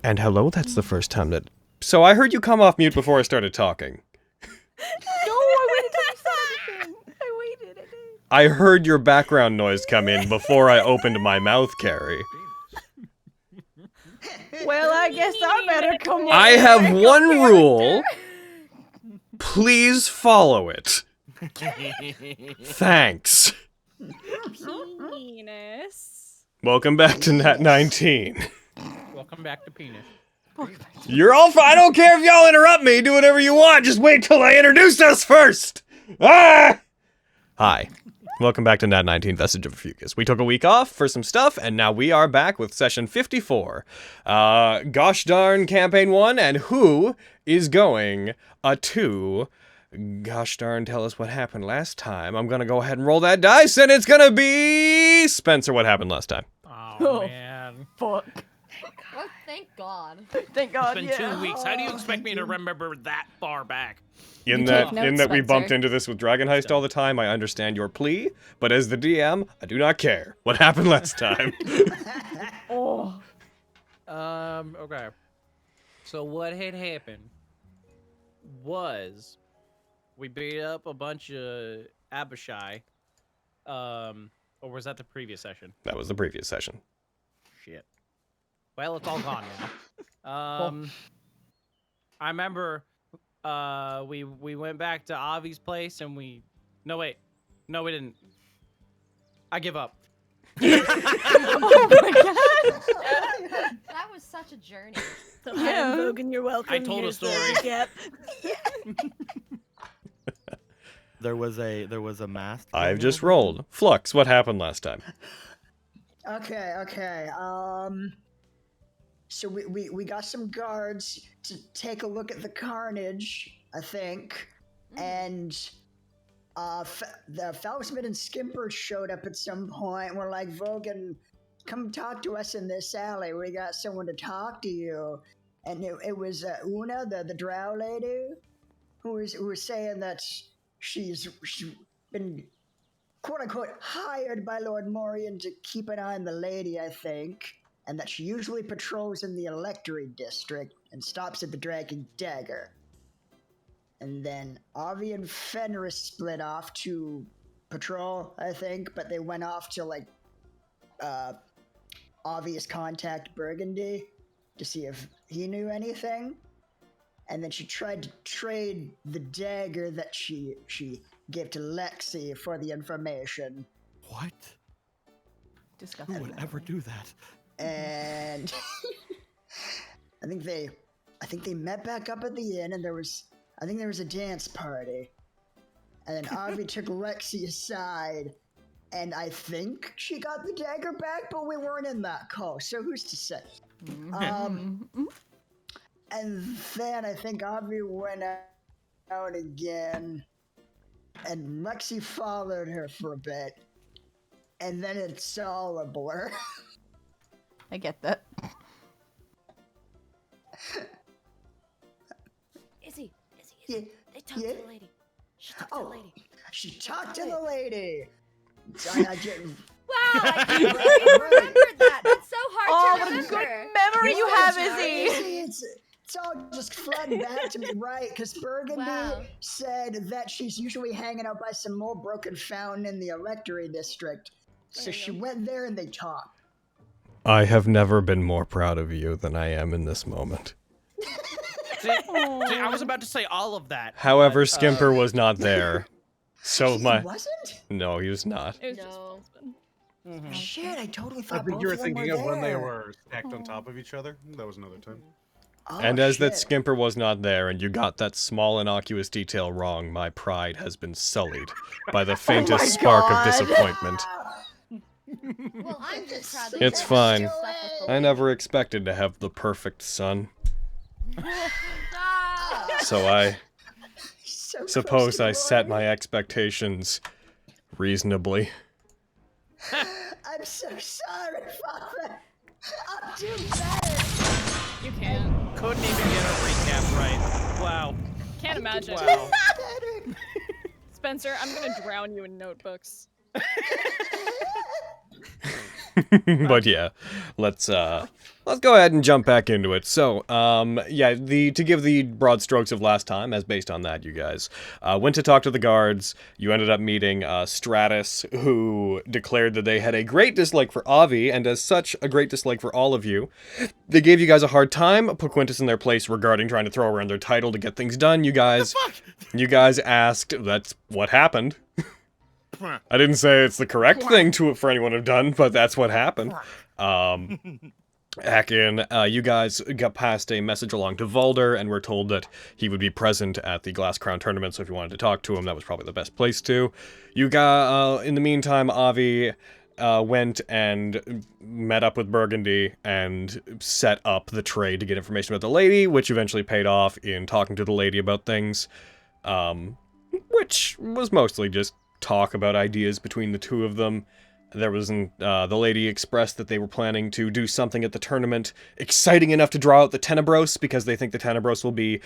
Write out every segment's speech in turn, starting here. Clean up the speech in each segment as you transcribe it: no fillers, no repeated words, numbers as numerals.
And hello, that's the first time that... So I heard you come off mute before I started talking. No, I waited till you said anything. I did. I heard your background noise come in before I opened my mouth, Carrie. Well, I guess I better come on. I have one rule. Please follow it. Thanks. Penis. Welcome back to Nat19. Welcome back to penis. You're all fine. I don't care if y'all interrupt me. Do whatever you want. Just wait till I introduce us first. Ah! Hi. Welcome back to Nat19 Vestige of Ophiuchus. We took a week off for some stuff, and now we are back with session 54. Gosh darn campaign 1, and who is going to... Gosh darn, tell us what happened last time. I'm gonna go ahead and roll that dice, and it's gonna be... Spencer, what happened last time? Oh, man. Fuck. Well, thank God. Thank God, It's been 2 weeks. How do you expect me to remember that far back? In that we bumped into this with Dragon Heist all the time, I understand your plea, but as the DM, I do not care. What happened last time? Oh. Okay. So what had happened was we beat up a bunch of Abishai, or was that the previous session? That was the previous session. Shit. Well, it's all gone now. I remember we went back to Avi's place and we... No, wait. No, we didn't. I give up. Oh my God. That was such a journey. So Yeah. hi, Logan, you're welcome. I told a Here's the story. recap. There was a mask. I've just rolled. Flux, what happened last time? Okay. So we got some guards to take a look at the carnage, I think, and the Faustman and Skimper showed up at some point. We're like, Vogan, come talk to us in this alley. We got someone to talk to you. And it was Una, the drow lady, who was saying that she's been, quote unquote, hired by Lord Morian to keep an eye on the lady, I think, and that she usually patrols in the Electory district and stops at the Dragon Dagger. And then Avi and Fenris split off to patrol, I think, but they went off to, like, Avi's contact Burgundy to see if he knew anything. And then she tried to trade the dagger that she gave to Lexi for the information. What? Disgusting. Who would ever do that? And I think they met back up at the inn, and there was a dance party. And then Avi took Lexi aside, and I think she got the dagger back, but we weren't in that call, so who's to say? And then I think Avi went out again, and Lexi followed her for a bit, and then it's all a blur. I get that. Izzy. Yeah, They talked yeah. to the lady. She talked to the lady. She talked to the lady. I get, Wow, I can't believe you remembered that. That's so Oh, hard what to a remember. good memory you have, Izzy. It's all just flooding back to me, right? Because Burgundy Wow. said that she's usually hanging out by some old broken fountain in the Electory district. So There you she go. went there and they talked. I have never been more proud of you than I am in this moment. See, I was about to say all of that. However, but, Skimper was not there. So He my... wasn't? No, he was not. It was just No. Falseman. Shit, I totally I thought think both you were of them thinking were of when they there. were stacked on top of each other. That was another time. Oh, And as that shit. Skimper was not there and you got that small innocuous detail wrong, my pride has been sullied by the faintest my spark God. of disappointment. Well, I'm just proud that It's you fine. stuff with the I lady. never expected to have the perfect son, Ah. so I So close suppose to I set glory. my expectations reasonably. I'm so sorry, Father. I'll do better. You can't. Couldn't even get a recap right. Wow. Can't imagine. Wow. Better. Spencer, I'm gonna drown you in notebooks. But yeah, let's go ahead and jump back into it. So, yeah, to give the broad strokes of last time, as based on that, you guys went to talk to the guards. You ended up meeting Stratus, who declared that they had a great dislike for Avi, and as such, a great dislike for all of you. They gave you guys a hard time, put Quintus in their place regarding trying to throw around their title to get things done. You guys asked. That's what happened. I didn't say it's the correct thing for anyone to have done, but that's what happened. Akin, you guys got passed a message along to Vulder, and were told that he would be present at the Glass Crown tournament, so if you wanted to talk to him, that was probably the best place to. You got, in the meantime, Avi went and met up with Burgundy and set up the trade to get information about the lady, which eventually paid off in talking to the lady about things, which was mostly just talk about ideas between the two of them. There was the lady expressed that they were planning to do something at the tournament exciting enough to draw out the Tenebros, because they think the Tenebros will be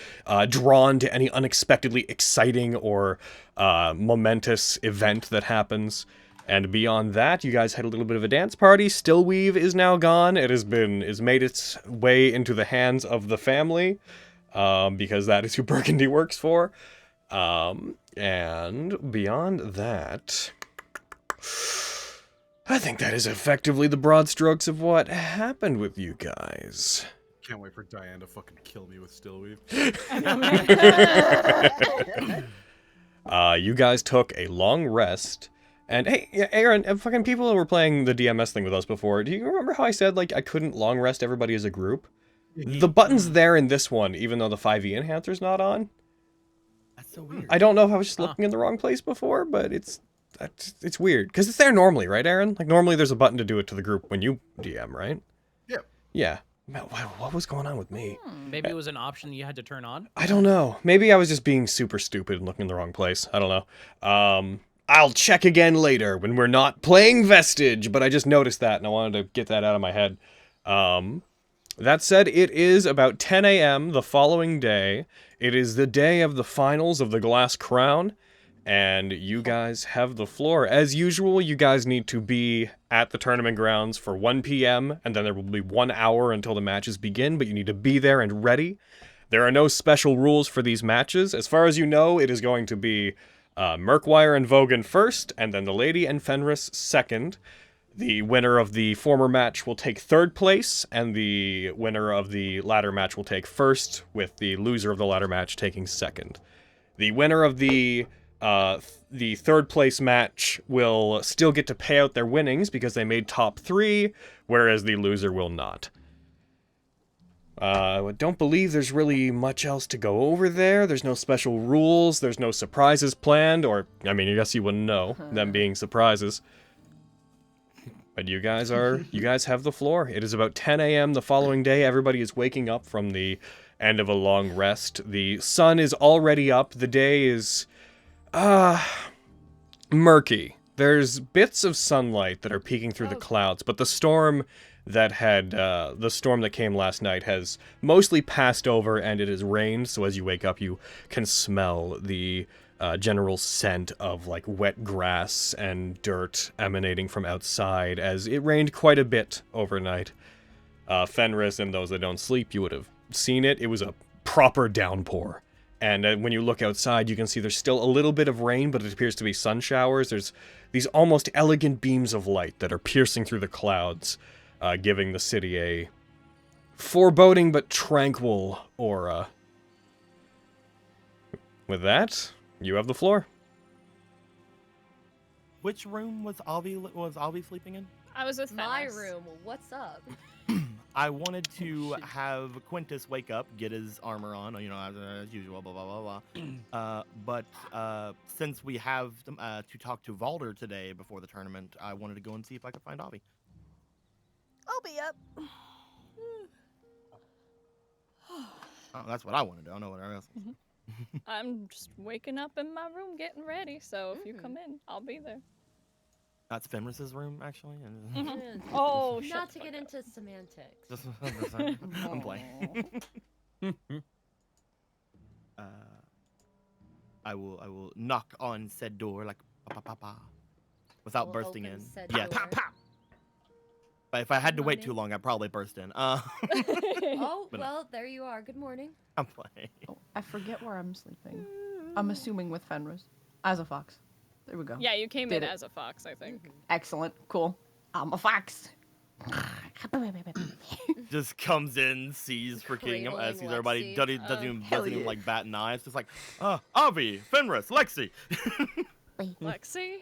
drawn to any unexpectedly exciting or momentous event that happens. And beyond that, you guys had a little bit of a dance party. Stillweave is now gone. It has made its way into the hands of the family, because that is who Burgundy works for. And beyond that, I think that is effectively the broad strokes of what happened with you guys. Can't wait for Diane to fucking kill me with Stillweave. You guys took a long rest. And hey, Aaron, fucking people who were playing the DMS thing with us before, do you remember how I said, like, I couldn't long rest everybody as a group? The button's there in this one, even though the 5e enhancer's not on. That's so weird. I don't know if I was just looking in the wrong place before, but it's weird. Because it's there normally, right, Aaron? Like, normally there's a button to do it to the group when you DM, right? Yep. Yeah. Man, what was going on with me? Maybe it was an option you had to turn on. I don't know. Maybe I was just being super stupid and looking in the wrong place. I don't know. I'll check again later when we're not playing Vestige, but I just noticed that and I wanted to get that out of my head. That said, it is about 10 a.m. the following day. It is the day of the finals of the Glass Crown, and you guys have the floor. As usual, you guys need to be at the tournament grounds for 1 p.m., and then there will be 1 hour until the matches begin, but you need to be there and ready. There are no special rules for these matches. As far as you know, it is going to be Murkwire and Vogan first, and then the Lady and Fenris second. The winner of the former match will take third place, and the winner of the latter match will take first, with the loser of the latter match taking second. The winner of the third place match will still get to pay out their winnings because they made top 3, whereas the loser will not. I don't believe there's really much else to go over there. There's no special rules, there's no surprises planned, or, I mean, I guess you wouldn't know, them being surprises. But you guys have the floor. It is about 10 a.m. the following day. Everybody is waking up from the end of a long rest. The sun is already up. The day is, murky. There's bits of sunlight that are peeking through the clouds, but the storm that came last night has mostly passed over, and it has rained, so as you wake up, you can smell the general scent of, like, wet grass and dirt emanating from outside, as it rained quite a bit overnight. Fenris and those that don't sleep, you would have seen it. It was a proper downpour. And when you look outside, you can see there's still a little bit of rain, but it appears to be sun showers. There's these almost elegant beams of light that are piercing through the clouds, giving the city a foreboding but tranquil aura. With that, you have the floor. Which room was Avi sleeping in? I was with my Fenris. room. What's up? I wanted to have Quintus wake up, get his armor on, you know, as usual, blah, blah, blah, blah. But since we have to talk to Vulder today before the tournament, I wanted to go and see if I could find Avi. I'll be up. Oh, that's what I want to do. I don't know what else. I'm just waking up in my room getting ready, so if you come in, I'll be there. That's Fenris's room, actually. Oh, Not to get into semantics. I'm playing. I will knock on said door like pa pa pa pa. without We'll bursting open in. said Yeah, door. pop, pop. But if I had to wait too Morning. long, I'd probably burst in. Oh, But no. well, there you are. Good morning. I'm playing. Oh, I forget where I'm sleeping. I'm assuming with Fenris. As a fox. There we go. Yeah, you came Did in it. as a fox, I think. Excellent. Cool. I'm a fox. Just comes in, sees freaking, Cradling sees everybody, Lexi. doesn't even like bat an eye. It's just like, Avi, Fenris, Lexi. Lexi?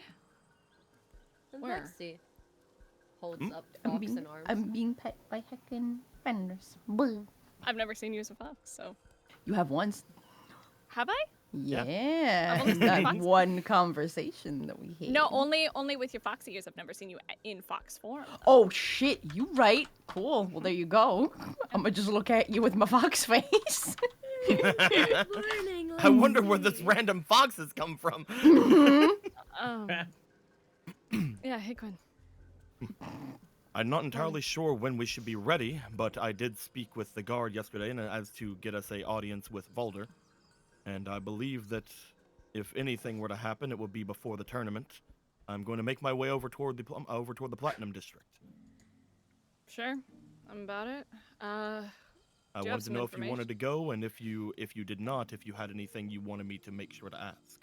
And Where? Lexi holds Hmm? up I'm Fox being, in arms. I'm being pet by heckin' Fenris. Boo. I've never seen you as a fox, so. You have once. Have I? Yeah. I've only seen That fox. one conversation that we had. No, only with your fox ears. I've never seen you in fox form. Oh shit, you right. Cool. Well, there you go. I'm gonna just look at you with my fox face. Good morning, I wonder where Lexi. this random foxes come from. Um, yeah, hey Quinn. I'm not entirely sure when we should be ready, but I did speak with the guard yesterday and as to get us a audience with Vulder. And I believe that if anything were to happen, it would be before the tournament. I'm going to make my way over toward the Platinum District. Sure, I'm about it. I Do you have wanted to some know if you wanted information? to go, and if you did not, if you had anything you wanted me to make sure to ask.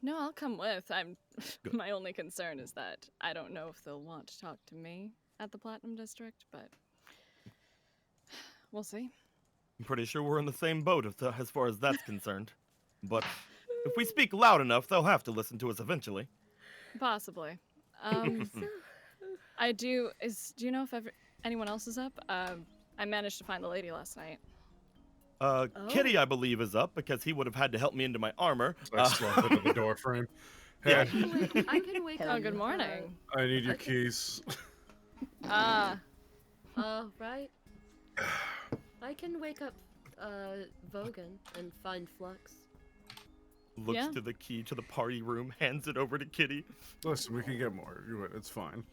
No, I'll come with. I'm. Good. My only concern is that I don't know if they'll want to talk to me at the Platinum District, but we'll see. I'm pretty sure we're in the same boat as far as that's concerned. But if we speak loud enough, they'll have to listen to us eventually. Possibly. I do. Do you know if anyone else is up? I managed to find the lady last night. Kitty, I believe, is up because he would have had to help me into my armor. I slumped into the door frame. Yeah. Hey, I can wake Oh, up. good morning. I need your keys. Ah, Right. I can wake up, Vogan and find Flux. Looks Yeah. to the key to the party room, hands it over to Kitty. Listen, we can get more. It's fine.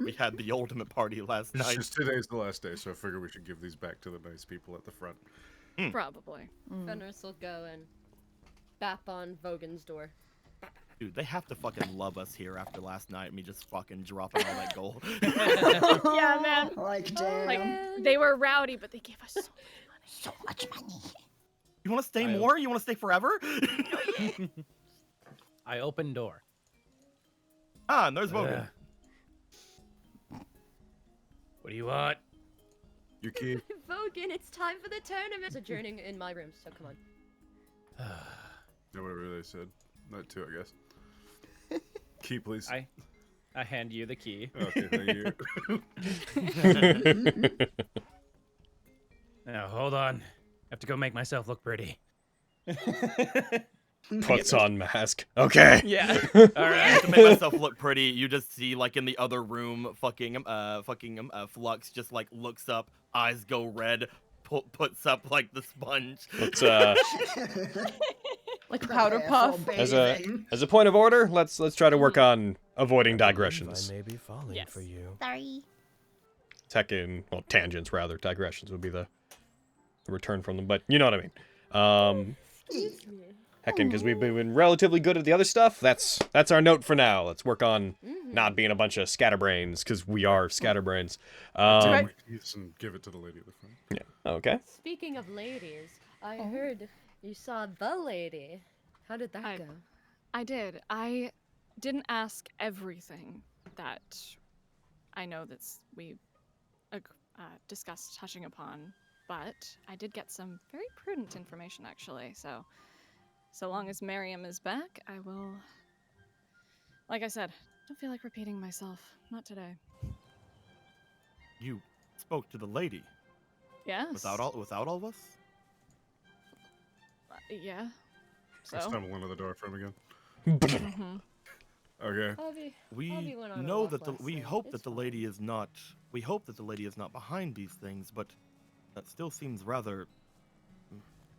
We had the ultimate party last It's night. just today's the last day, so I figure we should give these back to the nice people at the front. probably. Fenris will go and bap on Vogan's door. Dude, they have to fucking love us here after last night. Me just fucking dropping all that gold. Yeah, man. Like, damn. Like they were rowdy, but they gave us so much money. So much money. You want to stay more? You want to stay forever? I open door. And there's Vogan. What do you want? Your key. Vogan, it's time for the tournament. It's adjourning in my room, so come on. No, whatever they said. That too, I guess. Key, please. I hand you the key. Okay, thank you. Now hold on. I have to go make myself look pretty. Puts on mask. Okay. Yeah. All All right. To make myself look pretty, you just see like in the other room, Flux just like looks up, eyes go red, puts up like the sponge. Let's Like a powder Prepare for puff. bathing. as a point of order, let's try to work on avoiding digressions. I may be falling Yes. for you. Sorry. Tangents rather. Digressions would be the return from them, but you know what I mean. Excuse me. Heckin', because we've been relatively good at the other stuff. That's our note for now. Let's work on not being a bunch of scatterbrains, because we are scatterbrains. Take my keys and give it to the lady at the front. Yeah. Okay. Speaking of ladies, I heard you saw the lady. How did that go? I did. I didn't ask everything that I know we discussed touching upon, but I did get some very prudent information actually. So long as Miriam is back, I will. Like I said, don't feel like repeating myself. Not today. You spoke to the lady Yes. without all of us. Yeah. I So. stumble into the door frame again. Mhm. Okay. Avi We went on a know walk that last we night. hope It's that the fine. lady is not. We hope that the lady is not behind these things, but that still seems rather.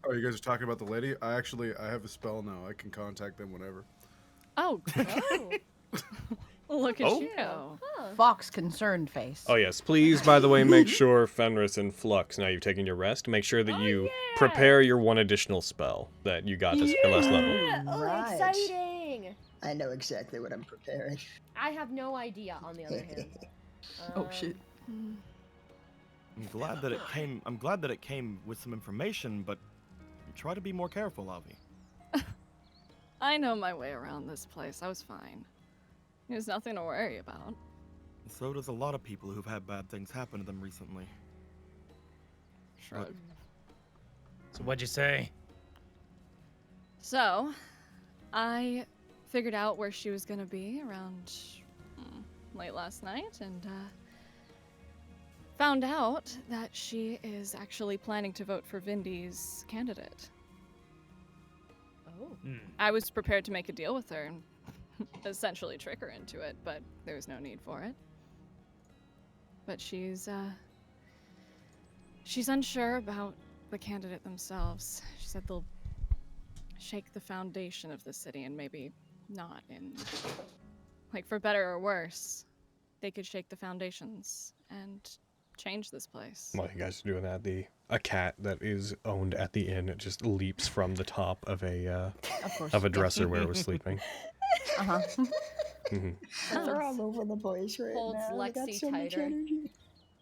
Oh, you guys are talking about the lady? I have a spell now. I can contact them whenever. Oh, Oh. look at Oh. you. Huh. Fox concerned face. Oh yes, please. By the way, make sure Fenris and Flux. Now you've taken your rest. Make sure that you prepare your one additional spell that you got just for last level. Yeah. Oh, Right. exciting! I know exactly what I'm preparing. I have no idea, on the other hand. Oh shit. I'm glad that it came. I'm glad that it came with some information, but try to be more careful, Avi. I know my way around this place. I was fine. There's nothing to worry about. So does a lot of people who've had bad things happen to them recently. Shrug. So what'd you say? So, I figured out where she was gonna be around late last night, and found out that she is actually planning to vote for Vindy's candidate. Oh. I was prepared to make a deal with her and essentially trick her into it, but there was no need for it. But she's unsure about the candidate themselves. She said they'll shake the foundation of the city and maybe not in, like, for better or worse, they could shake the foundations and change this place. While you guys are doing that, a cat that is owned at the inn, it just leaps from the top of a dresser where it was sleeping. Uh-huh. They're all over the place right Holds now. They got Lexi so much tighter. energy.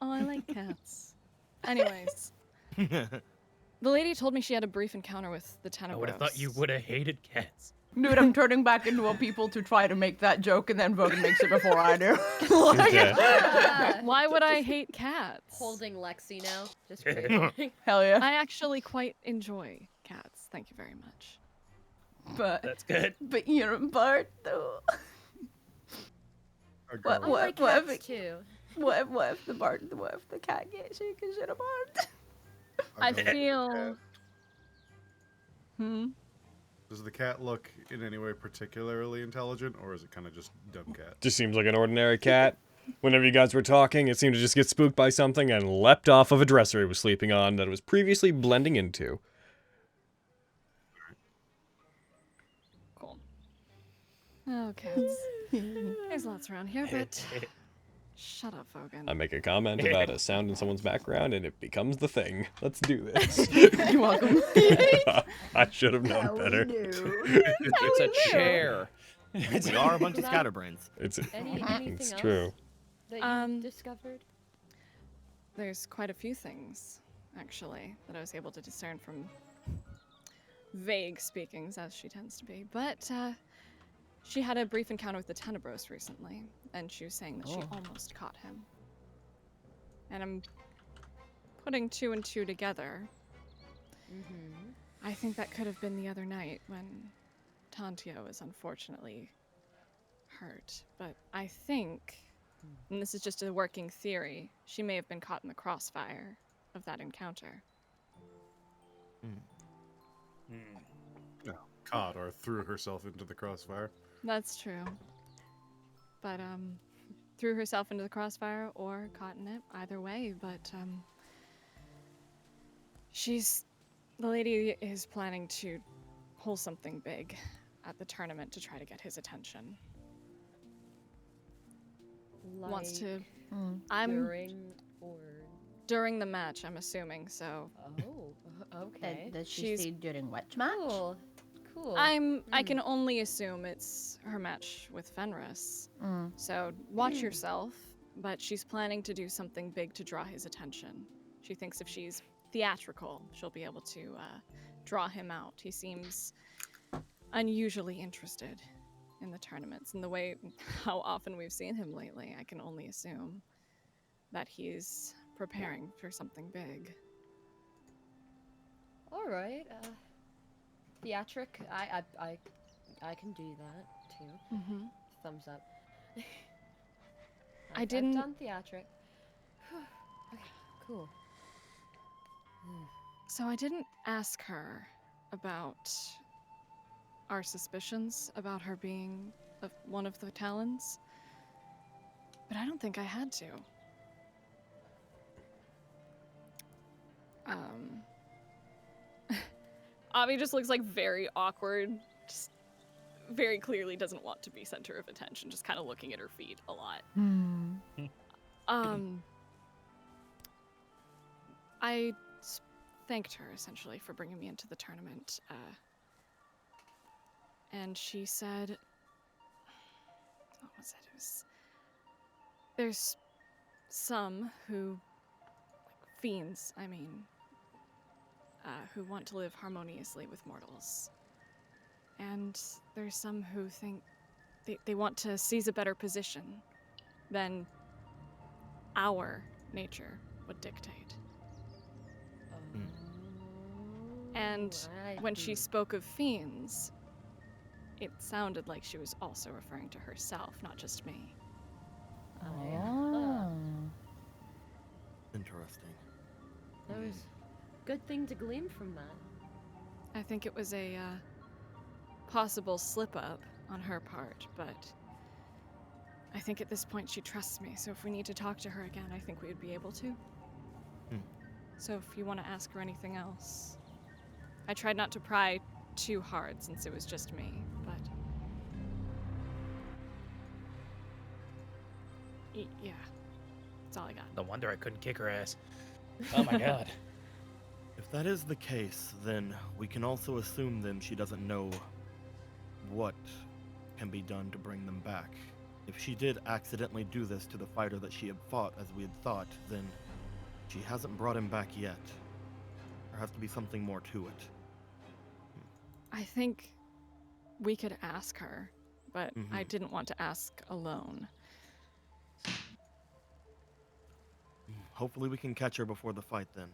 Oh, I like cats. Anyways, the lady told me she had a brief encounter with the Tenebros. I would have thought you would have hated cats. Dude, I'm turning back into a people to try to make that joke, and then Vogan makes it before I do. Like, Why would I hate cats? Holding Lexi now. Just kidding. hell yeah. I actually quite enjoy cats. Thank you very much. But That's good. you're a Bart though. What I like if cats too. what if the cat gets sick and shit apart? I don't like the feel. cat. Does the cat look in any way particularly intelligent, or is it kind of just dumb cat? Just seems like an ordinary cat. Whenever you guys were talking, it seemed to just get spooked by something and leapt off of a dresser it was sleeping on that it was previously blending into. Cool. Oh, cats. There's lots around here, but shut up, Vogan. I make a comment about a sound in someone's background and it becomes the thing. Let's do this. You're welcome. I should have known How we better. do. It's a chair. We are a bunch of scatterbrains. Anything It's else true. that you discovered? There's quite a few things, actually, that I was able to discern from vague speakings, as she tends to be. But she had a brief encounter with the Tenebros recently, and she was saying that she almost caught him. And I'm putting two and two together. I think that could have been the other night when Tantio was unfortunately hurt. But I think, and this is just a working theory, she may have been caught in the crossfire of that encounter. No, caught or threw herself into the crossfire. That's true. But, threw herself into the crossfire or caught in it, either way, but, the lady is planning to hold something big at the tournament to try to get his attention. Wants to, during the match, I'm assuming, so. Oh, okay. Does she say during what match? Cool. I can only assume it's her match with Fenris. So watch yourself, but she's planning to do something big to draw his attention. She thinks if she's theatrical, she'll be able to draw him out. He seems unusually interested in the tournaments, and the way how often we've seen him lately, I can only assume that he's preparing for something big. All right. Theatric. I can do that too. Thumbs up. I didn't- I've done theatric. Okay, cool. So I didn't ask her about our suspicions about her being one of the Talons, but I don't think I had to. Avi just looks like very awkward, just very clearly doesn't want to be center of attention, just kind of looking at her feet a lot. I thanked her essentially for bringing me into the tournament, and she said there's some who, like fiends, I mean, who want to live harmoniously with mortals. And there's some who think they want to seize a better position than our nature would dictate. And when she spoke of fiends, it sounded like she was also referring to herself, not just me. Oh. Interesting. That was a good thing to glean from that. I think it was a possible slip-up on her part, but I think at this point she trusts me, so if we need to talk to her again, I think we would be able to. So if you want to ask her anything else. I tried not to pry too hard since it was just me, but... yeah, that's all I got. No wonder I couldn't kick her ass. Oh my god. If that is the case, then we can also assume then she doesn't know what can be done to bring them back. If she did accidentally do this to the fighter that she had fought as we had thought, then she hasn't brought him back yet. There has to be something more to it. I think we could ask her, but I didn't want to ask alone. Hopefully we can catch her before the fight then.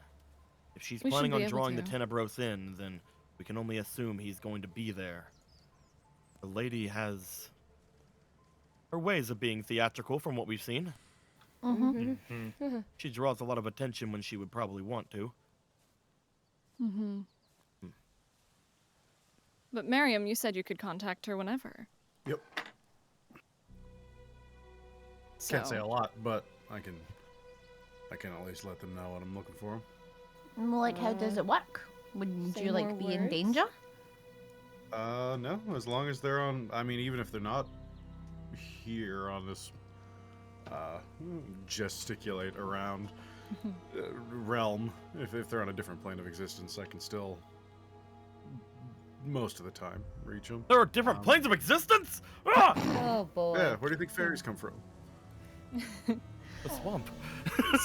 If she's We planning should be on able drawing the to. Tenebros in, then we can only assume he's going to be there. The lady has her ways of being theatrical from what we've seen. She draws a lot of attention when she would probably want to. But Miriam, you said you could contact her whenever. Yep. So, Can't say a lot, but I can at least let them know what I'm looking for. Like, how does it work? Would say you, like, more be in words? danger? No, as long as they're on, I mean, even if they're not here on this, gesticulate around realm, if they're on a different plane of existence, I can still, most of the time, reach them. There are different planes of existence? Ah! Oh boy. Yeah, where do you think fairies come from? The swamp.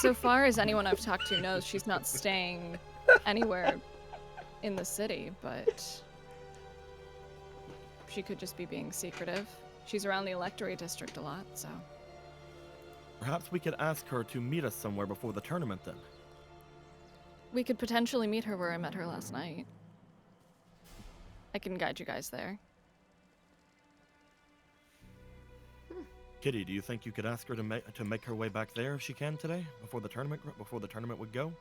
so far as anyone I've talked to knows, she's not staying anywhere in the city, but she could just be being secretive. She's around the Electorate District a lot, so... Perhaps we could ask her to meet us somewhere before the tournament then. We could potentially meet her where I met her last night. I can guide you guys there. Kitty, do you think you could ask her to make her way back there if she can today, before the tournament would go?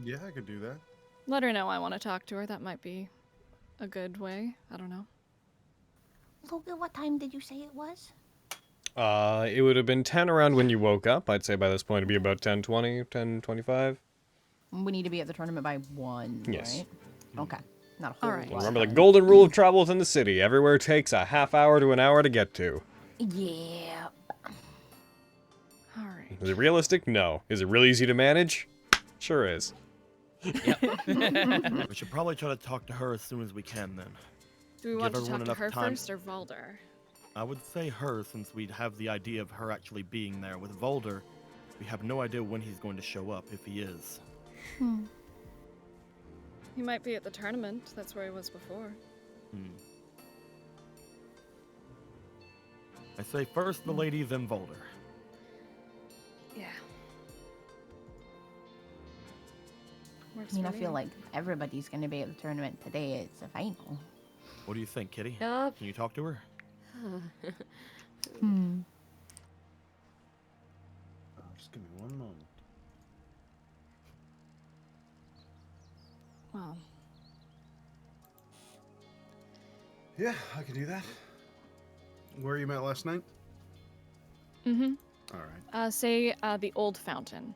Yeah, I could do that. Let her know I want to talk to her. That might be a good way. I don't know. Logan, what time did you say it was? It would have been 10 around when you woke up. I'd say by this point it'd be about 10:20, 10:25. We need to be at the tournament by 1, Yes. right? Okay. Not a whole All right. lot. Remember the golden rule of travel within the city. Everywhere takes a half hour to an hour to get to. Yeah. All right. Is it realistic? No. Is it really easy to manage? Sure is. We should probably try to talk to her as soon as we can then. Do we want Give to talk everyone to enough her time. first or Valder? I would say her, since we'd have the idea of her actually being there. With Volder, we have no idea when he's going to show up, if he is. He might be at the tournament. That's where he was before. I say first the lady, then Volder. Yeah. I Works mean, for I me. feel like everybody's going to be at the tournament today. It's a final. What do you think, Kitty? Yup. Can you talk to her? Just give me one moment. Well, Yeah, I can do that. Where you met last night? mm-hmm. All right. Say the old fountain.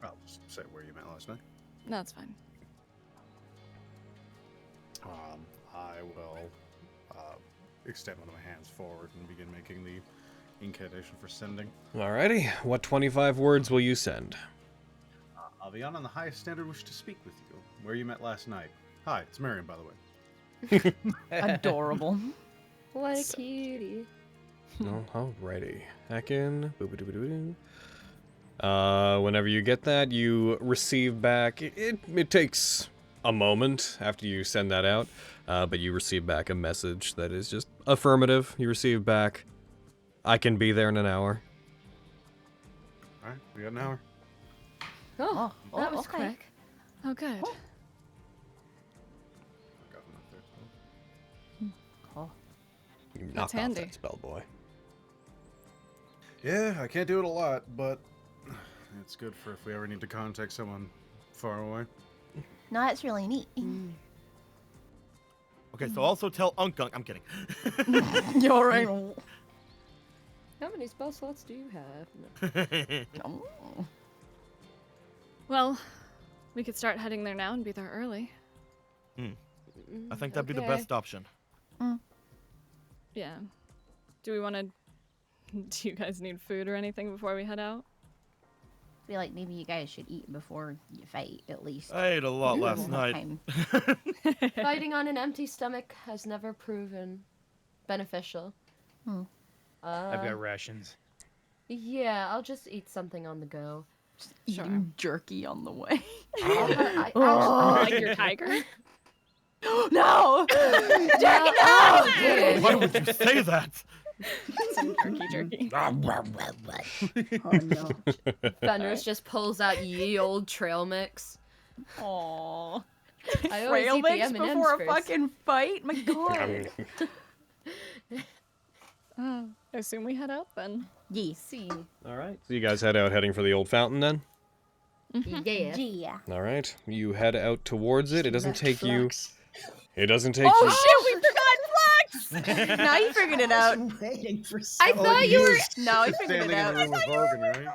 I'll just say where you met last night. No, that's fine. I will extend one of my hands forward and begin making the incantation for sending. Alrighty. What 25 words will you send? Avian, on the highest standard, wish to speak with you. Where you met last night. Hi, it's Miriam, by the way. Adorable. What a cutie. No, alrighty. Hackin. Whenever you get that, you receive back. It takes a moment after you send that out, but you receive back a message that is just affirmative. You receive back, I can be there in an hour. Alright, we got an hour. Oh, that was okay. quick. Oh, good. Got enough there, so. You That's knocked off handy. that spell, boy. Yeah, I can't do it a lot, but it's good for if we ever need to contact someone far away. No, that's really neat. Okay, so also tell Unk. I'm kidding. You're right. How many spell slots do you have? Oh. Well, we could start heading there now and be there early. I think that'd be the Okay. best option. Yeah. Do we want to... Do you guys need food or anything before we head out? I feel like maybe you guys should eat before you fight, at least. I ate a lot We'll last have night. time. Fighting on an empty stomach has never proven beneficial. I've got rations. Yeah, I'll just eat something on the go. Just eating jerky on the way. I Like your tiger? No! Jerky, no! Why would you say that? Some jerky. Oh no. Fenris just pulls out ye old trail mix. Aww. I always Trail eat the mix M&Ms before a first. fucking fight? My god. I assume we head out then. Yes. See. Alright. So you guys head out heading for the old fountain then? Yeah. Yeah. Alright. You head out towards it. It doesn't take you... Flux. It doesn't take Oh you... shit, we forgot Flux! Now you figured it out. I was waiting for so I thought you were. No, you figured it Standing in out. the room with Hogan, right? No,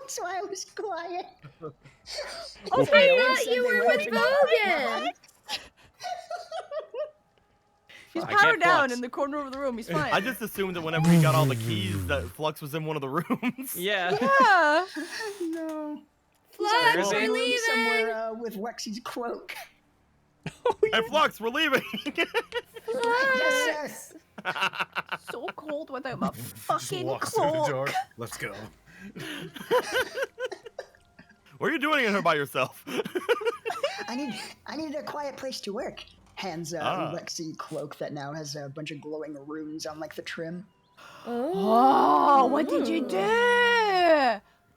that's why I was quiet. I thought you were with Bogan. He's I can't powered down Flux. in the corner of the room. He's fine. I just assumed that whenever we got all the keys, that Flux was in one of the rooms. Yeah. Yeah. No. Flux, He's in a we're room leaving. somewhere with Wexi's cloak. Hey, Flux, we're leaving. Yes, sir. So cold without my Just fucking walks through the cloak. door. Let's go. What are you doing in here by yourself? I need a quiet place to work. Hands Lexi cloak that now has a bunch of glowing runes on like the trim. Oh, what did you do?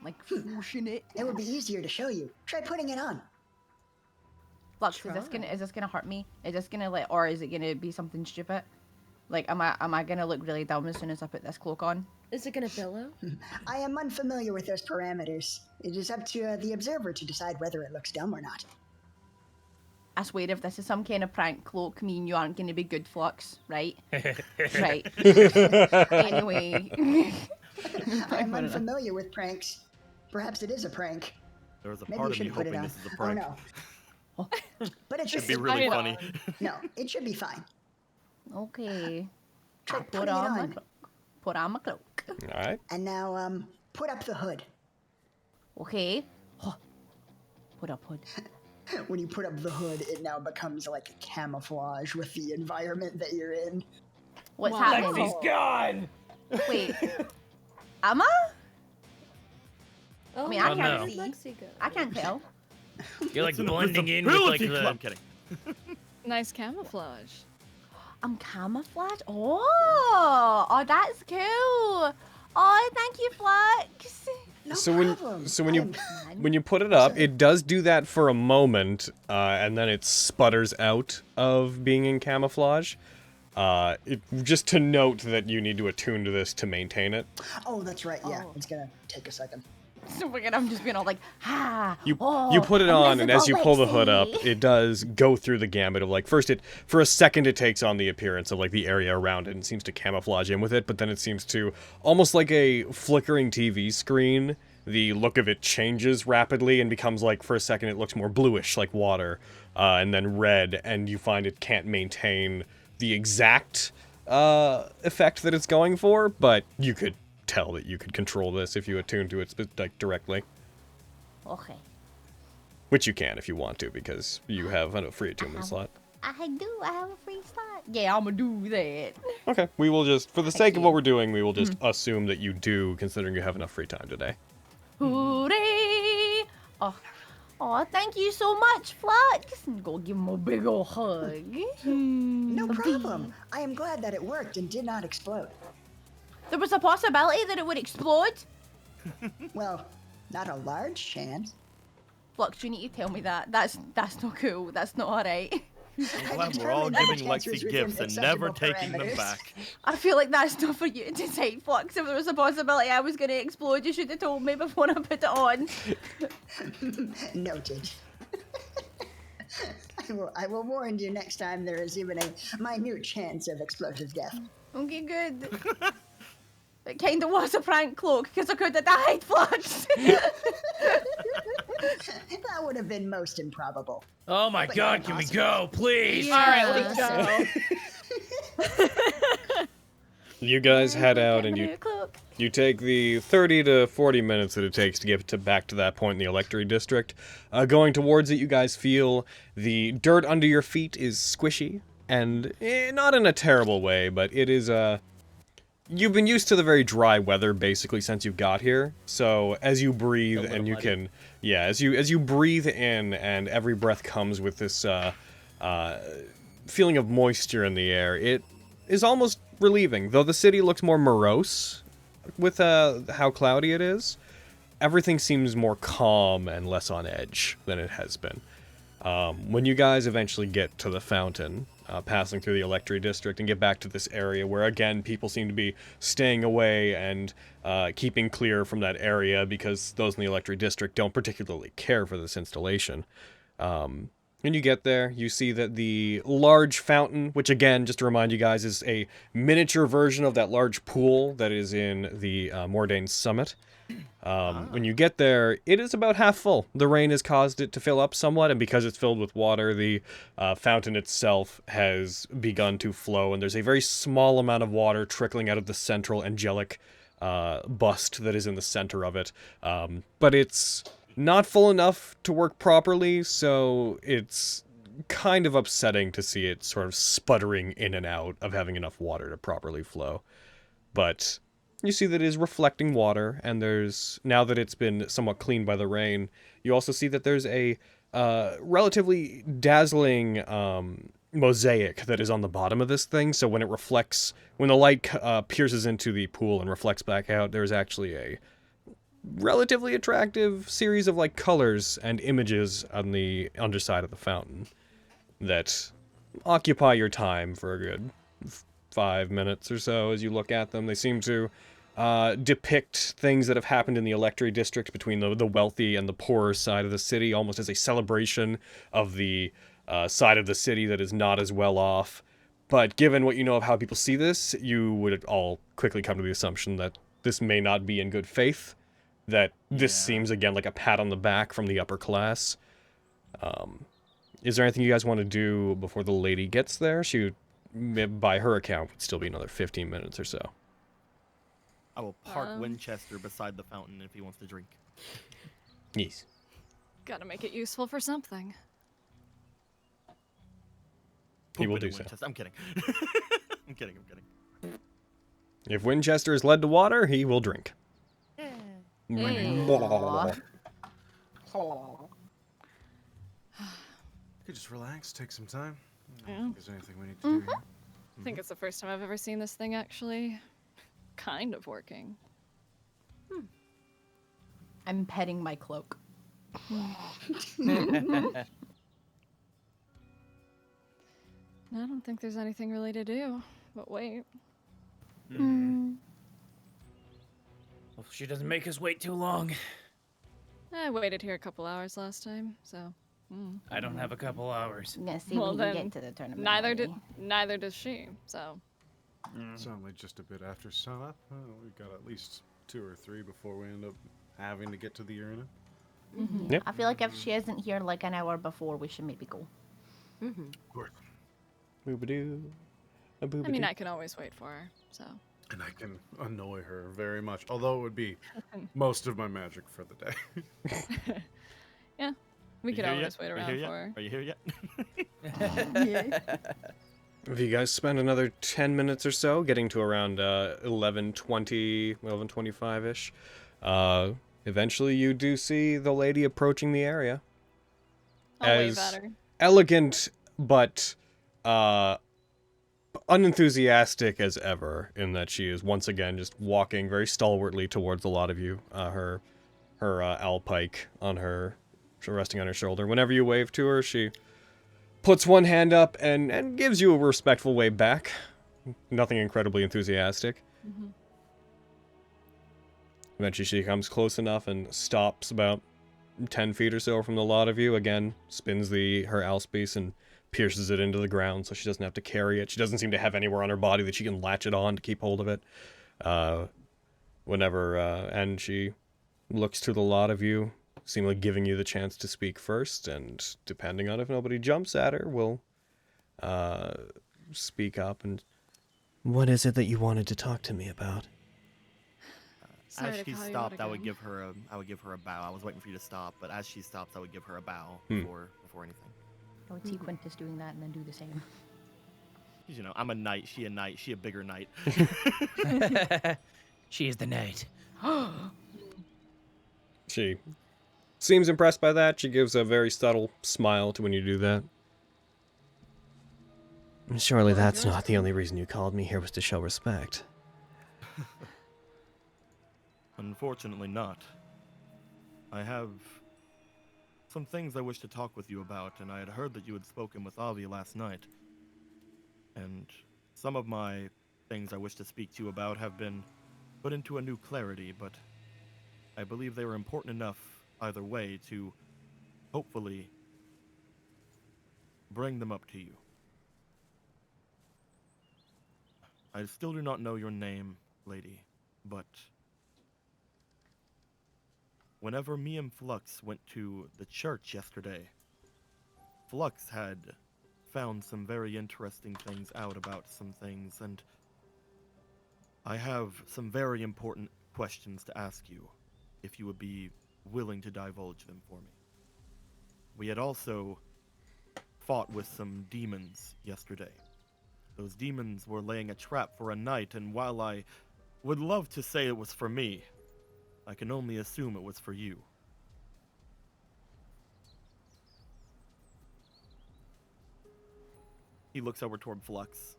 Like whooshing it. It would be easier to show you. Try putting it on. Flux, is this gonna hurt me? Is this gonna like, or is it gonna be something stupid? Like, am I gonna look really dumb as soon as I put this cloak on? Is it gonna billow? I am unfamiliar with those parameters. It is up to the observer to decide whether it looks dumb or not. I swear, if this is some kind of prank cloak, me and you aren't gonna be good, Flux, right? Right. Anyway. I am unfamiliar with pranks. Perhaps it is a prank. There was a Maybe part you of me should put it hoping on. this is a prank. Oh no. But it Should should be really mean, funny. No, it should be fine. Okay. Try I putting put it on my on. cloak. Put on my cloak. Alright. And now, put up the hood. Okay. Oh. Put up hood. When you put up the hood, it now becomes like camouflage with the environment that you're in. What's Wow. happening? Lexi's gone! Wait. Am I? Oh, mean, I can't where did see. Lexi go? I can't tell. You're like It's an blending in with like invisibility club. I'm the. kidding. Nice camouflage. I'm camouflage. Oh, that's cool. Oh, thank you, Flux. No So problem. when you put it up, it does do that for a moment, and then it sputters out of being in camouflage. Just to note that you need to attune to this to maintain it. Oh, that's right. Yeah, Oh. it's gonna take a second. So I'm just being all like, You oh, put it on, and as you pull the hood up, Lexi. it does go through the gambit of like first for a second it takes on the appearance of like the area around it and seems to camouflage in with it, but then it seems to almost like a flickering TV screen. The look of it changes rapidly and becomes like for a second it looks more bluish like water, and then red, and you find it can't maintain the exact effect that it's going for, but you could tell that you could control this if you attune to it like directly. Okay. Which you can if you want to, because you have a free attunement slot. I do. I have a free slot. Yeah, I'm gonna do that. Okay, we will just, for the sake of what Actually- we're doing, we will just assume that you do, considering you have enough free time today. Hooray! Oh, thank you so much, Flux. Go give him a big ol' hug. No problem. I am glad that it worked and did not explode. There was a possibility that it would explode. Well, not a large chance. Flux, you need to tell me that. That's not cool. That's not alright. I'm glad we're all determined giving that the Lexi chances gifts within and never acceptable taking them parameters. back. I feel like that's not for you to decide, Flux. If there was a possibility I was gonna explode, you should have told me before I put it on. Noted. I will warn you next time there is even a minute chance of explosive death. Okay, good. It kinda was a prank cloak, because I could have died, Flux. That would have been most improbable. Oh my But God, not can we impossible. go, please? All right, let's go. You guys head out and you take the 30 to 40 minutes that it takes to get back to that point in the Electory District. Going towards it, you guys feel the dirt under your feet is squishy, and not in a terrible way, but it is you've been used to the very dry weather basically since you got here. So as you breathe and you can, yeah, as you breathe in, and every breath comes with this feeling of moisture in the air, it is almost relieving. Though the city looks more morose with how cloudy it is, everything seems more calm and less on edge than it has been. When you guys eventually get to the fountain, passing through the Electory District, and get back to this area where, again, people seem to be staying away and keeping clear from that area because those in the Electory District don't particularly care for this installation. When you get there, you see that the large fountain, which again, just to remind you guys, is a miniature version of that large pool that is in the Mordain Summit. When you get there, it is about half full. The rain has caused it to fill up somewhat, and because it's filled with water, the fountain itself has begun to flow, and there's a very small amount of water trickling out of the central angelic bust that is in the center of it. But it's not full enough to work properly, so it's kind of upsetting to see it sort of sputtering in and out of having enough water to properly flow. But you see that it is reflecting water, and there's, now that it's been somewhat cleaned by the rain, you also see that there's a relatively dazzling mosaic that is on the bottom of this thing. So when it reflects, when the light pierces into the pool and reflects back out, there's actually a relatively attractive series of like colors and images on the underside of the fountain that occupy your time for a good 5 minutes or so as you look at them. They seem to depict things that have happened in the Electory District between the wealthy and the poorer side of the city, almost as a celebration of the side of the city that is not as well off. But given what you know of how people see this, you would all quickly come to the assumption that this may not be in good faith, that this seems, again, like a pat on the back from the upper class. Is there anything you guys want to do before the lady gets there? She, by her account, would still be another 15 minutes or so. I will park Winchester beside the fountain if he wants to drink. Yes. Gotta make it useful for something. He will Poop it do in so. Winchester. I'm kidding. I'm kidding. If Winchester is led to water, he will drink. Aw. You could just relax, take some time. I Yeah. don't think there's anything we need to do here. I think it's the first time I've ever seen this thing actually kind of working. I'm petting my cloak. I don't think there's anything really to do, but wait. Well, she doesn't make us wait too long. I waited here a couple hours last time, so. I don't have a couple hours. I'm gonna see Well, when then, you get to the tournament. neither does she. So. It's only just a bit after sunup. We've got at least 2 or 3 before we end up having to get to the arena. Yep. I feel like if she isn't here like an hour before, we should maybe go. Of course. Boobadoo. A I mean, boobadoo. I can always wait for her, so. And I can annoy her very much, although it would be most of my magic for the day. Yeah. We could here always yet? wait Are you around here for her. yet? Are you here yet? If you guys spend another 10 minutes or so, getting to around 11:20, 11:25-ish, eventually you do see the lady approaching the area. I'll wave As at her. elegant, but unenthusiastic as ever, in that she is once again just walking very stalwartly towards a lot of you. Her owl pike on her, resting on her shoulder. Whenever you wave to her, she puts one hand up and gives you a respectful wave back. Nothing incredibly enthusiastic. Mm-hmm. Eventually she comes close enough and stops about 10 feet or so from the lot of you. Again, spins her owlspiece and pierces it into the ground so she doesn't have to carry it. She doesn't seem to have anywhere on her body that she can latch it on to keep hold of it. And she looks to the lot of you, seemingly giving you the chance to speak first, and depending on if nobody jumps at her, will speak up and... What is it that you wanted to talk to me about? Sorry As to she call you out stopped, I would again. give her a bow. I was waiting for you to stop, but as she stops, I would give her a bow before anything. I would see Quintus doing that and then do the same. You know, I'm a knight, she a bigger knight. She is the knight. She seems impressed by that. She gives a very subtle smile to when you do that. Surely that's not the only reason you called me here was to show respect. Unfortunately not. I have some things I wish to talk with you about, and I had heard that you had spoken with Avi last night. And some of my things I wish to speak to you about have been put into a new clarity, but I believe they were important enough either way to hopefully bring them up to you. I still do not know your name, lady, but whenever me and Flux went to the church yesterday, Flux had found some very interesting things out about some things, and I have some very important questions to ask you, if you would be willing to divulge them for me. We had also fought with some demons yesterday. Those demons were laying a trap for a knight, and while I would love to say it was for me, I can only assume it was for you. He looks over toward Flux.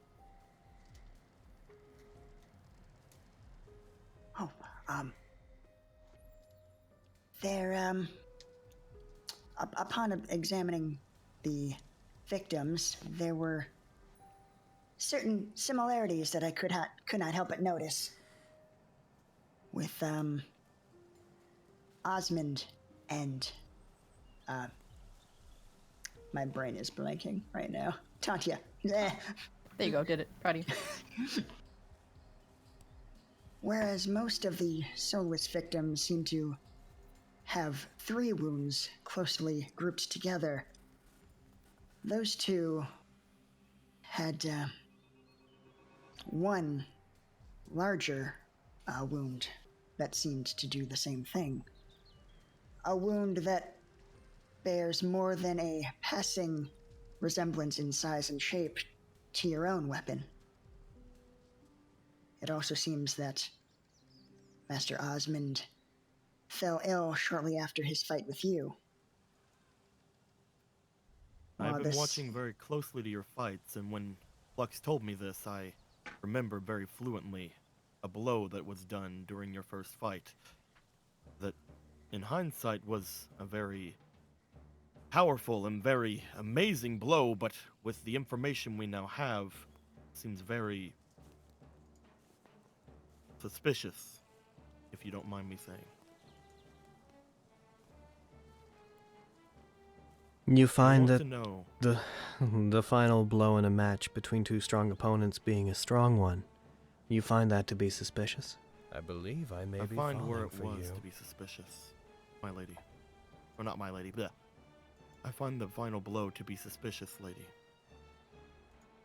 Oh, upon examining the victims, there were certain similarities that I could not help but notice with, Osmond and, my brain is blanking right now. Tatya. There you go, did it. Proud of you. Whereas most of the soulless victims seem to have 3 wounds closely grouped together, those two had one larger wound that seemed to do the same thing. A wound that bears more than a passing resemblance in size and shape to your own weapon. It also seems that Master Osmond fell ill shortly after his fight with you. I've been watching very closely to your fights, and when Flux told me this, I remembered very fluently a blow that was done during your first fight. That, in hindsight, was a very powerful and very amazing blow, but with the information we now have, seems very suspicious, if you don't mind me saying. You find that know. the final blow in a match between 2 strong opponents being a strong one, you find that to be suspicious? I believe I may be falling for you. I find where it was to be suspicious, my lady. Or not my lady, bleh. I find the final blow to be suspicious, lady.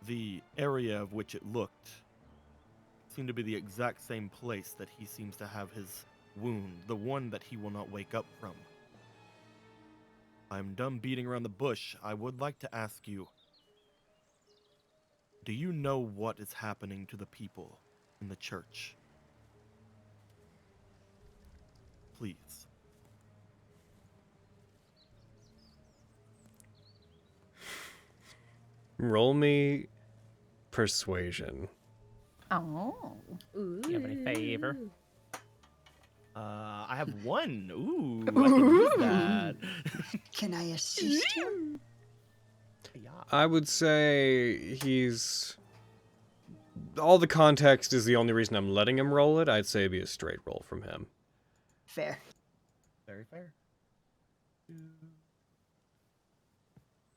The area of which it looked seemed to be the exact same place that he seems to have his wound, the one that he will not wake up from. I'm done beating around the bush. I would like to ask you, do you know what is happening to the people in the church? Please. Roll me persuasion. Oh. Ooh. Do you have any favor? I have one. Ooh, I can use that. Can I assist him? Yeah. I would say he's... All the context is the only reason I'm letting him roll it. I'd say it'd be a straight roll from him. Fair. Very fair.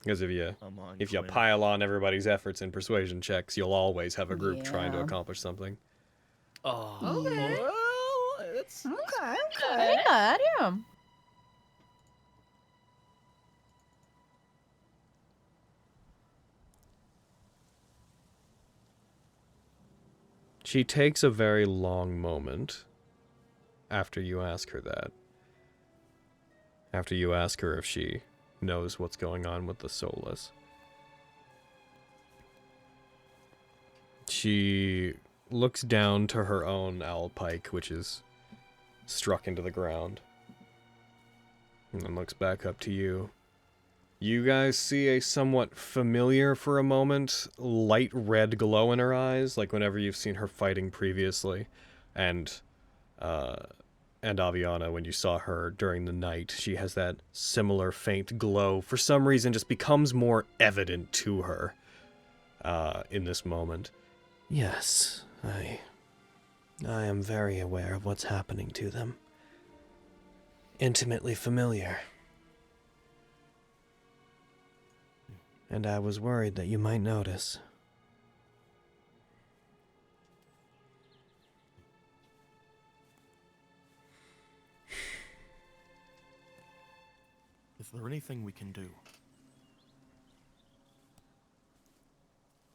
Because if you Come on, if you Quinn. pile on everybody's efforts in persuasion checks, you'll always have a group trying to Yeah. accomplish something. Oh, Okay. well, it's Okay, Pretty okay. good, yeah. She takes a very long moment after you ask her that. After you ask her if she knows what's going on with the soulless. She looks down to her own owl pike, which is struck into the ground, and then looks back up to you. You guys see a somewhat familiar, for a moment, light red glow in her eyes, like whenever you've seen her fighting previously. And Aviana, when you saw her during the night, she has that similar faint glow. For some reason, just becomes more evident to her in this moment. Yes, I am very aware of what's happening to them. Intimately familiar. And I was worried that you might notice. Is there anything we can do?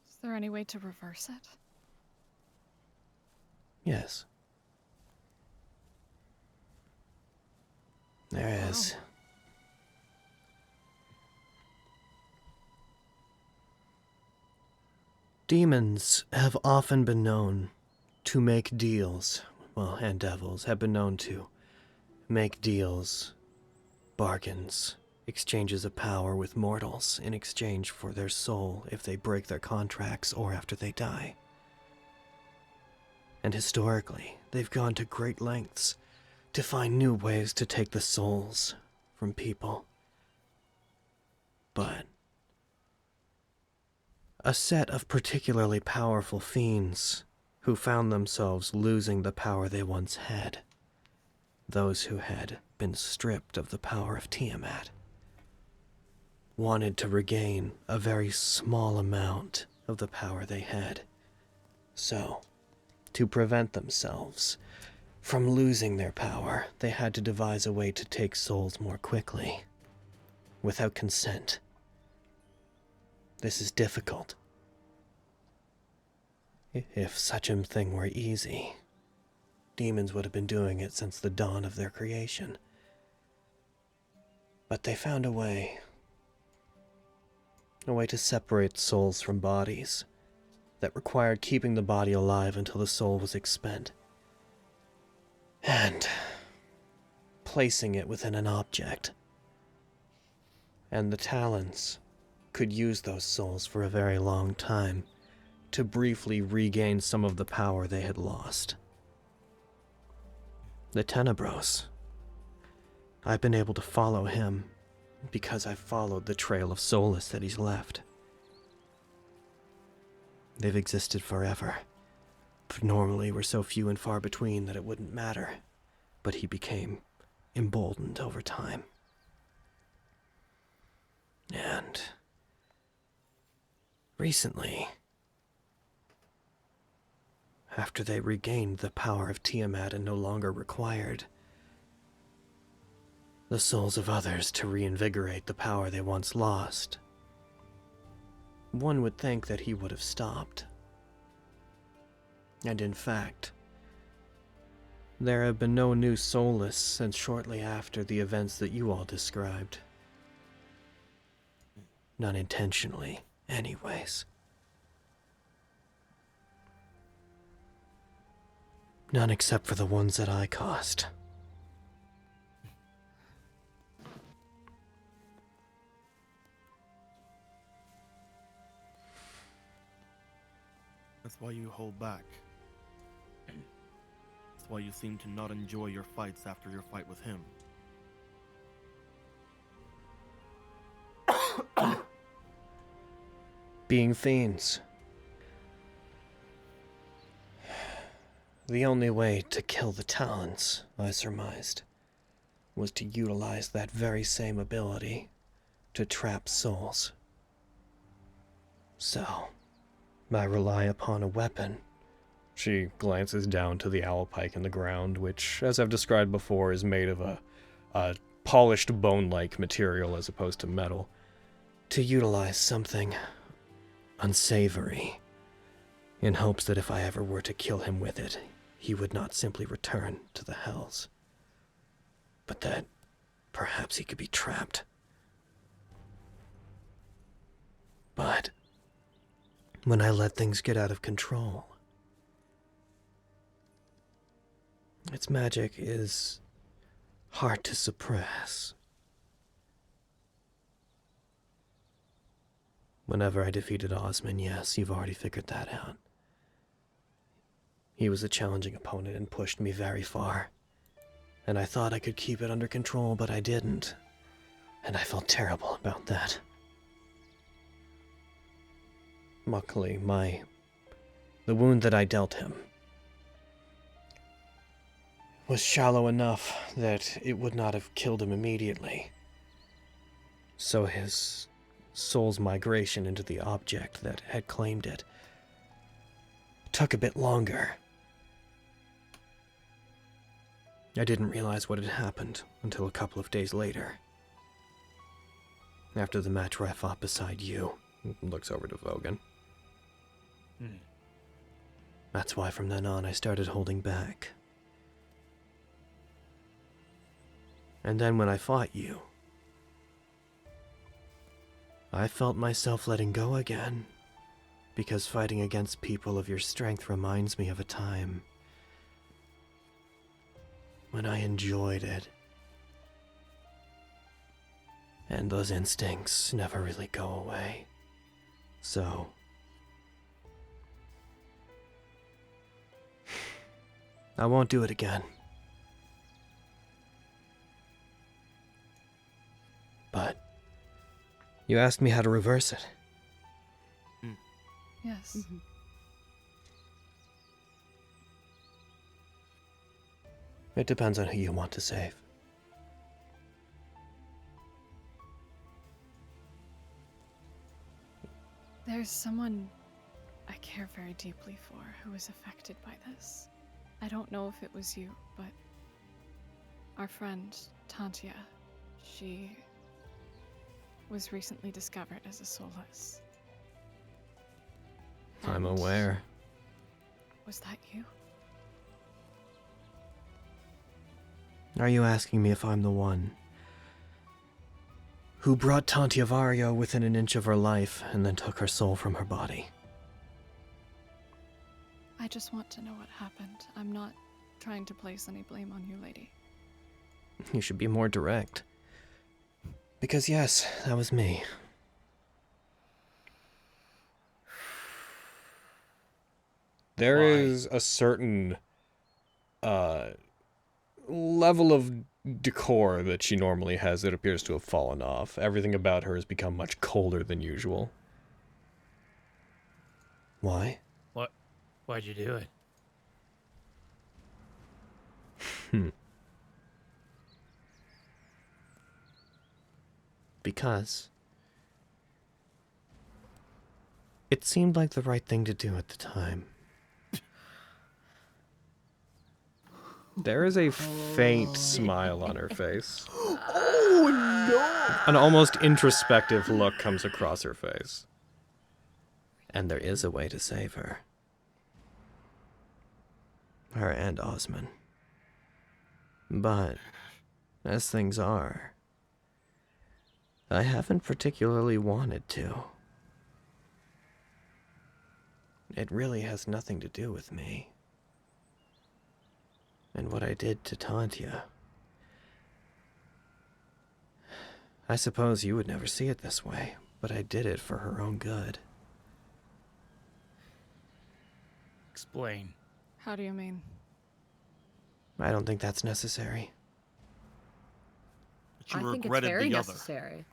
Is there any way to reverse it? Yes. There is. Demons have often been known to make deals, well, and devils have been known to make deals, bargains, exchanges of power with mortals in exchange for their soul if they break their contracts or after they die. And historically, they've gone to great lengths to find new ways to take the souls from people. But a set of particularly powerful fiends who found themselves losing the power they once had. Those who had been stripped of the power of Tiamat wanted to regain a very small amount of the power they had. So, to prevent themselves from losing their power, they had to devise a way to take souls more quickly, without consent. This is difficult. If such a thing were easy, demons would have been doing it since the dawn of their creation. But they found a way to separate souls from bodies that required keeping the body alive until the soul was expent, and placing it within an object. And the Talons could use those souls for a very long time to briefly regain some of the power they had lost. The Tenebros. I've been able to follow him because I've followed the trail of soulless that he's left. They've existed forever, but normally were so few and far between that it wouldn't matter. But he became emboldened over time. And recently, after they regained the power of Tiamat and no longer required the souls of others to reinvigorate the power they once lost, one would think that he would have stopped. And in fact, there have been no new soulless since shortly after the events that you all described. Not intentionally, anyways. None except for the ones that I caused. That's why you hold back. That's why you seem to not enjoy your fights after your fight with him. Being fiends. The only way to kill the Talons, I surmised, was to utilize that very same ability to trap souls. So, I rely upon a weapon. She glances down to the owl pike in the ground, which, as I've described before, is made of a polished bone-like material as opposed to metal, to utilize something unsavory, in hopes that if I ever were to kill him with it, he would not simply return to the hells, but that perhaps he could be trapped. But when I let things get out of control, its magic is hard to suppress. Whenever I defeated Osman, yes, you've already figured that out. He was a challenging opponent and pushed me very far. And I thought I could keep it under control, but I didn't. And I felt terrible about that. Luckily, the wound that I dealt him was shallow enough that it would not have killed him immediately. So his soul's migration into the object that had claimed it took a bit longer. I didn't realize what had happened until a couple of days later. After the match where I fought beside you, looks over to Vogan. That's why from then on I started holding back. And then when I fought you, I felt myself letting go again, because fighting against people of your strength reminds me of a time when I enjoyed it. And those instincts never really go away. So I won't do it again. But you asked me how to reverse it. Yes. It depends on who you want to save. There's someone I care very deeply for who was affected by this. I don't know if it was you, but our friend, Tantia, she was recently discovered as a soulless. I'm And aware. Was that you? Are you asking me if I'm the one who brought Tantia Vario within an inch of her life and then took her soul from her body? I just want to know what happened. I'm not trying to place any blame on you, lady. You should be more direct. Because yes, that was me. There is a certain level of decor that she normally has that appears to have fallen off. Everything about her has become much colder than usual. Why? Why'd you do it? Because it seemed like the right thing to do at the time. There is a faint smile on her face. Oh no! An almost introspective look comes across her face. And there is a way to save her. Her and Osman. But, as things are, I haven't particularly wanted to. It really has nothing to do with me. And what I did to Tantia. I suppose you would never see it this way, but I did it for her own good. Explain. How do you mean? I don't think that's necessary. But you I think it's regretted very the other. necessary.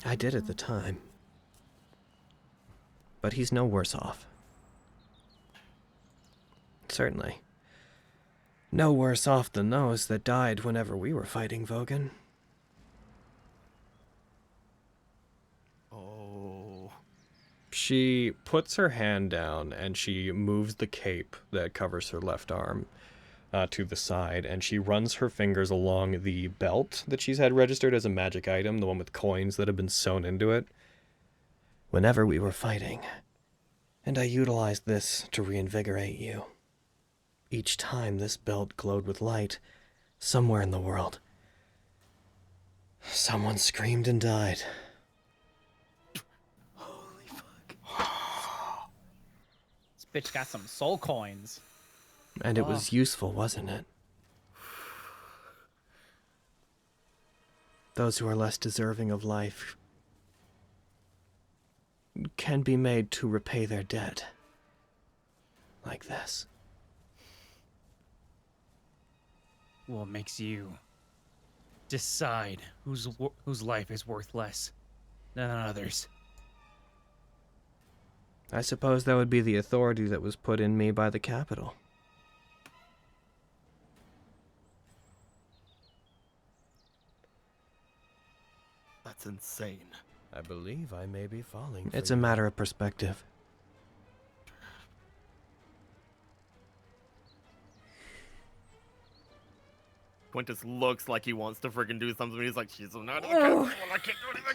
I did at the time. But he's no worse off. Certainly. No worse off than those that died whenever we were fighting Vogan. Oh. She puts her hand down and she moves the cape that covers her left arm to the side, and she runs her fingers along the belt that she's had registered as a magic item, the one with coins that have been sewn into it. Whenever we were fighting, and I utilized this to reinvigorate you. Each time this belt glowed with light, somewhere in the world, someone screamed and died. This bitch got some soul coins. And it was useful, wasn't it? Those who are less deserving of life can be made to repay their debt. Like this. What makes you decide whose life is worth less than others? I suppose that would be the authority that was put in me by the Capitol. That's insane. I believe I may be falling. It's a matter of perspective. Quintus looks like he wants to freaking do something. He's like, she's not. I can't do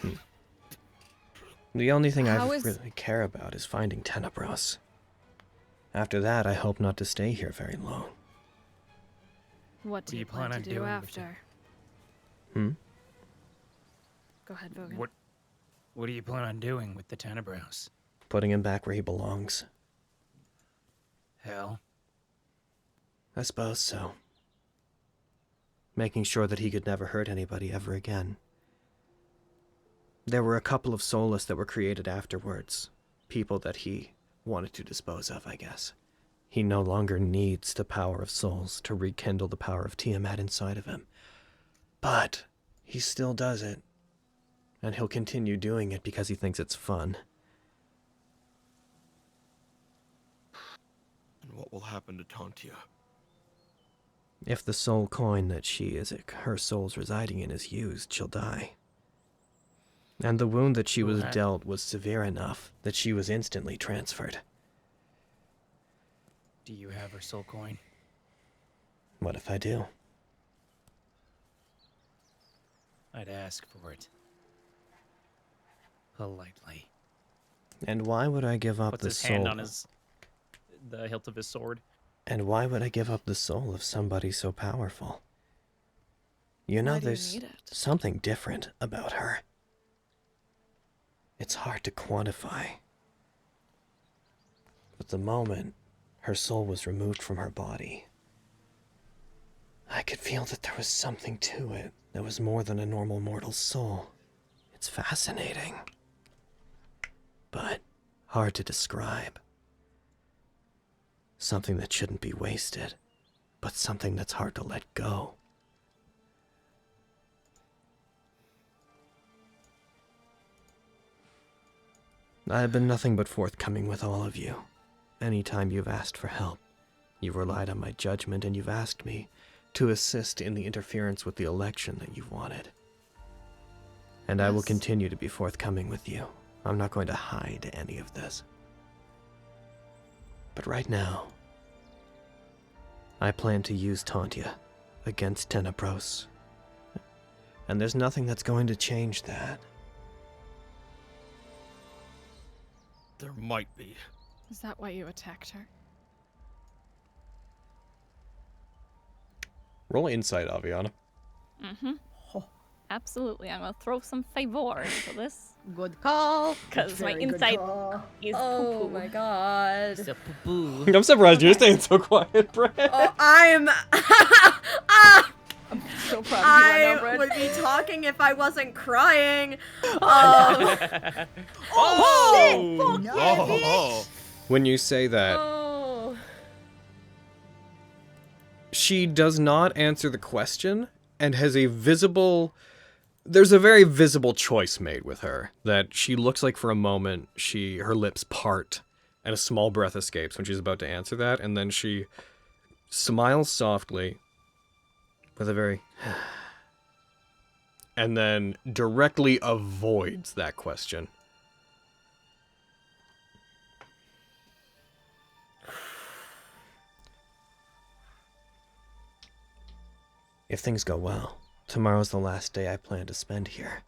anything. The only thing I How is- really care about is finding Tenebros. After that, I hope not to stay here very long. What do you plan to do doing with after? Hmm? Go ahead, Vogan. What do you plan on doing with the Tenebros? Putting him back where he belongs. Hell, I suppose so. Making sure that he could never hurt anybody ever again. There were a couple of soulless that were created afterwards. People that he wanted to dispose of, I guess. He no longer needs the power of souls to rekindle the power of Tiamat inside of him. But he still does it. And he'll continue doing it because he thinks it's fun. And what will happen to Tantia? If the soul coin that her soul's residing in is used, she'll die. And the wound that she was dealt was severe enough that she was instantly transferred. do you have her soul coin? What if I do? I'd ask for it. Politely. And why would I give up Puts the his soul? hand on the hilt of his sword. And why would I give up the soul of somebody so powerful? You know, Why do you there's need it? something different about her. It's hard to quantify. But the moment her soul was removed from her body, I could feel that there was something to it that was more than a normal mortal's soul. It's fascinating, but hard to describe. Something that shouldn't be wasted, but something that's hard to let go. I have been nothing but forthcoming with all of you. Anytime you've asked for help, you've relied on my judgment and you've asked me to assist in the interference with the election that you've wanted. And I will Yes. continue to be forthcoming with you. I'm not going to hide any of this. But right now, I plan to use Tantia against Tenebros. And there's nothing that's going to change that. There might be. Is that why you attacked her? Roll insight, Aviana. Mm-hmm. Absolutely. I'm gonna throw some favor into this. Good call. Because my Very good insight call. is Oh poo-poo. my god. It's a poo-poo. I'm surprised you're staying so quiet, Brad. Oh, I'm. Ah! I'm so proud of you right now, I Brad. would be talking if I wasn't crying. Oh! No. When you say that, Oh. she does not answer the question and has a visible... There's a very visible choice made with her, that she looks like for a moment, her lips part, and a small breath escapes when she's about to answer that, and then she smiles softly, with a very... and then directly avoids that question. If things go well, tomorrow's the last day I plan to spend here.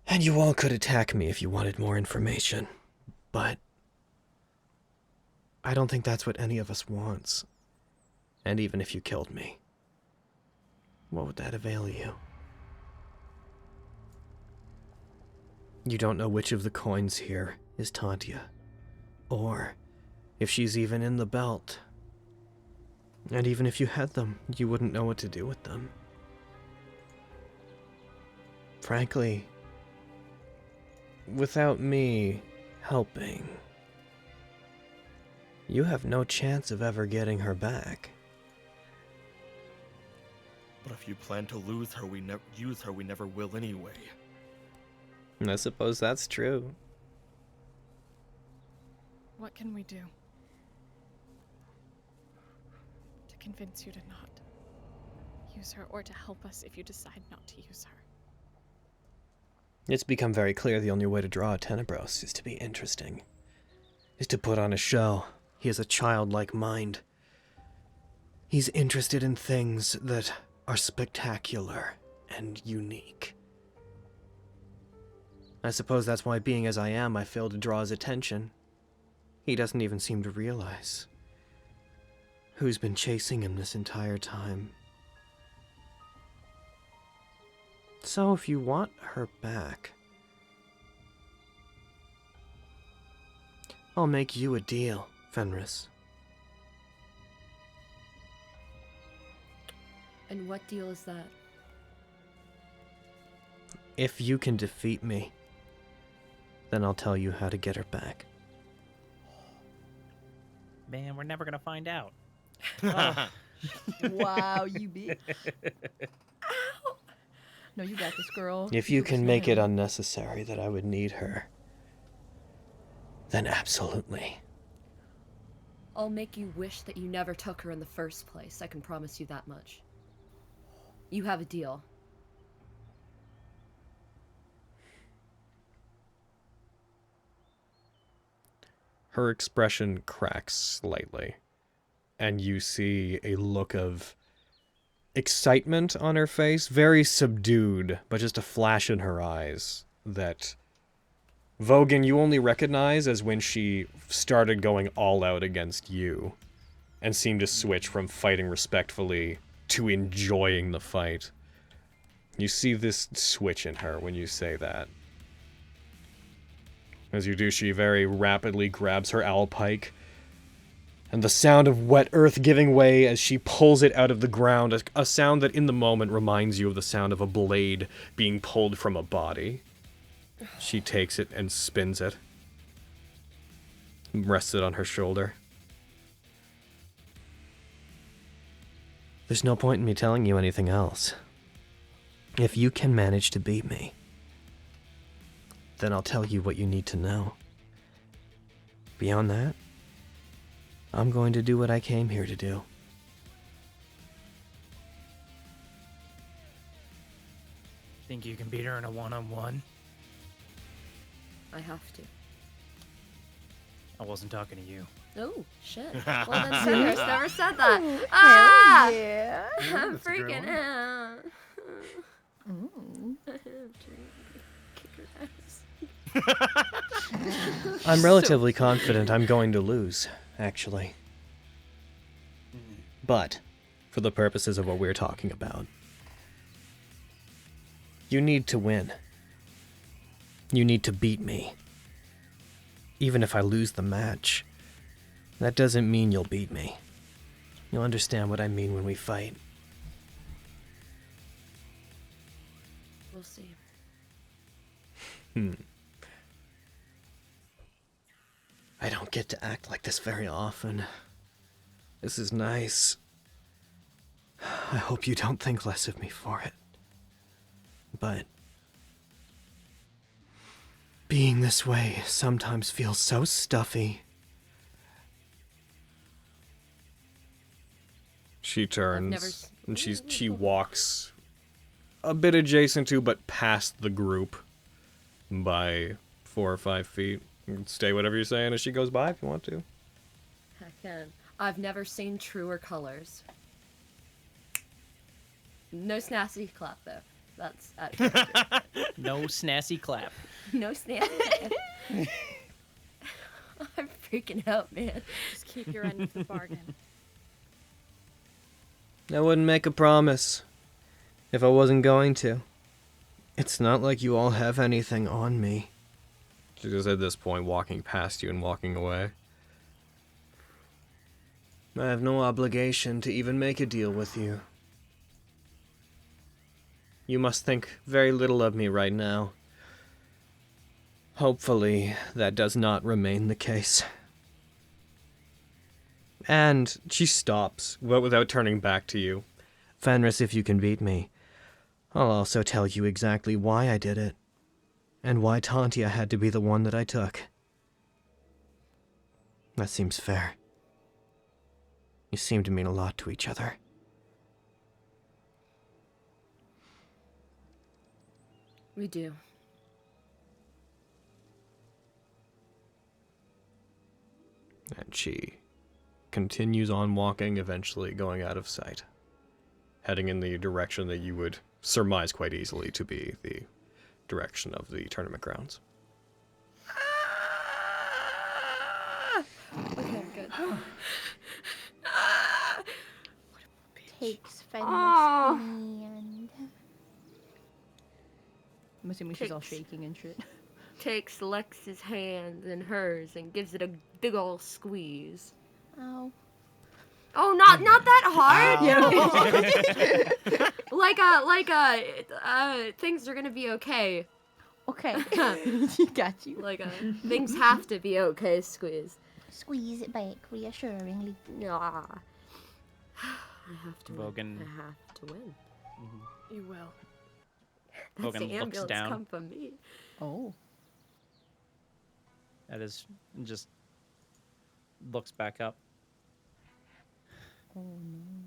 And you all could attack me if you wanted more information, but I don't think that's what any of us wants. And even if you killed me, what would that avail you? You don't know which of the coins here is Tantia, or if she's even in the belt. And even if you had them, you wouldn't know what to do with them. Frankly, without me helping, you have no chance of ever getting her back. But if you plan to use her, we never will anyway. I suppose that's true. What can we do to convince you to not use her, or to help us if you decide not to use her? It's become very clear the only way to draw a Tenebros is to be interesting, is to put on a show. He has a childlike mind. He's interested in things that are spectacular and unique. I suppose that's why, being as I am, I fail to draw his attention. He doesn't even seem to realize who's been chasing him this entire time. So if you want her back, I'll make you a deal, Fenris. And what deal is that? If you can defeat me, then I'll tell you how to get her back. Man, we're never gonna find out. Wow, you beat. Ow! No, you got this, girl. If you can make it unnecessary that I would need her, then absolutely. I'll make you wish that you never took her in the first place. I can promise you that much. You have a deal. Her expression cracks slightly, and you see a look of excitement on her face, very subdued, but just a flash in her eyes that Vogan you only recognize as when she started going all out against you and seemed to switch from fighting respectfully to enjoying the fight. You see this switch in her when you say that. As you do, she very rapidly grabs her owl pike, and the sound of wet earth giving way as she pulls it out of the ground, a sound that in the moment reminds you of the sound of a blade being pulled from a body. She takes it and spins it, rests it on her shoulder. There's no point in me telling you anything else. If you can manage to beat me, then I'll tell you what you need to know. Beyond that, I'm going to do what I came here to do. Think you can beat her in a one-on-one? I have to. I wasn't talking to you. Oh, shit. Well, then Fenris never said that. Ah! Yeah. I'm That's a great freaking one. out. Kick her ass. I'm relatively confident I'm going to lose, actually. But, for the purposes of what we're talking about, You need to win. You need to beat me. Even if I lose the match, that doesn't mean you'll beat me. You'll understand what I mean when we fight. We'll see. I don't get to act like this very often. This is nice. I hope you don't think less of me for it. But being this way sometimes feels so stuffy. She turns and she walks a bit adjacent to, but past the group by 4 or 5 feet. You can stay whatever you're saying as she goes by if you want to. I can. I've never seen truer colors. No snazzy clap though. That's No snazzy clap. no snazzy. I'm freaking out, man. Just keep your end of the bargain. I wouldn't make a promise if I wasn't going to. It's not like you all have anything on me. She's just at this point walking past you and walking away. I have no obligation to even make a deal with you. You must think very little of me right now. Hopefully, that does not remain the case. And she stops, but without turning back to you. Fenris, if you can beat me, I'll also tell you exactly why I did it, and why Tantia had to be the one that I took. That seems fair. You seem to mean a lot to each other. We do. And she continues on walking, eventually going out of sight, heading in the direction that you would surmise quite easily to be the direction of the tournament grounds. Okay, good. Takes Fenris' hand. I'm assuming she's all Takes- shaking and shit. Takes Lex's hand in hers and gives it a big ol' squeeze. Ow. Oh, not that hard. Yeah. Things are gonna be okay. Okay. Got you. Things have to be okay. Squeeze. Squeeze it back reassuringly. Nah. I have to Vogan. win. I have to win. You will. That's Vogan the looks ambulance down. come from me. Oh. That is just looks back up. Oh no.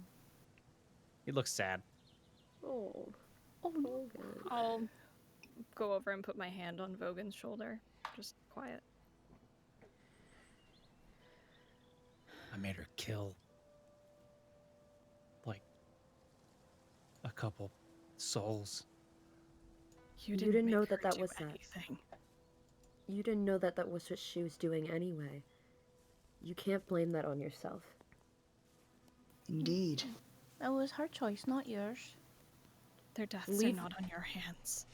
He looks sad. Oh. Oh no. Vogan. I'll go over and put my hand on Vogan's shoulder. Just quiet. I made her kill like a couple souls. You didn't know make that her that do was that. anything. You didn't know that was what she was doing anyway. You can't blame that on yourself. Indeed. That was her choice, not yours. Their deaths Leave- are not on your hands.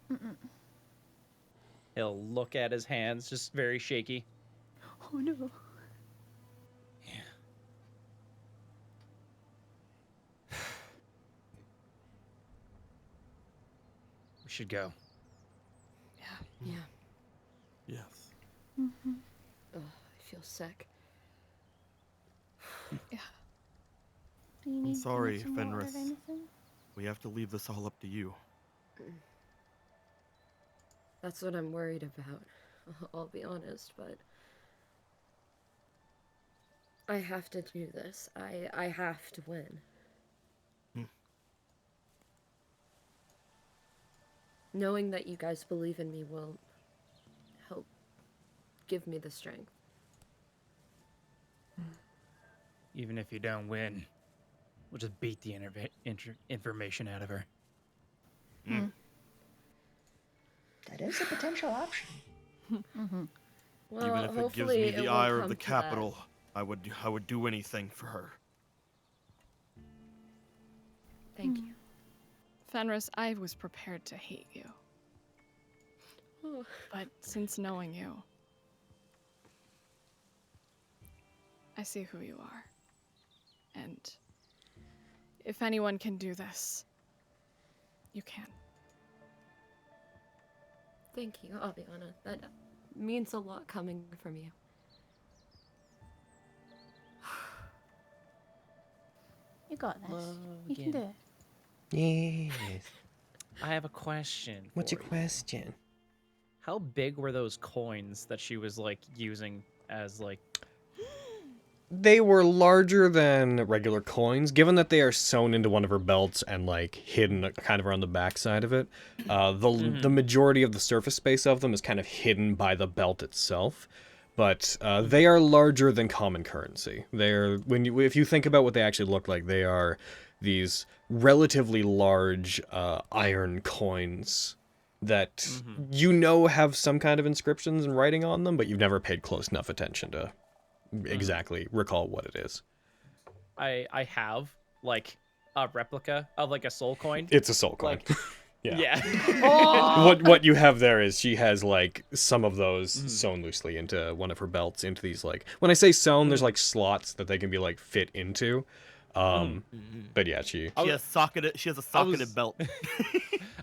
Mm-mm. He'll look at his hands, just very shaky. Oh no. Yeah. We should go. Yeah. Yes. Mm-hmm. Ugh, I feel sick. Do you need sorry, some water or Fenris. anything? We have to leave this all up to you. That's what I'm worried about. I'll be honest, but I have to do this. I have to win. Knowing that you guys believe in me will help give me the strength. Even if you don't win, we'll just beat the information out of her. That is a potential option. Mm-hmm. Well, Even if it gives hopefully me it the won't ire of come the to that. capital, I would do anything for her. Thank you. Fenris, I was prepared to hate you. But since knowing you, I see who you are. And if anyone can do this, you can. Thank you, Aviana. That means a lot coming from you. You got this. You can do it. Yes. I have a question. What's your for you. question? How big were those coins that she was like using as like? They were larger than regular coins, given that they are sewn into one of her belts and like hidden kind of around the backside of it. The majority of the surface space of them is kind of hidden by the belt itself, but they are larger than common currency. They're if you think about what they actually look like, they are these relatively large iron coins that have some kind of inscriptions and writing on them, but you've never paid close enough attention to exactly recall what it is. I have like a replica of like a soul coin. It's a soul coin. Like, yeah. Oh! What you have there is she has like some of those sewn loosely into one of her belts, into these like, when I say sewn, there's like slots that they can be like fit into. But yeah, she has a socketed belt.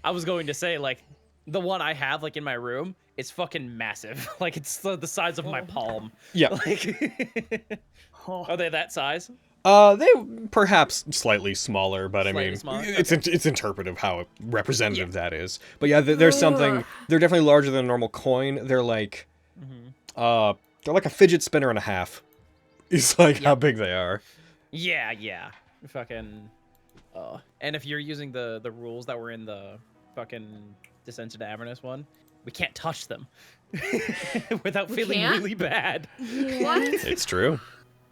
I was going to say, like, the one I have like in my room, it's fucking massive. Like, it's the size of my palm. Yeah. Like, are they that size? They perhaps slightly smaller, but Slightly I mean, smaller? it's interpretive how representative that is. But yeah, there's something. They're definitely larger than a normal coin. They're like, they're like a fidget spinner and a half. It's like how big they are. Yeah. Fucking. And if you're using the rules that were in the fucking Descent into Avernus one, we can't touch them without feeling can't? really bad. What? It's true.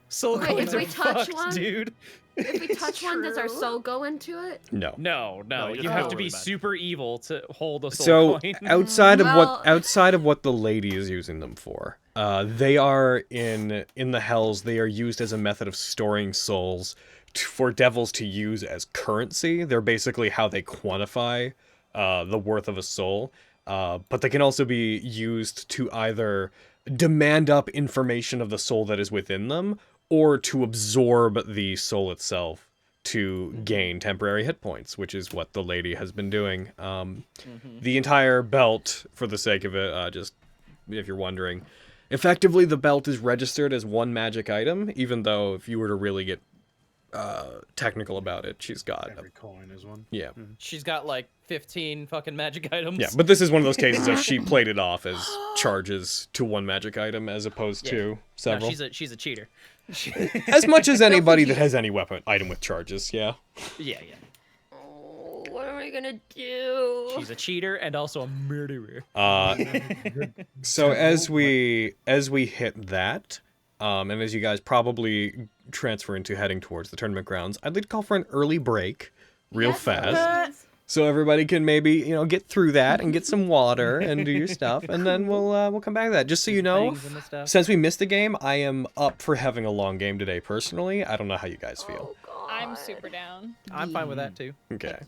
Soul Wait, coins if are we touch fucked, one? dude. If we touch one, does our soul go into it? No. No. you You just have feel to be really bad. super evil to hold a soul So coin. outside of Well- outside of what the lady is using them for, they are in the hells. They are used as a method of storing souls for devils to use as currency. They're basically how they quantify the worth of a soul. But they can also be used to either demand up information of the soul that is within them, or to absorb the soul itself to gain temporary hit points, which is what the lady has been doing. The entire belt, for the sake of it, just if you're wondering, effectively the belt is registered as one magic item, even though if you were to really get technical about it, she's got Every coin is one. yeah. She's got like 15 fucking magic items. Yeah, but this is one of those cases of she played it off as charges to one magic item as opposed to No, several. she's a cheater. As much as anybody that has any weapon item with charges, yeah. Yeah. Oh, what am I gonna do? She's a cheater and also a murderer. So as we hit that, and as you guys probably transfer into heading towards the tournament grounds, I'd like to call for an early break, real fast, so everybody can maybe get through that and get some water and do your stuff, and then we'll come back to that. Just so you know, Things and the stuff. since we missed the game, I am up for having a long game today. Personally, I don't know how you guys feel. Oh, I'm super down. I'm fine with that too. Okay.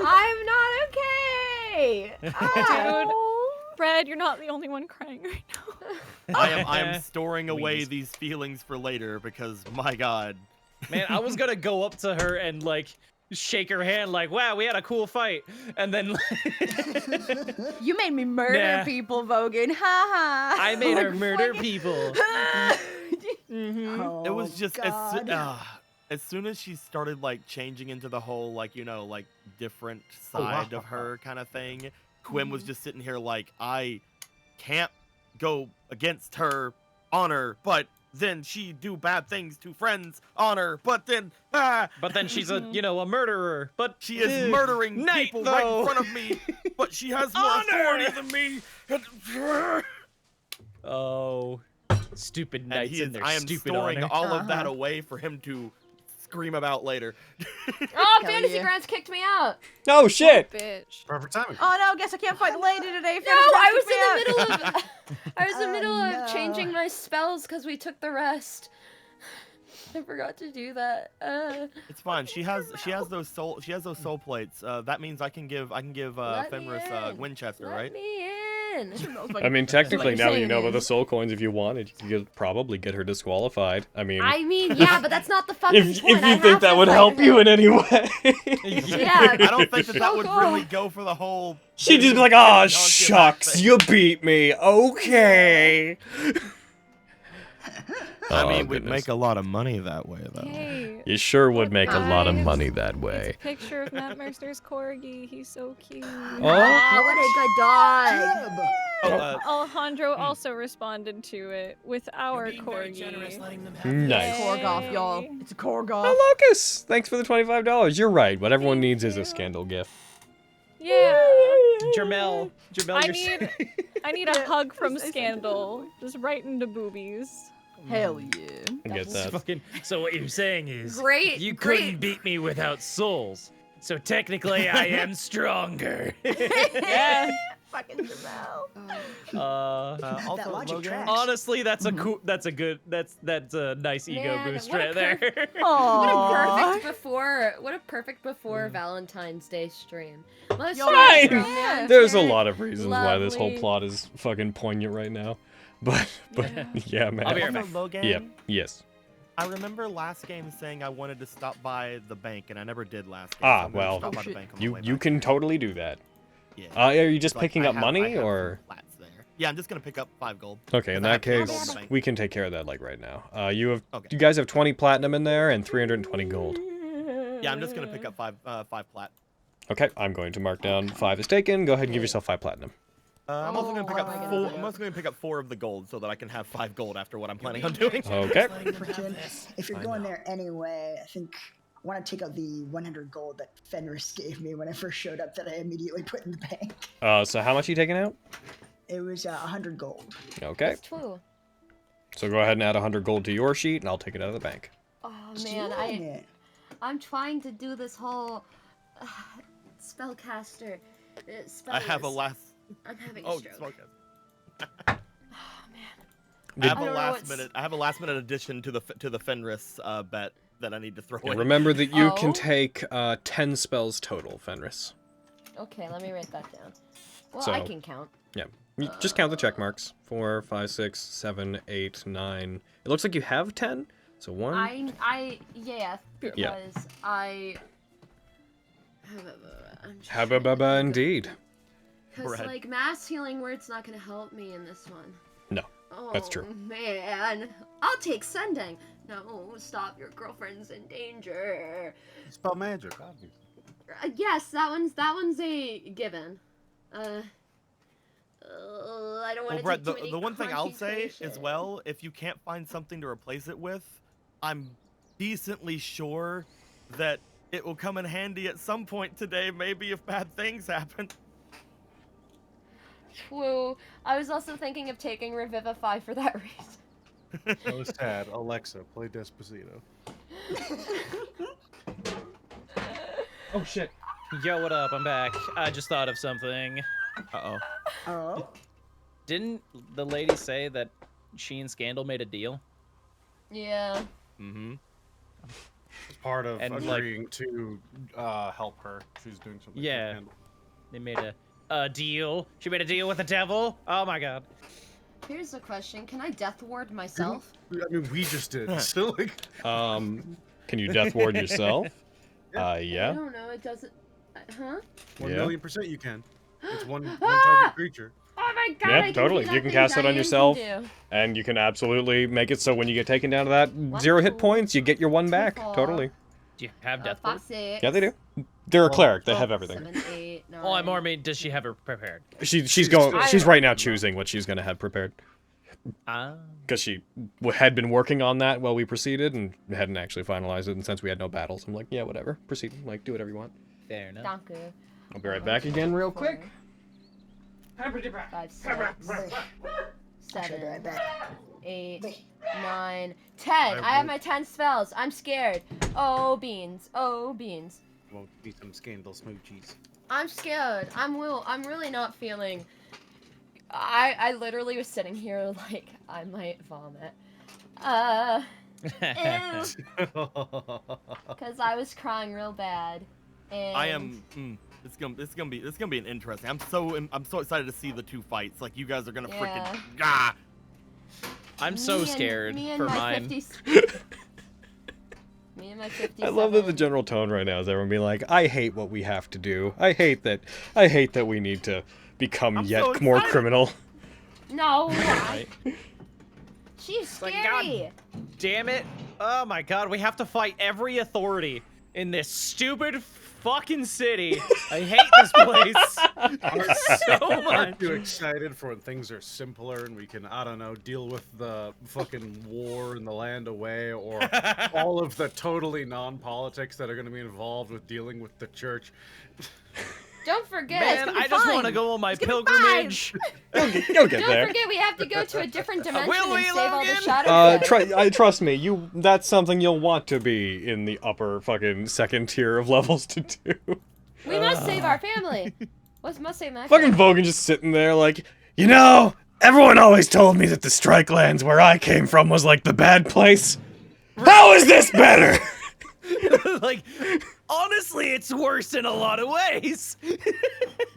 I'm not okay. Dude, Fred, you're not the only one crying right now. I am storing away these feelings for later because my god. Man, I was gonna go up to her and like shake her hand like, wow, we had a cool fight, and then You made me murder people, Vogan. Ha ha. I made her murder people. Oh, It was just God. as soon as she started like changing into the whole like different side of her kind of thing, Quinn was just sitting here like, I can't go against her honor, but then she do bad things to friends honor, but then But then she's a a murderer. But she is murdering Knight, people right though. in front of me, but she has more authority than me. Oh, stupid And knights and their I am stupid storing honor. all of that away for him to scream about later. Oh, Hell Fantasy yeah. Grounds kicked me out. Oh shit! Bitch. Perfect timing. Oh no, guess I can't fight the lady today. No, I was in the Fantasy middle of I was in the Oh, middle of no. changing my spells because we took the rest. I forgot to do that. It's fine. She has those soul plates. That means I can give Let me Fenris in. Winchester, Let right? me in. I mean, technically, you're now that you saying know about the is- soul coins, if you wanted, you could probably get her disqualified. I mean, yeah, but that's not the fucking if point. you I think have that to would fight help her. you in any way. Yeah. I don't think that would Fuck really off. go for the whole. She'd just be like, "Aw, shucks, you beat me. Okay." I Oh, mean, we'd goodness. make a lot of money that way, though. Hey, You sure would make a lot of guys. money that it's way. a picture of Matt Mercer's corgi. He's so cute. Oh, What a good dog. Jib. Oh, Alejandro also responded to it with our corgi. nice. Korgoff, y'all. It's a Korgoff. Oh, Lucas, thanks for the $25. You're right. What everyone needs is a scandal gift. Yeah. Jermel, I need a hug from Scandal. Just right into boobies. Hell yeah. I get that. So what you're saying is Great, you great. couldn't beat me without souls. So technically I am stronger. Yeah. Fucking Jamel. also, That logic Logan, tracks. honestly, that's a cool. That's a nice ego Man, boost what a right there. What a perfect before Valentine's Day stream. Let's Fine. start romantic. There's a lot of reasons why this whole Lovely. plot is fucking poignant right now. But yeah, man. I'll be right also, back. Logan, Yep. Yes. I remember last game saying I wanted to stop by the bank, and I never did last game. Ah, so I'm gonna well, stop by the bank on the you way you back. can totally do that. Yeah. Are you just Like, picking I up have- I money have some or? flats there. Yeah, I'm just gonna pick up 5 gold. Okay, in I that have 5 gold case, in the bank. we can take care of that like right now. You have Okay. you guys have 20 platinum in there and 320 gold. Yeah, I'm just gonna pick up 5 plat. Okay, I'm going to mark down 5 is taken. Go ahead and give yourself 5 platinum. I'm also gonna pick Oh up my 4. God. I'm also gonna pick up 4 of the gold so that I can have 5 gold after what I'm planning on doing. Okay. Freaking, if you're going there anyway, I think I want to take out the 100 gold that Fenris gave me when I first showed up that I immediately put in the bank. So how much are you taking out? It was 100 gold. Okay. That's true. So go ahead and add 100 gold to your sheet, and I'll take it out of the bank. Oh Just man, doing it. I'm trying to do this whole spellcaster. I have a spells. last. I'm having a Oh, stroke. smoke. Oh man. I have I a don't know last what's- minute. I have a last minute addition to the Fenris bet that I need to throw And in. remember that you can Oh. take 10 spells total, Fenris. Okay, let me write that down. Well, So- I can count. Yeah. You just count the check marks. 4, 5, 6, 7, 8, 9. It looks like you have 10. So 1. Yeah, because Yeah. I. Habba indeed. Because Bread. like mass healing word's not gonna help me in this one. No. Oh, That's true. Man, I'll take sending. No, stop! Your girlfriend's in danger. Spell magic, obviously. Yes, that one's a given. I don't want Well, to Brett, take too many the one thing I'll say as concentration. well, if you can't find something to replace it with, I'm decently sure that it will come in handy at some point today, maybe if bad things happen. True. I was also thinking of taking Revivify for that reason. So sad. Alexa, play Despacito. Oh shit. Yo, what up? I'm back. I just thought of something. Uh-oh. Oh, Didn't the lady say that she and Scandal made a deal? Yeah. Mm-hmm. It's part of And, like- agreeing to help her. She's doing something. for Yeah. Candle. They made a deal. She made a deal with the devil. Oh my god. Here's a question: can I death ward myself? I mean, we just did. So like, Can you death ward yourself? I Yeah. don't know. It doesn't. Huh? 1,000,000% you can. It's one target creature. Oh my god! Yeah, I can totally. do You that can thing cast it on Diane yourself. can do. And you can absolutely make it so when you get taken down to that 0 hit points, you get your 1 back. Four. Totally. Do you have death ward? 5, 6. Yeah, they do. They're a cleric. They have everything. 7, 8, 9. Oh, I more mean, does she have her prepared? She's right now choosing what she's gonna have prepared Ah. because she had been working on that while we proceeded and hadn't actually finalized it. And since we had no battles, I'm like, yeah, whatever, proceed. Like, do whatever you want. Fair enough. Danke. I'll be right back again, real quick. 5, 6, I'll be 7, right back. 8, 9, 10. I have my 10 spells. I'm scared. Oh beans. Oh beans. Won't be some Scandal smoochies. I'm scared. I'm really not feeling. I literally was sitting here like I might vomit. Because I was crying real bad. And I am. It's gonna be an interesting. I'm so excited to see the two fights. Like you guys are gonna freaking. Ah! I'm so scared for mine. Me and my 57. I love that the general tone right now is everyone being like, I hate what we have to do. I hate that we need to become yet more criminal. No. Right. She's Like, scary. God damn it. Oh my god, we have to fight every authority in this stupid fucking city. I hate this place so much. Aren't you excited for when things are simpler and we can, I don't know, deal with the fucking war in the land away, or all of the totally non-politics that are going to be involved with dealing with the church? Don't forget. Man, I just want to go on my pilgrimage. You'll get Don't there. forget, we have to go to a different dimension Will we, and save all the Logan? shadow. Trust me, that's something you'll want to be in the upper fucking second tier of levels to do. We must save our family. What must save my Fucking family? Vogan just sitting there like, you know, everyone always told me that the Strike Lands where I came from was like the bad place. How is this better? Like, honestly, it's worse in a lot of ways.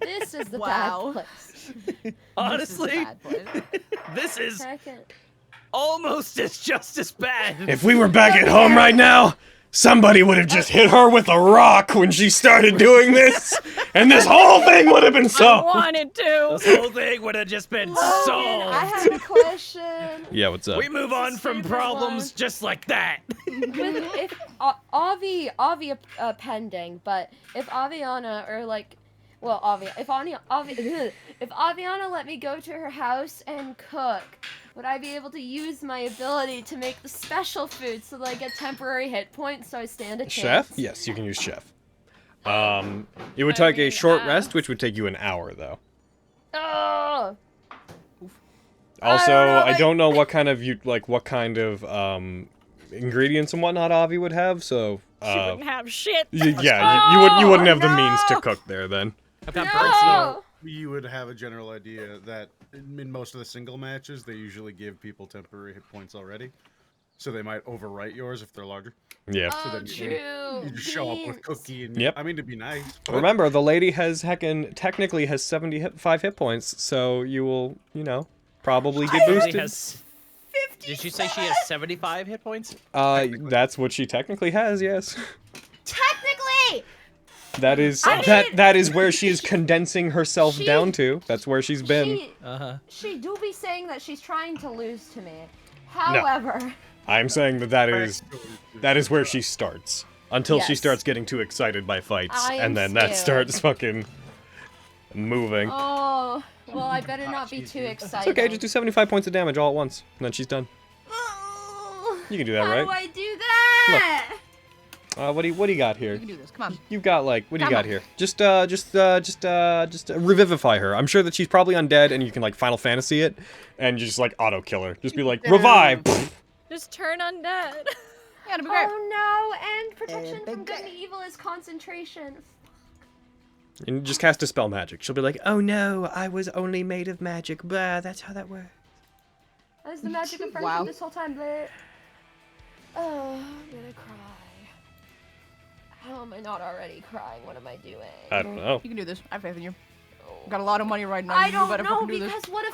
This is the Wow. bad place. Honestly, this is almost just as bad. If we were back at home right now, somebody would have just hit her with a rock when she started doing this, and this whole thing would have been I solved. wanted to. This whole thing would have just been Logan, solved. I have a question. Yeah, what's up? We move on from stupid problems one. just like that. If Avi pending, but if Aviana or like, well, if Aviana let me go to her house and cook, would I be able to use my ability to make the special food so that I get temporary hit points so I stand a chance? Chef? Yes, you can use chef. It would take a short rest, which would take you an hour, though. Oh! Also, know, I don't know what kind of ingredients and whatnot Avi would have, so She wouldn't have shit. yeah, you wouldn't have the means to cook there then. No! You would have a general idea that in most of the single matches, they usually give people temporary hit points already. So they might overwrite yours if they're larger. Yeah. So Oh, then true. you just show up with cookie and Yep. I mean to be nice. But Remember, the lady technically has 75 hit points, so you will, probably get boosted. Did you say she has 75 hit points? That's what she technically has, yes. Technically! That is that is where she is condensing herself down to. That's where she's been. She do be saying that she's trying to lose to me. However... I'm saying that is where she starts. Until she Yes. starts getting too excited by fights, I am and then that scared. starts fucking moving. Oh, well, I better not be too excited. It's okay, just do 75 points of damage all at once, and then she's done. Oh, You can do that, how right? do I do that? What do you got here? You can do this. Come on. You've got what do you Come got on. here? Just revivify her. I'm sure that she's probably undead, and you can like Final Fantasy it, and you just like auto kill her. Just be like revive. Just turn undead. Yeah, it'll be great. Oh no, and protection from good and evil is concentration. And just cast a spell magic. She'll be like, oh no, I was only made of magic. Blah, that's how that works. That is the magic of friendship Wow. this whole time, but... Oh, I'm gonna cry. How am I not already crying? What am I doing? I don't know. You can do this. I have faith in you. Got a lot of money right now. I You don't better know, fucking do this. because what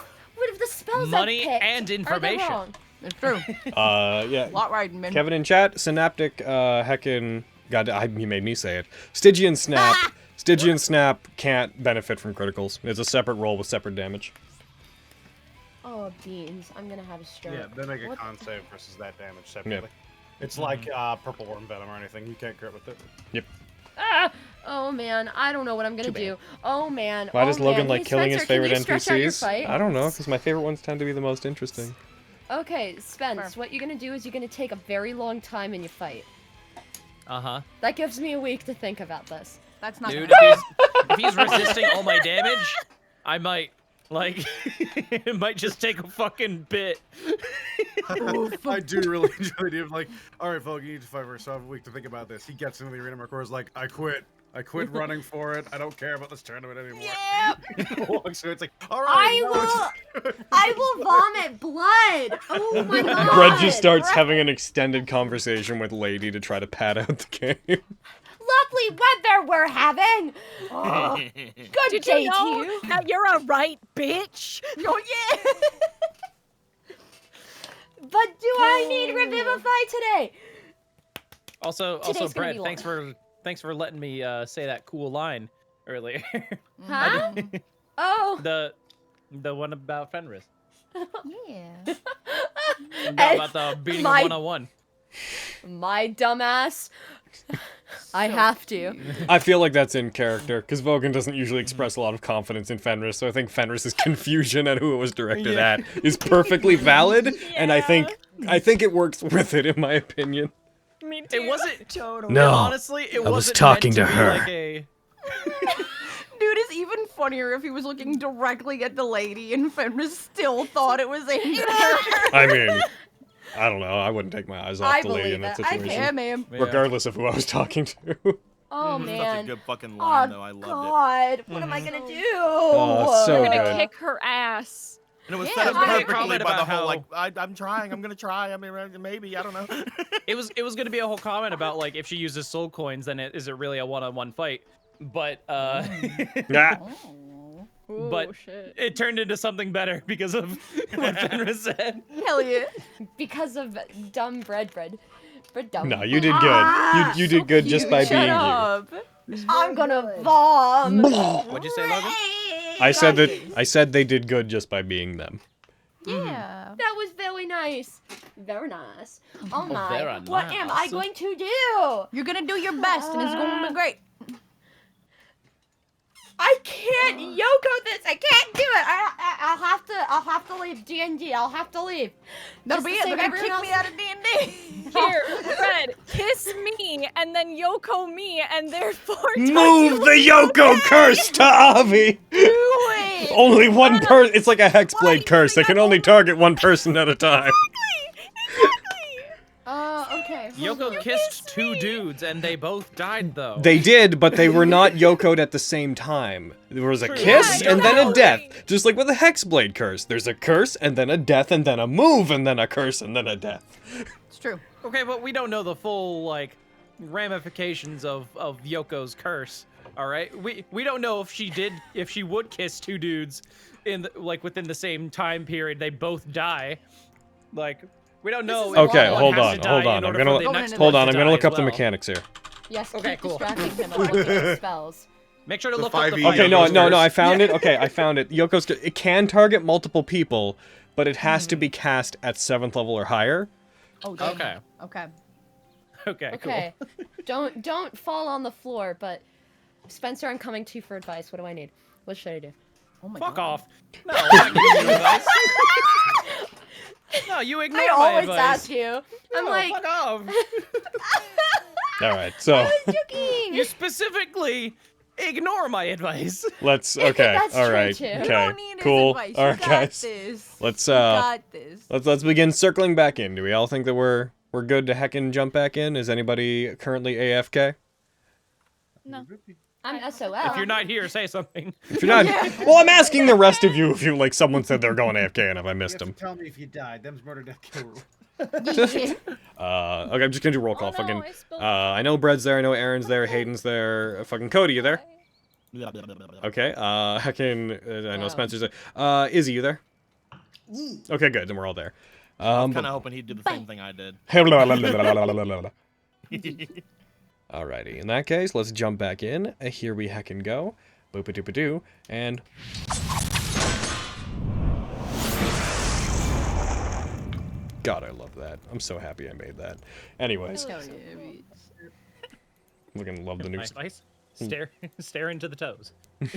if the spells Money I picked and are information. the wrong? It's true. Yeah. A lot riding, man. Kevin in chat, Synaptic, heckin', he made me say it. Stygian Snap. Stygian Snap can't benefit from criticals. It's a separate roll with separate damage. Oh, beans. I'm gonna have a stroke. yeah, they make a What- con save versus that damage separately. It's like purple worm venom or anything. You can't crit with it. Yep. Ah! Oh man, I don't know what I'm gonna do. Oh man. Why oh, does Logan man. like Hey, killing Spencer, his favorite can you stretch out your NPCs? fight? I don't know, because my favorite ones tend to be the most interesting. Okay, Spence, what you're gonna do is you're gonna take a very long time in your fight. That gives me a week to think about this. That's not Dude, gonna if he's resisting all my damage, I might, like, it might just take a fucking bit. I do really enjoy it. Like, all right, Vogue, you need to fight first. So I have a week to think about this. He gets into the arena. Marcore's like, I quit. I quit running for it. I don't care about this tournament anymore. Yep. So it's like, all right. I will vomit blood. Oh my god. Brett just starts having an extended conversation with Lady to try to pad out the game. Lovely weather we're having. Oh, good Did day you to know you. that you're a right bitch? Oh yeah. But do I need Revivify today? Also, Today's gonna Brett, be thanks for letting me say that cool line earlier. Huh? Oh. The one about Fenris. Yeah. About the beating my- of 101. My dumbass. I have to. I feel like that's in character, because Vogan doesn't usually express a lot of confidence in Fenris, so I think Fenris's confusion at who it was directed at is perfectly valid, and I think it works with it, in my opinion. Me too. It wasn't Totally. No, honestly, it I was wasn't talking meant to be her. Like a... Dude, it's even funnier if he was looking directly at the lady and Fenris still thought it was aimed at her. I mean, I don't know, I wouldn't take my eyes off I the lady in believe that it. I situation. Yeah, ma'am. Regardless of who I was talking to. Oh Such a man. good fucking line, Oh though. I loved god. What am I gonna do? Oh, so We're gonna good. kick her ass. it. And it was Yeah, set up I perfectly comment by the about whole, how- like, I'm trying, I'm gonna try, I mean, maybe, I don't know. It was gonna be a whole comment about like if she uses soul coins, then is it really a one-on-one fight? But Yeah. Ooh, But- shit. it turned into something better because of what Fenris said. Hell yeah. Because of dumb bread. Bread dumb. No, you did good. Ah, you did good just by Shut being you. up. I'm gonna vom. What'd you say, Logan? I said they did good just by being them. Yeah. That was very nice. Very nice. Oh my. very What am I nice. going to do? You're gonna do your best and it's gonna be great. I can't Yoko this. I can't do it. I'll have to leave D&D. I'll have to leave. That'll Just be to it. They're save gonna kick everyone me else. out of D&D. Here, Fred, kiss me, and then Yoko me, and therefore Move the Yoko curse to Avi! it. Only one person. It's like a hexblade curse. They can only target one person at a time. Okay. Yoko kissed two dudes and they both died though. They did, but they were not Yoko'd at the same time. There was a True. kiss Yeah, and then a you're death. right. Just like with a hexblade curse. There's a curse and then a death and then a move and then a curse and then a death. It's true. Okay, but we don't know the full like ramifications of Yoko's curse. All right, we don't know if she would kiss two dudes in within the same time period. They both die. Like we don't know. if Okay, one hold has on, to hold die on. in I'm order gonna for the next hold one on. to I'm gonna die look as up the well. mechanics here. Yes, Okay, keep cool. distracting him. I'm looking at spells. Make sure to The look up the 5e fight. Okay, no, Yoko's no, curse. I found it. Okay, I found it. Yoko's it can target multiple people, but it has to be cast at 7th level or higher. Oh, damn. Okay. Okay. Okay. Okay. Don't fall on the floor, but Spencer, I'm coming to you for advice. What do I need? What should I do? Oh my Cool. Fuck god. off. No, I'm not giving you advice. No, you ignore I my always advice. ask you. I'm No, like, fuck off. All right, so joking. You specifically ignore my advice. let's. Okay, That's all true, right, too. You You okay, don't need his cool. advice. All You right, got guys. this. Let's You got this. let's begin circling back in. Do we all think that we're good to heckin' jump back in? Is anybody currently AFK? No. I'm SOL. If you're not here, say something. If you're not, well, I'm asking the rest of you if you like. Someone said they're going AFK, and if I missed them. Tell me if you died. Them's murder, death, kill rule. Okay, I'm just gonna do roll call. Oh, no, Fucking, I spilled I know Brett's there. I know Aaron's there. Hayden's there. Fucking Cody, you there? Okay. Heckin, I know Wow. Spencer's there. Izzy, you there? Okay, good. Then we're all there. I'm kind of hoping he'd do the same thing I did. Alrighty, in that case, let's jump back in. Here we heckin' go. Boop-a-doop-a-doo. And... God, I love that. I'm so happy I made that. Anyways, Hell yeah, fucking love the new... My advice? Stare into the toes.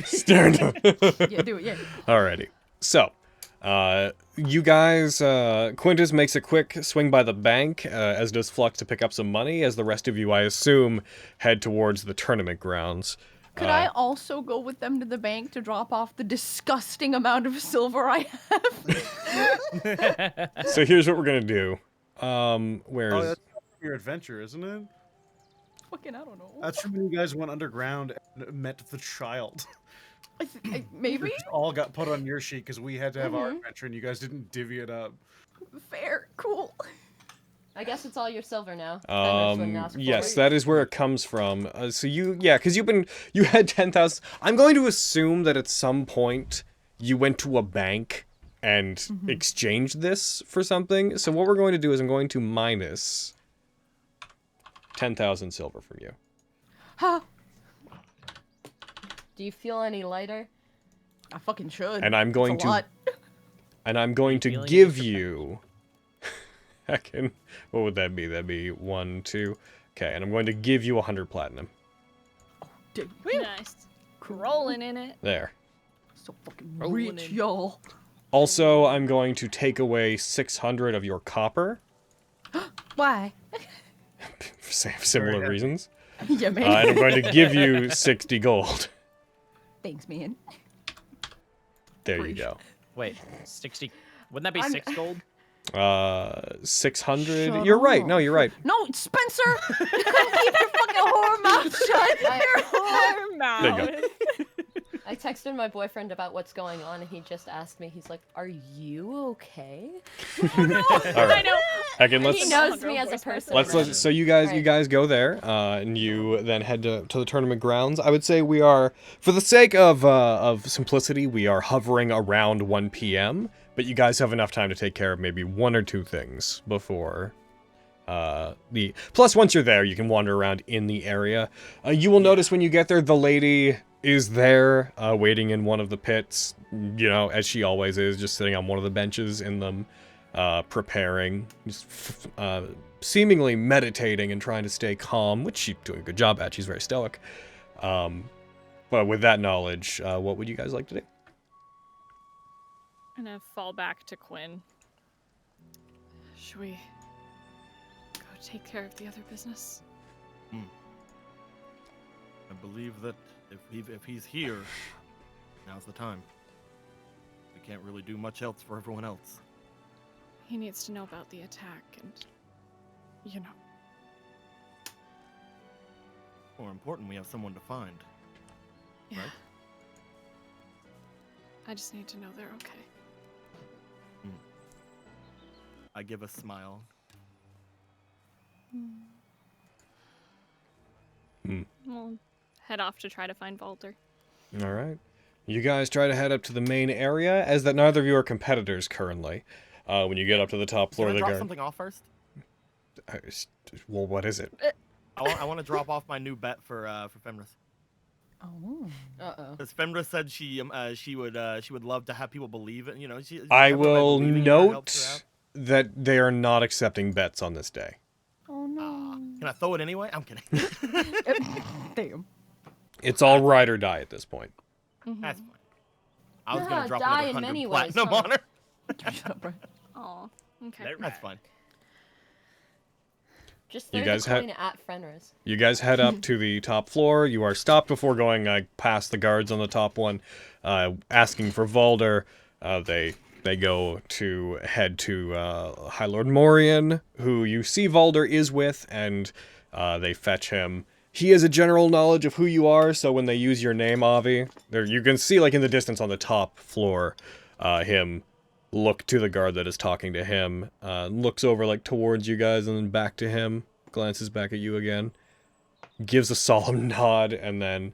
Staring to... yeah, do it, yeah. Alrighty. So, you guys, Quintus makes a quick swing by the bank, as does Flux to pick up some money, as the rest of you, I assume, head towards the tournament grounds. Could I also go with them to the bank to drop off the disgusting amount of silver I have? So here's what we're gonna do. Where Oh, is... that's your adventure, isn't it? Fucking, I don't know. That's from when you guys went underground and met the child. Maybe? It all got put on your sheet because we had to have our Mhm. adventure and you guys didn't divvy it up. Fair. Cool. I guess it's all your silver now. Fenris wouldn't ask for Yes, it. that is where it comes from. So because you had 10,000. I'm going to assume that at some point you went to a bank and exchanged this for something. So what we're going to do is I'm going to minus 10,000 silver from you. Huh. Do you feel any lighter? I fucking should. And I'm going It's a lot. to feeling give it? you. What would that be? That'd be 1, 2. Okay, and I'm going to give you 100 platinum. Dude, Nice. Rolling in it. There. so fucking Rolling rich, in. y'all. Also, I'm going to take away 600 of your copper. Why? For similar Very reasons. Yeah, man. And I'm going to give you 60 gold. Thanks, man. There you Appreciate go. Wait, 60. Wouldn't that be I'm- 6 gold? 600. Shut You're right. No, up. you're right. No, Spencer! Keep your fucking whore mouth shut! There you go. I texted my boyfriend about what's going on, and he just asked me. He's like, "Are you okay?" All right. Again, He let's knows me as a person. let's so you guys Right. go there, and you then head to the tournament grounds. I would say we are, for the sake of simplicity, we are hovering around 1 p.m. But you guys have enough time to take care of maybe 1 or 2 things before plus once you're there, you can wander around in the area. You will notice when you get there, the lady is there, waiting in one of the pits, you know, as she always is, just sitting on one of the benches in them, preparing, just seemingly meditating and trying to stay calm, which she's doing a good job at. She's very stoic. But with that knowledge, what would you guys like to do? I'm gonna fall back to Quinn. Should we go take care of the other business? I believe that if he's here, now's the time. We can't really do much else for everyone else. He needs to know about the attack and, you know. More important, we have someone to find. Yeah. Right. I just need to know they're okay. I give a smile. We'll head off to try to find Valder. All right. You guys try to head up to the main area, as that neither of you are competitors currently. When you get up to the top floor Can of I the drop guard. something off first? Well, what is it? I want to drop off my new bet for Femris. Oh. Uh-oh. Because Femris said she would love to have people believe it. You know, I everyone by will believing in her helps her note out. that they are not accepting bets on this day. Oh no. Can I throw it anyway? I'm kidding. Damn. It's all ride or die at this point. That's fine. I was Haha, gonna drop die another in 100 many ways, platinum huh? on her. Shut up, bro. Oh, okay. That's fine. Just You throw guys the had- coin at Fenris. You guys head up to the top floor. You are stopped before going past the guards on the top one, asking for Valder. They go to head to High Lord Morian, who you see Valder is with, and they fetch him. He has a general knowledge of who you are, so when they use your name, Avi, there you can see, like in the distance on the top floor, him look to the guard that is talking to him, looks over like towards you guys and then back to him, glances back at you again, gives a solemn nod, and then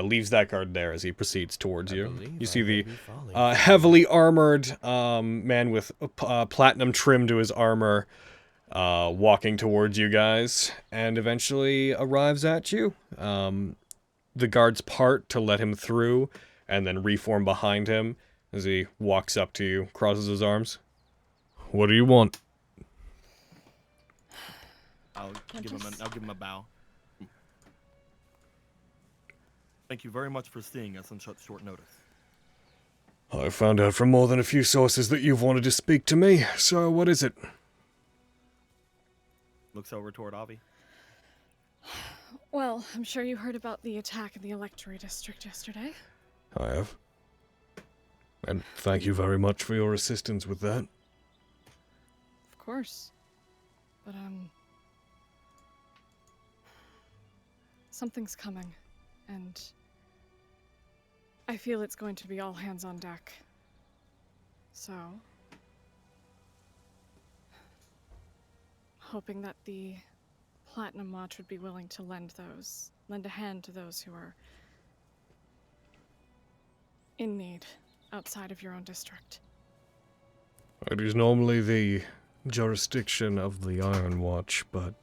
leaves that guard there as he proceeds towards you. You see the heavily armored man with platinum trim to his armor walking towards you guys, and eventually arrives at you. The guards part to let him through, and then reform behind him as he walks up to you, crosses his arms. What do you want? I'll give him a bow. Thank you very much for seeing us on such short notice. I found out from more than a few sources that you've wanted to speak to me, so what is it? Looks over toward Avi. Well, I'm sure you heard about the attack in the Electory District yesterday. I have. And thank you very much for your assistance with that. Of course. But, something's coming, and I feel it's going to be all hands on deck. So, hoping that the Platinum Watch would be willing to lend a hand to those who are in need outside of your own district. It is normally the jurisdiction of the Iron Watch, but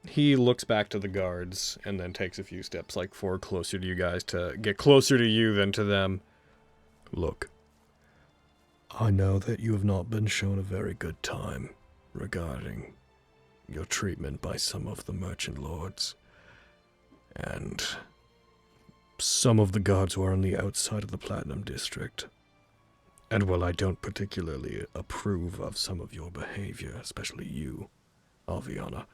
he looks back to the guards and then takes a few steps, like forward closer to you guys to get closer to you than to them. Look, I know that you have not been shown a very good time regarding your treatment by some of the merchant lords, and some of the guards who are on the outside of the Platinum District. And while I don't particularly approve of some of your behavior, especially you, Aviana,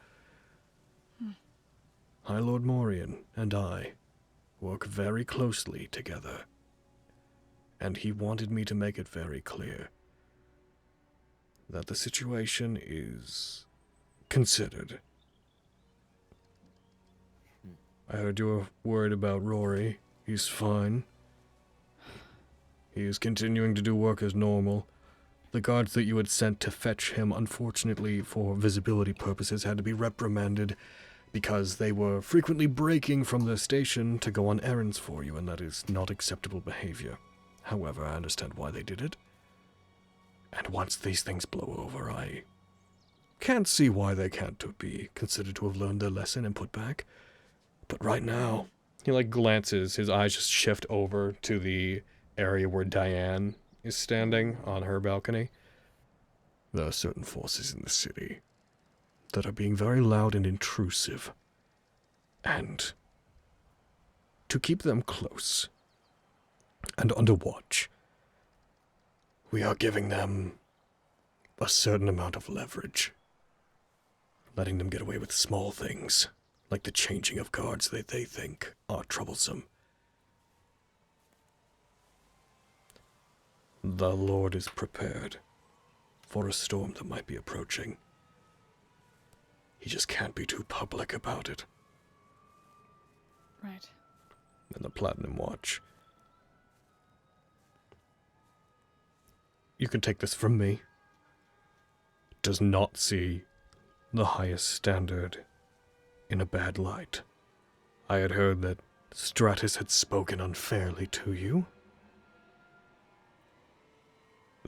High Lord Morian and I work very closely together, and he wanted me to make it very clear that the situation is considered. I heard you were worried about Rory. He's fine. He is continuing to do work as normal. The guards that you had sent to fetch him, unfortunately for visibility purposes, had to be reprimanded because they were frequently breaking from their station to go on errands for you, and that is not acceptable behavior. However, I understand why they did it. And once these things blow over, I can't see why they can't be considered to have learned their lesson and put back. But right now, he glances, his eyes just shift over to the area where Diane is standing on her balcony. There are certain forces in the city that are being very loud and intrusive. And to keep them close and under watch, we are giving them a certain amount of leverage, letting them get away with small things, like the changing of guards that they think are troublesome. The Lord is prepared for a storm that might be approaching. He just can't be too public about it. Right. And the Platinum Watch. You can take this from me. Does not see the highest standard in a bad light. I had heard that Stratus had spoken unfairly to you.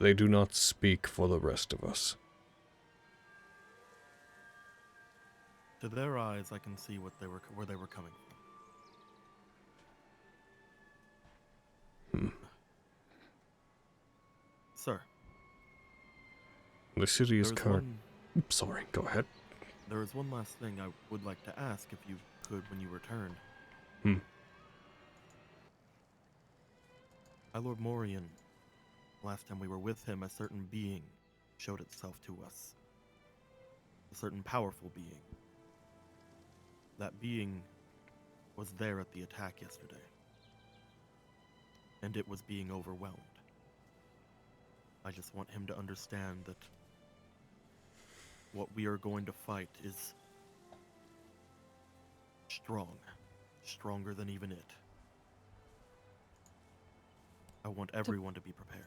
They do not speak for the rest of us. To their eyes, I can see where they were coming from. Sir. The city is Sorry, go ahead. There is one last thing I would like to ask, if you could, when you returned. My Lord Morian, last time we were with him, a certain being showed itself to us. A certain powerful being. That being was there at the attack yesterday. And it was being overwhelmed. I just want him to understand that what we are going to fight is strong. Stronger than even it. I want everyone to be prepared.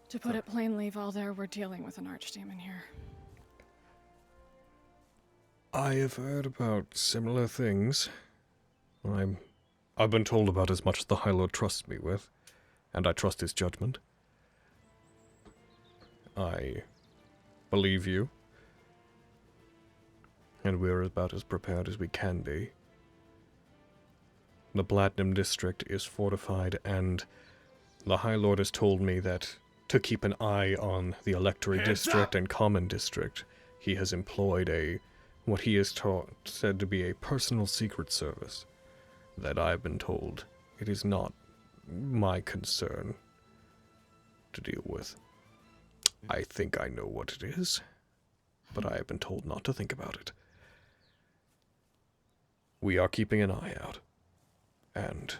To put it plainly, Valder, we're dealing with an archdemon here. I have heard about similar things. I've been told about as much as the High Lord trusts me with, and I trust his judgment. I believe you, and we're about as prepared as we can be. The Platinum District is fortified, and the High Lord has told me that to keep an eye on the Electory District and Common District, he has employed what he is said to be a personal secret service that I've been told it is not my concern to deal with. I think I know what it is, but I have been told not to think about it. We are keeping an eye out, and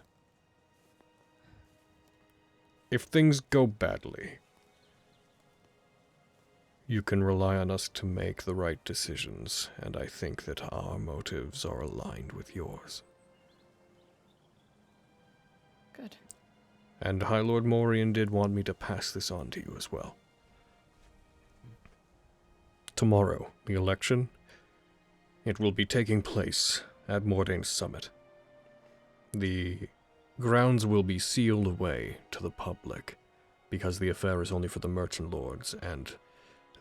if things go badly, You can rely on us to make the right decisions, and I think that our motives are aligned with yours. Good. And High Lord Morian did want me to pass this on to you as well. Tomorrow, the election, it will be taking place at Mordane's summit. The grounds will be sealed away to the public, because the affair is only for the merchant lords and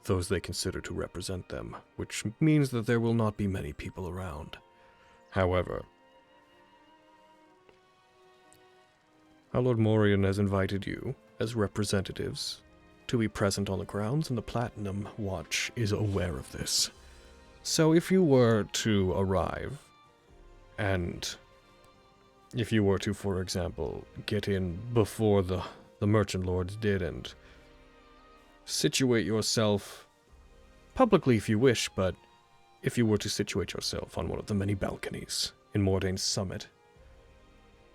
those they consider to represent them, which means that there will not be many people around. However, our Lord Morian has invited you, as representatives, to be present on the grounds, and the Platinum Watch is aware of this. So if you were to arrive, and if you were to, for example, get in before the merchant lords did and situate yourself publicly if you wish, but if you were to situate yourself on one of the many balconies in Mordane's summit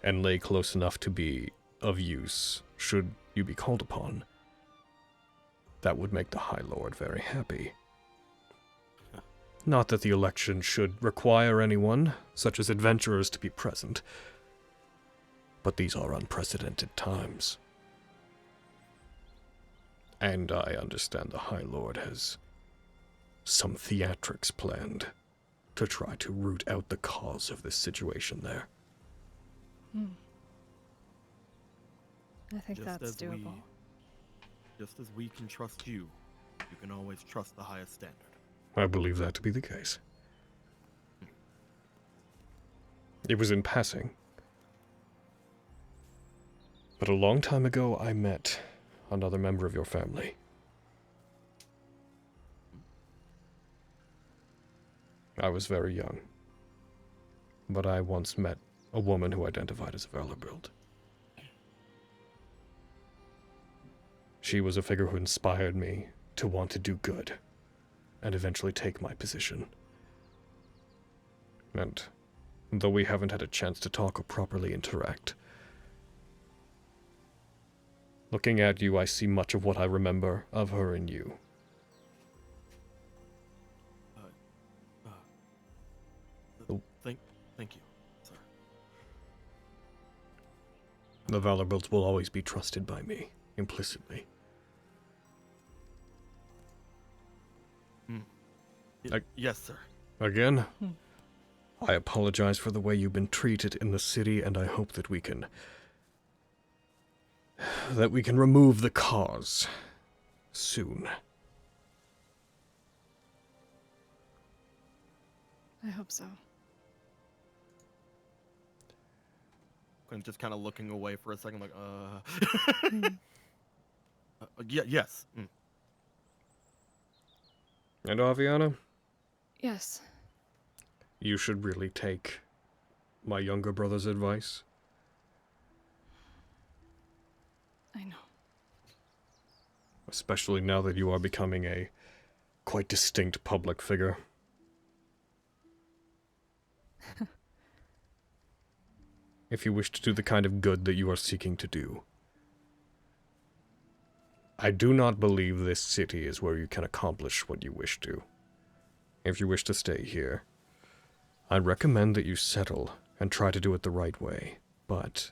and lay close enough to be of use should you be called upon, that would make the High Lord very happy. Not that the election should require anyone, such as adventurers, to be present, but these are unprecedented times. And I understand the High Lord has some theatrics planned to try to root out the cause of this situation there. I think that's doable. Just as we can trust you, you can always trust the highest standard. I believe that to be the case. It was in passing. But a long time ago, I met another member of your family. I was very young, but I once met a woman who identified as a Vanderbilt. She was a figure who inspired me to want to do good, and eventually take my position. And though we haven't had a chance to talk or properly interact, looking at you, I see much of what I remember of her in you. Thank you, sir. The Vanderbilts will always be trusted by me, implicitly. Yes, sir. Again, I apologize for the way you've been treated in the city, and I hope that we can remove the cause soon. I hope so. I'm just kind of looking away for a second, like, yes. And Aviana? Yes. You should really take my younger brother's advice. I know. Especially now that you are becoming a quite distinct public figure. If you wish to do the kind of good that you are seeking to do. I do not believe this city is where you can accomplish what you wish to. If you wish to stay here, I recommend that you settle and try to do it the right way. But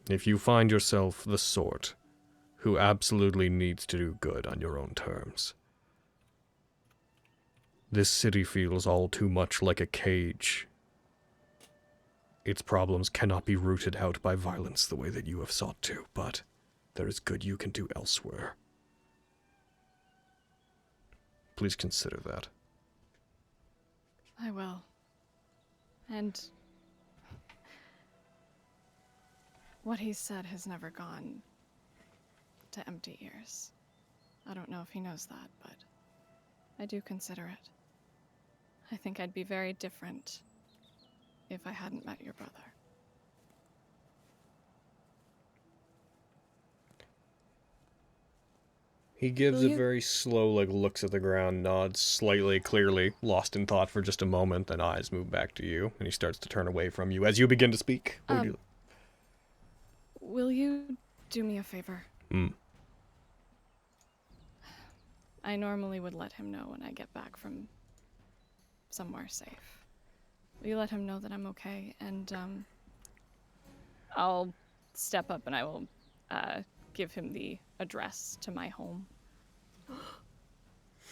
if you find yourself the sort who absolutely needs to do good on your own terms, this city feels all too much like a cage. Its problems cannot be rooted out by violence the way that you have sought to, but there is good you can do elsewhere. Please consider that. I will. And what he said has never gone to empty ears. I don't know if he knows that, but I do consider it. I think I'd be very different if I hadn't met your brother. He gives a very slow, looks at the ground, nods slightly, clearly, lost in thought for just a moment, then eyes move back to you, and he starts to turn away from you as you begin to speak. What would you... Will you do me a favor? I normally would let him know when I get back from somewhere safe. Will you let him know that I'm okay? And I'll step up and I will give him the address to my home.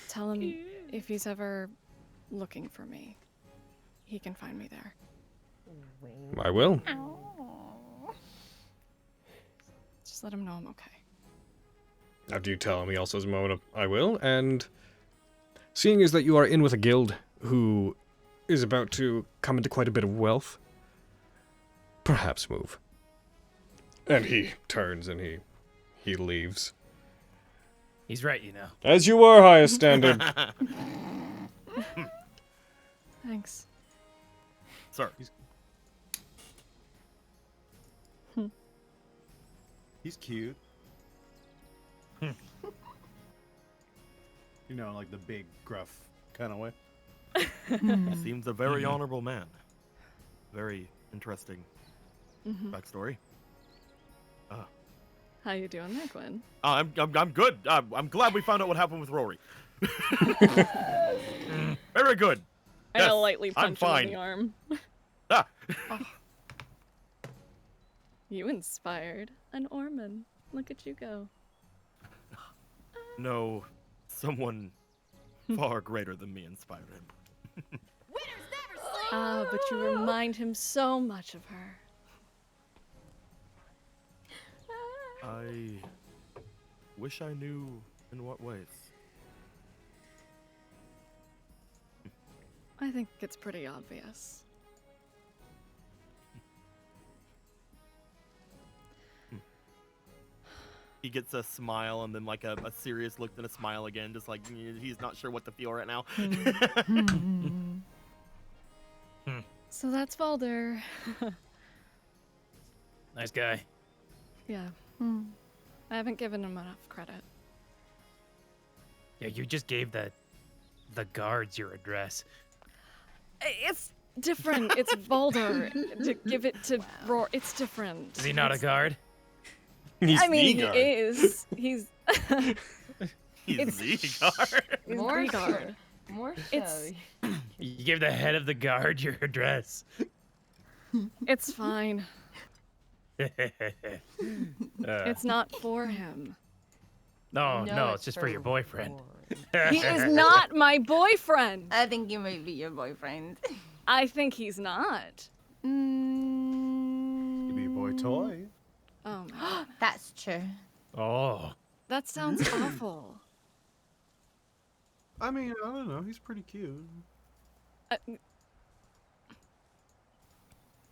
Tell him if he's ever looking for me, he can find me there. I will. Just let him know I'm okay. After you tell him, he also has a moment of, I will, and seeing as that you are in with a guild who is about to come into quite a bit of wealth, perhaps move. And he turns and he leaves. He's right, you know. As you were, highest standard. Thanks. Sir. He's cute. You know, like the big, gruff kind of way. He seems a very honorable man. Very interesting backstory. How you doing there, Quinn? I'm good. I'm glad we found out what happened with Rory. Very good. And Yes, I'll lightly I'm punch him fine. in the arm. Ah. You inspired an Orman. Look at you go. No, someone far greater than me inspired him. Ah, but you remind him so much of her. I wish I knew in what ways. I think it's pretty obvious. He gets a smile and then like a serious look, then a smile again, just like he's not sure what to feel right now. So that's Valder. Nice guy. Yeah. I haven't given him enough credit. Yeah, you just gave the guards your address. It's different. It's Valder. To give it to Roar, it's different. Is he not a guard? He's I mean, the guard. he is. He's. He's the guard. He's More the guard. More so. It's- You gave the head of the guard your address. It's fine. It's not for him. No, it's just for your boyfriend. He is not my boyfriend. I think you might be your boyfriend. I think he's not. Could be a boy toy. Oh, my. That's true. Oh. That sounds awful. I mean, I don't know. He's pretty cute.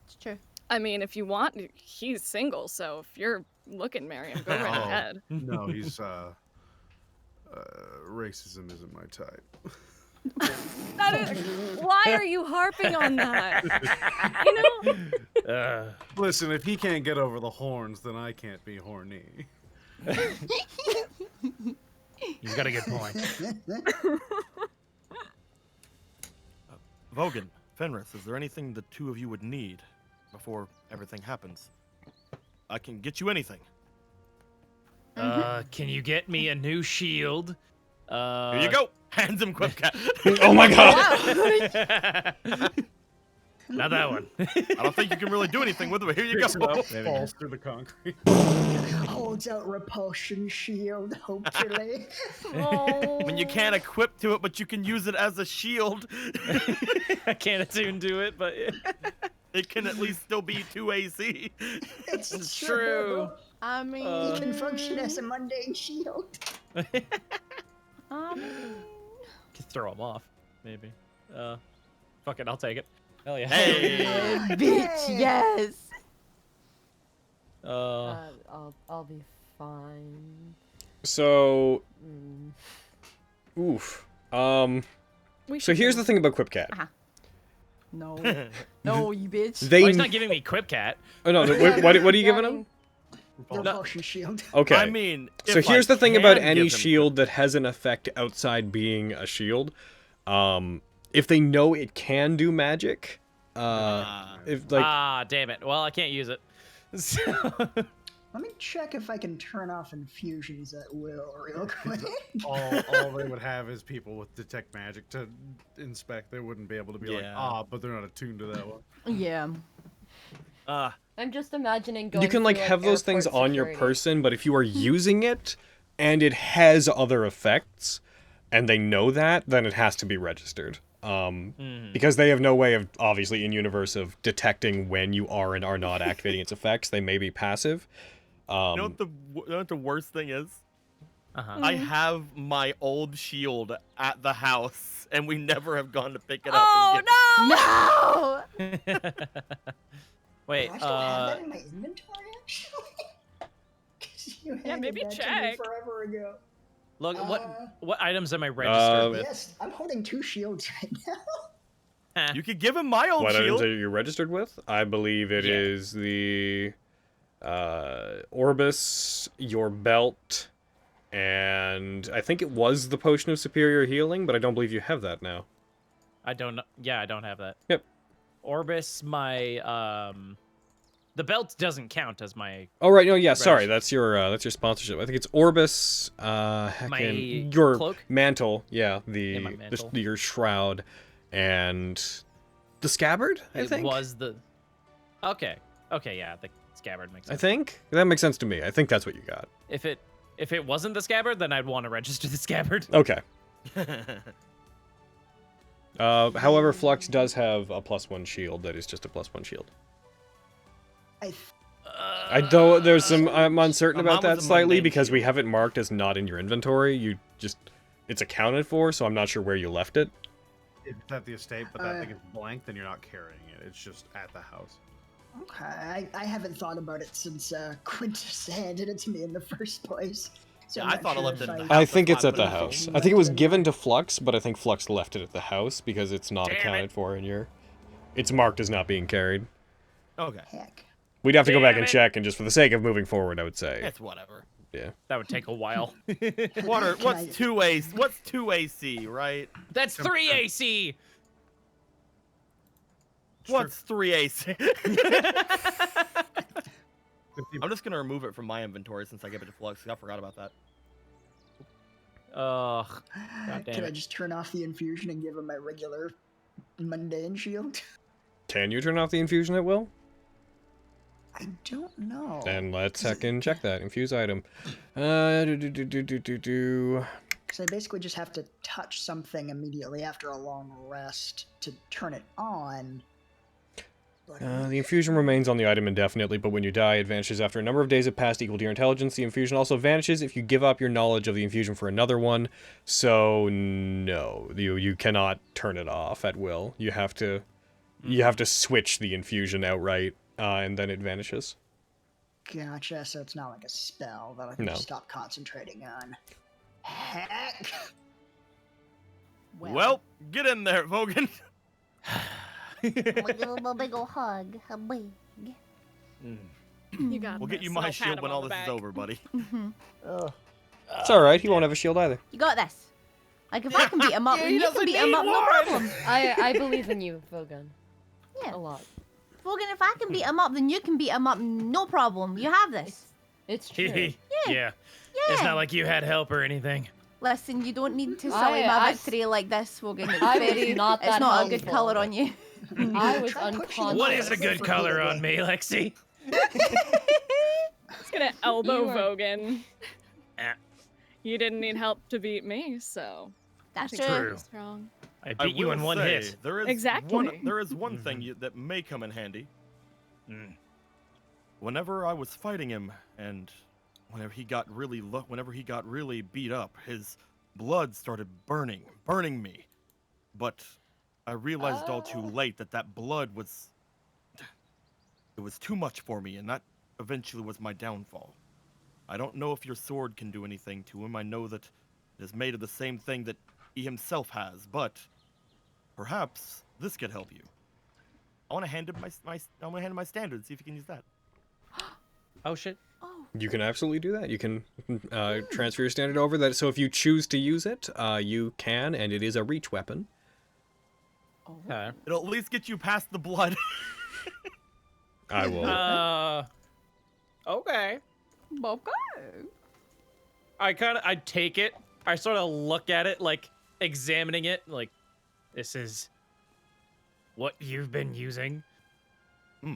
It's true. I mean, if you want, he's single, so if you're looking, marry him, go right Oh. ahead. No, he's racism isn't my type. That is, why are you harping on that? You know? Listen, if he can't get over the horns, then I can't be horny. He's got a good point. Vogan, Fenris, is there anything the two of you would need before everything happens? I can get you anything. Can you get me a new shield? Here you go. Hands him Quipcat. Oh my god! Not that one. I don't think you can really do anything with it, but here you go. Picks it up, falls through the concrete. Holds out repulsion shield, hopefully. When you can't equip to it, but you can use it as a shield. I can't attune to it, but It can at least still be 2 AC. It's true. I mean, It can function as a mundane shield. Just throw him off, maybe. Fuck it, I'll take it. Hell yeah. Hey. bitch, yes. I'll be fine. So, oof. So here's the thing about Quipcat. No. No, you bitch. They. Well, he's not giving me Quipcat. Oh no! What are you giving him? Repulsion shield. Okay. I mean, So if here's I the thing can about give any him- shield that has an effect outside being a shield. If they know it can do magic, if like Damn it. Well, I can't use it. So, Let me check if I can turn off infusions at will real quick. all they would have is people with detect magic to inspect. They wouldn't be able to be like, Yeah. but they're not attuned to that one. Yeah. I'm just imagining going You can like through, have those things airport on your security. person, but if you are using it and it has other effects and they know that, then it has to be registered. Because they have no way of, obviously, in universe of detecting when you are and are not activating its effects. They may be passive. You know what the worst thing is? I have my old shield at the house, and we never have gone to pick it up. Oh and get no! Wait, Do I still have that in my inventory, actually? 'Cause you Yeah, handed maybe that to me check. forever ago. look, what items am I registered with? Yes, I'm holding 2 shields right now. You could give him my old What items shield. are you registered with? I believe it Yeah. is the Orbis, your belt, and I think it was the Potion of Superior Healing, but I don't believe you have that now. I don't know. Yeah, I don't have that. Yep. Orbis, my the belt doesn't count as my Oh right, no, yeah, sorry, Registered. that's your sponsorship. I think it's Orbis, your cloak? mantle, yeah, Yeah, my mantle. your shroud, and the scabbard. I it think was the. Okay, yeah, the scabbard makes I sense. think that makes sense to me. I think that's what you got. If it wasn't the scabbard, then I'd want to register the scabbard. Okay. However, Flux does have a +1 shield that is just a +1 shield. I don't. There's some. I'm uncertain My about mom that was a slightly mundane because we shield. have it marked as not in your inventory. It's accounted for, so I'm not sure where you left it. It's at the estate, but that thing is blank, then you're not carrying it. It's just at the house. Okay, I haven't thought about it since Quintus handed it to me in the first place. So Yeah, I'm I not thought I sure left if it in the I house. think That's it's why I at the put it in house. the I think it was left it given to Flux, but I think Flux left it at the house because it's not Damn accounted it. for in your. It's marked as not being carried. Okay. Heck. We'd have to go back Damn and it. check, and just for the sake of moving forward, I would say. It's whatever. Yeah. That would take a while. What's 2 AC? What's 2 AC, right? That's 3 AC. What's 3 AC? I'm just gonna remove it from my inventory since I gave it to Flux. 'Cause I forgot about that. Ugh. God damn Can I it. just turn off the infusion and give him my regular mundane shield? Can you turn off the infusion at will? I don't know. Then let's second check that. Infuse item. Because I basically just have to touch something immediately after a long rest to turn it on. But The infusion remains on the item indefinitely, but when you die, it vanishes after a number of days have passed equal to your intelligence. The infusion also vanishes if you give up your knowledge of the infusion for another one. So no, you cannot turn it off at will. You have to switch the infusion outright, and then it vanishes. Gotcha, so it's not like a spell that I can No. just stop concentrating on. Heck! Well, get in there, Vogan. We'll give him a big ol' hug. A big. You got We'll get this. you I'll my pat shield him when on all the this is back. over, buddy. It's alright, he won't have a shield either. You got this. Like if I can beat him up, Yeah, then he you can doesn't beat him need up, no one. problem. I believe in you, Vogan. Yeah. A lot. Vogan, if I can beat him up, then you can beat him up, no problem. You have this. It's true. yeah. Yeah. It's not like you had help or anything. Listen, you don't need to sully my I- victory like this, Vogan. It's I was very, not it's that not a good helpful. color on you. I was Try pushing unconscious. What is a Yes. good color on me, Lexi? It's gonna elbow You are- Vogan. Eh. You didn't need help to beat me, so That's I think true. you're True. strong. I I beat you in will one say, hit. There is Exactly. There is one thing that may come in handy. Whenever I was fighting him, and whenever he got really beat up, his blood started burning me. But I realized all too late that blood was too much for me, and that eventually was my downfall. I don't know if your sword can do anything to him. I know that it is made of the same thing that he himself has, but perhaps this could help you. I want to hand him my standard, see if he can use that. Oh shit. You can absolutely do that. You can transfer your standard over that. So if you choose to use it, you can, and it is a reach weapon. Okay. It'll at least get you past the blood. I will. Okay. Okay. I take it. I sort of look at it, like examining it, like this is what you've been using. Oh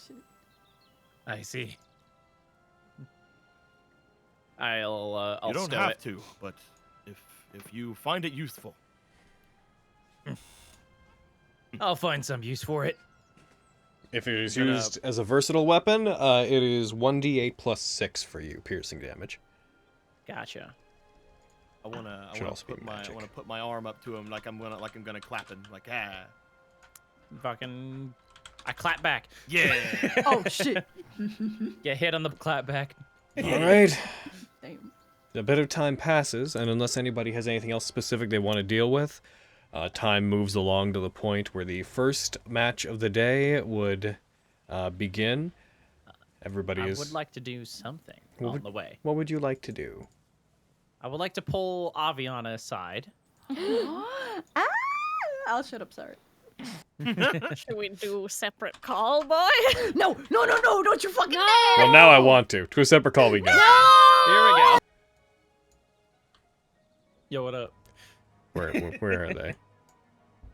shit. I see. I'll You don't stow have it. to, but if you find it useful. I'll find some use for it. If it is Gonna- used as a versatile weapon, it is 1d8 plus 6 for you, piercing damage. Gotcha. I wanna Should also be put my arm up to him like I'm gonna clap him like ah. Fucking, I clap back. Yeah. Oh shit. Get hit on the clap back. All right. Damn. A bit of time passes, and unless anybody has anything else specific they want to deal with, time moves along to the point where the first match of the day would begin. Everybody I is... would like to do something What on would- the way. What would you like to do? I would like to pull Aviana aside. Ah! I'll shut up. Sorry. Should we do separate call, boy? No, don't you fucking Well, now I want to. To a separate call we go. Here we go. Yo, what up? Where are they?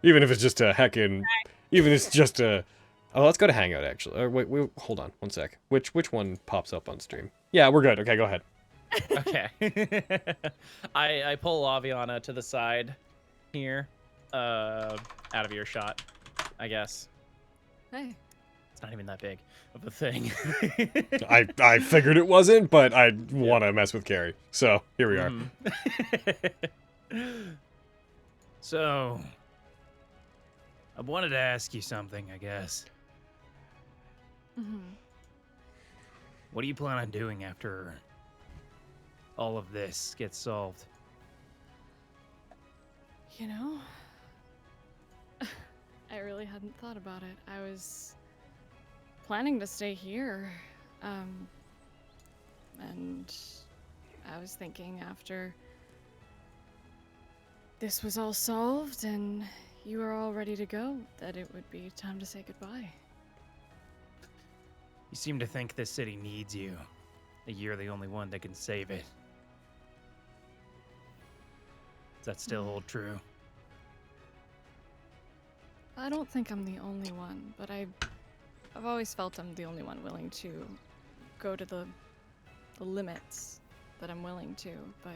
Even if it's just a heckin'... Even if it's just a... Oh, let's go to Hangout, actually. Wait, hold on. One sec. Which one pops up on stream? Yeah, we're good. Okay, go ahead. Okay. I pull Aviana to the side here, out of earshot, I guess. Hey. It's not even that big of a thing. I figured it wasn't, but I want to mess with Carrie. So, here we are. So, I wanted to ask you something, I guess. Mm-hmm. What do you plan on doing after all of this gets solved? You know, I really hadn't thought about it. I was planning to stay here, and I was thinking after this was all solved and you were all ready to go, that it would be time to say goodbye. You seem to think this city needs you, that you're the only one that can save it. Does that still hold true? I don't think I'm the only one, but I've always felt I'm the only one willing to go to the limits that I'm willing to, but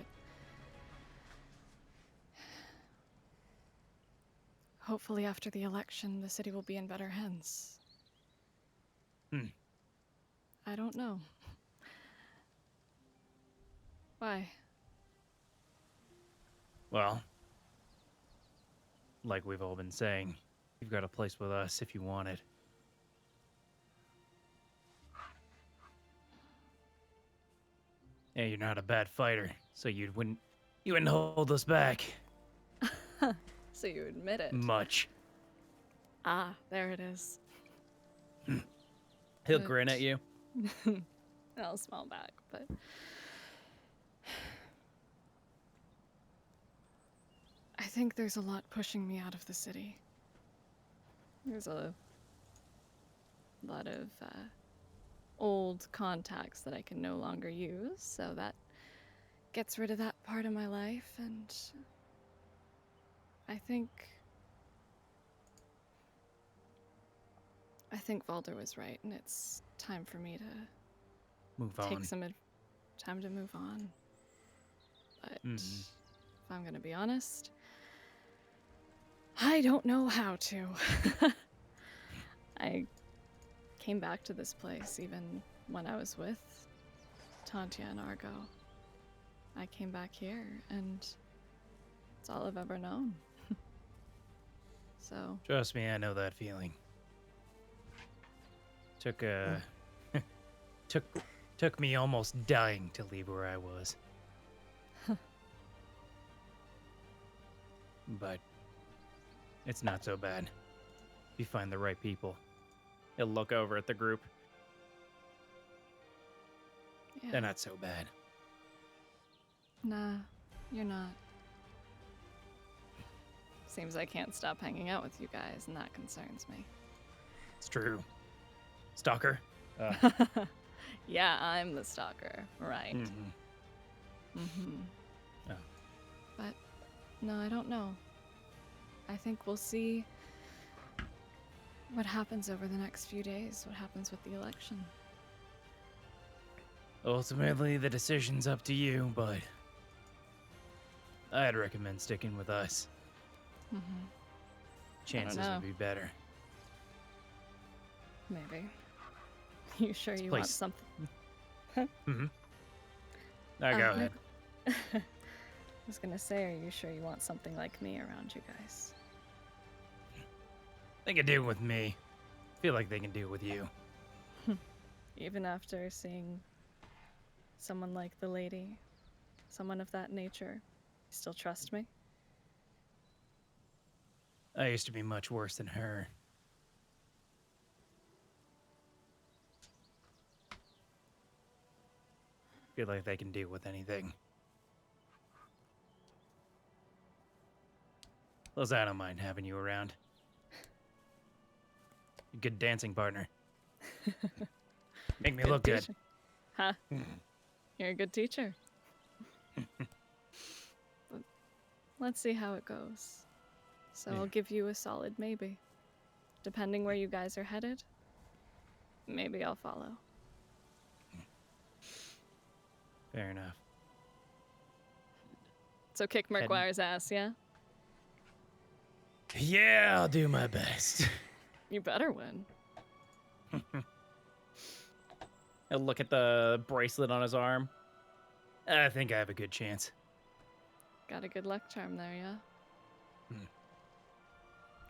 hopefully after the election, the city will be in better hands. I don't know. Why? Well, like we've all been saying, you've got a place with us if you want it. Yeah, you're not a bad fighter, so you wouldn't hold us back So you admit it. much. Ah, there it is. He'll grin at you. I'll smile back, but I think there's a lot pushing me out of the city. There's a lot of old contacts that I can no longer use, so that gets rid of that part of my life, and I think Valder was right, and it's time for me to Move on. take some time to move on. But if I'm gonna be honest, I don't know how to. I came back to this place even when I was with Tantia and Argo. I came back here, and it's all I've ever known. So Trust me, I know that feeling. Took me almost dying to leave where I was. But it's not so bad. If you find the right people. He'll look over at the group. yeah. They're not so bad. Nah, you're not. Seems I can't stop hanging out with you guys, and that concerns me. It's true. Stalker. Yeah, I'm the stalker. Right. Oh. But no, I don't know. I think we'll see what happens over the next few days, what happens with the election. Ultimately, the decision's up to you, but I'd recommend sticking with us. Chances know. would be better. Maybe. You sure you want something? Now go ahead. I was gonna say, are you sure you want something like me around you guys? They can do it with me. Feel like they can do it with you. Even after seeing someone like the lady, someone of that nature, you still trust me? I used to be much worse than her. Feel like they can deal with anything. Plus, I don't mind having you around. Good dancing partner. Make me look good. Teacher. Huh? You're a good teacher. But let's see how it goes. So I'll give you a solid maybe. Depending where you guys are headed, maybe I'll follow. Fair enough. So kick McGuire's ass, yeah? Yeah, I'll do my best. You better win. I look at the bracelet on his arm. I think I have a good chance. Got a good luck charm there, yeah?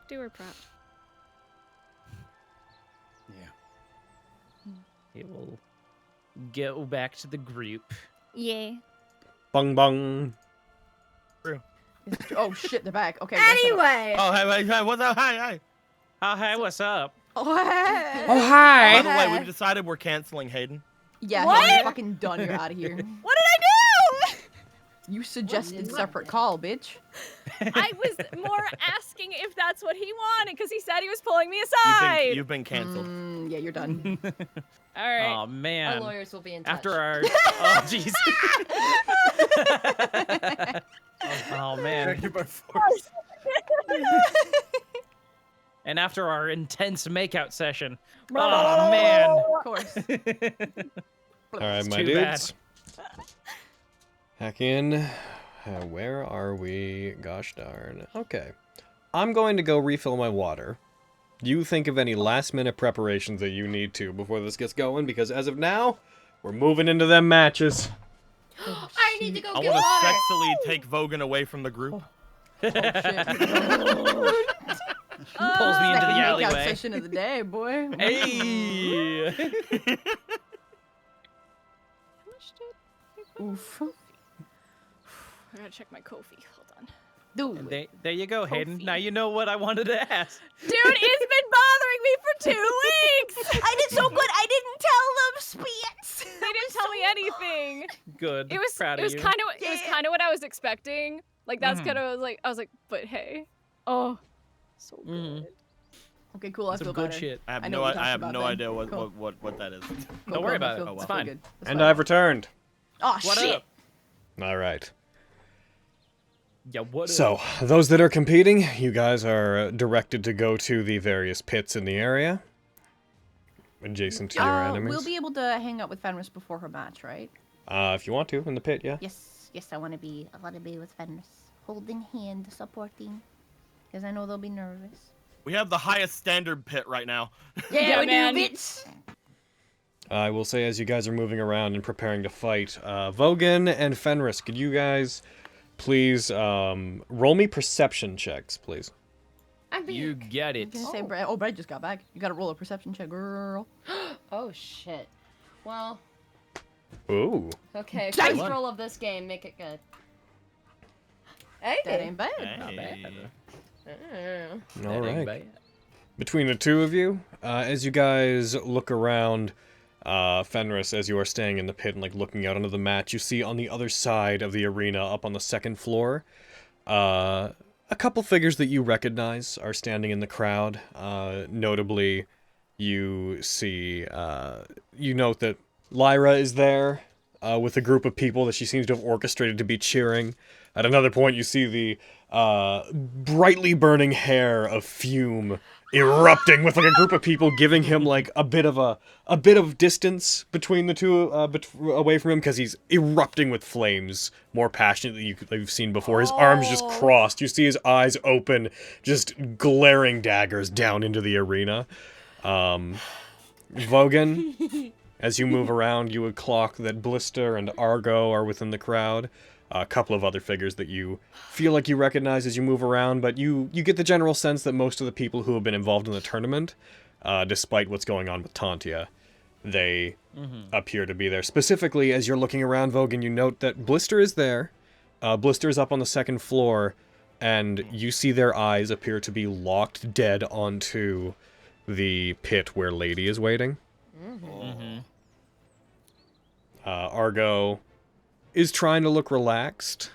Do her proud. Yeah. He will go back to the group. Yeah. Bung bung. Oh shit, they're back. Okay. Anyway. Oh, hey, what's up? Hi. Oh, hey, what's up? Oh, hey. Oh, hi. By the way, we've decided we're canceling Hayden. Yeah, What? you're fucking done. You're out of here. What did I do? You suggested separate call, bitch. I was more asking if that's what he wanted, because he said he was pulling me aside. You've been canceled. Yeah, you're done. All right. Oh, man. Our lawyers will be in touch. After our... Oh, jeez. Oh, man. Thank you by force. And after our intense makeout session. Oh, man. Of course. All right, It's my too dudes. Hack in. Where are we? Gosh darn. Okay. I'm going to go refill my water. You think of any last-minute preparations that you need to before this gets going, because as of now, we're moving into them matches. I need to go I get want water. to sexily take Vogan away from the group. Oh shit. Pulls me into the Makeout alleyway. session of the day, boy. Hey! Oof. I gotta check my Kofi. Hold on. Dude. There you go, Hayden. Kofi. Now you know what I wanted to ask. Dude, it's been bothering me for 2 weeks. I did so good. I didn't tell them spits. They didn't tell me anything. Good. It was Proud it of was you. kind of what I was expecting. Like that's kind of like I was like, but hey, oh, so good. Okay, cool. I Some feel good better. shit. I have I know no, what I you're have talking no about idea then. Cool. what that is. Don't worry about it. Feel It's fine. fine. Good. That's And fine. I've returned. Oh What shit. up? All right. Yeah, what So, those that are competing, you guys are directed to go to the various pits in the area, adjacent to your enemies. We'll be able to hang out with Fenris before her match, right? If you want to, in the pit, yeah. Yes, I want to be with Fenris, holding hand, supporting, because I know they'll be nervous. We have the highest standard pit right now. Yeah, man. I will say, as you guys are moving around and preparing to fight, Vogan and Fenris, could you guys please roll me perception checks, please? You get it. I was gonna say, Brad. Oh, Brad just got back. You gotta roll a perception check, girl. Oh shit. Well, Ooh. okay. Dang. First roll of this game, make it good. Hey. That ain't bad. Not bad. All That ain't right. bad. Between the two of you, as you guys look around, Fenris, as you are staying in the pit and like looking out onto the mat, you see on the other side of the arena, up on the second floor, a couple figures that you recognize are standing in the crowd. Notably, you see, you note that Lyra is there with a group of people that she seems to have orchestrated to be cheering. At another point, you see the brightly burning hair of Fume erupting with like a group of people giving him like a bit of distance between the two away from him because he's erupting with flames more passionately than you've seen before. His arms just crossed. You see his eyes open, just glaring daggers down into the arena. Vogan, as you move around, you would clock that Blister and Argo are within the crowd. A couple of other figures that you feel like you recognize as you move around, but you get the general sense that most of the people who have been involved in the tournament, despite what's going on with Tantia, they appear to be there. Specifically, as you're looking around, Vogan, you note that Blister is there. Blister is up on the second floor, and you see their eyes appear to be locked dead onto the pit where Lady is waiting. Argo is trying to look relaxed,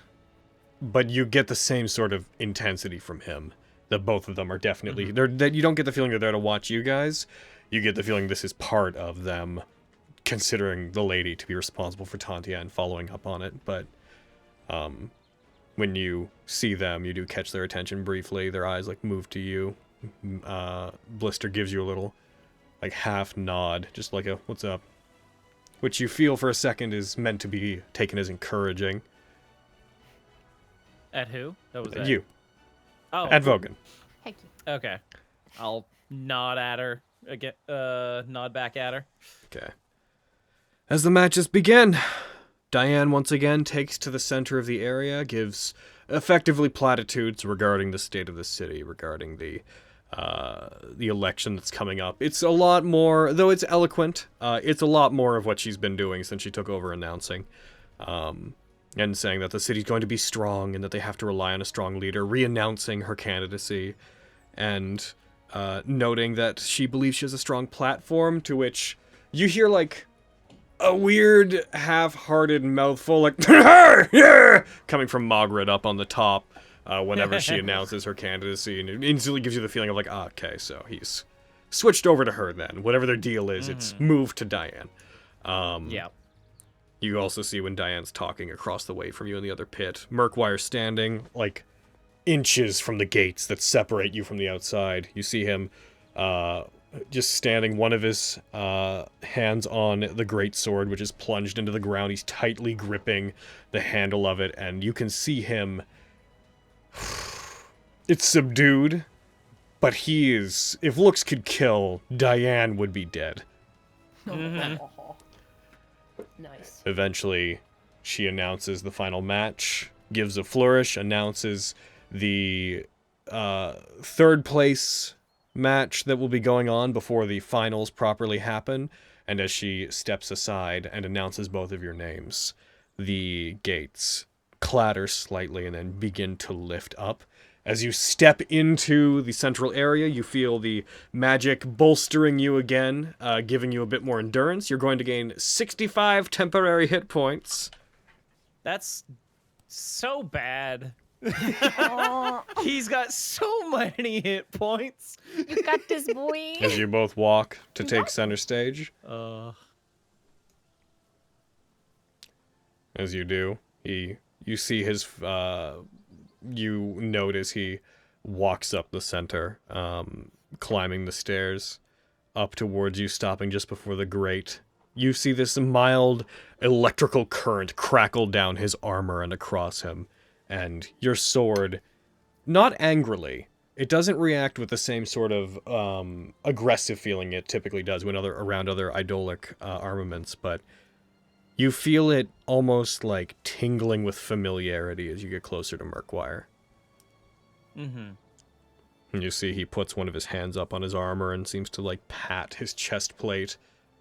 but you get the same sort of intensity from him. That both of them are definitely that you don't get the feeling they're there to watch you guys. You get the feeling this is part of them considering the Lady to be responsible for Tantia and following up on it. But when you see them, you do catch their attention briefly. Their eyes like move to you. Blister gives you a little like half nod, just like a "what's up," which you feel for a second is meant to be taken as encouraging. At who? That was You. Oh. At Vogan. Thank you. Okay. I'll nod at her again. Nod back at her. Okay. As the matches begin, Diane once again takes to the center of the area, gives effectively platitudes regarding the state of the city, regarding the election that's coming up. It's a lot more, though it's eloquent, it's a lot more of what she's been doing since she took over announcing. And saying that the city's going to be strong and that they have to rely on a strong leader, re-announcing her candidacy, and noting that she believes she has a strong platform, to which you hear, like, a weird, half-hearted mouthful, like, yeah! Coming from Margaret up on the top, whenever she announces her candidacy, and it instantly gives you the feeling of, like, oh, okay, so he's switched over to her then. Whatever their deal is, it's moved to Diane. Yeah. You also see when Diane's talking across the way from you in the other pit, Murkwire standing, like, inches from the gates that separate you from the outside. You see him just standing, one of his hands on the great sword, which is plunged into the ground. He's tightly gripping the handle of it, and you can see him... It's subdued, but he is... If looks could kill, Diane would be dead. Nice. Eventually, she announces the final match, gives a flourish, announces the third place match that will be going on before the finals properly happen, and as she steps aside and announces both of your names, the gates clatter slightly and then begin to lift up. As you step into the central area, you feel the magic bolstering you again, giving you a bit more endurance. You're going to gain 65 temporary hit points. That's so bad. He's got so many hit points. You got this, boy. As you both walk to take center stage. As you do, you see his... you notice he walks up the center, climbing the stairs up towards you, stopping just before the grate. You see this mild electrical current crackle down his armor and across him, and your sword, not angrily, it doesn't react with the same sort of aggressive feeling it typically does when around other idolic armaments, but you feel it almost like tingling with familiarity as you get closer to Murkwire. And you see he puts one of his hands up on his armor and seems to like pat his chest plate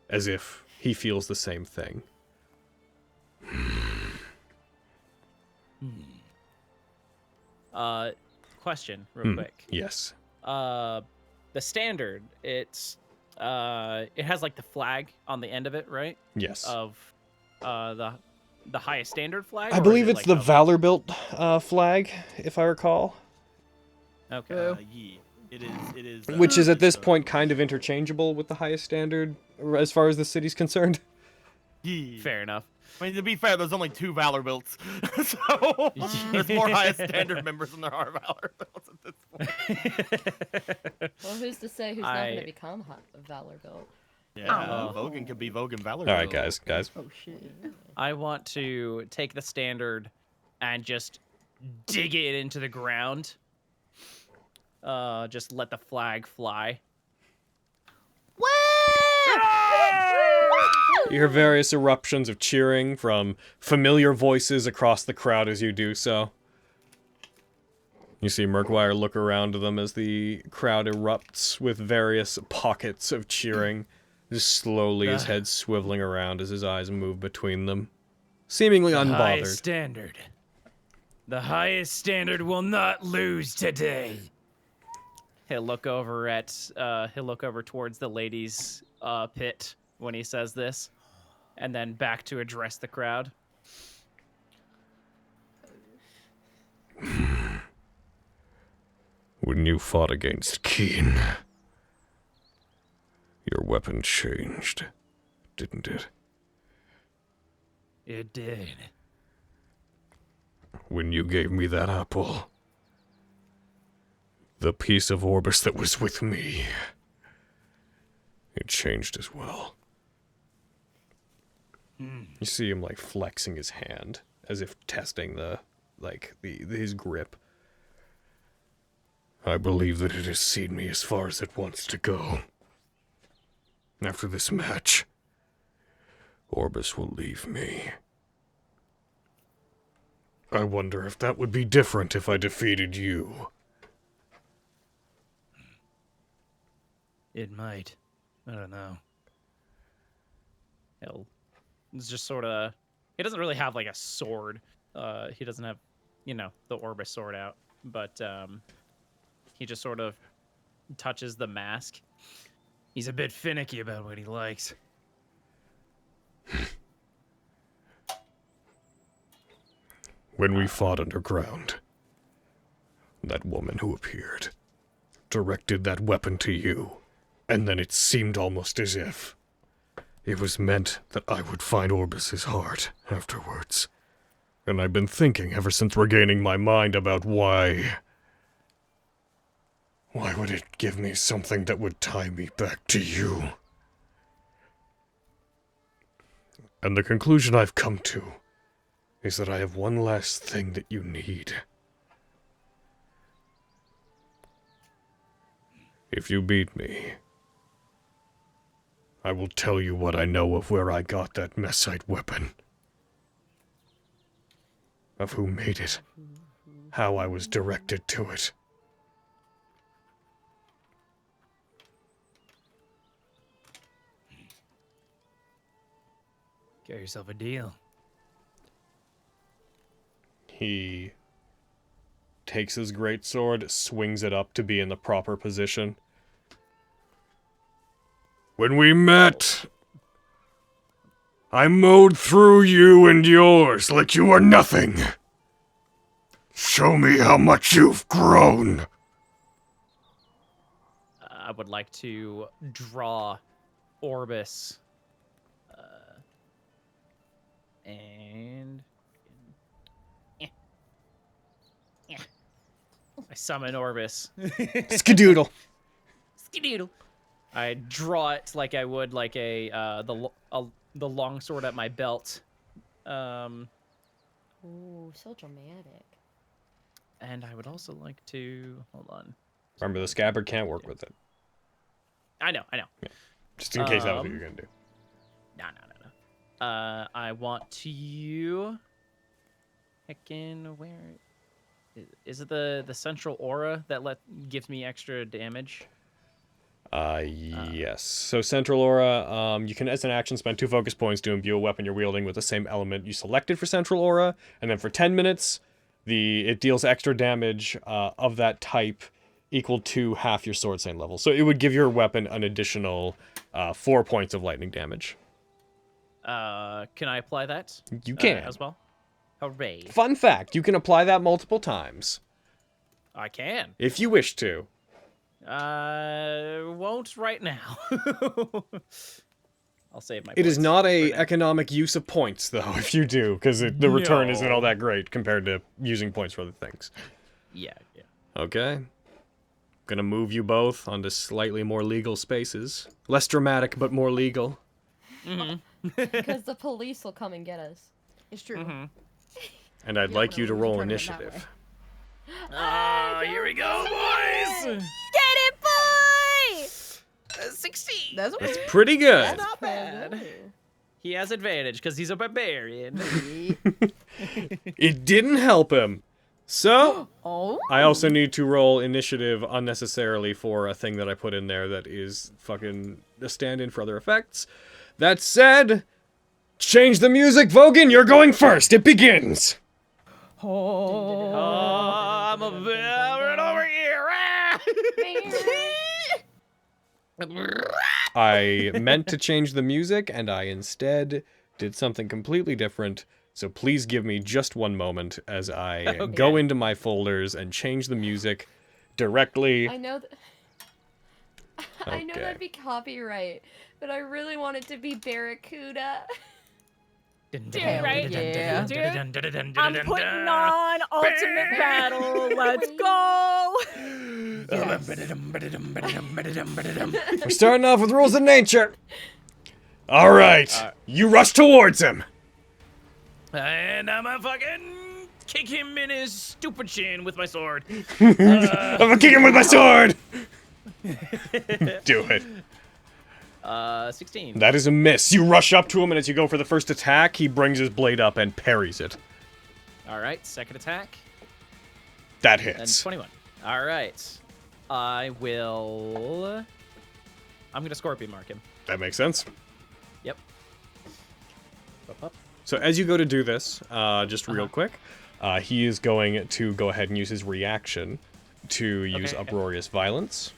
as if he feels the same thing. Question, real quick. Yes. The standard, it has like the flag on the end of it, right? Yes. Of the highest standard flag? I or is believe it it's like the Valor-built flag, if I recall. Okay. It is. Which is at this point kind of interchangeable with the highest standard as far as the city's concerned. Yeah. Fair enough. I mean, to be fair, there's only 2 Valor builds, so there's more highest standard members than there are Valor builds at this point. Well, who's to say who's not going to become Valor build? Yeah, Vogan could be Vogan Valor. All right, guys. Oh shit. I want to take the standard and just dig it into the ground. Just let the flag fly. You hear various eruptions of cheering from familiar voices across the crowd as you do so. You see Murkwire look around to them as the crowd erupts with various pockets of cheering, just slowly his head swiveling around as his eyes move between them, seemingly Highest unbothered. standard. The highest standard will not lose today. He'll look over towards the ladies' pit when he says this, and then back to address the crowd. When you fought against Keen, your weapon changed, didn't it? It did. When you gave me that apple, the piece of Orbis that was with me, it changed as well. You see him, like, flexing his hand, as if testing his grip. I believe that it has seen me as far as it wants to go. After this match, Orbis will leave me. I wonder if that would be different if I defeated you. It might. I don't know. It's just sort of... He doesn't really have, like, a sword. He doesn't have, the Orbis sword out. But, he just sort of touches the mask. He's a bit finicky about what he likes. When we fought underground, that woman who appeared directed that weapon to you, and then it seemed almost as if it was meant that I would find Orbis's heart afterwards. And I've been thinking ever since regaining my mind about why would it give me something that would tie me back to you? And the conclusion I've come to is that I have one last thing that you need. If you beat me, I will tell you what I know of where I got that Messite weapon. Of who made it. How I was directed to it. Get yourself a deal. He takes his greatsword, swings it up to be in the proper position. When we met, I mowed through you and yours like you were nothing. Show me how much you've grown. I would like to draw Orbis. And... I summon Orbis. Skadoodle. Skadoodle. I draw it like I would like the longsword at my belt. Ooh, so dramatic. And I would also like to hold on. Remember, the scabbard can't work with it. I know. Yeah. Just in case that was what you're gonna do. No. I want to... Heckin', where... Is it the central aura that gives me extra damage? Yes. So Central Aura, you can, as an action, spend 2 focus points to imbue a weapon you're wielding with the same element you selected for Central Aura, and then for 10 minutes, it deals extra damage of that type equal to half your sword sand level. So it would give your weapon an additional 4 points of lightning damage. Can I apply that? You can. As well? Hooray. Fun fact, you can apply that multiple times. I can. If you wish to. Won't right now. I'll save my. It is points not for a now. economic use of points, though, if you do, because the return isn't all No. that great compared to using points for other things. Yeah. Okay. Gonna move you both onto slightly more legal spaces. Less dramatic, but more legal. Because the police will come and get us. It's true. Mm-hmm. And I'd You don't like wanna you to lose a roll tournament that initiative. Oh, here we go, boys. Get it, boy! 16. That's That's pretty good. Not bad. He has advantage because he's a barbarian. It didn't help him. So, Oh. I also need to roll initiative unnecessarily for a thing that I put in there that is fucking a stand-in for other effects. That said, change the music, Vogan, you're going first. It begins. Oh. I'm a baron over here. I meant to change the music, and I instead did something completely different. So please give me just one moment as I go into my folders and change the music directly. I know I know that'd be copyright, but I really want it to be Barracuda. Dude, right? Yeah. Dude, I'm putting on Ultimate Battle. Let's go. We're starting off with rules of nature. All right, you rush towards him. And I'm gonna fucking kick him in his stupid chin with my sword. I'm gonna kick him with my sword. Do it. 16. That is a miss. You rush up to him, and as you go for the first attack, he brings his blade up and parries it. All right, second attack. That And hits. 21. All right. I'm gonna scorpion mark him. That makes sense. Yep. So as you go to do this, just real quick, he is going to go ahead and use his reaction to use Okay. uproarious violence.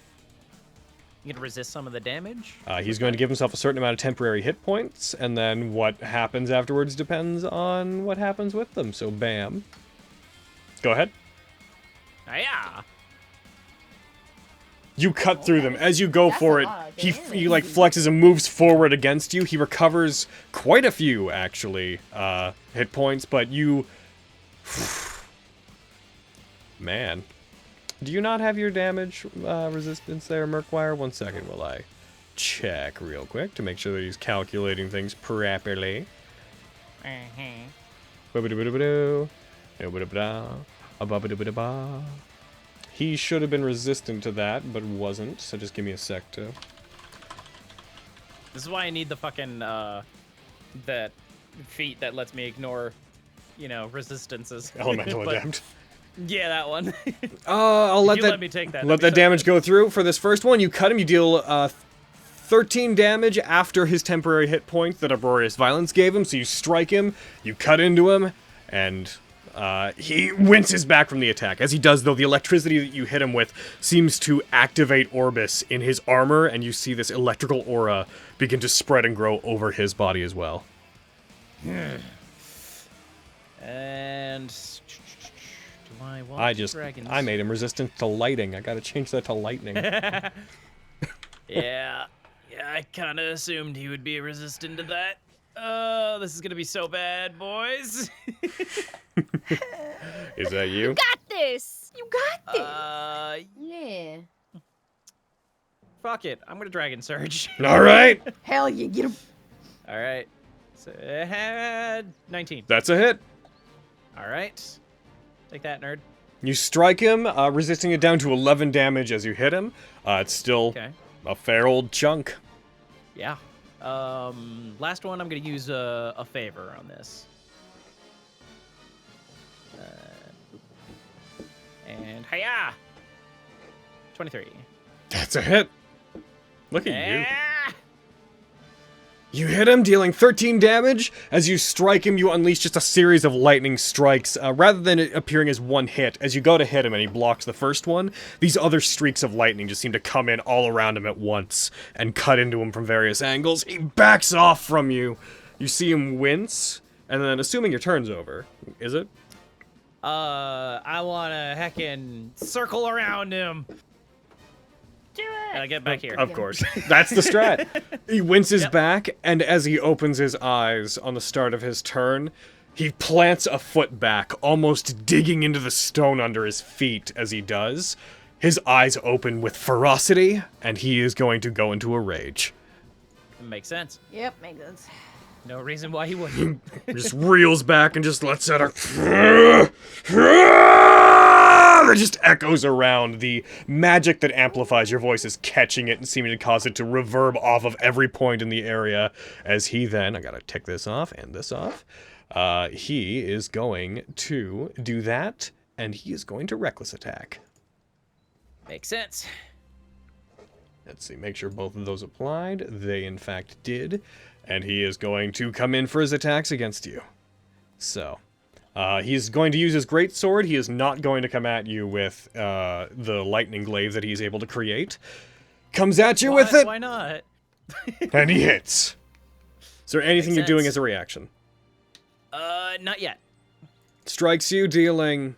You gonna resist some of the damage? He's going to give himself a certain amount of temporary hit points, and then what happens afterwards depends on what happens with them. So bam. Go ahead. Yeah. You cut through them. As you go That's for a it, lot of he like flexes and moves forward against you. He recovers quite a few, actually, hit points, but you... Man. Do you not have your damage resistance there, Merkwire? 1 second while I check real quick to make sure that he's calculating things properly. He should have been resistant to that, but wasn't, so just give me a sec to... This is why I need the fucking that feat that lets me ignore, resistances. Elemental But- Adept. Yeah, that one. I'll let you that let me take that, let that'd be that so damage good. go through. For this first one, you cut him. You deal 13 damage after his temporary hit point that Uproarious Violence gave him. So you strike him, you cut into him, and he winces back from the attack. As he does, though, the electricity that you hit him with seems to activate Orbis in his armor, and you see this electrical aura begin to spread and grow over his body as well. And do I want dragons? I made him resistant to lighting. I gotta change that to lightning. Yeah, I kind of assumed he would be resistant to that. This is gonna be so bad, boys. Is that you? Got this! You got this! Yeah. Fuck it. I'm gonna Dragon Surge. All right. Hell yeah, get him. All right. So, 19. That's a hit. All right. Take that, nerd. You strike him, resisting it down to 11 damage as you hit him. It's still Okay. a fair old chunk. Yeah. Last one, I'm gonna use a favor on this. And hiya! 23. That's a hit. Look at you. Yeah. You hit him, dealing 13 damage. As you strike him, you unleash just a series of lightning strikes, rather than it appearing as one hit. As you go to hit him and he blocks the first one, these other streaks of lightning just seem to come in all around him at once and cut into him from various angles. He backs off from you. You see him wince, and then, assuming your turn's over, is it? I wanna heckin' circle around him. Do And I get back here. Of course. That's the strat. He winces back, and as he opens his eyes on the start of his turn, he plants a foot back, almost digging into the stone under his feet as he does. His eyes open with ferocity, and he is going to go into a rage. Makes sense. Yep, makes sense. No reason why he wouldn't. Just reels back and just lets out a... That just echoes around. The magic that amplifies your voice is catching it and seeming to cause it to reverb off of every point in the area. As he then... I gotta tick this off and this off. He is going to do that, and he is going to reckless attack. Makes sense. Let's see, make sure both of those applied. They, in fact, did. And he is going to come in for his attacks against you. So, he's going to use his greatsword. He is not going to come at you with the lightning glaive that he's able to create. Comes at you with it! Why not? And he hits. Is there anything Makes you're doing sense. as a reaction? Not yet. Strikes you, dealing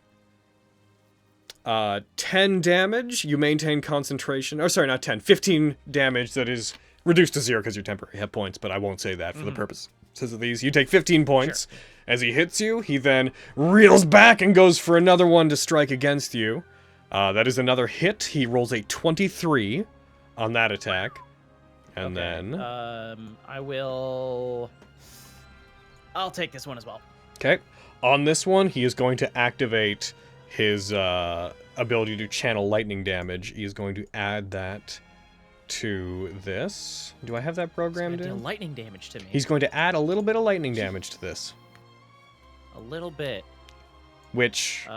10 damage. You maintain concentration. Oh, sorry, not 10. 15 damage that is reduced to 0 because you're temporary hit points, but I won't say that for the purposes of these. You take 15 points. Sure. As he hits you, he then reels back and goes for another one to strike against you. That is another hit. He rolls a 23 on that attack. And then... I'll take this one as well. Okay. On this one, he is going to activate his ability to channel lightning damage. He is going to add that to this. Do I have that programmed in? Lightning damage to me. He's going to add a little bit of lightning damage to this. A little bit. Which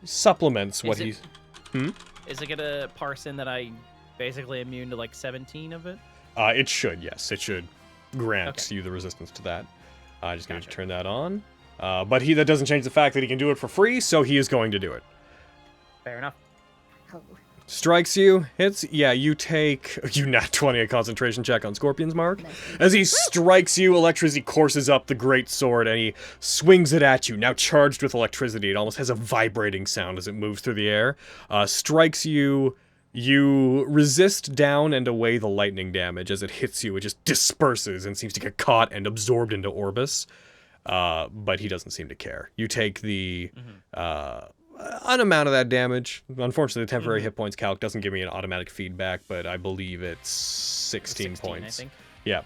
supplements what he's... Is it gonna parse in that I basically immune to like 17 of it? It should, yes. It should grant you the resistance to that. I just need to turn that on. But that doesn't change the fact that he can do it for free, so he is going to do it. Fair enough. Strikes you, hits, yeah, you take, you nat-20 a concentration check on Scorpion's Mark. As he strikes you, electricity courses up the great sword, and he swings it at you, now charged with electricity. It almost has a vibrating sound as it moves through the air. Strikes you, you resist down and away the lightning damage. As it hits you, it just disperses and seems to get caught and absorbed into Orbis. But he doesn't seem to care. You take the, an amount of that damage. Unfortunately, the temporary hit points calc doesn't give me an automatic feedback, but I believe it's 16 points. I think. Yeah.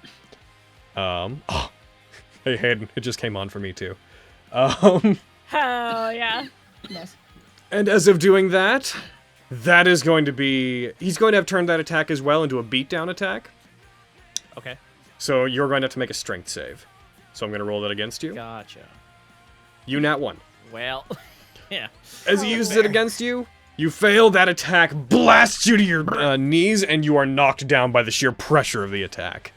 Oh, hey Hayden, it just came on for me too. Hell yeah. Nice. And as of doing that, that is going to be, he's going to have turned that attack as well into a beatdown attack. Okay. So you're going to have to make a strength save. So I'm going to roll that against you. Gotcha. You nat 1. Well, yeah. As he uses it against you, you fail. That attack blasts you to your knees, and you are knocked down by the sheer pressure of the attack.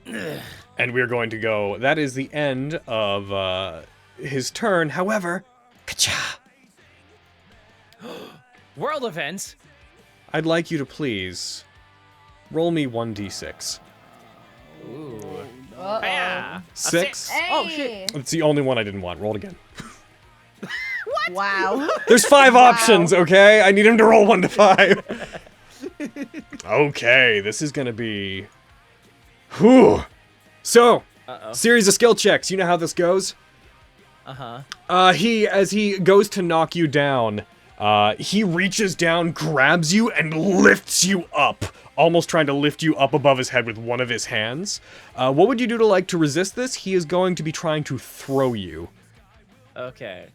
And we're going to go... That is the end of his turn. However... Ka-cha! World events. I'd like you to please roll me 1d6. Ooh. Uh-oh. 6. Hey. Oh, shit. It's the only one I didn't want. Roll it again. What? Wow. There's 5 options, okay? I need him to roll 1 to 5. Okay, this is gonna be... Whew. So, series of skill checks. You know how this goes? As he goes to knock you down, he reaches down, grabs you, and lifts you up. Almost trying to lift you up above his head with one of his hands. What would you do to resist this? He is going to be trying to throw you. Okay.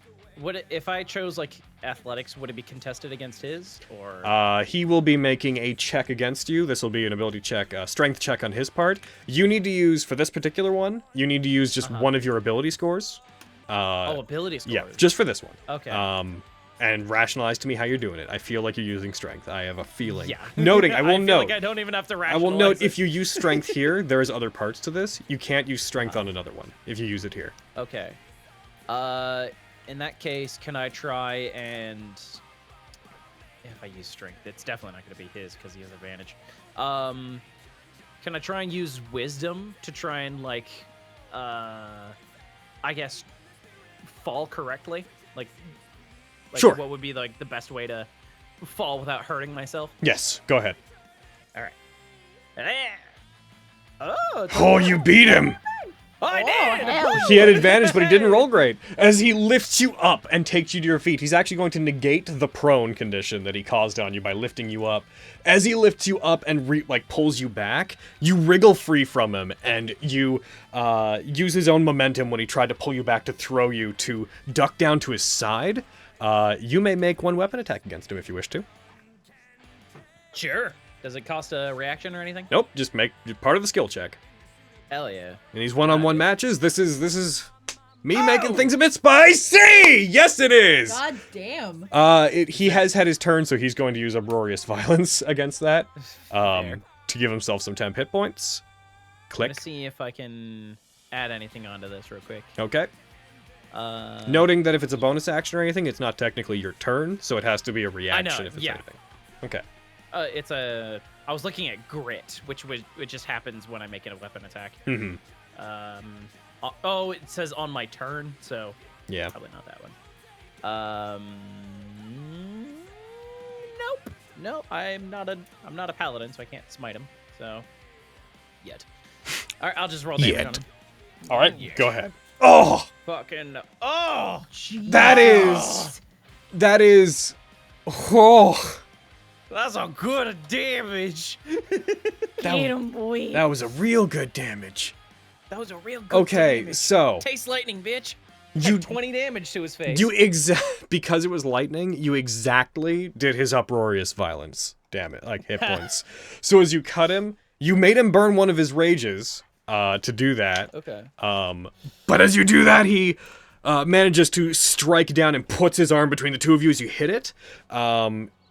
If I chose athletics, would it be contested against his, or? He will be making a check against you. This will be an ability check, strength check on his part. You need to use, for this particular one, you need to use just one of your ability scores. Ability scores. Yeah, just for this one. Okay. And rationalize to me how you're doing it. I feel like you're using strength. I have a feeling. Yeah. Noting, I will I feel note. like I don't even have to I rationalize will note, it. if you use strength here, there is other parts to this. You can't use strength on another one if you use it here. Okay. In that case, can I try and... If I use strength, it's definitely not going to be his because he has advantage. Can I try and use wisdom to try and, I guess, fall correctly? Sure. What would be, the best way to fall without hurting myself? Yes, go ahead. All right. Oh, Oh, you beat him! Oh, I did! hell He had advantage, but he didn't roll great. As he lifts you up and takes you to your feet, he's actually going to negate the prone condition that he caused on you by lifting you up. As he lifts you up and pulls you back, you wriggle free from him, and you use his own momentum when he tried to pull you back to throw you to duck down to his side. You may make one weapon attack against him if you wish to. Sure. Does it cost a reaction or anything? Nope, just make part of the skill check. Hell yeah. In these one-on-one matches, this is me making things a bit spicy. Yes, it is. God damn. He has had his turn, so he's going to use uproarious violence against that, to give himself some temp hit points. I'm Click. gonna see if I can add anything onto this real quick. Okay. Noting that if it's a bonus action or anything, it's not technically your turn, so it has to be a reaction if it's anything. Okay. I was looking at grit, which just happens when I'm making a weapon attack. Mm-hmm. Oh, it says on my turn, so yeah, probably not that one. Nope. I'm not a paladin, so I can't smite him. So, yet. All right, I'll just roll damage on him. All right, go ahead. Oh, fucking oh, Jesus. That is. Oh. That's a good damage. Get him, boy. That was a real good damage. That was a real good damage. So taste lightning, bitch. You had 20 damage to his face. Because it was lightning, you exactly did his uproarious violence. Damn it, like hit points. So as you cut him, you made him burn one of his rages to do that. Okay. But as you do that, he manages to strike down and puts his arm between the two of you as you hit it.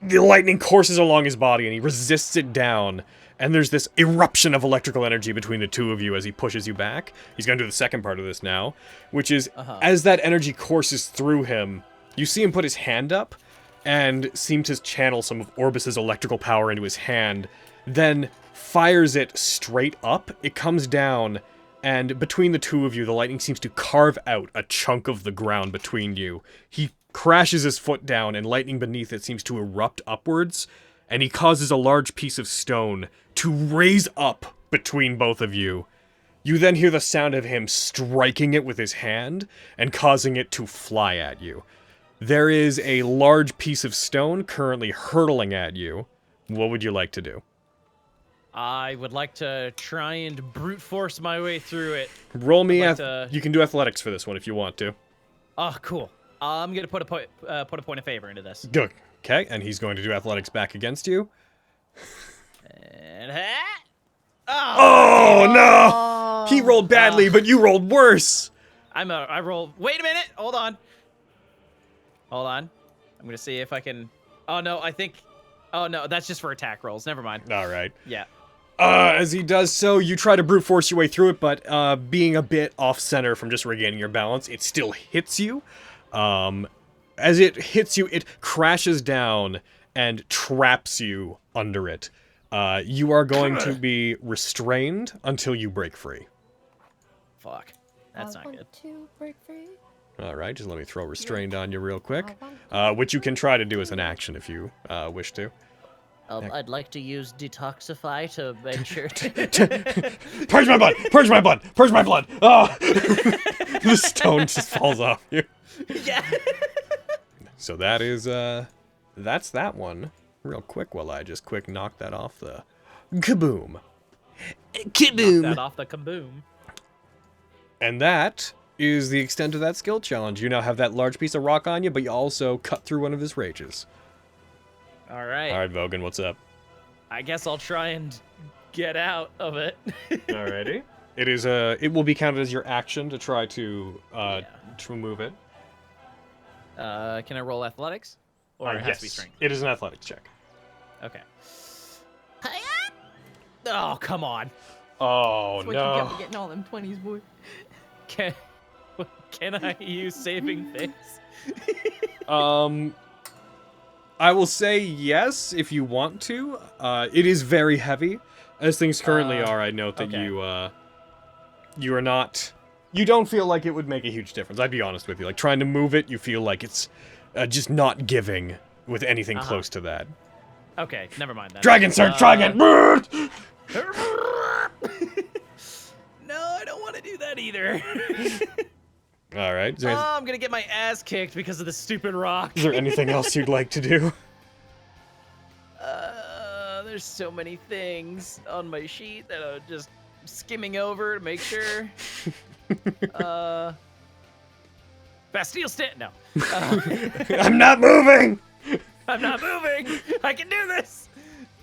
The lightning courses along his body and he resists it down. And there's this eruption of electrical energy between the two of you as he pushes you back. He's going to do the second part of this now, which is as that energy courses through him, you see him put his hand up and seem to channel some of Orbis's electrical power into his hand, then fires it straight up. It comes down, and between the two of you, the lightning seems to carve out a chunk of the ground between you. He crashes his foot down, and lightning beneath it seems to erupt upwards, and he causes a large piece of stone to raise up between both of you. You then hear the sound of him striking it with his hand and causing it to fly at you. There is a large piece of stone currently hurtling at you. What would you like to do? I would like to try and brute force my way through it. Roll me you can do athletics for this one if you want to. Oh, cool. I'm gonna put a point of favor into this. Good. Okay, and he's going to do athletics back against you. And oh no! He rolled badly, but you rolled worse. I rolled. Wait a minute. Hold on. I'm gonna see if I can. Oh no, Oh no, that's just for attack rolls. Never mind. All right. Yeah. As he does so, you try to brute force your way through it, but being a bit off center from just regaining your balance, it still hits you. As it hits you, it crashes down and traps you under it. You are going to be restrained until you break free. Fuck. That's not good. To break free. All right, just let me throw restrained on you real quick, which you can try to do as an action if you wish to. I'd like to use detoxify to make sure. Purge my blood! Purge my blood! Purge my blood! Oh! The stone just falls off you. Yeah. So that is that's that one. Real quick while I just quick knock that off the kaboom. Kaboom. Knock that off the kaboom. And that is the extent of that skill challenge. You now have that large piece of rock on you, but you also cut through one of his rages. All right. All right, Vogan, what's up? I guess I'll try and get out of it. Alrighty. It will be counted as your action to try to move it. Can I roll athletics? Or it has to be strength? It is an athletics check. Okay. Oh, come on. Oh, That's what you get for getting all them 20s, boy. Can I use saving things? I will say yes if you want to. It is very heavy. As things currently are, I note that you are not... You don't feel like it would make a huge difference. I'd be honest with you. Like, trying to move it, you feel like it's just not giving with anything close to that. Okay, never mind then. Dragon Surge, Dragon! No, I don't want to do that either. All right. I'm gonna get my ass kicked because of the stupid rock. Is there anything else you'd like to do? There's so many things on my sheet that I'm just skimming over to make sure. Bastille stand. No. I'm not moving! I'm not moving. I can do this.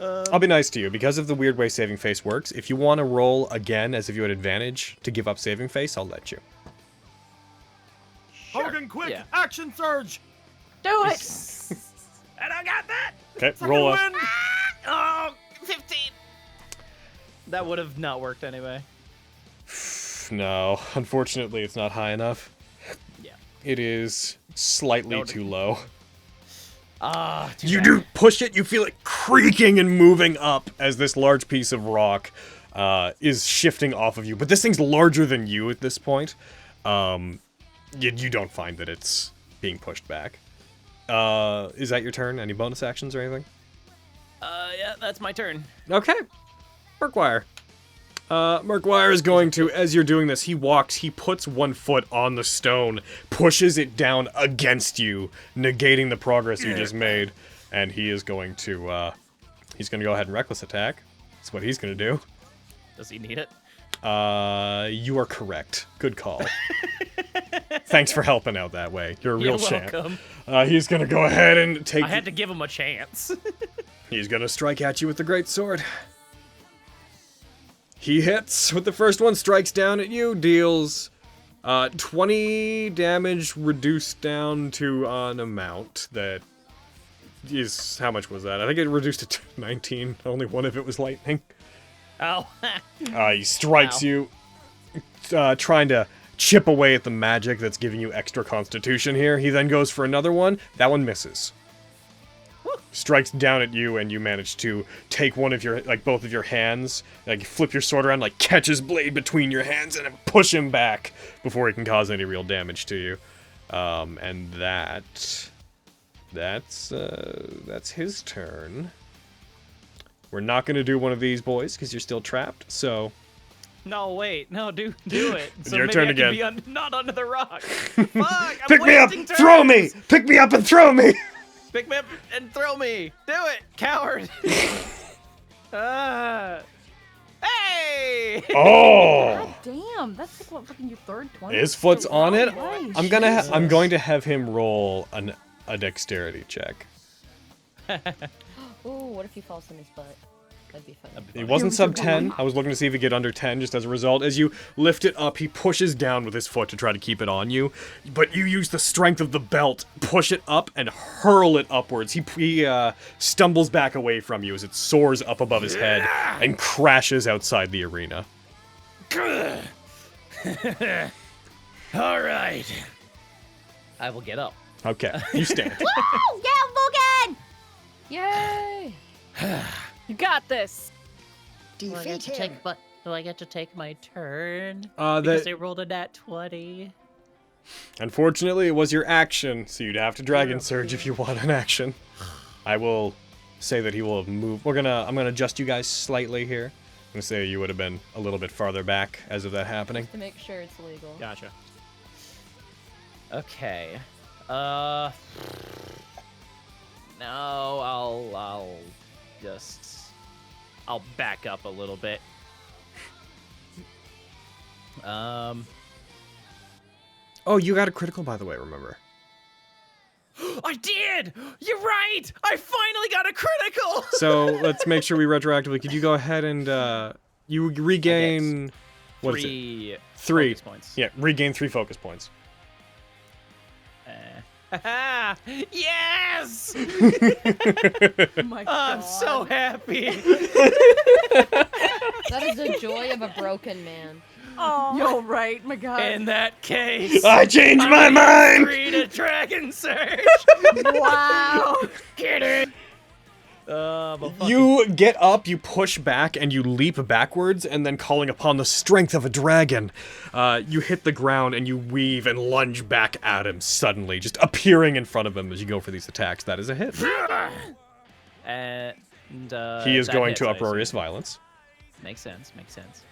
I'll be nice to you. Because of the weird way saving face works, if you want to roll again as if you had advantage to give up saving face, I'll let you. Sure. Hogan, quick! Yeah. Action surge! Do it! And I got that. Okay, roll up. Oh, 15. That would have not worked anyway. No, unfortunately, it's not high enough. Yeah. It is slightly too low. Too bad. do push it, you feel it creaking and moving up as this large piece of rock is shifting off of you. But this thing's larger than you at this point. You don't find that it's being pushed back. Is that your turn? Any bonus actions or anything? Yeah, that's my turn. Okay. Murkwire. Murkwire is going to, as you're doing this, he puts one foot on the stone, pushes it down against you, negating the progress you just made, and he is going to, he's going to go ahead and reckless attack. That's what he's going to do. Does he need it? You are correct. Good call. Thanks for helping out that way. You're a real champ. Welcome. He's going to go ahead and take... I had to give him a chance. He's going to strike at you with the great sword. He hits with the first one, strikes down at you, deals 20 damage reduced down to an amount that is... How much was that? I think it reduced to 19. Only one of it was lightning. Oh. He strikes you, trying to chip away at the magic that's giving you extra constitution here. He then goes for another one. That one misses. Strikes down at you, and you manage to take one of your, both of your hands, flip your sword around, catch his blade between your hands, and then push him back before he can cause any real damage to you. And that's his turn. We're not going to do one of these, boys, because you're still trapped, so... No, wait. No, do it. So Your maybe turn I again. can be not under the rock. Fuck, I'm Pick me up! wasting turns. Throw me! Pick me up and throw me! Pick me up and throw me. Do it, coward. Hey! Oh! God damn, that's like what, fucking your third 20? His foot's on it. Nice. I'm going to have him roll a dexterity check. Ooh, what if he falls on his butt? That'd be fun. He wasn't sub 10. I was looking to see if he could get under 10 just as a result. As you lift it up, he pushes down with his foot to try to keep it on you. But you use the strength of the belt, push it up, and hurl it upwards. He stumbles back away from you as it soars up above his head and crashes outside the arena. All right. I will get up. Okay, you stand. Woo! Yeah, Vulcan! Yay! You got this. Do I get to take my turn? That- Because I rolled a nat 20. Unfortunately, it was your action, so you'd have to Dragon Surge if you want an action. I will say that he will have moved. I'm gonna adjust you guys slightly here. I'm gonna say you would have been a little bit farther back as of that happening. To make sure it's legal. Gotcha. Okay. No, I'll back up a little bit. Oh, you got a critical, by the way, remember. I did! You're right! I finally got a critical! So, let's make sure we retroactively... Could you go ahead and, you regain... What is it? 3 focus points. Yeah, regain 3 focus points. Yes! Oh my God. I'm so happy. That is the joy of a broken man. Oh, yo, right, my God. In that case, I changed my mind! Free to Dragon Surge. Wow. Get it. You get up, you push back, and you leap backwards, and then calling upon the strength of a dragon, you hit the ground and you weave and lunge back at him suddenly, just appearing in front of him as you go for these attacks. That is a hit. And He is that going hits, to I uproarious assume. violence. Makes sense. Makes sense.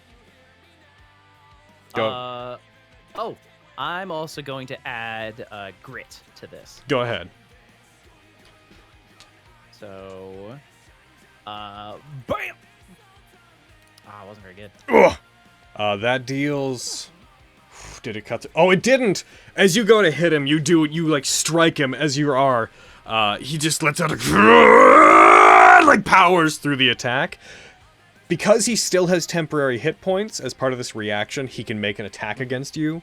Go. Oh, I'm also going to add grit to this. Go ahead. So, bam! Ah, it wasn't very good. Ugh. That deals... Did it cut through? Oh, it didn't! As you go to hit him, you like strike him as you are. He just lets out a... like powers through the attack. Because he still has temporary hit points, as part of this reaction, he can make an attack against you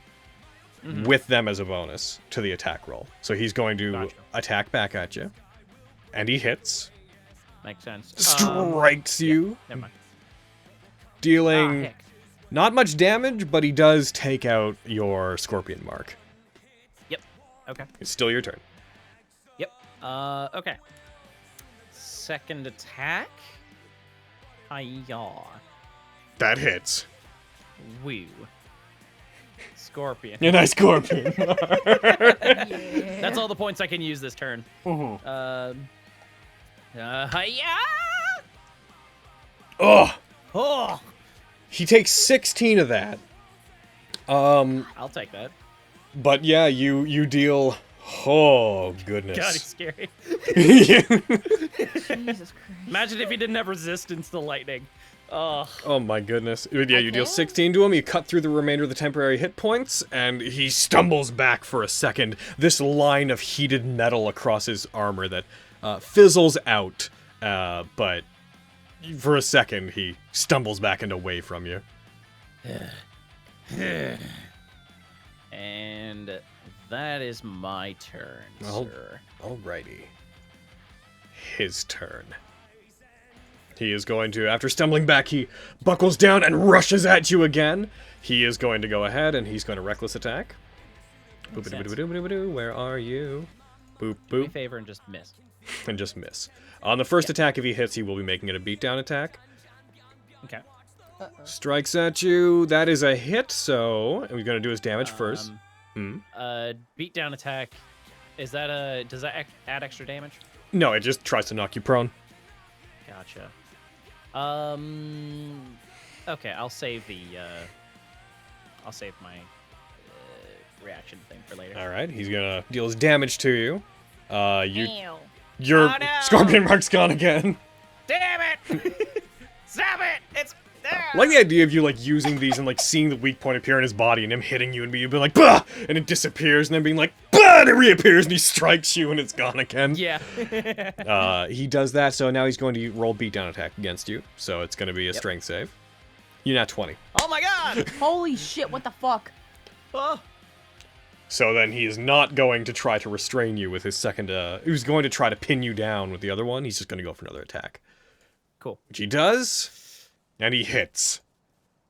with them as a bonus to the attack roll. So he's going to attack back at you. And he hits. Makes sense. Strikes you. Never mind. Dealing heck. not much damage, but he does take out your scorpion mark. Yep. Okay. It's still your turn. Yep. Okay. Second attack. Hi-ya. That hits. Woo. Scorpion. Yeah, nice scorpion. That's all the points I can use this turn. Hi-ya! Oh! Oh! He takes 16 of that. I'll take that. But yeah, you deal... Oh, goodness. God, he's scary. Jesus Christ. Imagine if he didn't have resistance to lightning. Oh. Oh my goodness. Yeah, you deal 16 to him, you cut through the remainder of the temporary hit points, and he stumbles back for a second. This line of heated metal across his armor that fizzles out, but for a second he stumbles back and away from you. And that is my turn, sir. Alrighty. His turn. He is going to, after stumbling back, he buckles down and rushes at you again. He is going to go ahead and he's going to reckless attack. Boop-a-doo-ba-doo-ba-doo-ba-doo. Where are you? Boop, Do me a boop. favor and just miss. And just miss. On the first attack, if he hits, he will be making it a beatdown attack. Okay. Strikes at you. That is a hit, so we're going to do his damage first. Beatdown attack. Is that does that add extra damage? No, it just tries to knock you prone. Gotcha. Okay, I'll save my reaction thing for later. All right, he's gonna deal his damage to you. Ew. Your Oh, no! scorpion mark's gone again. Damn it! Stop it! It's there. I like the idea of you like using these and like seeing the weak point appear in his body and him hitting you and you being like bah, and it disappears and then being like bah, and it reappears and he strikes you and it's gone again. Yeah. He does that, so now he's going to roll beatdown attack against you. So it's going to be a strength save. You nat 20. Oh my god! Holy shit, what the fuck? Oh. So then he is not going to try to restrain you with his second, he was going to try to pin you down with the other one. He's just going to go for another attack. Cool. Which he does, and he hits.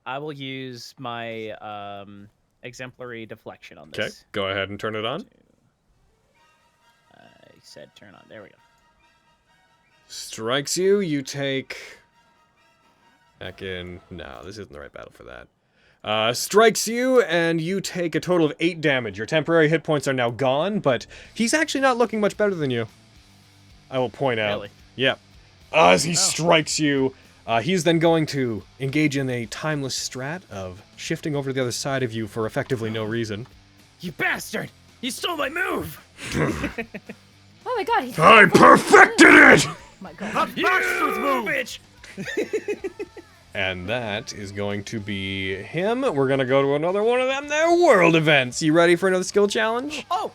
I will use my exemplary deflection on Okay, this. go ahead and turn it on. I said turn on. There we go. Strikes you, you take... Back in... No, this isn't the right battle for that. Strikes you, and you take a total of 8 damage. Your temporary hit points are now gone, but he's actually not looking much better than you. I will point out. Really? Yep. As he strikes you, he's then going to engage in a timeless strat of shifting over to the other side of you for effectively no reason. You bastard! You stole my move! Oh my god, he's I perfected it! Oh my god. You bitch! And that is going to be him. We're going to go to another one of them there world events. You ready for another skill challenge? Oh!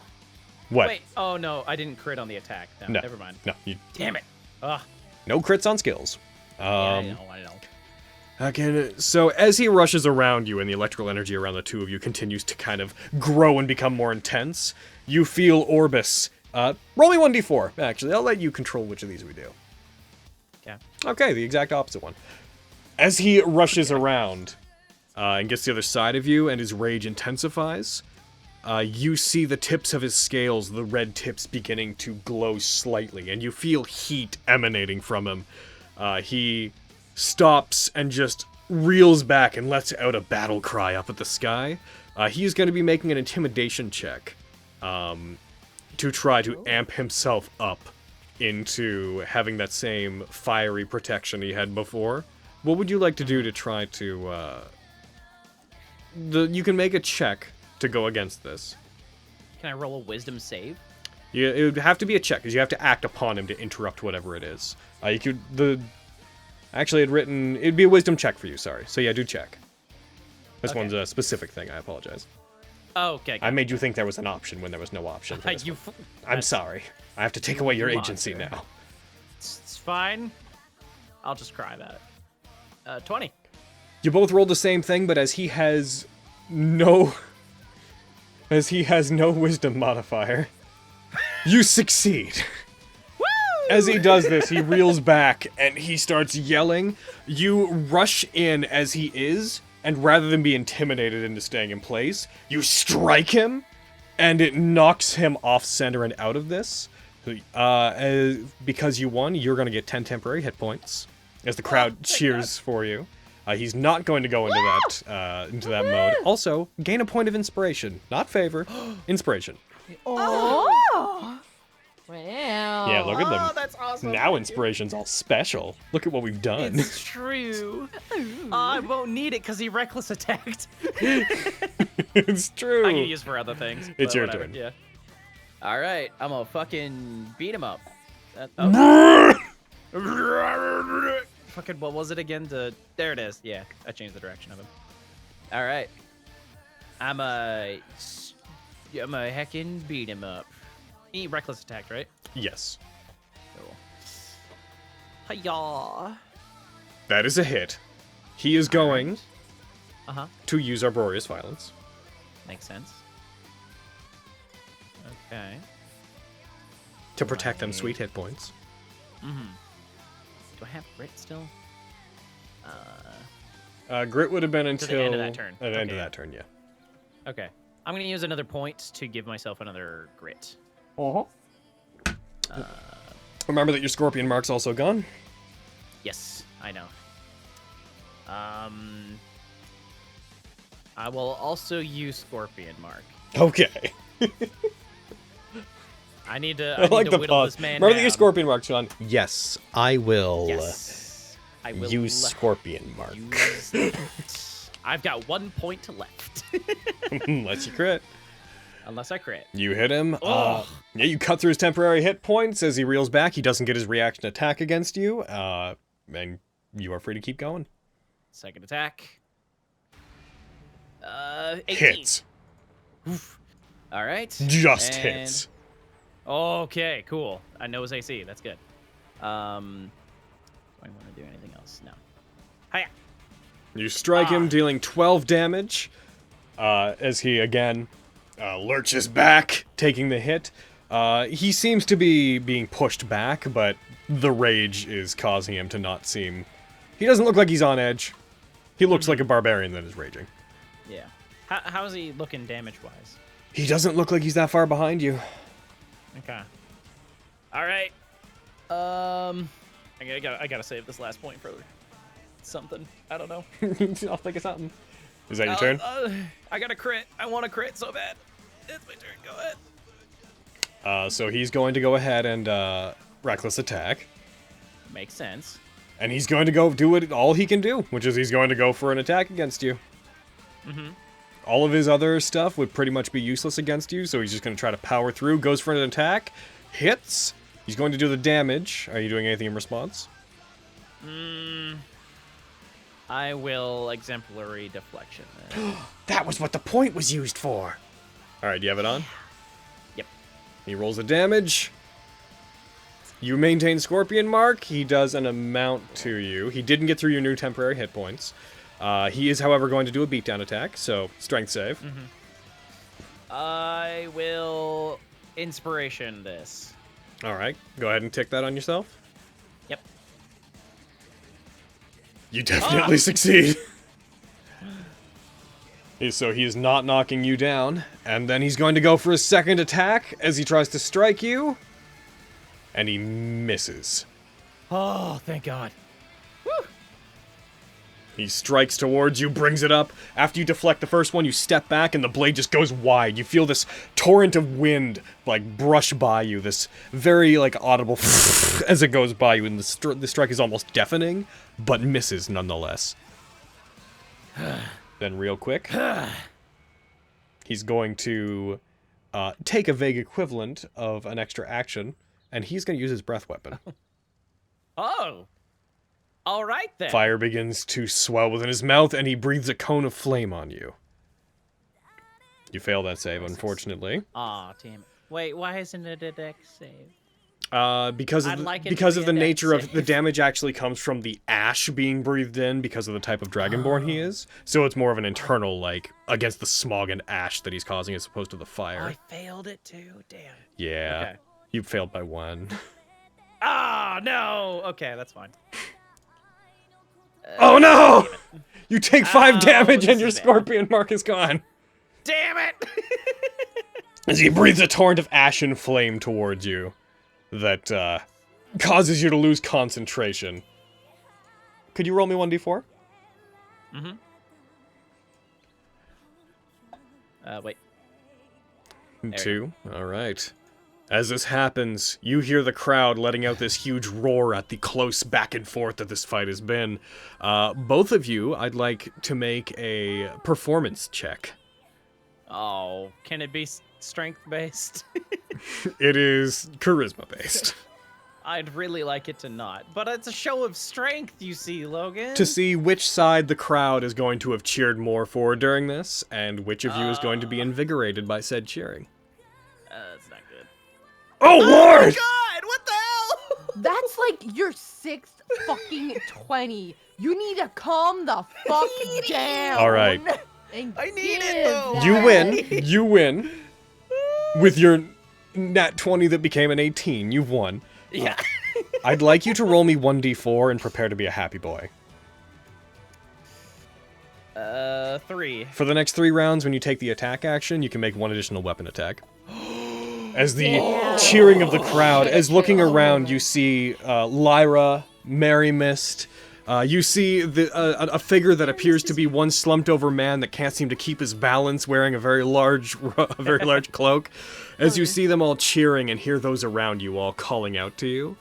What? Wait, oh no, I didn't crit on the attack. No, No. never mind. No, you, Damn it! Ugh. no crits on skills. I know. Okay, so as he rushes around you and the electrical energy around the two of you continues to kind of grow and become more intense, you feel Orbis. Roll me 1d4, actually. I'll let you control which of these we do. Okay. Okay, the exact opposite one. As he rushes around and gets to the other side of you and his rage intensifies, you see the tips of his scales, the red tips beginning to glow slightly, and you feel heat emanating from him. He stops and just reels back and lets out a battle cry up at the sky. He is going to be making an intimidation check to try to amp himself up into having that same fiery protection he had before. What would you like to do to try to... you can make a check to go against this. Can I roll a wisdom save? Yeah, it would have to be a check, because you have to act upon him to interrupt whatever it is. You could... Actually, it'd be a wisdom check for you, sorry. So yeah, do check. This one's a specific thing, I apologize. Oh, okay. I made you think there was an option when there was no option for this one. I'm sorry. I have to take away your agency now. It's fine. I'll just cry about it. 20. You both rolled the same thing, but as he has no wisdom modifier, you succeed. As he does this, he reels back and he starts yelling. You rush in as he is, and rather than be intimidated into staying in place, you strike him, and it knocks him off center and out of this. Because you won, you're going to get 10 temporary hit points as the crowd cheers for you. He's not going to go into that mode. Also, gain a point of inspiration, not favor, inspiration. Oh! Wow. Yeah, look at them. Oh, that's awesome. Now inspiration's all special. Look at what we've done. It's true. I won't need it because he reckless attacked. It's true. I can use for other things. It's your whatever. turn. Yeah. All right, I'm gonna fucking beat him up. Fucking, what was it again? There it is. Yeah, I changed the direction of him. All right. I'm a heckin' beat him up. He reckless attacked, right? Yes. Cool. Hi-yah. That is a hit. He is going to use Arboreous Violence. Makes sense. Okay. To protect them sweet hit points. Mm-hmm. Do I have grit still? Grit would have been until... To the end of that turn. At the end of that turn, yeah. Okay. I'm going to use another point to give myself another grit. Remember that your Scorpion Mark's also gone? Yes, I know. I will also use Scorpion Mark. Okay. I need to. I like the whittle pause. this man Remember that down. your Scorpion Mark's gone? Yes, I will. Yes, I will use Scorpion Mark. I've got 1 point left. Unless you crit. Unless I crit. You hit him. Yeah, you cut through his temporary hit points as he reels back. He doesn't get his reaction attack against you. And you are free to keep going. Second attack. 18. Hits. Oof. All right. Just hits. Okay, cool. I know his AC. That's good. Do I want to do anything else? No. Hiya. You strike him, dealing 12 damage. As he again lurches back, taking the hit. He seems to be being pushed back, but the rage is causing him to not seem... He doesn't look like he's on edge. He looks like a barbarian that is raging. Yeah. How is he looking damage-wise? He doesn't look like he's that far behind you. Okay. All right. I gotta save this last point for something. I don't know. I'll think of something. Is that your turn? I got a crit. I want a crit so bad. It's my turn. Go ahead. So he's going to go ahead and reckless attack. Makes sense. And he's going to go do all he can do, which is he's going to go for an attack against you. Mm-hmm. All of his other stuff would pretty much be useless against you, so he's just going to try to power through, goes for an attack, hits. He's going to do the damage. Are you doing anything in response? I will exemplary deflection. That was what the point was used for. All right, do you have it on? Yep. He rolls the damage. You maintain Scorpion Mark. He does an amount to you. He didn't get through your new temporary hit points. He is, however, going to do a beatdown attack, so strength save. Mm-hmm. I will inspiration this. All right, go ahead and tick that on yourself. Yep. You definitely succeed. So he is not knocking you down, and then he's going to go for a second attack as he tries to strike you, and he misses. Oh, thank God. He strikes towards you, brings it up. After you deflect the first one, you step back, and the blade just goes wide. You feel this torrent of wind, like, brush by you. This very, like, audible as it goes by you, and the strike is almost deafening, but misses nonetheless. Then real quick, he's going to take a vague equivalent of an extra action, and he's going to use his breath weapon. Oh. All right, then. Fire begins to swell within his mouth, and he breathes a cone of flame on you. You fail that save, unfortunately. Aw, damn it. Wait, why isn't it a dex save? Because of the nature of the damage actually comes from the ash being breathed in because of the type of dragonborn he is. So it's more of an internal, like, against the smog and ash that he's causing as opposed to the fire. I failed it too, damn. Yeah, Okay. you failed by 1. Ah, no! Okay, that's fine. Oh no! You take 5 damage this and your is bad. scorpion mark is gone. Damn it! As he breathes a torrent of ash and flame towards you that causes you to lose concentration. Could you roll me 1d4? Wait. 2. Alright. As this happens, you hear the crowd letting out this huge roar at the close back and forth that this fight has been. Both of you, I'd like to make a performance check. Oh, can it be strength-based? It is charisma-based. I'd really like it to not, but it's a show of strength, you see, Logan. To see which side the crowd is going to have cheered more for during this, and which of you is going to be invigorated by said cheering. That's not good. Oh, Lord! God, what the hell? That's like your 6th fucking 20. You need to calm the fuck down. All right. I need it, though. You win. You win. With your Nat-20 that became an 18. You've won. Yeah. I'd like you to roll me 1d4 and prepare to be a happy boy. 3. For the next 3 rounds, when you take the attack action, you can make 1 additional weapon attack. As the cheering of the crowd, as looking around, you see Lyra, Mary Mist. You see a figure that appears to be one slumped-over man that can't seem to keep his balance, wearing a very large cloak. As you see them all cheering and hear those around you all calling out to you,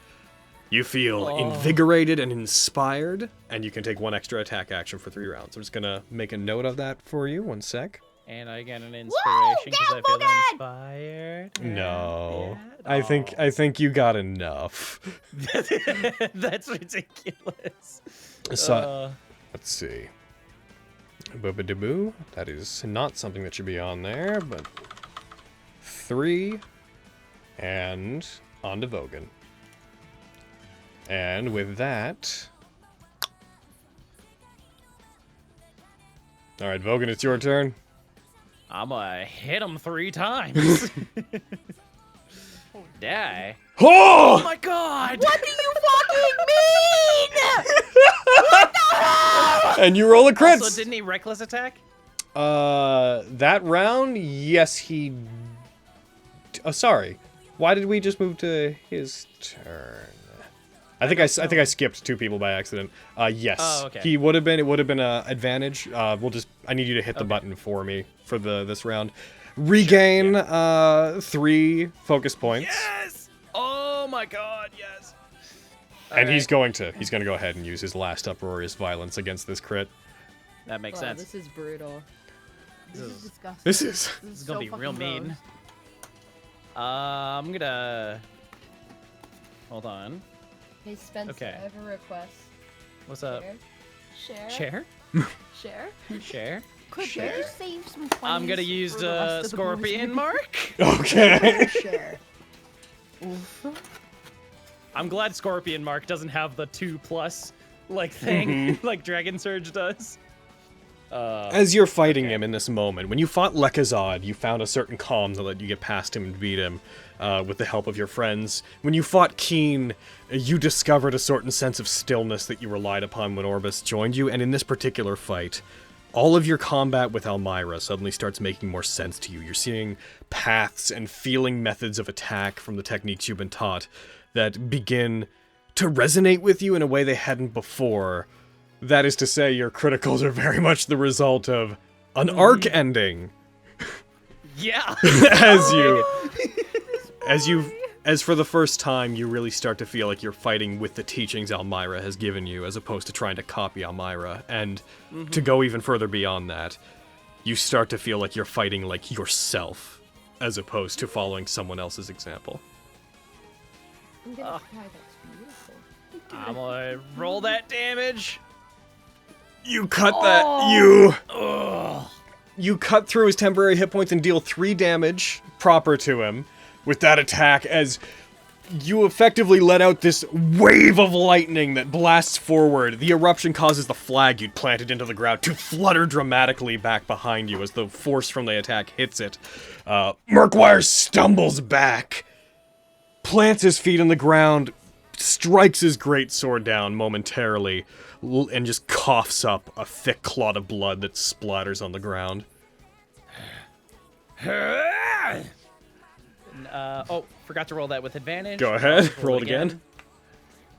you feel invigorated and inspired, and you can take 1 extra attack action for 3 rounds. I'm just gonna make a note of that for you. 1 sec. And I get an inspiration because I feel inspired. No, Yeah. I think you got enough. That's ridiculous. So, let's see. Boobadaboo. That is not something that should be on there, but 3, and on to Vogan. And with that, all right, Vogan, it's your turn. I'm gonna hit him 3 times. Die. Oh! Oh my god! What do you fucking mean? And you roll a crit. Also, didn't he reckless attack? That round, yes, he. Sorry. Why did we just move to his turn? I think I skipped 2 people by accident. Yes. Oh, okay. He would have been. It would have been an advantage. I need you to hit the button for me for this round. Regain 3 focus points. Yes! Oh my god, yes. And he's going to go ahead and use his last uproarious violence against this crit. That makes Wow, sense. this is brutal. This is disgusting. This is gonna be real mean. I'm gonna. Hold on. Hey Spencer, Okay. I have a request. What's up? Share. Share? Share. Share? Could Share. you save some I'm gonna 20s use for the rest of the Scorpion bonus? Mark. okay. Share. I'm glad Scorpion Mark doesn't have the 2+ like thing like Dragon Surge does. As you're fighting him in this moment, when you fought Lekazad, you found a certain calm that let you get past him and beat him with the help of your friends. When you fought Keen, you discovered a certain sense of stillness that you relied upon when Orbis joined you, and in this particular fight, all of your combat with Elmira suddenly starts making more sense to you. You're seeing paths and feeling methods of attack from the techniques you've been taught that begin to resonate with you in a way they hadn't before. That is to say, your criticals are very much the result of an arc ending. Yeah. As for the first time, you really start to feel like you're fighting with the teachings Elmira has given you, as opposed to trying to copy Elmira. And to go even further beyond that, you start to feel like you're fighting like yourself, as opposed to following someone else's example. I'm gonna cry, that's beautiful. I'm gonna roll that damage. You cut You cut through his temporary hit points and deal 3 damage proper to him with that attack as you effectively let out this wave of lightning that blasts forward. The eruption causes the flag you'd planted into the ground to flutter dramatically back behind you as the force from the attack hits it. Murkwire stumbles back, plants his feet on the ground, strikes his greatsword down momentarily, and just coughs up a thick clot of blood that splatters on the ground. Forgot to roll that with advantage. Go ahead, roll it again.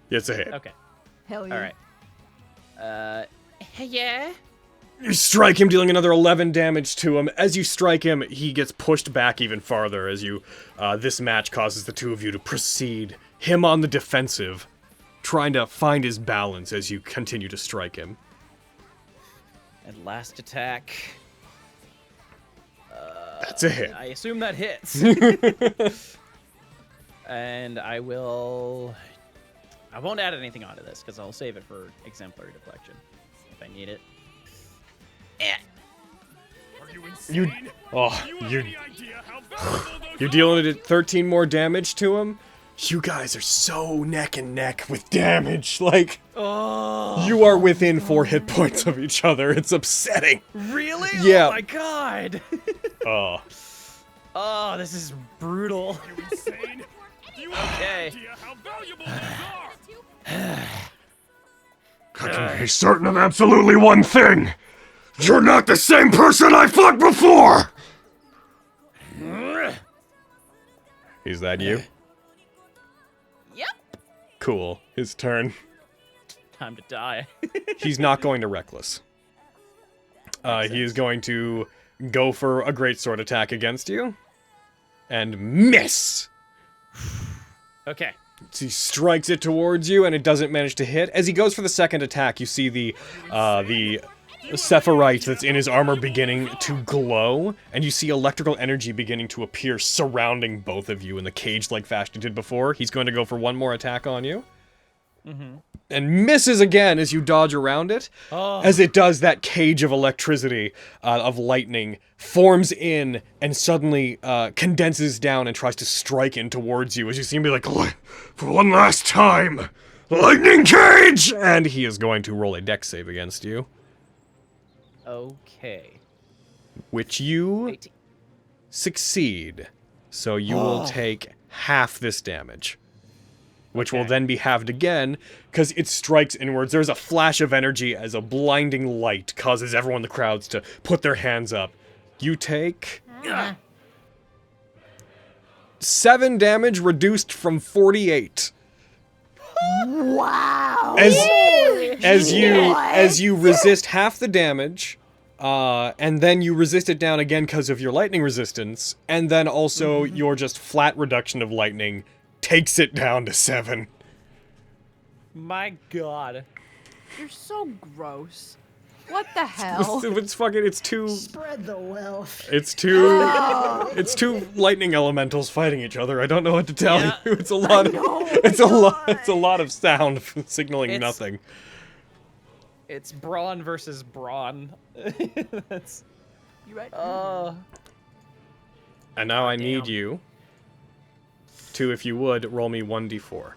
Yeah, it's a hit. Okay. Hell yeah. Alright. Yeah. You strike him, dealing another 11 damage to him. As you strike him, he gets pushed back even farther as you, this match causes the two of you to proceed. Him on the defensive, trying to find his balance as you continue to strike him. And last attack. That's a hit. I assume that hits. And I won't add anything onto this, because I'll save it for exemplary deflection, if I need it. You're dealing 13 more damage to him. You guys are so neck and neck with damage. Like, you are within 4 hit points of each other. It's upsetting. Really? Yeah. Oh my god. Oh, this is brutal. You insane? Do you have Okay. no idea how valuable these are? I can be certain of absolutely one thing. You're not the same person I fought before! Is that you? Yep. Cool. His turn. Time to die. He's not going to Reckless. He is going to go for a greatsword attack against you. And miss! Okay. So he strikes it towards you, and it doesn't manage to hit. As he goes for the second attack, you see the Sephirite that's in his armor beginning to glow, and you see electrical energy beginning to appear surrounding both of you in the cage-like fashion it did before. He's going to go for one more attack on you. And misses again as you dodge around it. As it does, that cage of electricity, of lightning, forms in and suddenly condenses down and tries to strike in towards you as you seem to be like, for one last time, lightning cage! And he is going to roll a dex save against you. Okay. Which you 18. Succeed. So you will take half this damage. Which will then be halved again, because it strikes inwards. There's a flash of energy as a blinding light causes everyone in the crowds to put their hands up. You take 7 damage reduced from 48. Wow. As you resist half the damage, and then you resist it down again because of your lightning resistance, and then also your just flat reduction of lightning takes it down to 7. My god. You're so gross. What the hell? It's two Spread the wealth. it's two lightning elementals fighting each other. I don't know what to tell you. It's a lot of sound signaling nothing. It's brawn versus brawn. That's You right? And now I need you to, if you would, roll me 1d4.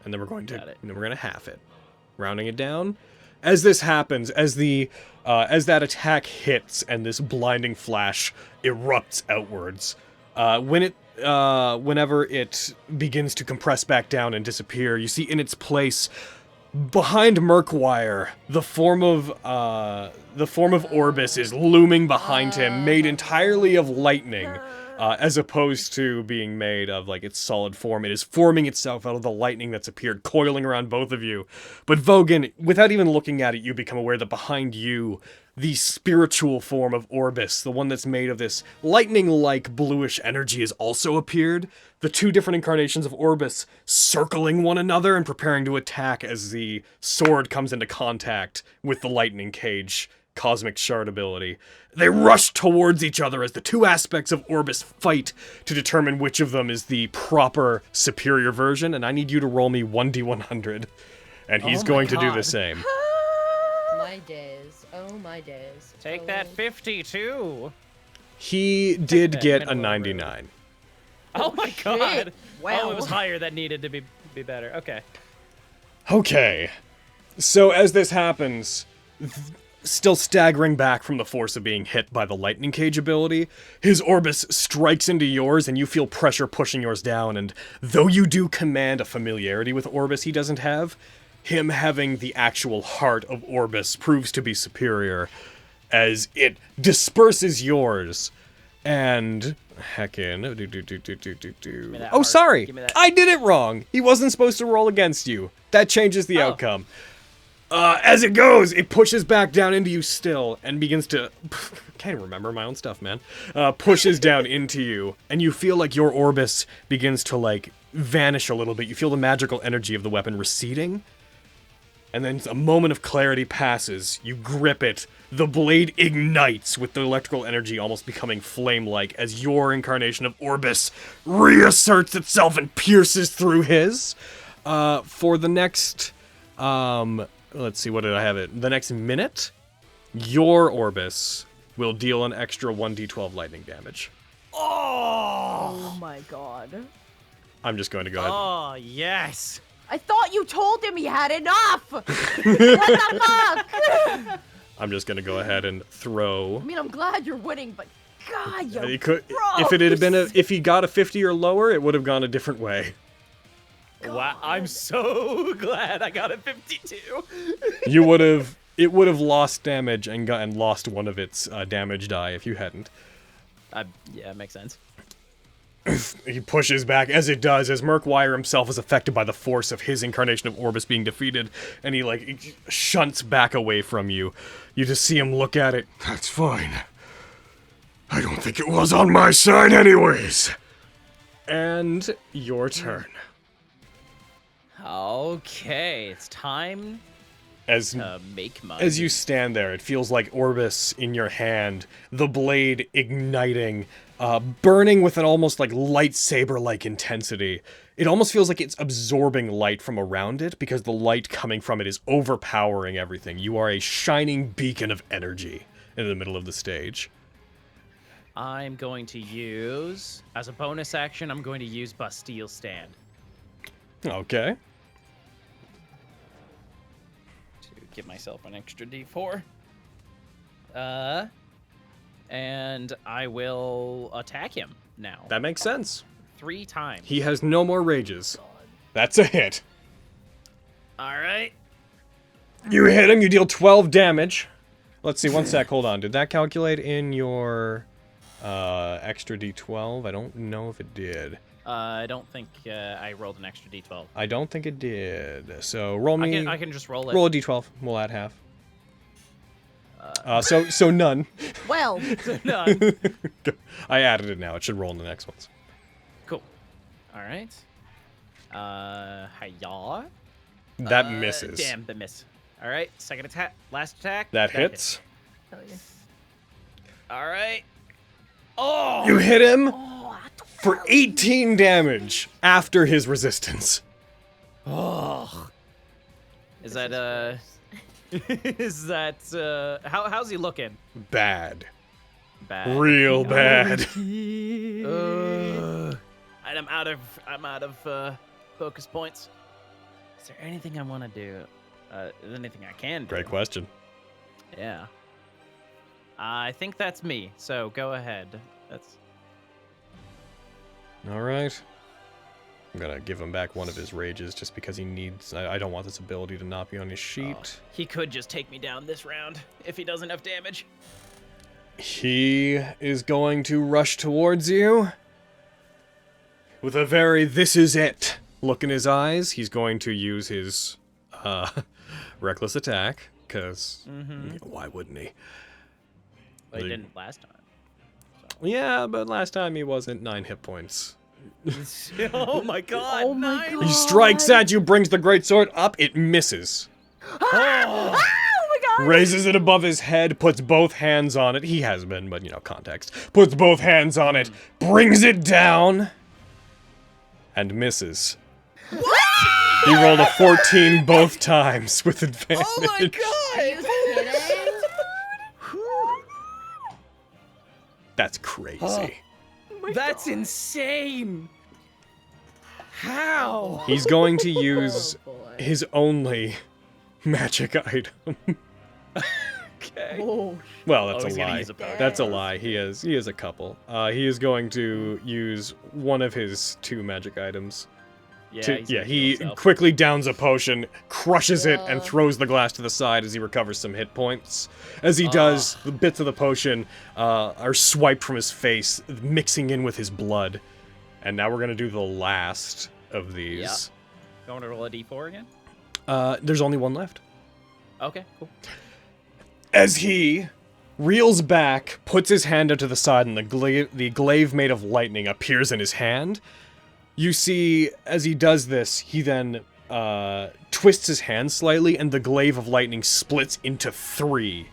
And then we're going to half it. Rounding it down. As this happens, as that attack hits and this blinding flash erupts outwards, whenever it begins to compress back down and disappear, you see in its place Behind Murkwire, the form of Orbis is looming behind him, made entirely of lightning, as opposed to being made of like its solid form. It is forming itself out of the lightning that's appeared, coiling around both of you. But Vogan, without even looking at it, you become aware that behind you, the spiritual form of Orbis, the one that's made of this lightning-like bluish energy, has also appeared. The two different incarnations of Orbis circling one another and preparing to attack as the sword comes into contact with the lightning cage cosmic shard ability. They rush towards each other as the two aspects of Orbis fight to determine which of them is the proper superior version, and I need you to roll me 1d100, and he's going to do the same. My days. Oh my days. Take that 52. He did get a 99. Oh my god. Wow. Oh, it was higher that needed to be better. Okay. Okay. So as this happens, still staggering back from the force of being hit by the lightning cage ability, his Orbis strikes into yours and you feel pressure pushing yours down, and though you do command a familiarity with Orbis he doesn't have, him having the actual heart of Orbis proves to be superior as it disperses yours. And heckin'. Oh, sorry! I did it wrong! He wasn't supposed to roll against you. That changes the outcome. As it goes, it pushes back down into you still and begins to... can't even remember my own stuff, man. Pushes down into you, and you feel like your Orbis begins to, like, vanish a little bit. You feel the magical energy of the weapon receding. And then a moment of clarity passes. You grip it. The blade ignites with the electrical energy almost becoming flame-like as your incarnation of Orbis reasserts itself and pierces through his. For the next, let's see, what did I have it? The next minute, your Orbis will deal an extra 1d12 lightning damage. Oh my god. I'm just going to go ahead. Oh, yes. I thought you told him he had enough! What the fuck? I'm just going to go ahead and throw... I mean, I'm glad you're winning, but god, you're He could, if it had been if he got a 50 or lower, it would have gone a different way. Wow, I'm so glad I got a 52. It would have lost damage and lost one of its damage die if you hadn't. Yeah, it makes sense. He pushes back, as it does, as Murkwire himself is affected by the force of his incarnation of Orbis being defeated, and he shunts back away from you. You just see him look at it. That's fine. I don't think it was on my side anyways. And your turn. Okay, it's time to make money. As you stand there, it feels like Orbis in your hand, the blade igniting, burning with an almost like lightsaber-like intensity. It almost feels like it's absorbing light from around it because the light coming from it is overpowering everything. You are a shining beacon of energy in the middle of the stage. I'm going to use, as a bonus action, I'm going to use Bastille Stand. Okay. To give myself an extra D4. And I will attack him now. That makes sense. 3 times. He has no more rages. That's a hit. Alright. You hit him, you deal 12 damage. Let's see, one sec, hold on. Did that calculate in your extra D12? I don't know if it did. I don't think I rolled an extra D12. I don't think it did. So roll me... I can just roll it. Roll a D12. We'll add half. So none. Well, none. I added it now. It should roll in the next ones. Cool. All right. Hiya. That misses. Damn, the miss. All right. Second attack. Last attack. That hits. All right. Oh. You hit him for 18 damage after his resistance. Oh. Is that Is that how's he looking? Bad. Bad. Real bad. And I'm out of focus points. Is there anything I want to do? Is there anything I can do? Great question. Yeah. I think that's me. So go ahead. That's all right. I'm gonna give him back one of his rages just because he needs. I don't want this ability to not be on his sheet. Oh, he could just take me down this round if he does enough damage. He is going to rush towards you with a very "this is it" look in his eyes. He's going to use his reckless attack, because why wouldn't he? But he didn't last time. So. Yeah, but last time he wasn't 9 hit points. Oh my god! Oh my god! He strikes at you, brings the greatsword up, it misses. Oh my god! Raises it above his head, puts both hands on it. He has been, but context. Puts both hands on it, brings it down, and misses. What? He rolled a 14 both times with advantage. Oh my god! Are you kidding? That's crazy. Oh that's insane! How? He's going to use his only magic item. Okay. Oh. Well, that's he's a gonna lie. use a potion. That's a lie. He has a couple. He is going to use one of his 2 magic items. He quickly downs a potion, crushes it, and throws the glass to the side as he recovers some hit points. As he does, the bits of the potion are swiped from his face, mixing in with his blood. And now we're going to do the last of these. Yeah. You want to roll a d4 again? There's only one left. Okay, cool. As he reels back, puts his hand out to the side, and the glaive made of lightning appears in his hand. You see, as he does this, he then twists his hand slightly, and the glaive of lightning splits into 3,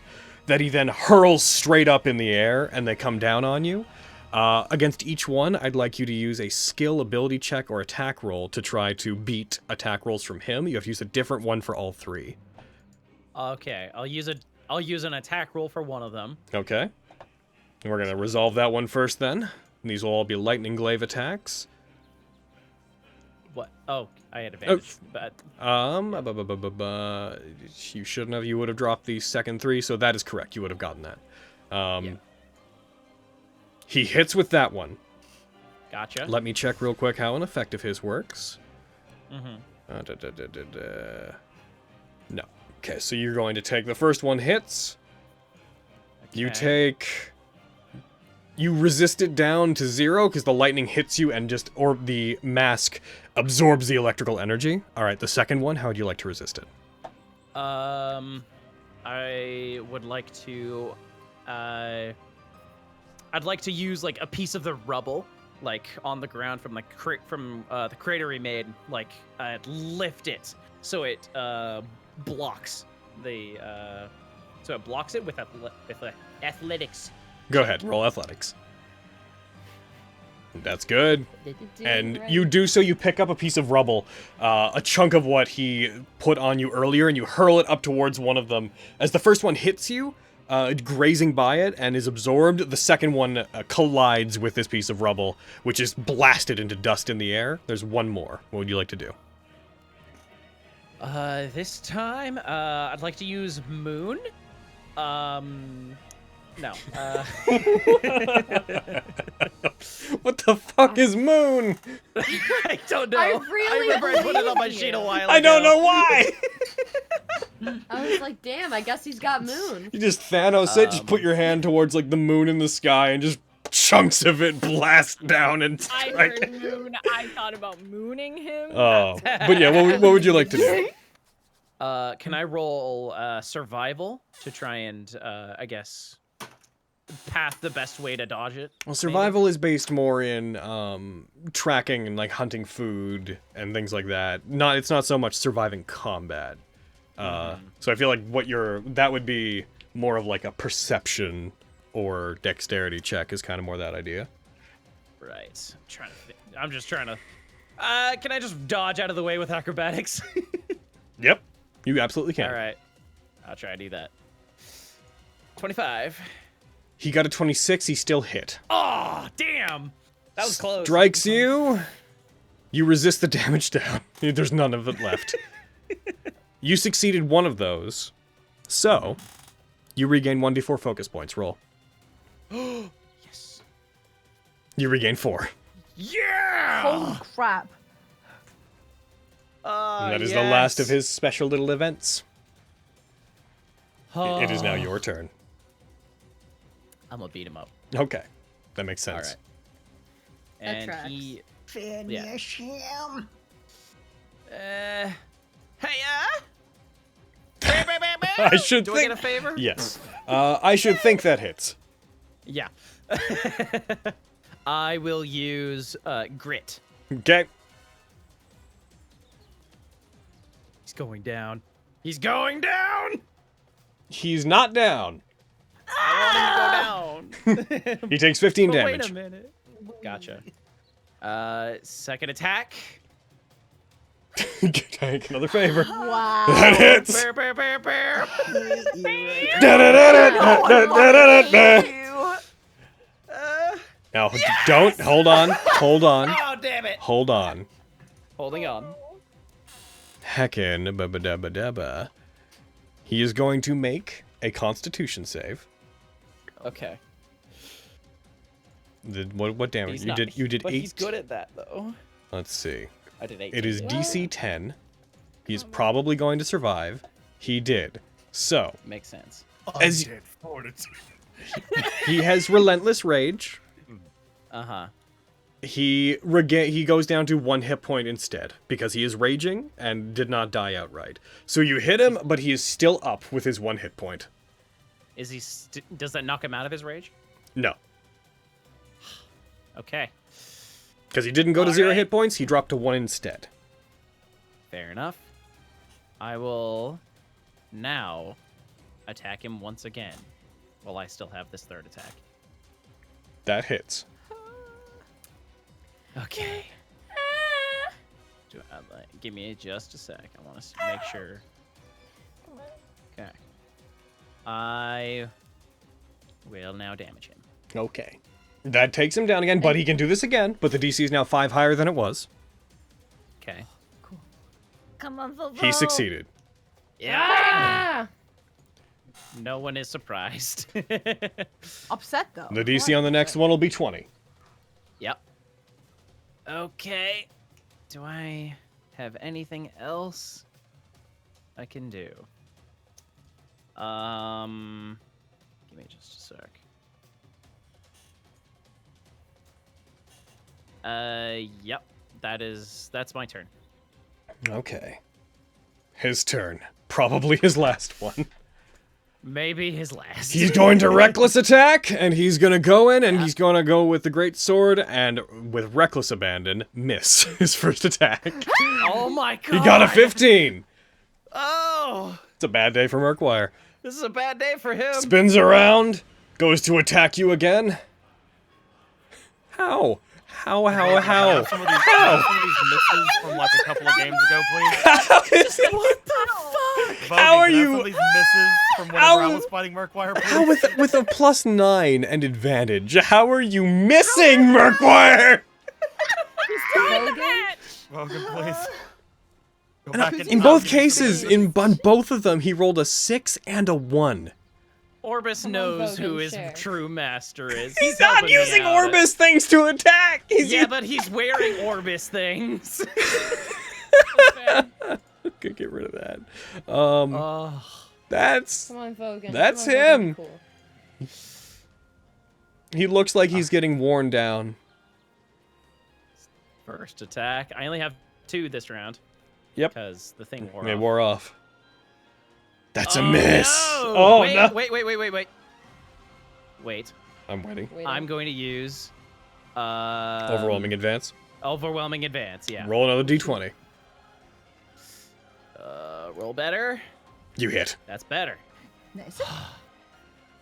that he then hurls straight up in the air, and they come down on you. Against each one, I'd like you to use a skill, ability check, or attack roll to try to beat attack rolls from him. You have to use a different one for all 3. Okay, I'll use an attack roll for one of them. Okay. And we're going to resolve that one first, then. These will all be lightning glaive attacks. What? Oh, I had advantage. But you shouldn't have. You would have dropped the second 3, so that is correct. You would have gotten that. yeah. He hits with that one. Gotcha. Let me check real quick how an effect of his works. Mm-hmm. No. Okay, so you're going to take the first one hits. Okay. You resist it down to 0 because the lightning hits you and the mask absorbs the electrical energy. All right, the second one, how would you like to resist it? I would like to, I'd like to use like a piece of the rubble, like on the ground from the crater he made, like lift it so it blocks the, with athletics. Go ahead, roll athletics. That's good. And you do so, you pick up a piece of rubble, a chunk of what he put on you earlier, and you hurl it up towards one of them. As the first one hits you, grazing by it and is absorbed, the second one collides with this piece of rubble, which is blasted into dust in the air. There's one more. What would you like to do? This time, I'd like to use Moon. No. What the fuck is Moon? I don't know. I really remember I put it on my sheet a while ago. I don't know why! I was like, damn, I guess he's got Moon. You just Thanos it, just put your hand towards like the moon in the sky and just chunks of it blast down and I strike. heard moon. I thought about mooning him. Oh, but yeah, what would you like to do? Can I roll survival to try and, I guess, path the best way to dodge it? Well, survival is based more in tracking and like hunting food and things like that. It's not so much surviving combat. So I feel like that would be more of like a perception or dexterity check is kind of more that idea. Right. I'm just trying to. Can I just dodge out of the way with acrobatics? Yep, you absolutely can. All right. I'll try to do that. 25. He got a 26. He still hit. Oh, damn! That was close. Strikes you. You resist the damage down. There's none of it left. You succeeded one of those. So, you regain 1d4 focus points. Roll. Yes. You regain 4. Yeah! Holy crap. And that is the last of his special little events. It is now your turn. I'm gonna beat him up. Okay, that makes sense. All right. And tracks. he. Finish him. Hey, I should Do think. I get a favor? Yes. I should think that hits. Yeah. I will use grit. Okay. He's going down. He's going down. He's not down. I want him to go down. He takes 15 But damage. Wait a minute. Gotcha. Second attack. Take another favor. Wow. That hits. Bear. Now, don't. Hold on. Hold on. Oh, damn it. Hold on. Holding on. Heckin' dabba. He is going to make a Constitution save. Okay. What damage? He's You not- did. You did but 8. He's good at that though. Let's see. I did 8. It is DC 10. He's probably going to survive. He did. So, Makes sense. as he has relentless rage, Uh-huh. he goes down to 1 hit point instead because he is raging and did not die outright. So you hit him, but he is still up with his 1 hit point. Is he does that knock him out of his rage? No, Okay. because he didn't go to 0 Alright. hit points. He dropped to 1 instead. Fair enough. I will now attack him once again while I still have this third attack. That hits. Okay. Give me just a sec. I want to make sure. Okay. I will now damage him. Okay. That takes him down again, but he can do this again. But the DC is now 5 higher than it was. Okay. Come on, Vovo. He succeeded. Yeah. No one is surprised. Upset though. The DC on the next one will be 20. Yep. Okay. Do I have anything else I can do? Give me just a sec. Yep. That's my turn. Okay. His turn. Probably his last one. Maybe his last. He's going to reckless attack, and he's going to go in, and he's going to go with the great sword, and with reckless abandon, miss his first attack. Oh my god. He got a 15. Oh, It's a bad day for Murkwire. this is a bad day for him. Spins around, goes to attack you again. How? How? Have some of these misses from like a couple of games ago, please. How is it? What the fuck? Vogue, How are can I have you- Some of these misses from whenever I was fighting Murkwire, please. How with a +9 and advantage? How are you missing, Murkwire? Logan, please. Go And back and in stop both these cases, misses. on both of them, he rolled a 6 and a 1. Orbis Come on, knows who Vogan, his share. true master is. He's not helping me using out. Orbis things to attack. He's Yeah, but he's wearing Orbis things. Could get rid of that. Oh. That's Come on, Vogan. That's Come on, Vogan, him. Cool. he looks like he's getting worn down. First attack. I only have 2 this round. Yep. Because the thing wore It off. wore off. That's a Oh, miss. no! Oh wait, no! Wait. I'm waiting. Wait, I'm going to use Overwhelming advance. Overwhelming advance, yeah. Roll another d20. Roll better. You hit. That's better. Nice.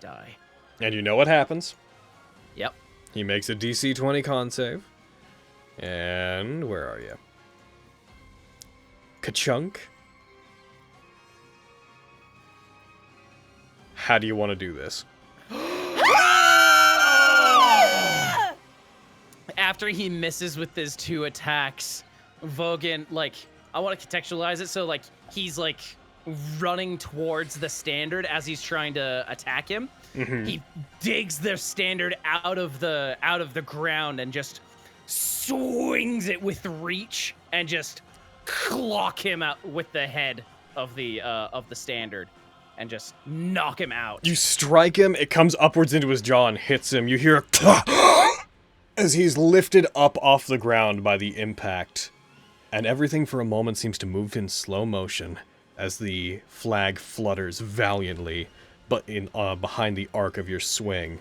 Die. And you know what happens. Yep. He makes a DC 20 con save. And where are you? Ka-chunk. How do you want to do this? After he misses with his 2 attacks, Vogan, like, I want to contextualize it so, like, he's, like, running towards the standard as he's trying to attack him. Mhm. He digs the standard out of the ground and just swings it with reach and just clock him out with the head of the standard, and just knock him out. You strike him, it comes upwards into his jaw and hits him. You hear as he's lifted up off the ground by the impact. And everything for a moment seems to move in slow motion as the flag flutters valiantly, but in behind the arc of your swing.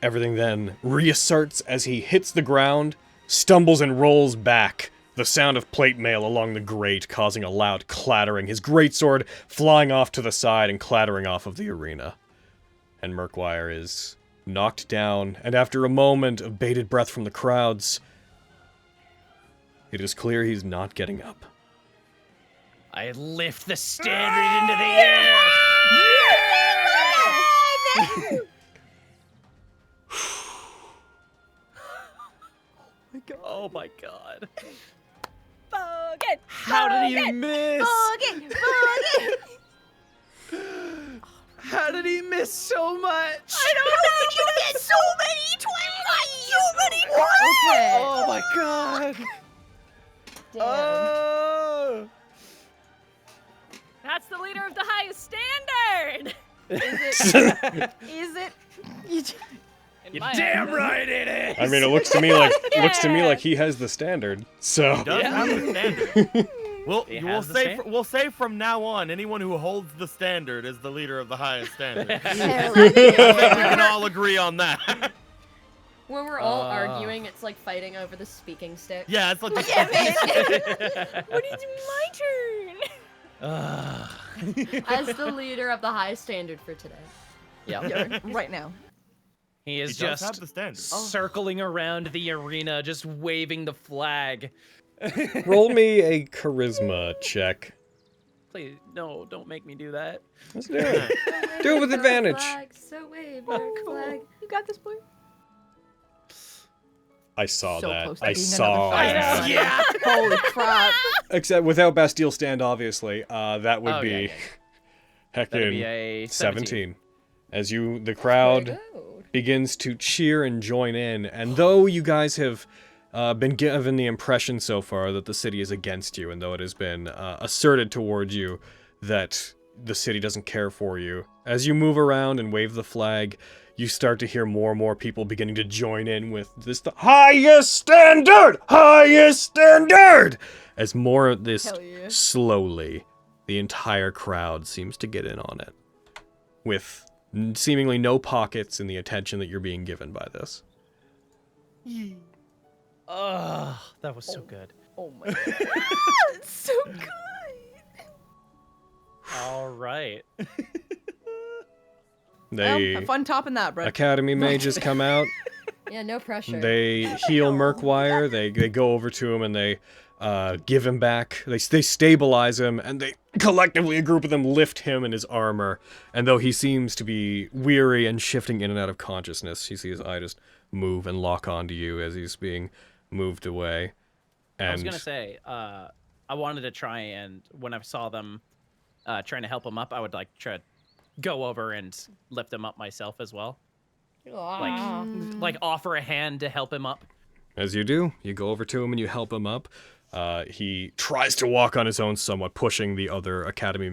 Everything then reasserts as he hits the ground, stumbles and rolls back, the sound of plate mail along the grate causing a loud clattering, his greatsword flying off to the side and clattering off of the arena. And Murkwire is knocked down, and after a moment of bated breath from the crowds, it is clear he's not getting up. I lift the standard into the air. Oh my god. Bogan! How did he miss? Bogan! Bogan! How did he miss so much? I don't know! You get so many twice! So many twice! Okay. Oh my god. Damn. Oh. That's the leader of the highest standard. Is it? You're damn right it is. I mean, it looks to me like he has the standard. So Does have the standard. He We'll has the say standard? we'll say from now on, anyone who holds the standard is the leader of the highest standard. I Yeah, think we can all agree on that. when we're all arguing, it's like fighting over the speaking stick. Yeah, it's like the What is my turn? As the leader of the highest standard for today. Yeah, right now. He is He does have just the standard. circling around the arena, just waving the flag. roll me a charisma check. Please, no, don't make me do that. Let's do it. Do it with advantage. Flag, so wave Oh, our cool. flag. You got this, boy. I saw So that. close to I being saw another that. fight. Yeah. Holy crap. Except without Bastille Stand, obviously. That would Oh, be yeah, That'd be heckin' a 17. As the crowd Pretty good. begins to cheer and join in, and though you guys have been given the impression so far that the city is against you, and though it has been asserted towards you that the city doesn't care for you, as you move around and wave the flag, you start to hear more and more people beginning to join in with this the highest standard! Highest standard! As more of this Hell yeah. slowly, the entire crowd seems to get in on it. With seemingly no pockets in the attention that you're being given by this. Oh, that was so good. Oh my god. So good. All right. Well, They have fun topping that, bro. Academy mages come out. Yeah, no pressure. They heal Murkwire. They go over to him and they give him back. They stabilize him, and they collectively, a group of them lift him in his armor. And though he seems to be weary and shifting in and out of consciousness, you see his eye just move and lock onto you as he's being moved away. And I was gonna say, I wanted to try and when I saw them trying to help him up, I would like try to go over and lift him up myself as well. Like offer a hand to help him up. as you do, you go over to him and you help him up. He tries to walk on his own, somewhat pushing the other Academy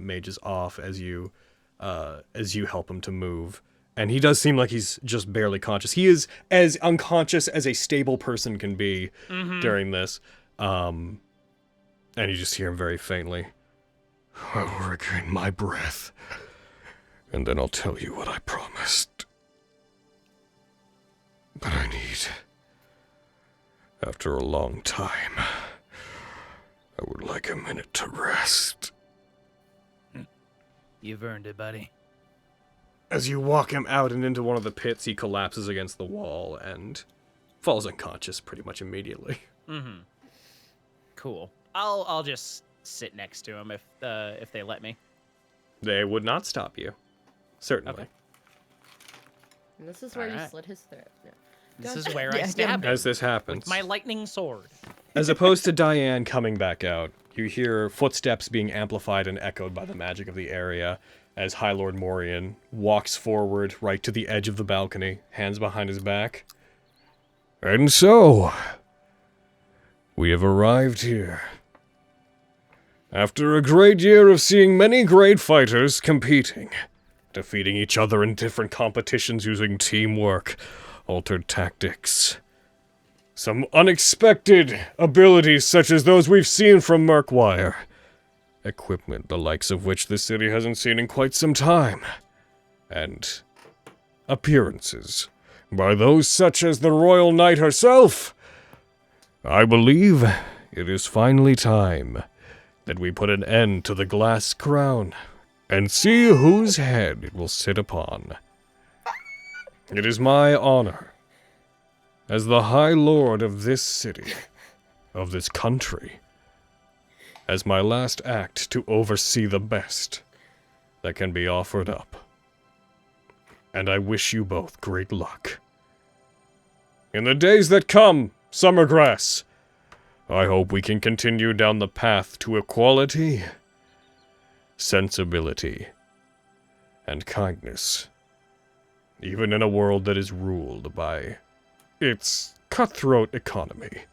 mages off as you help him to move. And he does seem like he's just barely conscious. He is as unconscious as a stable person can be during this. And you just hear him very faintly. I will regain my breath, and then I'll tell you what I promised. But I need, after a long time, I would like a minute to rest. You've earned it, buddy. As you walk him out and into one of the pits, he collapses against the wall and falls unconscious pretty much immediately. Cool. I'll just sit next to him if they let me. They would not stop you. Certainly. Okay. And this is where you Alright. slit his throat. No. This Don't- is where I Yeah, stab him As this happens. with my lightning sword. As opposed to Diane coming back out, you hear footsteps being amplified and echoed by the magic of the area as High Lord Morian walks forward right to the edge of the balcony, hands behind his back. And so, We have arrived here. After a great year of seeing many great fighters competing, defeating each other in different competitions using teamwork, altered tactics, some unexpected abilities such as those we've seen from Murkwire, equipment the likes of which the city hasn't seen in quite some time, and appearances by those such as the Royal Knight herself. I believe it is finally time that we put an end to the glass crown and see whose head it will sit upon. It is my honor, as the High Lord of this city, of this country, as my last act to oversee the best that can be offered up. And I wish you both great luck. In the days that come, Summergrass, I hope we can continue down the path to equality, sensibility, and kindness, even in a world that is ruled by its cutthroat economy.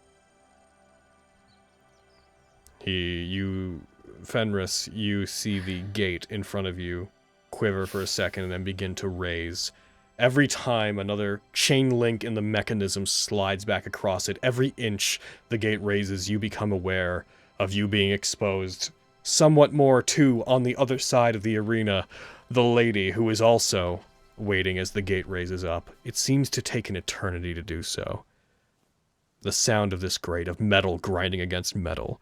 Fenris, you see the gate in front of you quiver for a second and then begin to raise. Every time another chain link in the mechanism slides back across it, every inch the gate raises, you become aware of you being exposed somewhat more to, on the other side of the arena, the lady who is also waiting as the gate raises up. It seems to take an eternity to do so. The sound of this grate of metal grinding against metal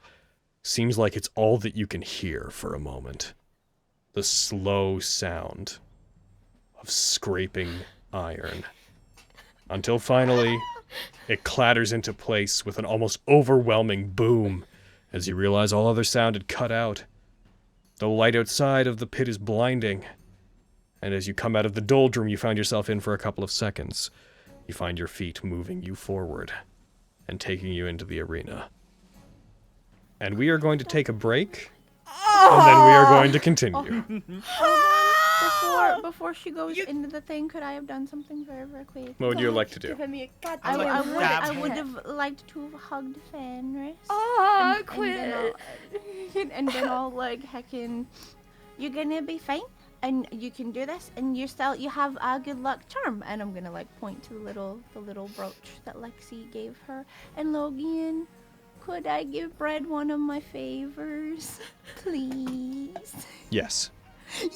seems like it's all that you can hear for a moment. The slow sound of scraping iron, until finally it clatters into place with an almost overwhelming boom as you realize all other sound had cut out. The light outside of the pit is blinding, and as you come out of the doldrum you found yourself in for a couple of seconds, you find your feet moving you forward and taking you into the arena. And we are going to take a break, and then we are going to continue. Before she goes into the thing, could I have done something very, very quick? What would you like to do? I would have liked to have hugged Fenris. Quit. And then I'll like, heckin', you're gonna be fine, and you can do this, and you have a good luck charm. And I'm gonna like point to the little brooch that Lexi gave her. And Logan, could I give Brad one of my favors, please? Yes. Yeah!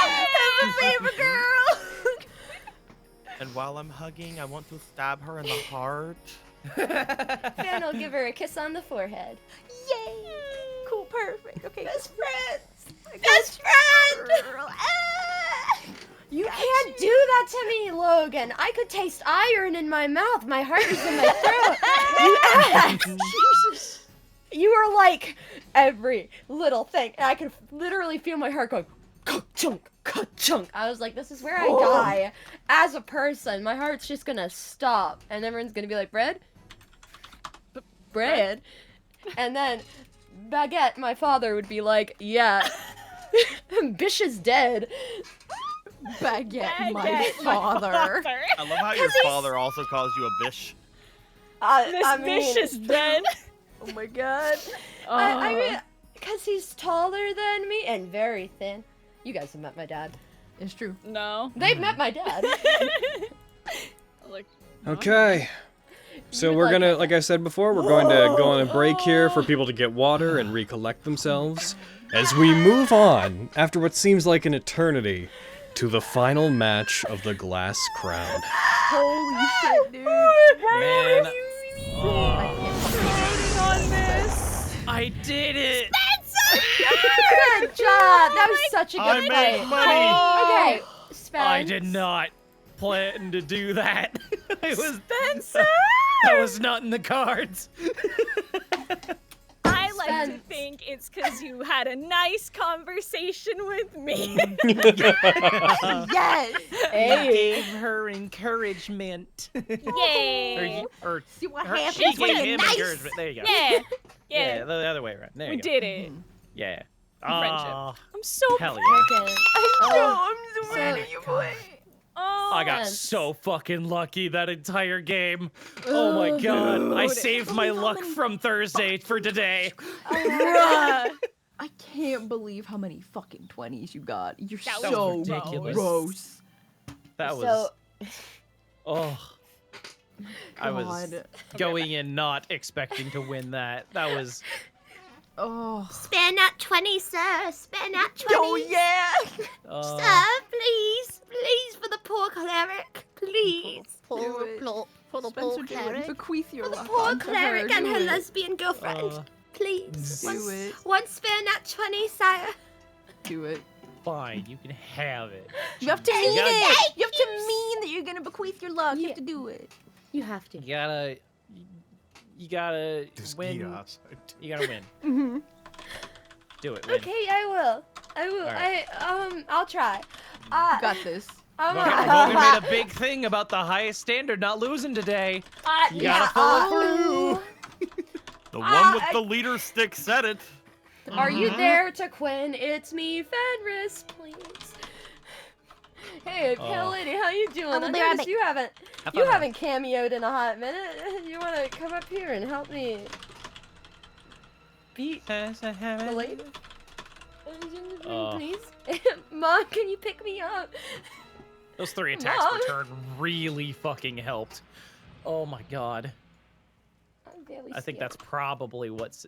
That's my favorite girl! And while I'm hugging, I want to stab her in the heart. Fan will give her a kiss on the forehead. Yay! Cool, perfect. Okay. Best friends! Best friend! You can't do that to me, Logan. I could taste iron in my mouth. My heart is in my throat. You ass! Jesus. You are like every little thing. And I could literally feel my heart going, ka-chunk, ka-chunk. I was like, this is where I die. As a person, my heart's just gonna stop. And everyone's gonna be like, Bread? Bread? And then Baguette, my father, would be like, yeah. Bish is dead. Baguette, my father. I love how your father also calls you a bish. Bish is dead. Oh my god. I mean, because he's taller than me and very thin. You guys have met my dad. It's true. No. They've met my dad. Like, Okay. So we're gonna, like I said before, we're going to go on a break here for people to get water and recollect themselves as we move on, after what seems like an eternity, to the final match of the Glass Crown. Holy shit, dude. Man. I did it! Good job. That was such a good made fight. money. Okay, Spence. I did not plan to do that. It was Spencer! That was not in the cards. I like to think it's because you had a nice conversation with me. Yes! I gave her encouragement. Yay! Or See what her, happens she when gave you're him nice. encouragement. There you go. Yeah. Yeah, the other way around. There We you go. did it. Yeah. Friendship. Aw, I'm so hell proud. yeah. Okay. I'm so mad so- at you, boy. Oh, I got so fucking lucky that entire game. Oh my god. I saved my luck from Thursday for today. I can't believe how many fucking 20s you got. You're That was so ridiculous. gross. That was. Oh. I was God. going in not expecting to win that. That was. Oh. Spare Nat 20, sir. Spare Nat 20. Oh yeah. Sir, please. Please, for the poor cleric. Please. Do Poor, it. for the Spencer, poor do it. cleric. Bequeath your For the luck poor onto cleric her. and Do her it. lesbian girlfriend. Please. Do it. One spare Nat 20, sire. Do it. Fine, you can have it. You have to Thank mean you. it. You have to mean that you're gonna bequeath your luck. You have to do it. You have to. You gotta This win. chaos. You gotta win. Mm-hmm. Do it. Win. Okay, I will. All right. I'll try. You got this. Logan made a big thing about the highest standard not losing today. You gotta follow through. The one with the leader stick said it. Are you there to Quinn? It's me, Fenris, please. Hey, Pale Lady, how you doing? I'll I be right noticed back. you haven't cameoed in a hot minute. You wanna come up here and help me beat the lady? Please? Mom, can you pick me up? Those 3 attacks Mom. per turn really fucking helped. Oh my god. I'm very I think scared. that's probably what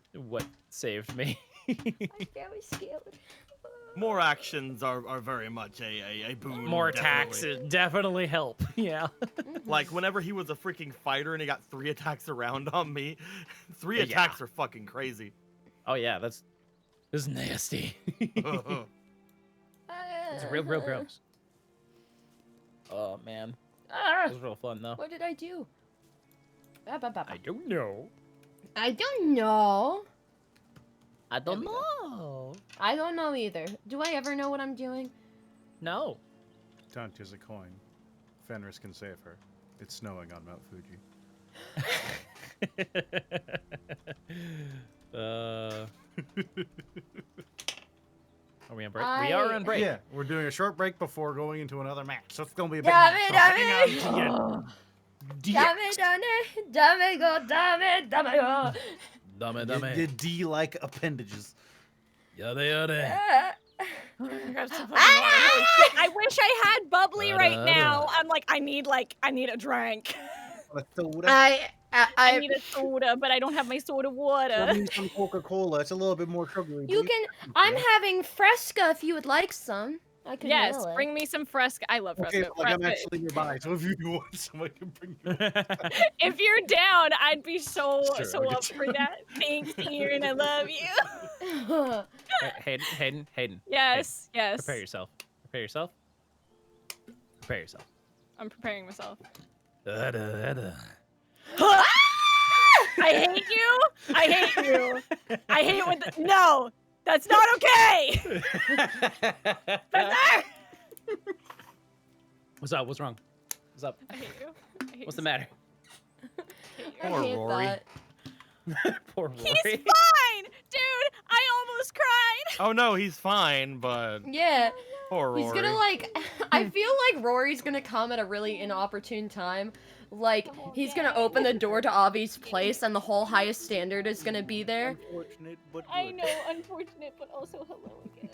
saved me. I'm very scared. More actions are very much a boon. More attacks definitely. definitely help. Yeah. Like whenever he was a freaking fighter and he got 3 attacks around on me, 3 Yeah. attacks are fucking crazy. Oh yeah, that's nasty. It's real gross. Oh man, it was real fun though. What did I do? I don't know. I don't know. I don't know. I don't know either. Do I ever know what I'm doing? No. Don't use a coin. Fenris can save her. It's snowing on Mount Fuji. Are we on break? We are on break. Yeah, we're doing a short break before going into another match, so it's gonna be a big Damn match. it, So damn hang it. on to your Damn it, damn it, damn it, go, damn it, damn it, go. your D-like appendages. Yada yada. I wish I had bubbly right now. I'm like, I need a drink. A soda. I need a soda, but I don't have my soda water. Give me some Coca-Cola. It's a little bit more sugary. You can. I'm having Fresca if you would like some. I can Yes, mail it. bring me some Fresca. I love Okay, Fresca. but like I'm Fresca- actually nearby, so if you want some, I can bring you. If you're down, I'd be so Sure, so I'll get up for that. Thanks, Ian. I love you. Hayden. Yes, yes. Prepare yourself. Prepare yourself. Prepare yourself. I'm preparing myself. Da-da-da-da. I hate you. I hate you. I hate when. No, that's not okay. What's up? What's wrong? What's up? I hate you. I hate What's you the matter? I Poor hate Rory. that. Poor Rory. He's fine, dude. I almost cried. Oh no, he's fine, but Yeah. poor Rory. He's gonna like. I feel like Rory's gonna come at a really inopportune time. Like he's gonna open the door to Avi's place, and the whole highest standard is gonna be there. Unfortunate, but I good. know, unfortunate, but also hello again.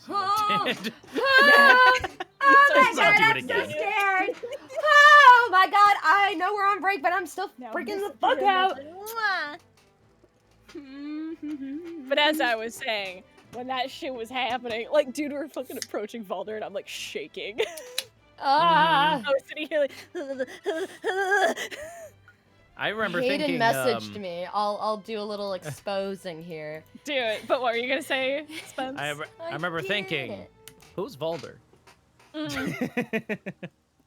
Oh, Did. oh my Let's not god, do it I'm so again. scared. Oh my god, I know we're on break, but I'm still Now freaking the disappear fuck out. But as I was saying, when that shit was happening, like, dude, we're fucking approaching Valder, and I'm like shaking. Ah. I was sitting here like. I remember Hayden thinking. messaged me. I'll do a little exposing here. Do it. But what were you gonna say, Spence? I remember did thinking, it. who's Valder?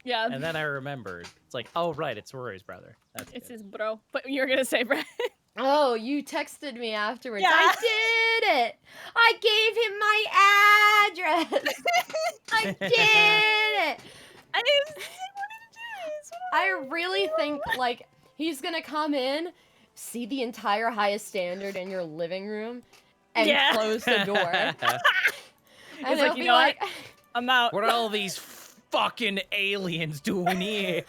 Yeah. And then I remembered. It's like, oh right, it's Rory's brother. That's It's good. his bro. But you're gonna say Brett. Oh, you texted me afterwards. Yeah. I did it. I gave him my address. I did it. I didn't say what it is. I really think like he's gonna come in, see the entire highest standard in your living room, and Yeah. close the door. He's And like, he'll you be know like, I'm out. What are all these fucking aliens doing here?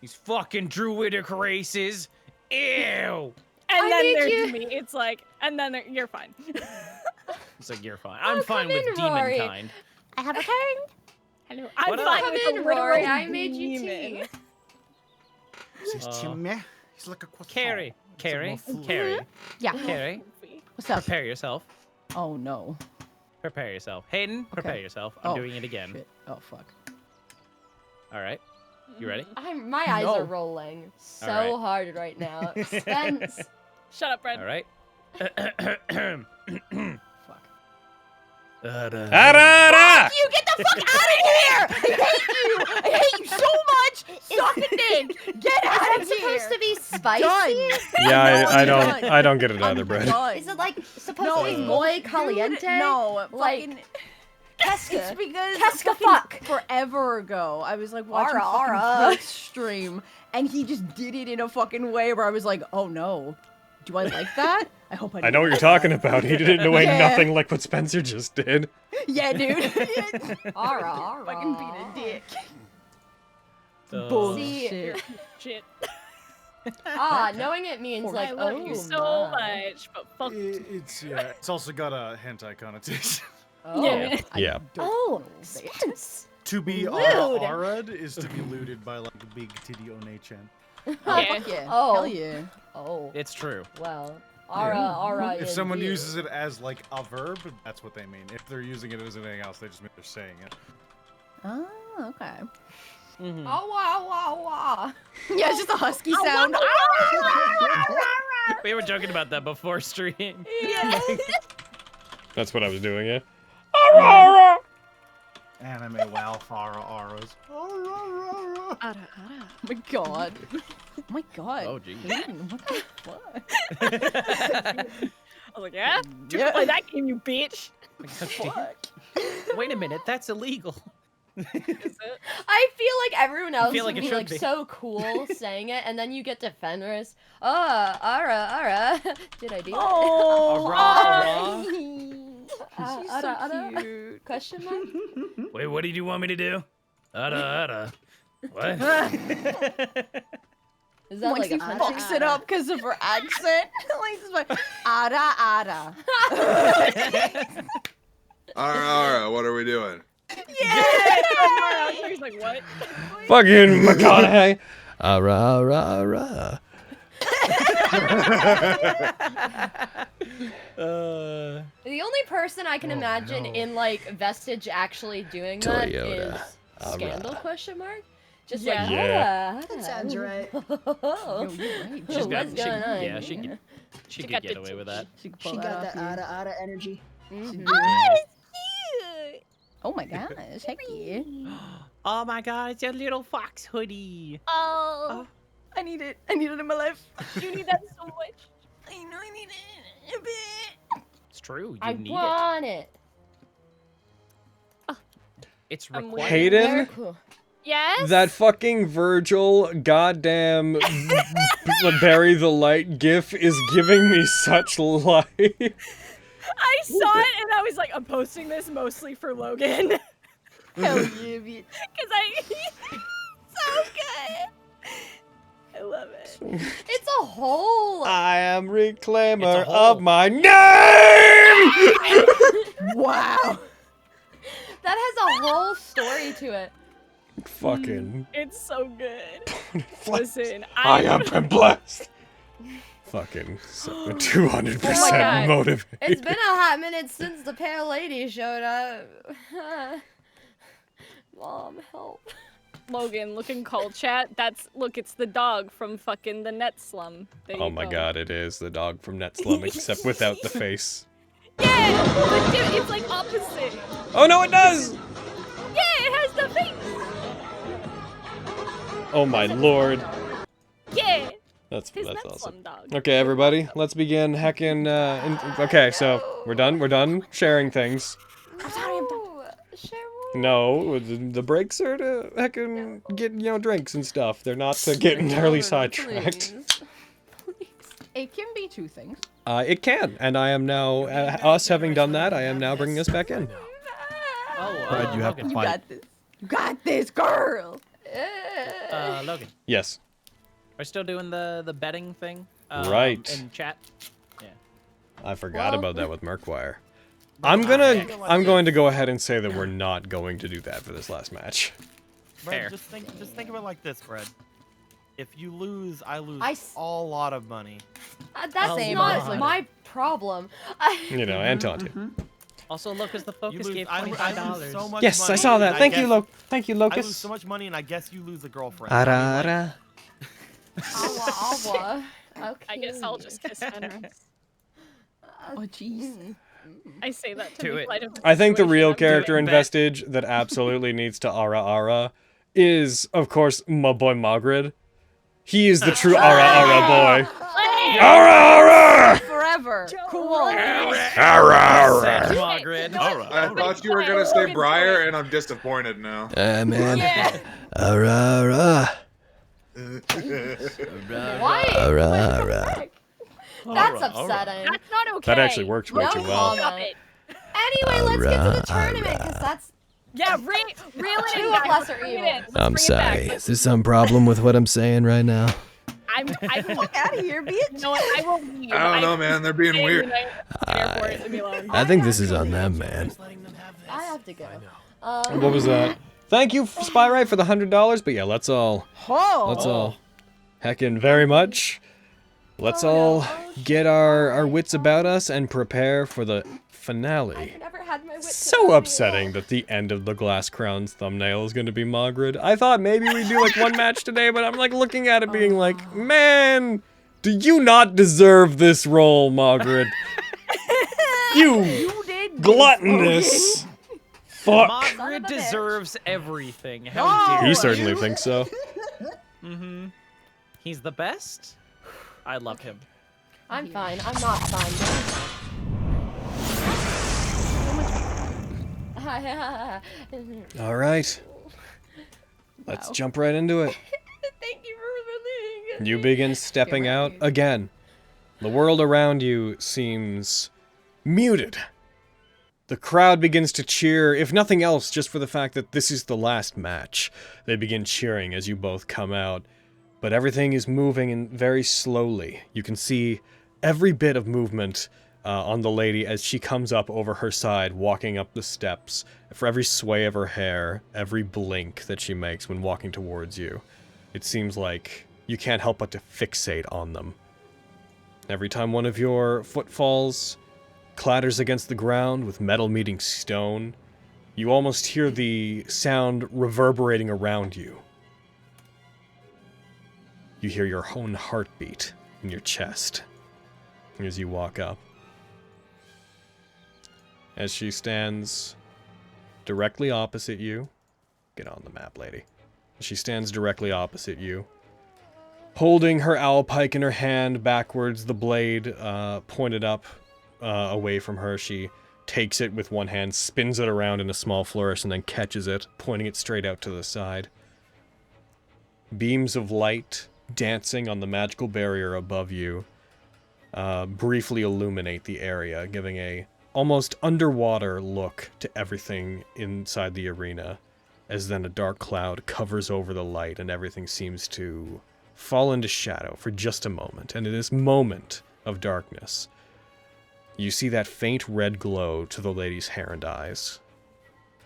These fucking druidic races. Ew. And I then need there's you- me. It's like, and then you're fine. It's like, you're fine. I'm Oh, fine come with in, Rory. demon-kind. I have a turn. Hello. I'm What fine up? with Come the in, literal Rory. I made you demon. tea. He's like a croissant. Carrie. Carrie. muffin. Carrie. Yeah. Carrie. What's up? Prepare yourself. Oh no. Prepare yourself. Hayden, prepare Okay. yourself. I'm Oh, doing it again. Shit. Oh fuck. All right. You ready? My eyes No. are rolling so Alright. hard right now. Spence. Shut up, Brad. All right. Fuck. Arara! You get the fuck out of here! I hate you! I hate you so much! Suck a dick! Get out of Is here! it supposed to be spicy? Done. Yeah, I done. don't I don't get it I'm either, Brad. done. Is it like supposed No, to it's be muy Dude, caliente? No, Like, fucking. Casca. It's because Casca fucking fuck. forever ago, I was like watching Ara, fucking ara. Kurt's stream, and he just did it in a fucking way where I was like, oh no, do I like that? I hope I. I know what you're talking about. He did it in a way Yeah. nothing like what Spencer just did. Yeah, dude. Yeah. Ara, ara. Fucking beat a dick. Uh, Bullshit. Shit. Knowing it means I like, love oh you so my. much, but fuck. It's also got a hentai connotation. Oh. Yeah. Yeah. Oh, Spence. To be Lewd. arad is to be looted by like a big titty one-chan. Oh, Yeah. fuck yeah. Oh. Hell yeah. Oh, It's true. well. Ara, If someone indeed. uses it as like a verb, that's what they mean. If they're using it as anything else, they just mean they're saying it. Oh, okay. Mhm. Oh, wow. Yeah, it's just a husky sound. We were joking about that before stream. Yeah. That's what I was doing, yeah. Anime wow auras. Ara, ara. Oh my god. Oh my god. Oh, geez. Hayden, what the fuck? I was like, yeah? You Yeah. can play that game, you bitch. Fuck. Wait a minute, that's illegal. Is it? I feel like everyone else feel like would it be should like be. so cool saying it, and then you get to Fenris. Oh, ara. Did I do it? Oh, Ara, She's Ara, so ara. cute. Question mark? Wait, what did you want me to do? Ada. What? Is that Like like he ara, fucks it ara? up because of her accent. Like this like ara. Alright, what are we doing? He's like, what? Fucking McConaughey. Ara. The only person I can imagine in like Vestige actually doing that Toyota. is Scandal question mark. Just Yeah. like Yeah. ara. That sounds right. Yo, you're right. She's got- What's she- going on? yeah, she could- She got could get the away with that. She, could She pull got off, that yeah. ada energy. Mhm. Cute. Oh my gosh, heck yeah. Oh my god, it's your little fox hoodie. Oh, I need it. I need it in my life. you need that so much. I know I need it a bit. It's true, you I need it. want it. It's I'm required. Hayden? Very cool. Yes. That fucking Virgil goddamn bury the light gif is giving me such life. I saw it and I was like, I'm posting this mostly for Logan. Hell yeah, bitch. Because so good. I love it. It's a whole. I am reclaimer It's a hole. of my name! Wow. That has a whole story to it. Fucking. It's so good. Listen, I have been blessed. Fucking 200% Oh my God. motivated. It's been a hot minute since the pale lady showed up. Mom, help. Logan, look in call chat. Look, it's the dog from fucking the net slum. There Oh you my go. god, it is the dog from Net Slum, except without the face. Yeah, but dude, it's like opposite. Oh no, it does! Yeah, it has the face. Oh my lord. Yeah. That's His net awesome. slum dog. Okay, everybody, let's begin heckin', okay, so, we're done sharing things. I'm sorry, I'm done. No, the breaks are to heckin' get, drinks and stuff. They're not to get entirely sidetracked. It can be two things. It can, and I am now, us having done that, I am now bringing us back in. Oh, Fred, you have to You fight. got this. You got this, girl. Logan, Yes. we're still doing the betting thing. Right. In chat. Yeah. I forgot Well- about that with Murkwire. I'm going to go ahead and say that we're not going to do that for this last match. Fred, just think of it like this, Fred. If you lose, I lose a lot of money. That's Same, not honestly. my problem. You know, and taunt you. Also, Lucas, the Focus lose- gave I lose $25. so much Yes, I money, saw that. and Thank you, guess- Thank you, I lose Locus. so much money, and I guess you lose a girlfriend. Ara, I mean, ara. Awa. Okay. I guess I'll just kiss Fenris. Oh, jeez. I say that to Do make it. light of the I think the real situation. character in Bet. Vestige that absolutely needs to ara ara is, of course, my boy Mogrid. He is the true ara ara boy. Ara ara! Forever. Cool. Ara, ara. Margaret. I thought you were gonna say Briar, and I'm disappointed now. Man. Yeah. Ara ara. Why? Ara ara. That's upsetting. That's not okay. That actually worked way No too well. comment. Stop it. Anyway, let's get to the tournament, because that's Yeah, reel it Two in. of guys. lesser Bring it evil. in. Let's bring it back. Let's- there some problem with what I'm saying right now? I'm Fuck out of here, bitch. no, I won't leave. I don't know, man. They're being weird. Airport, leave me alone. I think this is on them, man. I have to go. What was that? Thank you, Spyright, for the $100. But yeah, let's all heckin' very much. Let's all get our wits about us and prepare for the finale. I've never had my wits So about me. upsetting that the end of the Glass Crown's thumbnail is going to be Mogrid. I thought maybe we'd do like one match today, but I'm like looking at it being like, man, do you not deserve this role, Mogrid? You did gluttonous fuck. Margaret deserves everything. How dare He certainly thinks so. Mm-hmm. He's the best. I love him. I'm fine. I'm not fine. All right. Let's jump right into it. Thank you for believing. You begin stepping out again. The world around you seems muted. The crowd begins to cheer, if nothing else, just for the fact that this is the last match. They begin cheering as you both come out. But everything is moving in very slowly. You can see every bit of movement on the lady as she comes up over her side, walking up the steps. For every sway of her hair, every blink that she makes when walking towards you. It seems like you can't help but to fixate on them. Every time one of your footfalls clatters against the ground with metal meeting stone, you almost hear the sound reverberating around you. You hear your own heartbeat in your chest as you walk up. As she stands directly opposite you, get on the map, lady. She stands directly opposite you, holding her owl pike in her hand backwards, the blade pointed up away from her. She takes it with one hand, spins it around in a small flourish, and then catches it, pointing it straight out to the side. Beams of light dancing on the magical barrier above you briefly illuminate the area, giving a almost underwater look to everything inside the arena, as then a dark cloud covers over the light and everything seems to fall into shadow for just a moment. And in this moment of darkness, you see that faint red glow to the lady's hair and eyes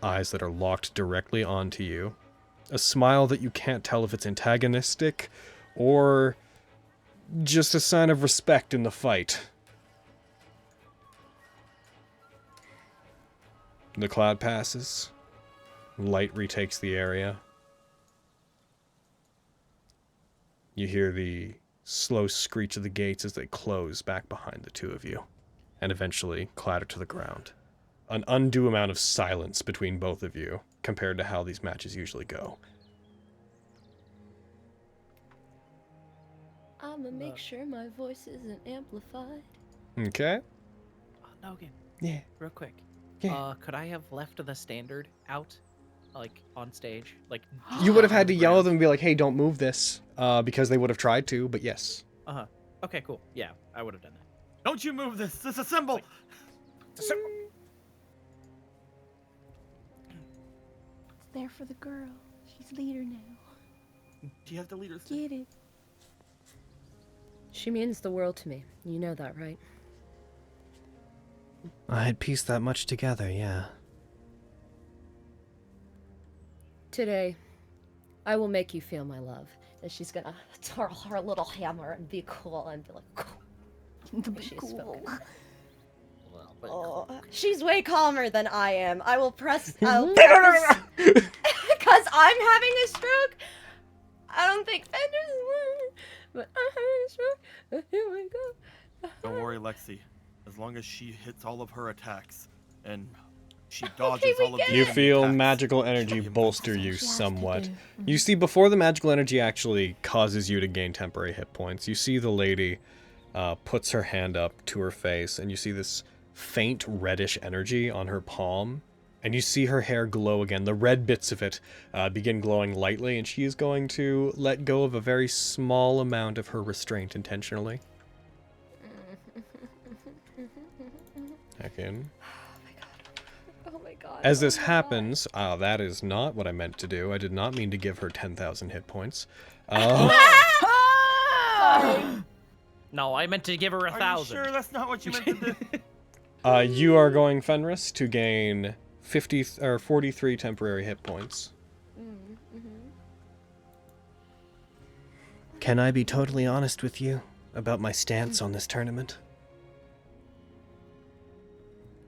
that are locked directly onto you. A smile that you can't tell if it's antagonistic or just a sign of respect in the fight. The cloud passes. Light retakes the area. You hear the slow screech of the gates as they close back behind the two of you, and eventually clatter to the ground. An undue amount of silence between both of you, compared to how these matches usually go. I'ma make sure my voice isn't amplified. Okay? Logan. Yeah. Real quick. Yeah. Could I have left the standard out, like on stage, like? You would have had to yell at them and be like, hey, don't move this, because they would have tried to, but yes. Okay, cool. Yeah, I would have done that. Don't you move this. This is a symbol. It's a symbol. It's there for the girl. She's leader now. She has the leader's Get it. She means the world to me. You know that, right? I had pieced that much together, yeah. Today, I will make you feel my love. And she's gonna twirl her little hammer and be cool and be like, cool. Be cool. Oh, she's way calmer than I am. I will press. Because I'm having a stroke. I don't think Fender's one, but I'm having a stroke. Here we go. Don't worry, Lexi. As long as she hits all of her attacks and she dodges Okay, we all of get the You enemy feel attacks, magical energy she'll be bolster invincible. you She has to somewhat. do. You see, before the magical energy actually causes you to gain temporary hit points, you see the lady puts her hand up to her face, and you see this faint reddish energy on her palm, and you see her hair glow again. The red bits of it begin glowing lightly, and she is going to let go of a very small amount of her restraint intentionally. Heck. Oh my god. As this happens, that is not what I meant to do. I did not mean to give her 10,000 hit points. Sorry. No, I meant to give her Are you 1,000. sure that's not what you meant to do? You are going, Fenris, to gain 43 temporary hit points. Can I be totally honest with you about my stance on this tournament?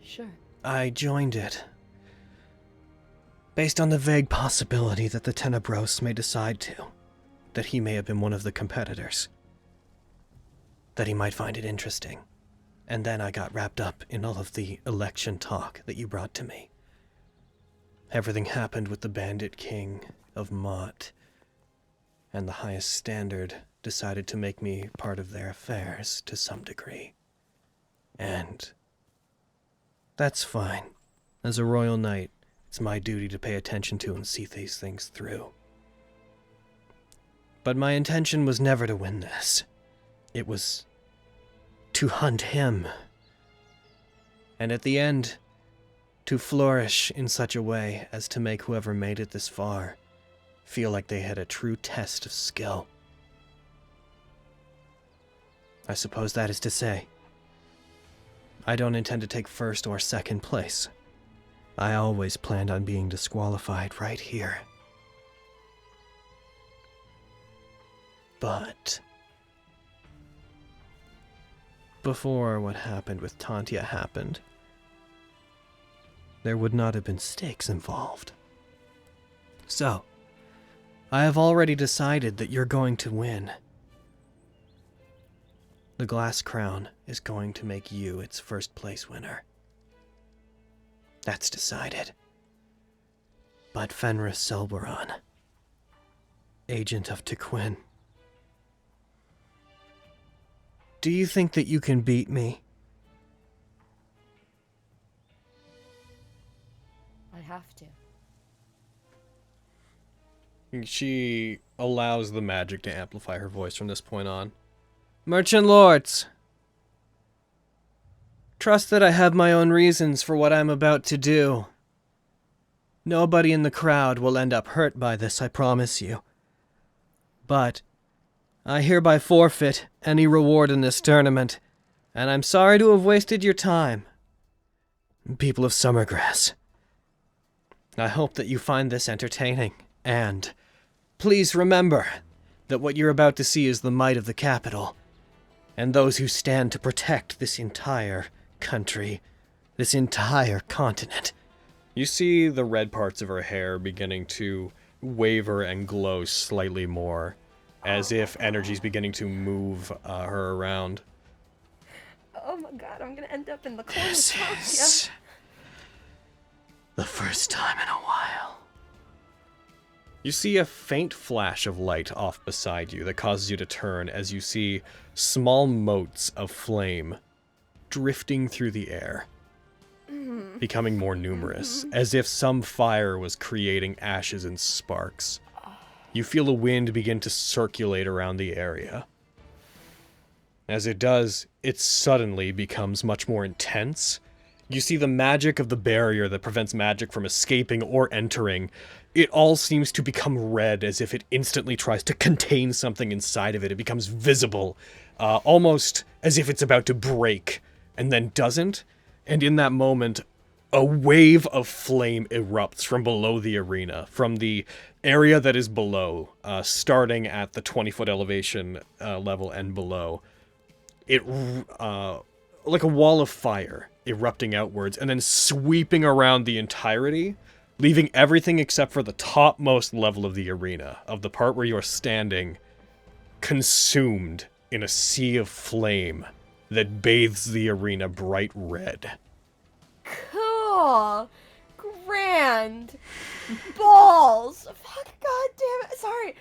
Sure. I joined it based on the vague possibility that the Tenebros may decide that he may have been one of the competitors, that he might find it interesting. And then I got wrapped up in all of the election talk that you brought to me. Everything happened with the Bandit King of Mott, and the highest standard decided to make me part of their affairs to some degree. And that's fine. As a royal knight, it's my duty to pay attention to and see these things through. But my intention was never to win this. It was to hunt him. And at the end, to flourish in such a way as to make whoever made it this far feel like they had a true test of skill. I suppose that is to say, I don't intend to take first or second place. I always planned on being disqualified right here. But before what happened with Tantia happened, there would not have been stakes involved. So, I have already decided that you're going to win. The glass crown is going to make you its first place winner. That's decided. But Fenris Selberon, agent of Tequin, do you think that you can beat me? I have to. She allows the magic to amplify her voice from this point on. Merchant lords, trust that I have my own reasons for what I'm about to do. Nobody in the crowd will end up hurt by this, I promise you. But I hereby forfeit any reward in this tournament, and I'm sorry to have wasted your time. People of Summergrass, I hope that you find this entertaining, and please remember that what you're about to see is the might of the capital, and those who stand to protect this entire country, this entire continent. You see the red parts of her hair beginning to waver and glow slightly more, as if energy's beginning to move her around. Oh my god, I'm gonna end up in the corner. This is the first time in a while. You see a faint flash of light off beside you that causes you to turn as you see small motes of flame drifting through the air, becoming more numerous, as if some fire was creating ashes and sparks. You feel a wind begin to circulate around the area. As it does, it suddenly becomes much more intense. You see the magic of the barrier that prevents magic from escaping or entering. It all seems to become red as if it instantly tries to contain something inside of it. It becomes visible, almost as if it's about to break, and then doesn't. And in that moment, a wave of flame erupts from below the arena, from the area that is below, starting at the 20-foot elevation level and below. It, like a wall of fire erupting outwards and then sweeping around the entirety, leaving everything except for the topmost level of the arena, of the part where you're standing, consumed in a sea of flame that bathes the arena bright red. Cool. Grand. Balls. Fuck, god damn it. Sorry.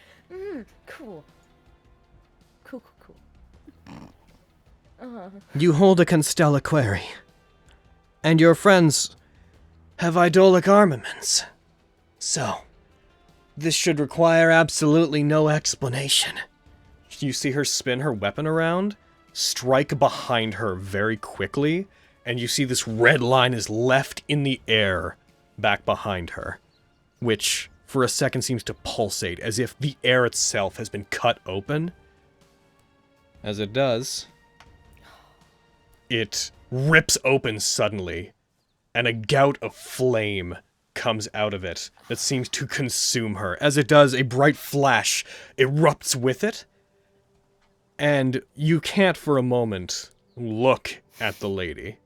Cool. Cool. You hold a Constella query, and your friends have idolic armaments. So, this should require absolutely no explanation. You see her spin her weapon around, strike behind her very quickly, and you see this red line is left in the air back behind her, which for a second seems to pulsate as if the air itself has been cut open. As it does, it rips open suddenly, and a gout of flame comes out of it that seems to consume her. As it does, a bright flash erupts with it, and you can't for a moment look at the lady.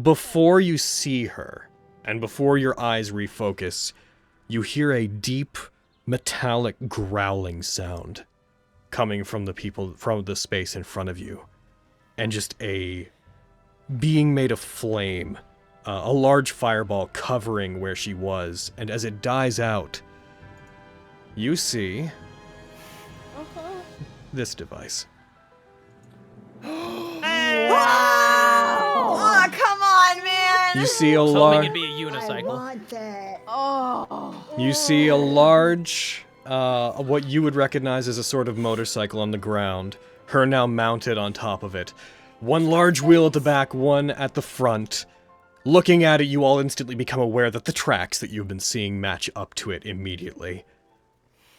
Before you see her, and before your eyes refocus, you hear a deep, metallic growling sound coming from the space in front of you. And just a being made of flame, a large fireball covering where she was, and as it dies out, you see this device. Oh, come on, man. You see a Hoping large. it'd be a unicycle. I want that. Oh. You see a large, what you would recognize as a sort of motorcycle on the ground. Her now mounted on top of it. One large wheel at the back, one at the front. Looking at it, you all instantly become aware that the tracks that you've been seeing match up to it immediately.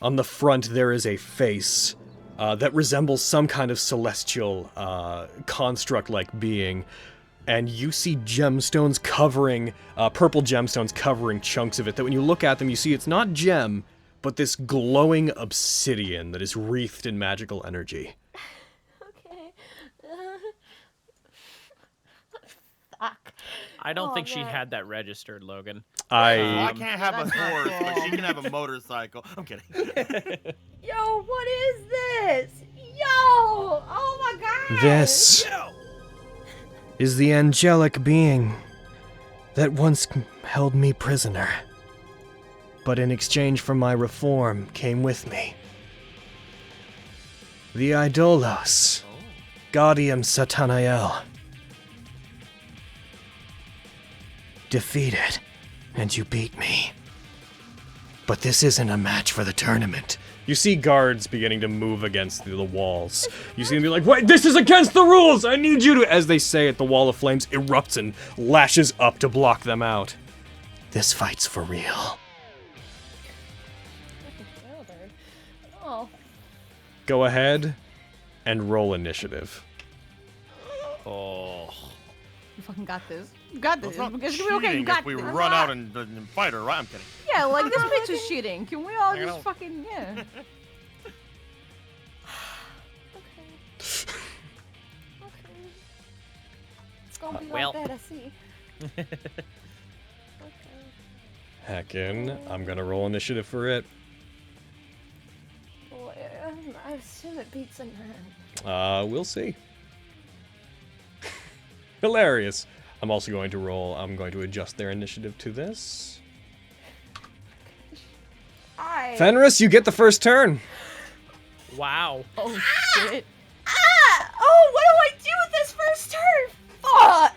On the front, there is a face that resembles some kind of celestial construct-like being. And you see gemstones covering, purple gemstones covering chunks of it, that when you look at them, you see it's not gem, but this glowing obsidian that is wreathed in magical energy. Okay. Fuck. I don't think she man. had that registered, Logan. Well, I can't have a horse, but she can have a motorcycle. I'm kidding. Yo, what is this? Yo! Oh my god! This is the angelic being that once held me prisoner, but in exchange for my reform came with me. The Idolos, Gaudium Satanael. Defeated, and you beat me. But this isn't a match for the tournament. You see guards beginning to move against the walls. You see them be like, wait, this is against the rules! I need you to... As they say it, the wall of flames erupts and lashes up to block them out. This fight's for real. Oh. Go ahead and roll initiative. Oh. You fucking got this. You got this. It's not It's gonna be okay. You cheating got if we this. run out and fight her, right? I'm kidding. Yeah, like this bitch is cheating. Can we all I know. just fucking yeah? Okay. It's gonna be well. like that, I see. Okay. Heckin', I'm gonna roll initiative for it. Well, I assume it beats a 9. We'll see. Hilarious. I'm also going to roll, I'm going to adjust their initiative to this. Fenris, you get the first turn. Wow. Oh shit. Oh, what do I do with this first turn? Fuck!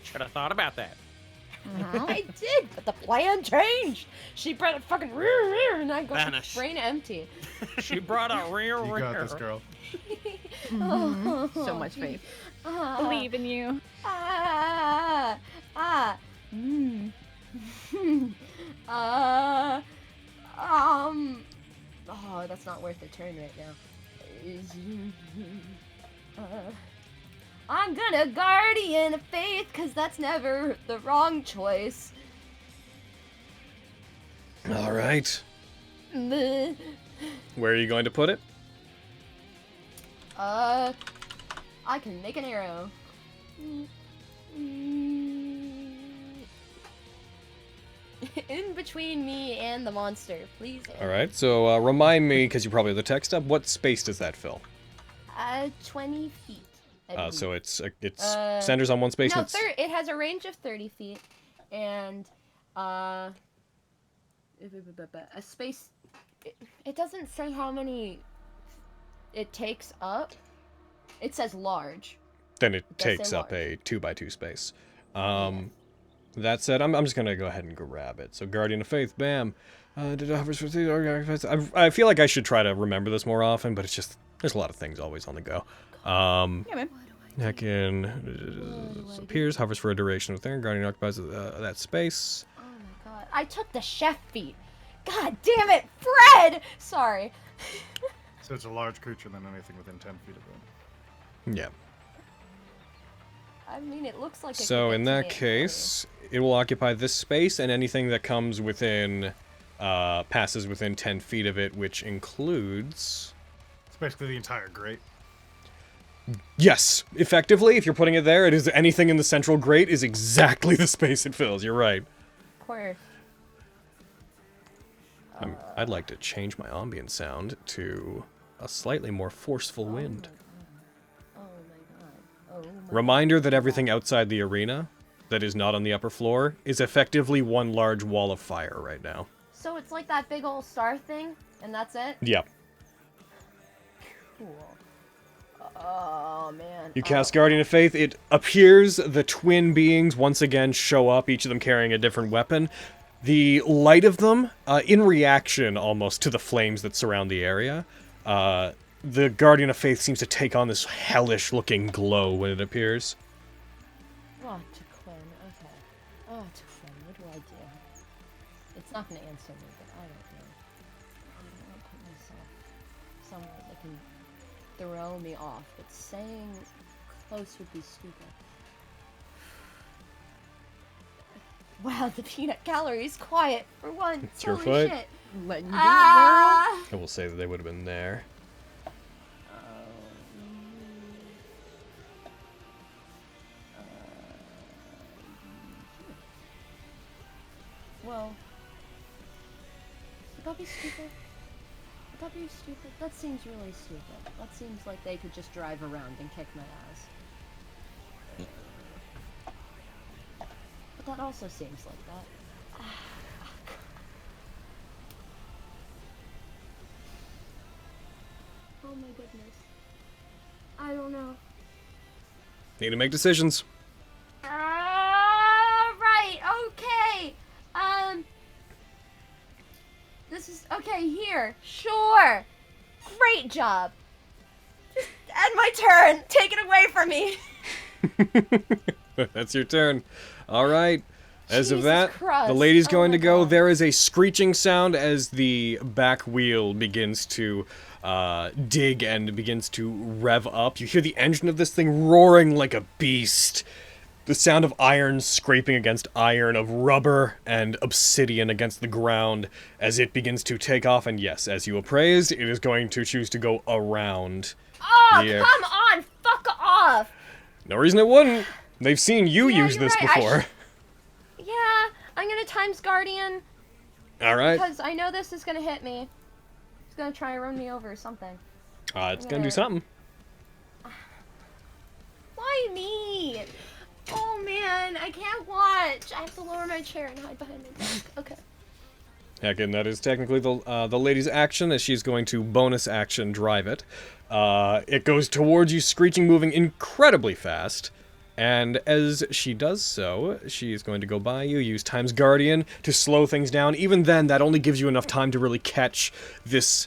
Should have thought about that. I did, but the plan changed. She brought a fucking and I go Vanish. brain empty. She brought a rear. You got this, girl. So much faith. Believe in you. Oh, that's not worth a turn right now. I'm gonna Guardian of Faith, cause that's never the wrong choice. All right. Bleh. Where are you going to put it? I can make an arrow. In between me and the monster, please. All right. So remind me, because you probably have the text up. What space does that fill? 20 feet. I So believe. it's centers on one space. No, and it's, it has a range of 30 feet, and a space. It doesn't say how many it takes up. It says large. then it does say takes up large. a 2x2 space. That said, I'm just gonna go ahead and grab it. So Guardian of Faith, bam. I feel like I should try to remember this more often, but it's just there's a lot of things always on the go. Yeah, man. Heckin appears, hovers for a duration of thing. Guardian occupies that space. Oh my god! I took the chef feat. God damn it, Fred! Sorry. So it's a large creature than anything within 10 feet of it. Yeah. I mean, it looks like. So in that case, it will occupy this space, and anything that comes within, passes within 10 feet of it, which includes. It's basically the entire grate. Yes, effectively, if you're putting it there, it is anything in the central grate is exactly the space it fills. You're right. Of course. I'd like to change my ambient sound to a slightly more forceful wind. Oh my god. Oh my Reminder that everything outside the arena that is not on the upper floor is effectively one large wall of fire right now. So it's like that big old star thing, and that's it? Yep. Cool. Oh man. You cast Guardian of Faith, it appears the twin beings once again show up, each of them carrying a different weapon. The light of them, in reaction almost to the flames that surround the area, the Guardian of Faith seems to take on this hellish-looking glow when it appears. Oh, to Quinn. Okay. Oh, to Quinn. What do I do? It's not gonna answer me, but I don't know. I'm gonna put myself somewhere that can throw me off, but staying close would be stupid. Wow, the peanut gallery's quiet for once. Your Holy foot. shit. Letting you do, Ah! I will say that they would have been there. Well, would that be stupid? Would that be stupid? That seems really stupid. That seems like they could just drive around and kick my ass. But that also seems like that. Oh my goodness. I don't know. Need to make decisions. Right, okay. This is, okay, here. Sure. Great job. Just end my turn. Take it away from me. That's your turn. All right. As of Jesus that, Christ. the lady's Oh going my to go. God. There is a screeching sound as the back wheel begins to dig and begins to rev up. You hear the engine of this thing roaring like a beast. The sound of iron scraping against iron, of rubber and obsidian against the ground as it begins to take off. And yes, as you appraised, it is going to choose to go around. Oh, the air. come on. Fuck off. No reason it wouldn't. They've seen you Yeah, use you're this right. before. Yeah, I'm gonna times Guardian. All right. Because I know this is gonna hit me. It's gonna try and run me over or something. It's going to do something. Why me? Oh man, I can't watch. I have to lower my chair and hide behind my desk. Okay. Heck, and that is technically the lady's action, as she's going to bonus action drive it. It goes towards you, screeching, moving incredibly fast. And as she does so, she is going to go by you, use Time's Guardian to slow things down. Even then, that only gives you enough time to really catch this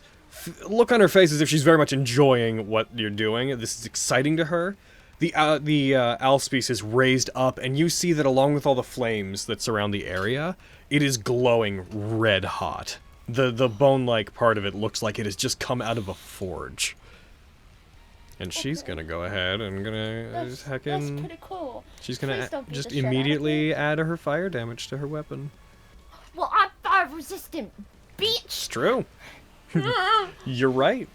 look on her face as if she's very much enjoying what you're doing. This is exciting to her. The Alspice is raised up, and you see that along with all the flames that surround the area, it is glowing red hot. The bone-like part of it looks like it has just come out of a forge. And she's gonna go ahead and That's heckin'... pretty cool. She's gonna Please don't beat just the shit out of immediately add her fire damage to her weapon. Well, I'm fire resistant, bitch. It's true. You're right.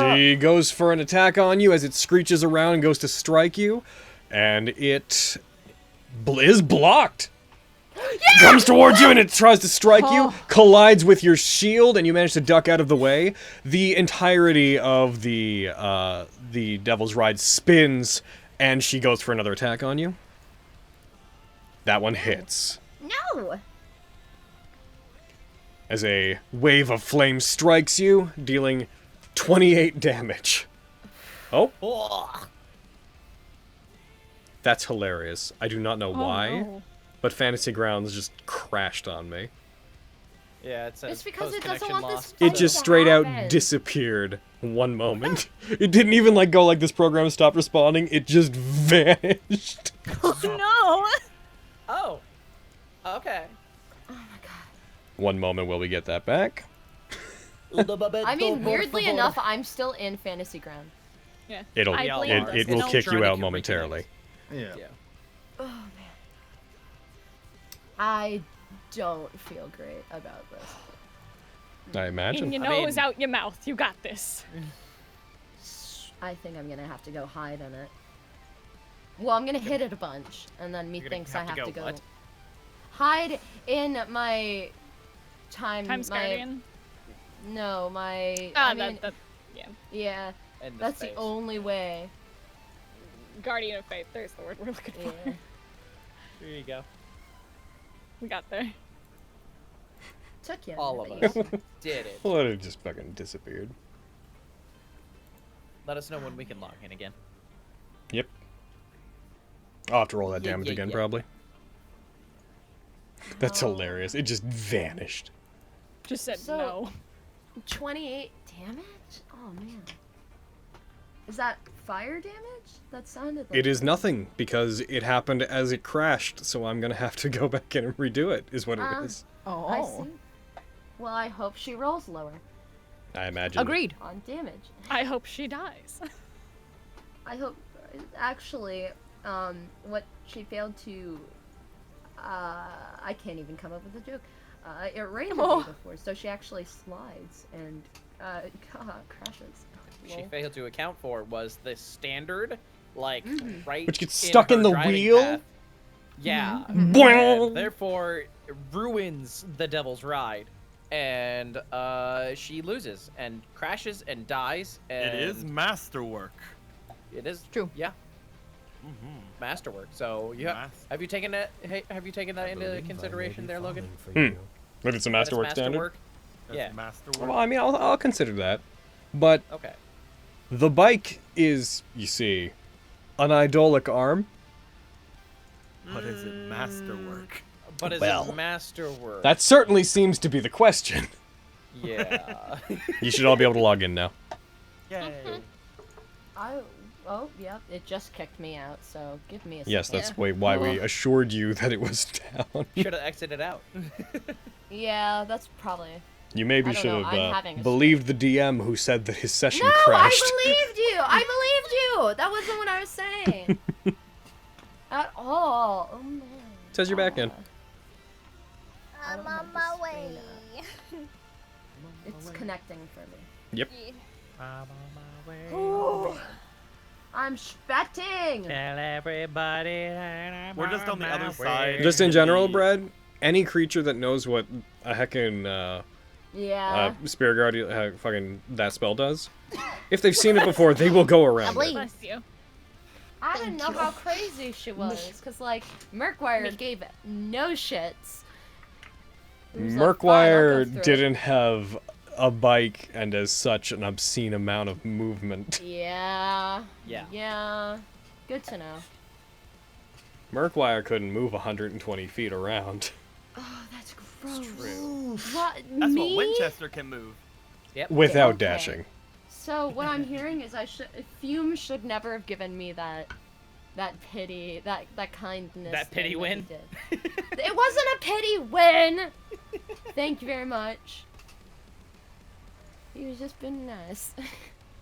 She goes for an attack on you as it screeches around and goes to strike you, and it is blocked. Comes towards you and it tries to strike you, collides with your shield, and you manage to duck out of the way. The entirety of the Devil's Ride spins, and she goes for another attack on you. That one hits. No. As a wave of flame strikes you, dealing 28 damage. Oh. That's hilarious. I do not know why. No. But Fantasy Grounds just crashed on me. Yeah, it's It's because it doesn't want this. It just to straight out happen. disappeared one moment. It didn't even like go like this program stopped responding. It just vanished. No. Oh. Okay. One moment while we get that back. I mean, weirdly enough, I'm still in Fantasy Ground. Yeah. It'll I blame it this. will It's kick trying you to out momentarily. Yeah. Oh man. I don't feel great about this. I imagine. In your nose, out your mouth. You got this. I think I'm gonna have to go hide in it. Well, I'm gonna hit it a bunch, and then me You're gonna thinks I have to go what? hide in my Time's Guardian. No, my. Ah, I mean, yeah. yeah. And the That's space. the only way. Guardian of Faith. There's the word we're looking for. Yeah. There you go. We got there. Took you. All of but us you- did it. Well, it just fucking disappeared. Let us know when we can log in again. Yep. I'll have to roll that Yeah, damage yeah, again, yeah. probably. That's hilarious. It just vanished. Just said So- no. 28 damage? Oh man. Is that fire damage? That sounded like It is nothing, because it happened as it crashed, so I'm gonna have to go back in and redo it, is what it is. I see. Well, I hope she rolls lower I imagine. Agreed. on damage. I hope she dies. I hope, actually, what she failed to, I can't even come up with a joke. It rained the day before, so she actually slides and, crashes. She Lol. failed to account for was the standard, like, right Which gets in stuck in her the driving wheel? path. Yeah. Boing. And therefore, it ruins the Devil's Ride. And she loses and crashes and dies. And It is masterwork. It is True. Yeah. Masterwork. So you have you taken that? Hey, have you taken that into consideration there, Logan? But it's a That it's masterwork standard? masterwork? Yeah. Masterwork. Well, I mean, I'll consider that. But Okay. the bike is, you see, an idolic arm. But is it masterwork? But is Well, it masterwork? That certainly seems to be the question. Yeah. You should all be able to log in now. Yay. Oh, yeah, it just kicked me out, so give me a second. Yes, that's why we assured you that it was down. Should have exited out. Yeah, that's probably... You maybe I don't should know, I'm have having a believed the DM who said that his session No, crashed. I believed you! I believed you! That wasn't what I was saying. At all. Oh, man. Says you're back in. I don't have the screen up. It's connecting for me. Yep. Ooh, I'm sweating! Tell everybody We're just on the other side. Just in general, Brad, any creature that knows what a heckin' Yeah. Spirit Guardian, fucking that spell does, if they've seen it before, they will go around it. Bless you. I didn't know how crazy she was, because, like, Murkwire gave no shits. It was like, fine, I'll Murkwire go through it. didn't have a bike and as such an obscene amount of movement. Yeah. Yeah. Yeah. Good to know. Murkwire couldn't move 120 feet around. Oh, that's gross. True. What? That's me? what Winchester can move. Yep. Without Okay. dashing. So what I'm hearing is Fume should never have given me that pity, that kindness. That pity thing win? that he did. It wasn't a pity win. Thank you very much. He was just being nice.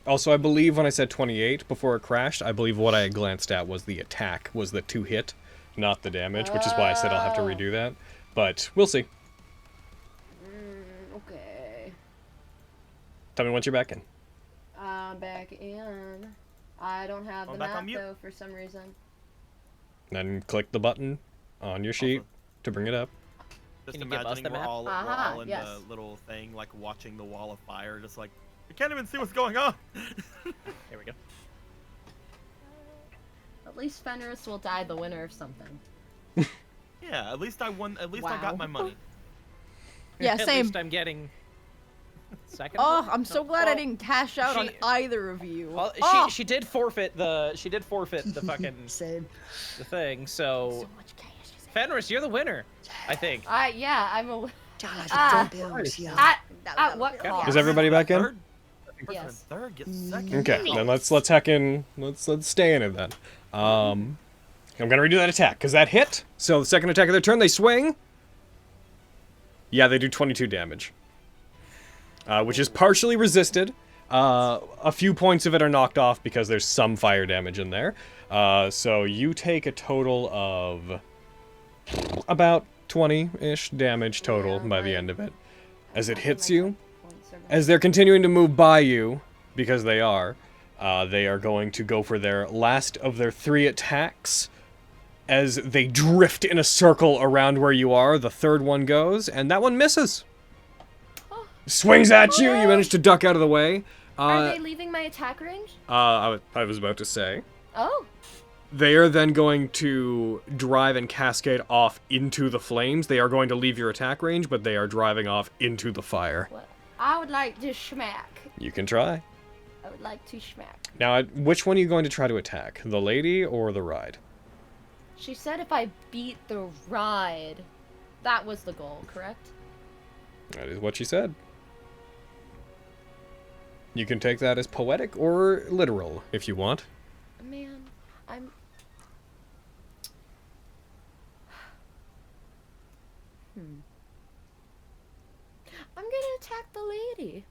Also, I believe when I said 28 before it crashed, I believe what I had glanced at was the attack, was the 2 hit, not the damage, which is why I said I'll have to redo that. But we'll see. Okay. Tell me once you're back in. Back in. I don't have the back on map mute. though for some reason. Then click the button on your sheet to bring it up. Just Can you give us imagining the we're map? all, Aha, we're all in yes. the little thing, like watching the wall of fire, just like, you can't even see what's going on. Here we go. At least Fenris will die the winner of something. Yeah, at least I won. At least I Wow. got my money. Yeah, At same. least I'm getting second. Oh, place? I'm so No, glad I well, didn't cash out on she- either of you. Well, Oh! she did forfeit the fucking Same. the thing. So So much cash. Fenris, you're the winner, I think. Yeah, I'm a. At what cost? Is everybody back in? Third, person in Yes. third gets second. Okay, then let's heck in. Let's stay in it then. I'm gonna redo that attack because that hit. So the second attack of their turn, they swing. Yeah, they do 22 damage, which is partially resisted. A few points of it are knocked off because there's some fire damage in there. So you take a total of about 20-ish damage total by the end of it. As it hits you, as they're continuing to move by you, because they are going to go for their last of their 3 attacks. As they drift in a circle around where you are, the third one goes, and that one misses. Swings at you, you manage to duck out of the way. Are they leaving my attack range? I was about to say. Oh. They are then going to drive and cascade off into the flames. They are going to leave your attack range, but they are driving off into the fire. Well, I would like to schmack. You can try. I would like to schmack. Now, which one are you going to try to attack? The lady or the ride? She said if I beat the ride, that was the goal, correct? That is what she said. You can take that as poetic or literal, if you want. Man, I'm gonna attack the lady.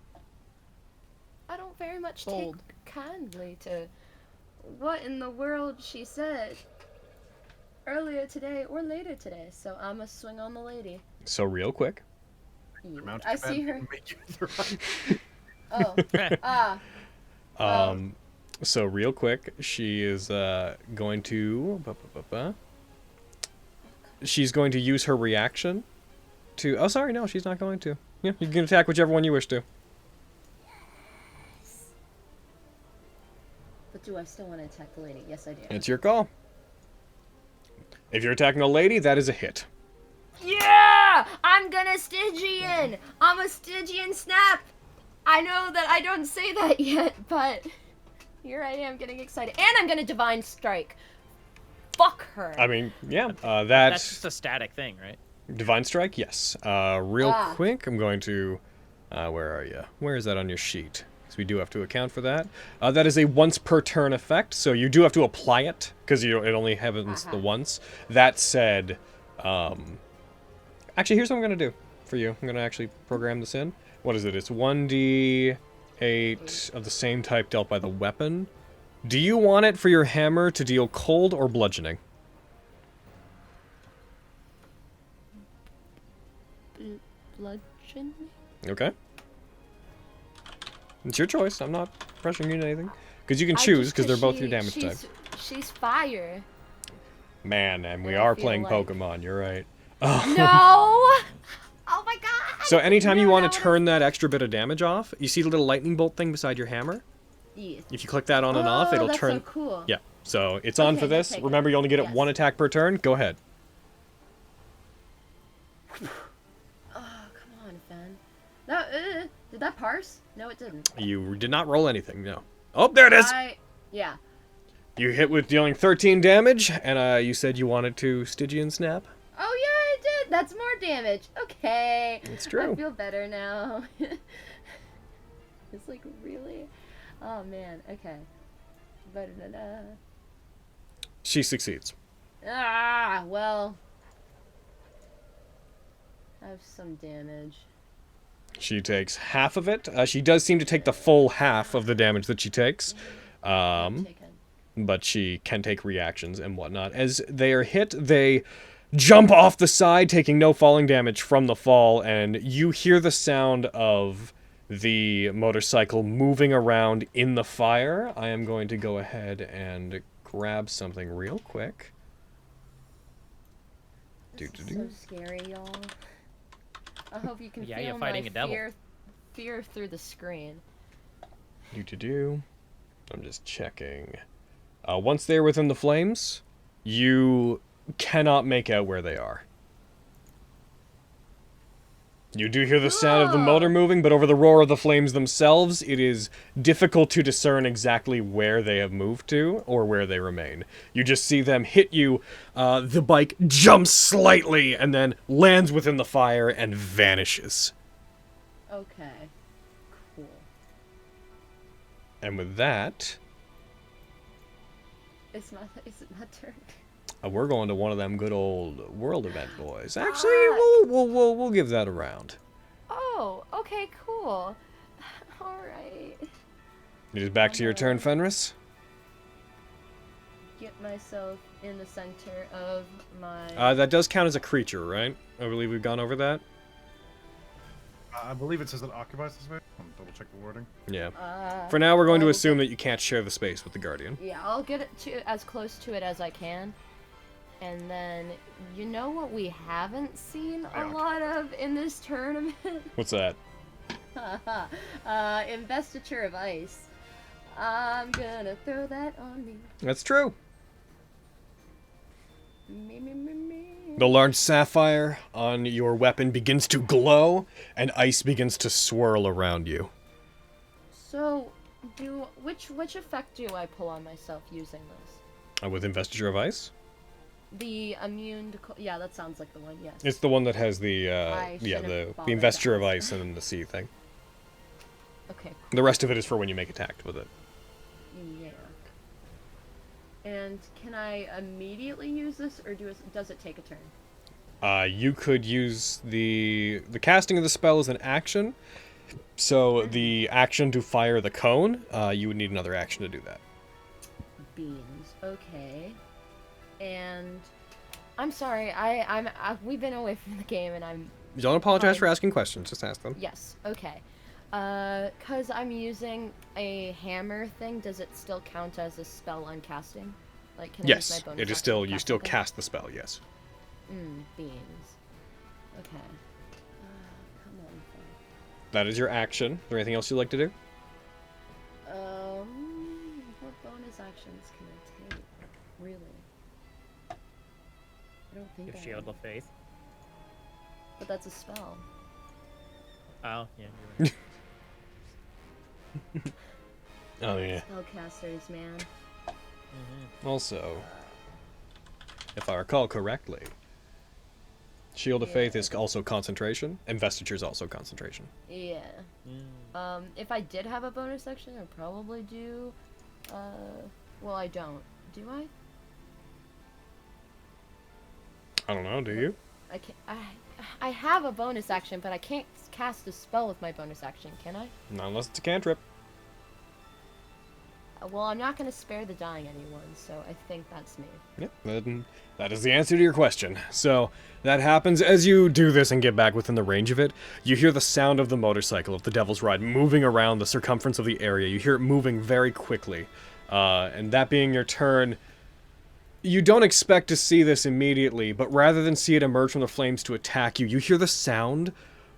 I don't very much Bold. take kindly to what in the world she said earlier today or later today, so I'm gonna swing on the lady. So real quick. Yeah, I see her. So real quick, she is going to... She's going to use her reaction to... Oh, sorry, no, she's not going to. Yeah, you can attack whichever one you wish to. But do I still want to attack the lady? Yes, I do. It's your call. If you're attacking a lady, that is a hit. Yeah! I'm gonna Stygian! I'm a Stygian snap! I know that I don't say that yet, but here I am getting excited. And I'm gonna Divine Strike. Fuck her. I mean, yeah, That's just a static thing, right? Divine Strike, yes. Real quick, I'm going to... where are you? Where is that on your sheet? Because we do have to account for that. That is a once per turn effect, so you do have to apply it, because it only happens the once. That said, actually, here's what I'm going to do for you. I'm going to actually program this in. What is it? It's 1d8 of the same type dealt by the weapon. Do you want it for your hammer to deal cold or bludgeoning? Bludgeon me? Okay. It's your choice. I'm not pressuring you to anything. Because you can choose, because they're both your damage type. She's fire. Man, and we I are feel playing like- Pokemon, you're right. No! Oh my god! So anytime you want to turn that extra bit of damage off, you see the little lightning bolt thing beside your hammer? Yes. If you click that on and off, it'll that's turn... so cool. Yeah, so it's on Okay, for I'll this. take it. Remember, you only get it Yes. 1 attack per turn. Go ahead. Oh, come on, Fen. That, did that parse? No, it didn't. You did not roll anything, no. Oh, there it is! Yeah. You hit with dealing 13 damage, and you said you wanted to Stygian Snap? Oh, yeah, I did! That's more damage. Okay. It's true. I feel better now. It's like, really? Oh, man. Okay. Ba-da-da-da. She succeeds. Ah, well. Have some damage. She takes half of it. She does seem to take the full half of the damage that she takes. But she can take reactions and whatnot. As they are hit, they jump off the side, taking no falling damage from the fall, and you hear the sound of the motorcycle moving around in the fire. I am going to go ahead and grab something real quick. This is so scary, y'all. I hope you can Yeah, feel you're fighting my a devil. fear through the screen. I'm just checking. Once they're within the flames, you cannot make out where they are. You do hear the sound of the motor moving, but over the roar of the flames themselves, it is difficult to discern exactly where they have moved to or where they remain. You just see them hit you. The bike jumps slightly and then lands within the fire and vanishes. Okay. Cool. And with that, Is it my turn? we're going to one of them good old world event boys. Actually, we'll give that a round. Oh, okay, cool. Alright. It is back to your turn, Fenris. Get myself in the center of my... That does count as a creature, right? I believe we've gone over that. I believe it says it occupies the space. I'll double check the wording. Yeah. For now, we're going to assume that you can't share the space with the Guardian. Yeah, I'll get it to as close to it as I can. And then, you know what we haven't seen a lot of in this tournament? What's that? Investiture of Ice. I'm gonna throw that on me. That's true. Me. The large sapphire on your weapon begins to glow, and ice begins to swirl around you. So, which effect do I pull on myself using this? With Investiture of Ice? The immune yeah, that sounds like the one, yes. It's the one that has the, the Investiture of Ice and then the sea thing. Okay. The rest of it is for when you make attacked with it. Yeah. And can I immediately use this, or does it take a turn? You could use the casting of the spell as an action. So the action to fire the cone, you would need another action to do that. Beans. Okay. And I'm sorry, we've been away from the game, and I'm... Don't apologize for asking questions, just ask them. Yes, okay. 'Cause I'm using a hammer thing, does it still count as a spell on casting? Like, can I use my bonus it is still, you still cast the spell, yes. Beans. Okay. Come on, phone. That is your action. Is there anything else you'd like to do? What bonus actions can I take? Really? I don't think Give I Shield am. of Faith. But that's a spell. Oh, yeah, you're right. Oh, yeah. Spellcasters, man. Also, if I recall correctly, Shield of Faith is also concentration. Investiture is also concentration. Yeah. If I did have a bonus action, I'd probably do... well, I don't. Do I? I don't know, do you? I can't... I have a bonus action, but I can't cast a spell with my bonus action, can I? Not unless it's a cantrip. Well, I'm not going to spare the dying anyone, so I think that's me. Yep, that is the answer to your question. So, that happens as you do this and get back within the range of it. You hear the sound of the motorcycle, of the Devil's Ride, moving around the circumference of the area. You hear it moving very quickly. And that being your turn, you don't expect to see this immediately, but rather than see it emerge from the flames to attack you, you hear the sound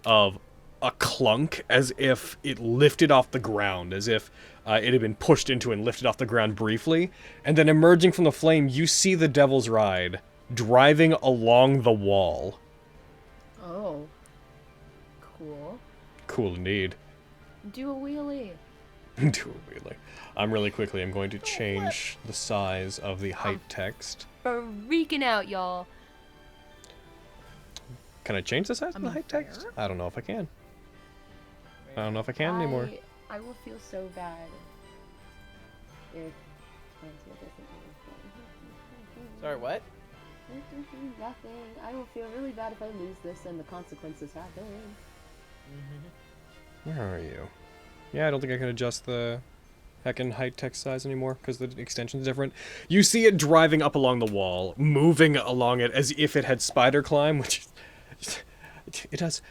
of a clunk as if it lifted off the ground, as if it had been pushed into and lifted off the ground briefly. And then emerging from the flame, you see the Devil's Ride driving along the wall. Oh. Cool. Cool indeed. Do a wheelie. Do a wheelie. I'm going to change the size of the height text. Freaking out, y'all. Can I change the size of the height text? I don't know if I can. I don't know if I can anymore. I will feel so bad if Tansy doesn't. Sorry, what? Nothing. I will feel really bad if I lose this and the consequences happen. Where are you? Yeah, I don't think I can adjust the heckin' height text size anymore because the extension's different. You see it driving up along the wall, moving along it as if it had spider climb, which it does.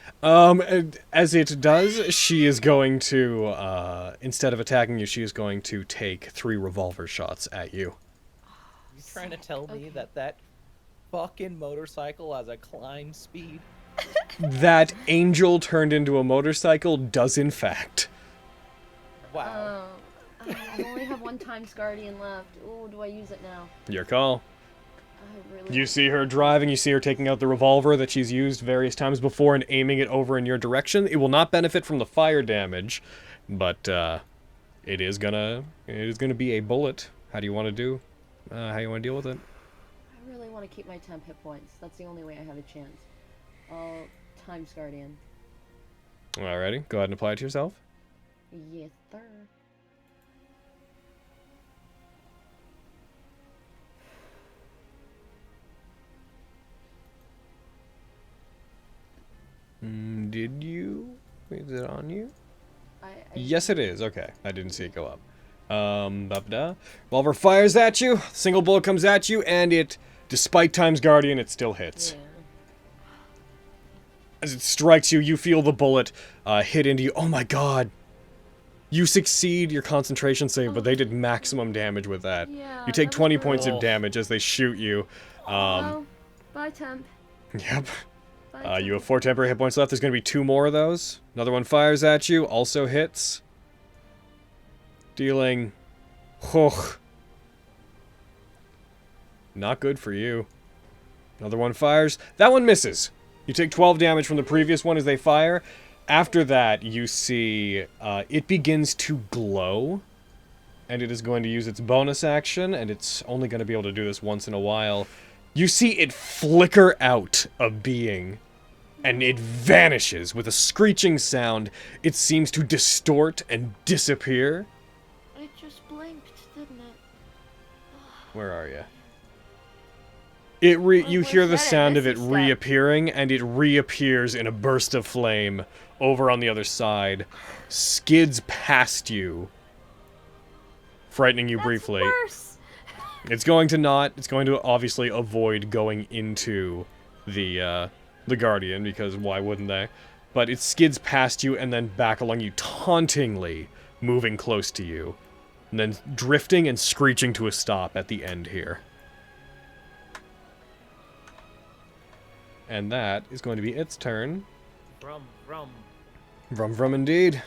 As it does, she is going to, instead of attacking you, she is going to take 3 revolver shots at you. You trying to tell me that fucking motorcycle has a climb speed? That angel turned into a motorcycle does in fact. Wow. I only have 1 times guardian left. Ooh, do I use it now? Your call. I really You see her driving, you see her taking out the revolver that she's used various times before and aiming it over in your direction. It will not benefit from the fire damage, but it is gonna be a bullet. How do you want to do? How you want to deal with it? I really want to keep my temp hit points. That's the only way I have a chance. I'll times guardian. Alrighty, go ahead and apply it to yourself. Yes, sir. Did you? Is it on you? I Yes, it is. Okay, I didn't see it go up. Revolver fires at you. Single bullet comes at you, and it, despite times guardian, it still hits. Yeah. As it strikes you, you feel the bullet hit into you. Oh my god! You succeed your concentration save, but they did maximum damage with that. Yeah, You take that was 20 great. points of damage as they shoot you. Oh, bye temp. Yep. Bye, You have 4 temporary hit points left. There's going to be 2 more of those. Another one fires at you, also hits. Dealing... Not good for you. Another one fires. That one misses. You take 12 damage from the previous one as they fire. After that, you see it begins to glow. And it is going to use its bonus action, and it's only going to be able to do this once in a while. You see it flicker out of being, and it vanishes with a screeching sound. It seems to distort and disappear. It just blinked, didn't it? Where are you? You hear the sound of it reappearing, and it reappears in a burst of flame over on the other side. Skids past you, frightening you briefly. Worse. It's going to not. It's going to obviously avoid going into the Guardian, because why wouldn't they? But it skids past you and then back along you, tauntingly moving close to you. And then drifting and screeching to a stop at the end here. And that is going to be its turn. Vrum. Vrum vrum indeed.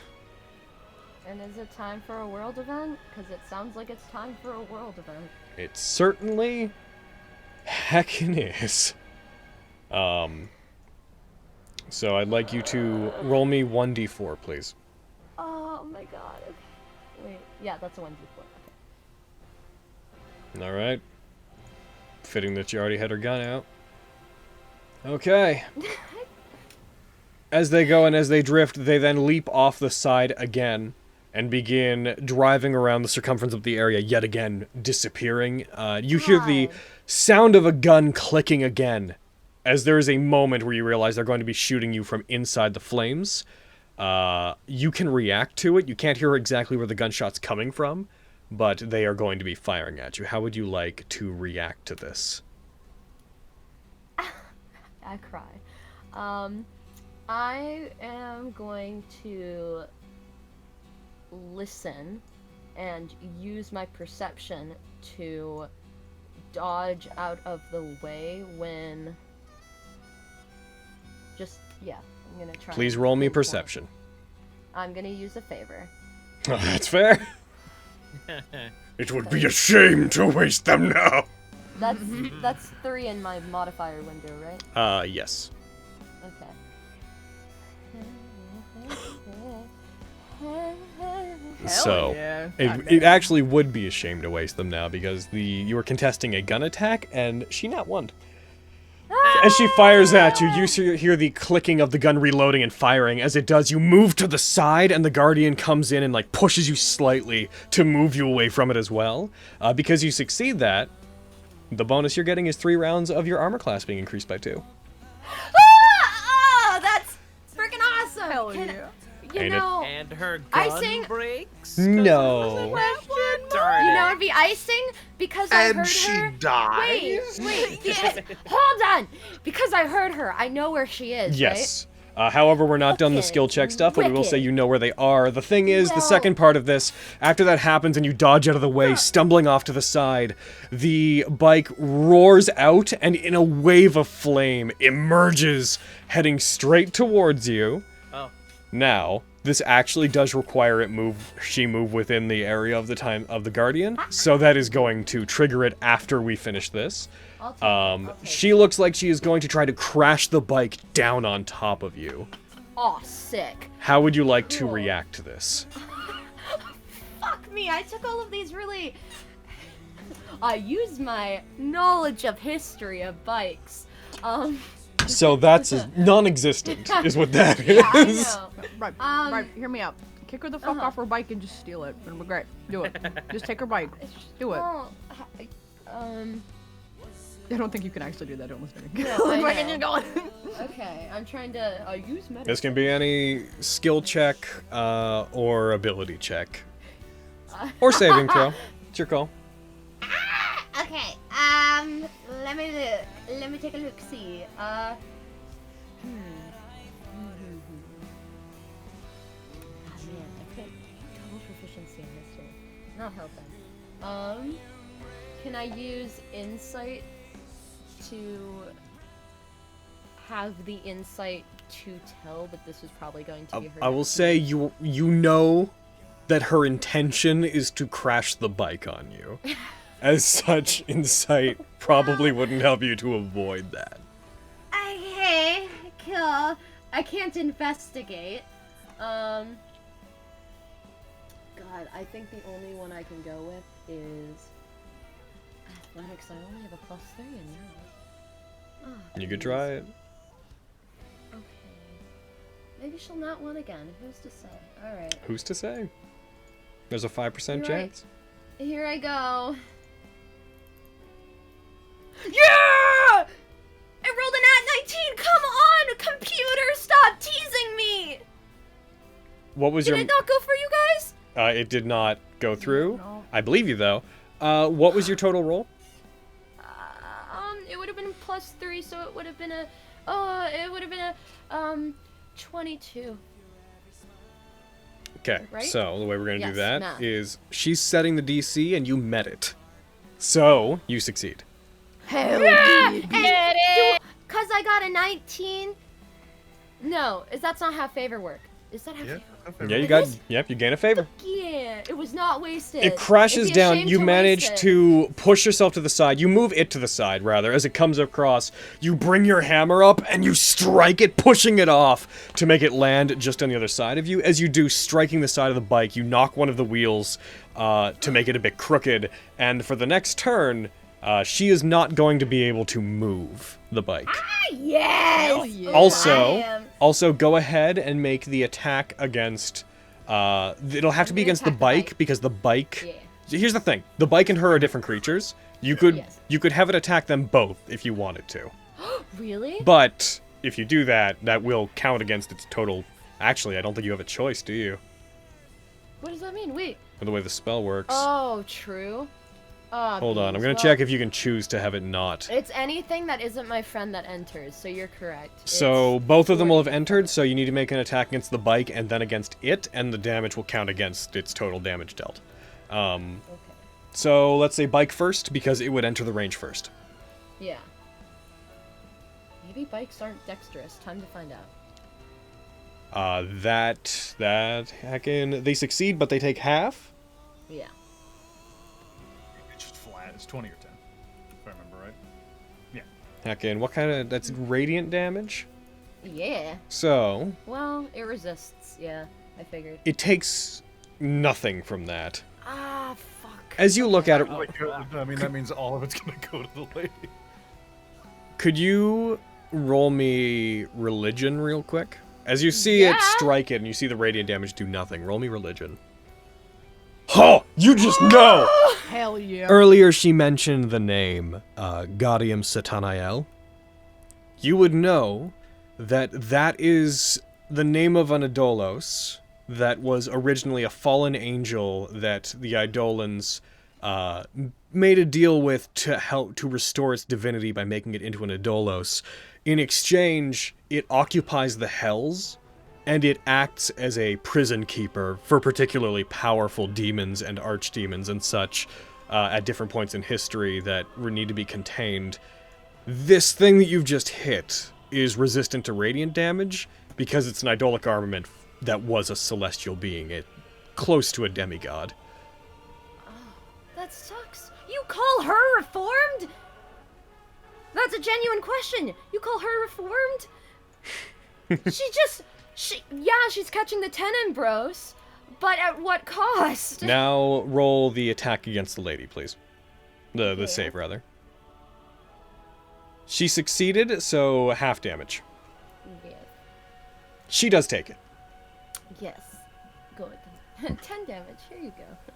And is it time for a world event? Because it sounds like it's time for a world event. It certainly heckin' is. So I'd like you to roll me 1d4, please. Oh my god. Okay. Wait. Yeah, that's a 1d4. Okay. Alright. Fitting that you already had her gun out. Okay. As they go and as they drift, they then leap off the side again and begin driving around the circumference of the area, yet again disappearing. You hear the sound of a gun clicking again, as there is a moment where you realize they're going to be shooting you from inside the flames. You can react to it. You can't hear exactly where the gunshot's coming from, but they are going to be firing at you. How would you like to react to this? I cry. I am going to listen and use my perception to dodge out of the way when... I'm gonna try. Please roll me perception. I'm gonna use a favor. Oh, that's fair. It would be a shame to waste them now. That's 3 in my modifier window, right? Yes. Okay. So yeah. it actually would be a shame to waste them now because you were contesting a gun attack and she not won. As she fires at you, you hear the clicking of the gun reloading and firing. As it does, you move to the side and the Guardian comes in and like pushes you slightly to move you away from it as well. Because you succeed that, the bonus you're getting is 3 rounds of your armor class being increased by 2. Oh, that's freaking awesome! Hell Can- yeah. You Ain't it? know, And her gun Icing? breaks. No. Darn you it. know it'd be icing because I And heard she her. dies. Wait, yes. Hold on, because I heard her. I know where she is. Yes. However, we're not done the skill check stuff, but we will say you know where they are. The thing is, the Well- second part of this, after that happens and you dodge out of the way, stumbling off to the side, the bike roars out and in a wave of flame emerges, heading straight towards you. Oh. Now, this actually does require she move within the area of the time of the Guardian, so that is going to trigger it after we finish this. She looks like she is going to try to crash the bike down on top of you. Oh, sick. How would you like to react to this? Fuck me, I took all of these really... I used my knowledge of history of bikes. So that's non-existent, is what that is. Yeah, I know. Right, right, hear me out. Kick her the fuck off her bike and just steal it. And we're great. Do it. Just take her bike. Do it. Well, I don't think you can actually do that. Don't listen to me. No, Like, I you're know. going. Okay, I'm trying to use medicine. This can be any skill check or ability check. Or saving throw. It's your call. Okay, let me take a look, see. Ah, man, I put double proficiency in history. Not helping. Can I use insight to have the insight to tell that this was probably going to be her? I will say you know that her intention is to crash the bike on you. As such, insight probably wouldn't help you to avoid that. Okay, cool. I can't investigate. God, I think the only one I can go with is athletics. I only have a +3 in that. Oh, You could try it. okay. Maybe she'll not win again. Who's to say? Alright. Who's to say? There's a 5% You're right. chance. Here I go. Yeah! I rolled an Nat19! Come on! Computer, stop teasing me! What was Did your... it not go for you guys? It did not go through. I believe you, though. What was your total roll? It would have been +3, so it would have been a... 22. Okay, Right? so the way we're going to do Yes, that math. is she's setting the DC and you met it. So, you succeed. Hell yeah! Cause I got a 19. No, that's not how favor work. Is that how favor? Yeah, you got... Yep, you gain a favor. Yeah, it was not wasted. It crashes It'd be a down. shame You to manage waste it. to push yourself to the side. You move it to the side, rather, as it comes across. You bring your hammer up and you strike it, pushing it off to make it land just on the other side of you. As you do, striking the side of the bike, you knock one of the wheels to make it a bit crooked. And for the next turn, she is not going to be able to move the bike. Yes! Also, go ahead and make the attack against... it'll have to be against the bike, because the bike... Here's the thing. The bike and her are different creatures. You could have it attack them both if you wanted to. Really? But if you do that, that will count against its total... Actually, I don't think you have a choice, do you? What does that mean? Wait. For the way the spell works. Oh, true. Hold on, I'm gonna well, check if you can choose to have it not. It's anything that isn't my friend that enters, so you're correct. So both of them will have entered, so you need to make an attack against the bike and then against it, and the damage will count against its total damage dealt. Okay. So let's say bike first, because it would enter the range first. Yeah. Maybe bikes aren't dexterous. Time to find out. They succeed, but they take half? Yeah. It's just flat. It's 20 or 10, if I remember right. Yeah. Heckin', what kind of... That's radiant damage? Yeah. So... Well, it resists. Yeah, I figured. It takes nothing from that. Ah, fuck. As you look at it, Oh my God. I mean, that means all of it's gonna go to the lady. could you roll me religion real quick? As you see it strike it and you see the radiant damage do nothing, roll me religion. Oh, you just know! Hell yeah. Earlier she mentioned the name Gaudium Satanael. You would know that that is the name of an Idolos that was originally a fallen angel that the Eidolons made a deal with to help to restore its divinity by making it into an Idolos. In exchange, it occupies the Hells, and it acts as a prison keeper for particularly powerful demons and archdemons and such at different points in history that need to be contained. This thing that you've just hit is resistant to radiant damage because it's an idolic armament that was a celestial being, close to a demigod. That sucks. You call her reformed? That's a genuine question. You call her reformed? She's catching the Tenenbros, but at what cost? Now roll the attack against the lady, please. The save, rather. She succeeded, so half damage. Yes. She does take it. Yes. Good. 10 damage. Here you go.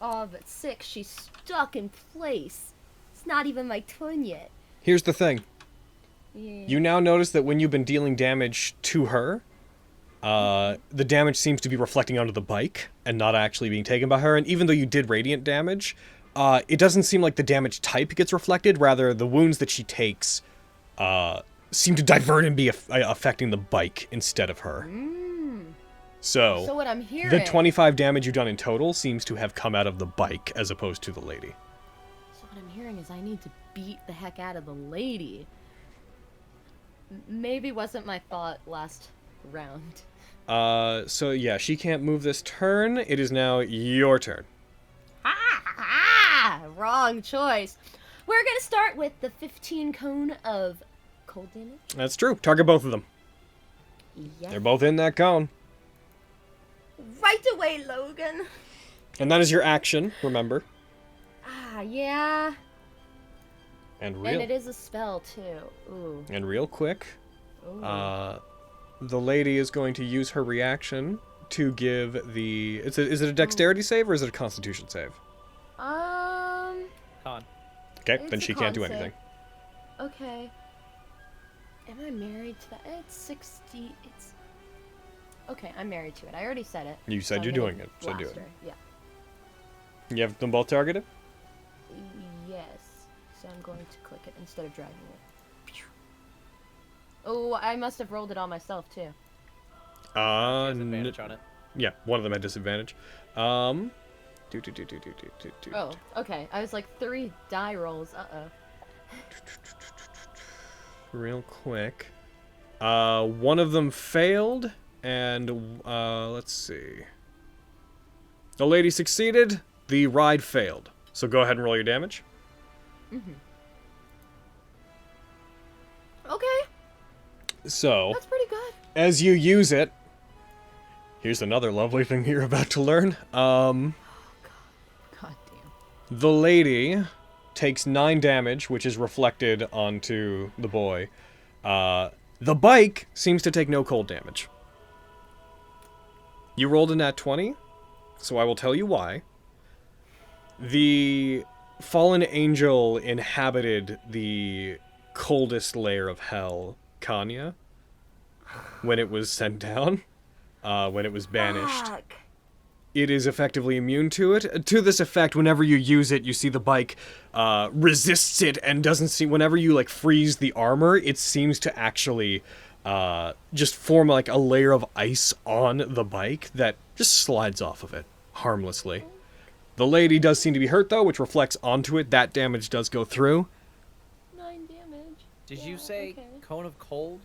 Oh, but 6. She's stuck in place. It's not even my turn yet. Here's the thing. Yeah. You now notice that when you've been dealing damage to her, the damage seems to be reflecting onto the bike and not actually being taken by her. And even though you did radiant damage, it doesn't seem like the damage type gets reflected. Rather, the wounds that she takes seem to divert and be affecting the bike instead of her. So what I'm hearing... the 25 damage you've done in total seems to have come out of the bike as opposed to the lady. So what I'm hearing is I need to beat the heck out of the lady. Maybe wasn't my thought last round. So yeah, she can't move this turn. It is now your turn. Wrong choice. We're gonna start with the 15 cone of cold damage. That's true. Target both of them. Yes. They're both in that cone. Right away, Logan. And that is your action, remember. Yeah. And And it is a spell, too. Ooh. And real quick, Ooh. the lady is going to use her reaction to give the... Is it a dexterity save or is it a constitution save? Con. Okay, It's then a she can't do con save. anything. Okay. Am I married to that? It's 60. It's... Okay, I'm married to it. I already said it. You said I'm you're gonna doing it, so do blast it. her. Yeah. You have them both targeted? Yes. So I'm going to click it instead of dragging it. Oh, I must have rolled it on myself, too. Advantage on it. Yeah, one of them had disadvantage. Oh, okay. I was like 3 die rolls. Uh-oh. Real quick. One of them failed, and let's see. The lady succeeded, the ride failed. So go ahead and roll your damage. Okay. So, That's pretty good. as you use it, here's another lovely thing you're about to learn. God damn. The lady takes 9 damage, which is reflected onto the boy. The bike seems to take no cold damage. You rolled a nat 20, so I will tell you why. The fallen angel inhabited the coldest layer of hell, Kanya, when it was sent down, when it was banished. Fuck. It is effectively immune to it. To this effect, whenever you use it, you see the bike resists it and doesn't see... Whenever you, like, freeze the armor, it seems to actually just form, like, a layer of ice on the bike that just slides off of it harmlessly. The lady does seem to be hurt, though, which reflects onto it. That damage does go through. 9 damage. Did you say cone of cold?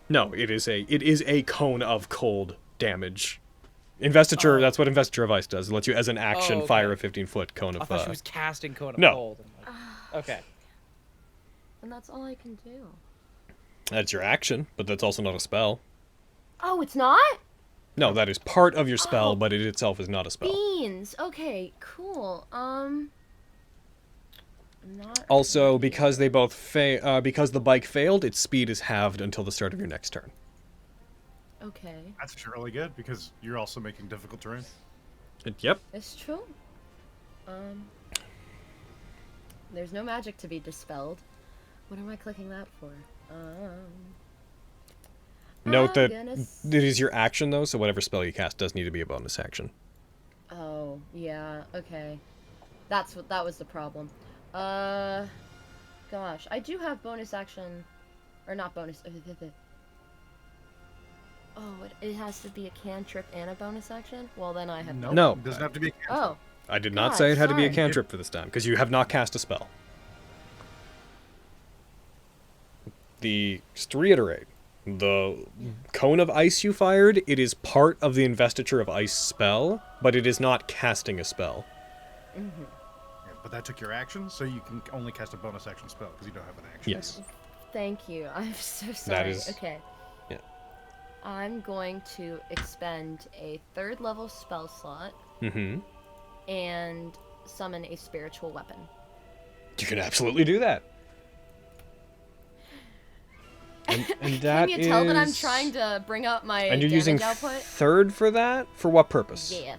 No, it is a cone of cold damage. Investiture, that's what Investiture of Ice does. It lets you, as an action, fire a 15-foot cone of... I thought she was casting cone of no. cold. Okay. And that's all I can do. That's your action, but that's also not a spell. Oh, it's not? No, that is part of your spell, Oh. but it itself is not a spell. Beans. Okay, cool. Not Also, because they both because the bike failed, its speed is halved until the start of your next turn. okay. That's really good because you're also making difficult terrain. Yep. It's true. There's no magic to be dispelled. What am I clicking that for? Note that gonna it is your action, though, so whatever spell you cast does need to be a bonus action. Oh, yeah, okay. That was the problem. Gosh, I do have bonus action, or not bonus. Oh, it has to be a cantrip and a bonus action? Well, then I have No. It doesn't have to be a cantrip. Oh. I did not God, say it had to be a sorry. cantrip for this time, because you have not cast a spell. Just to reiterate, the cone of ice you fired, it is part of the investiture of ice spell, but it is not casting a spell. Mm-hmm. Yeah, but that took your action, so you can only cast a bonus action spell because you don't have an action. Yes. Thank you. I'm so sorry. That is... Okay. Yeah. I'm going to expend a 3rd level spell slot Mm-hmm. and summon a spiritual weapon. You can absolutely do that. And that Can you tell that I'm is- trying to bring up my And you're damage using output? 3rd for that? For what purpose? Yeah.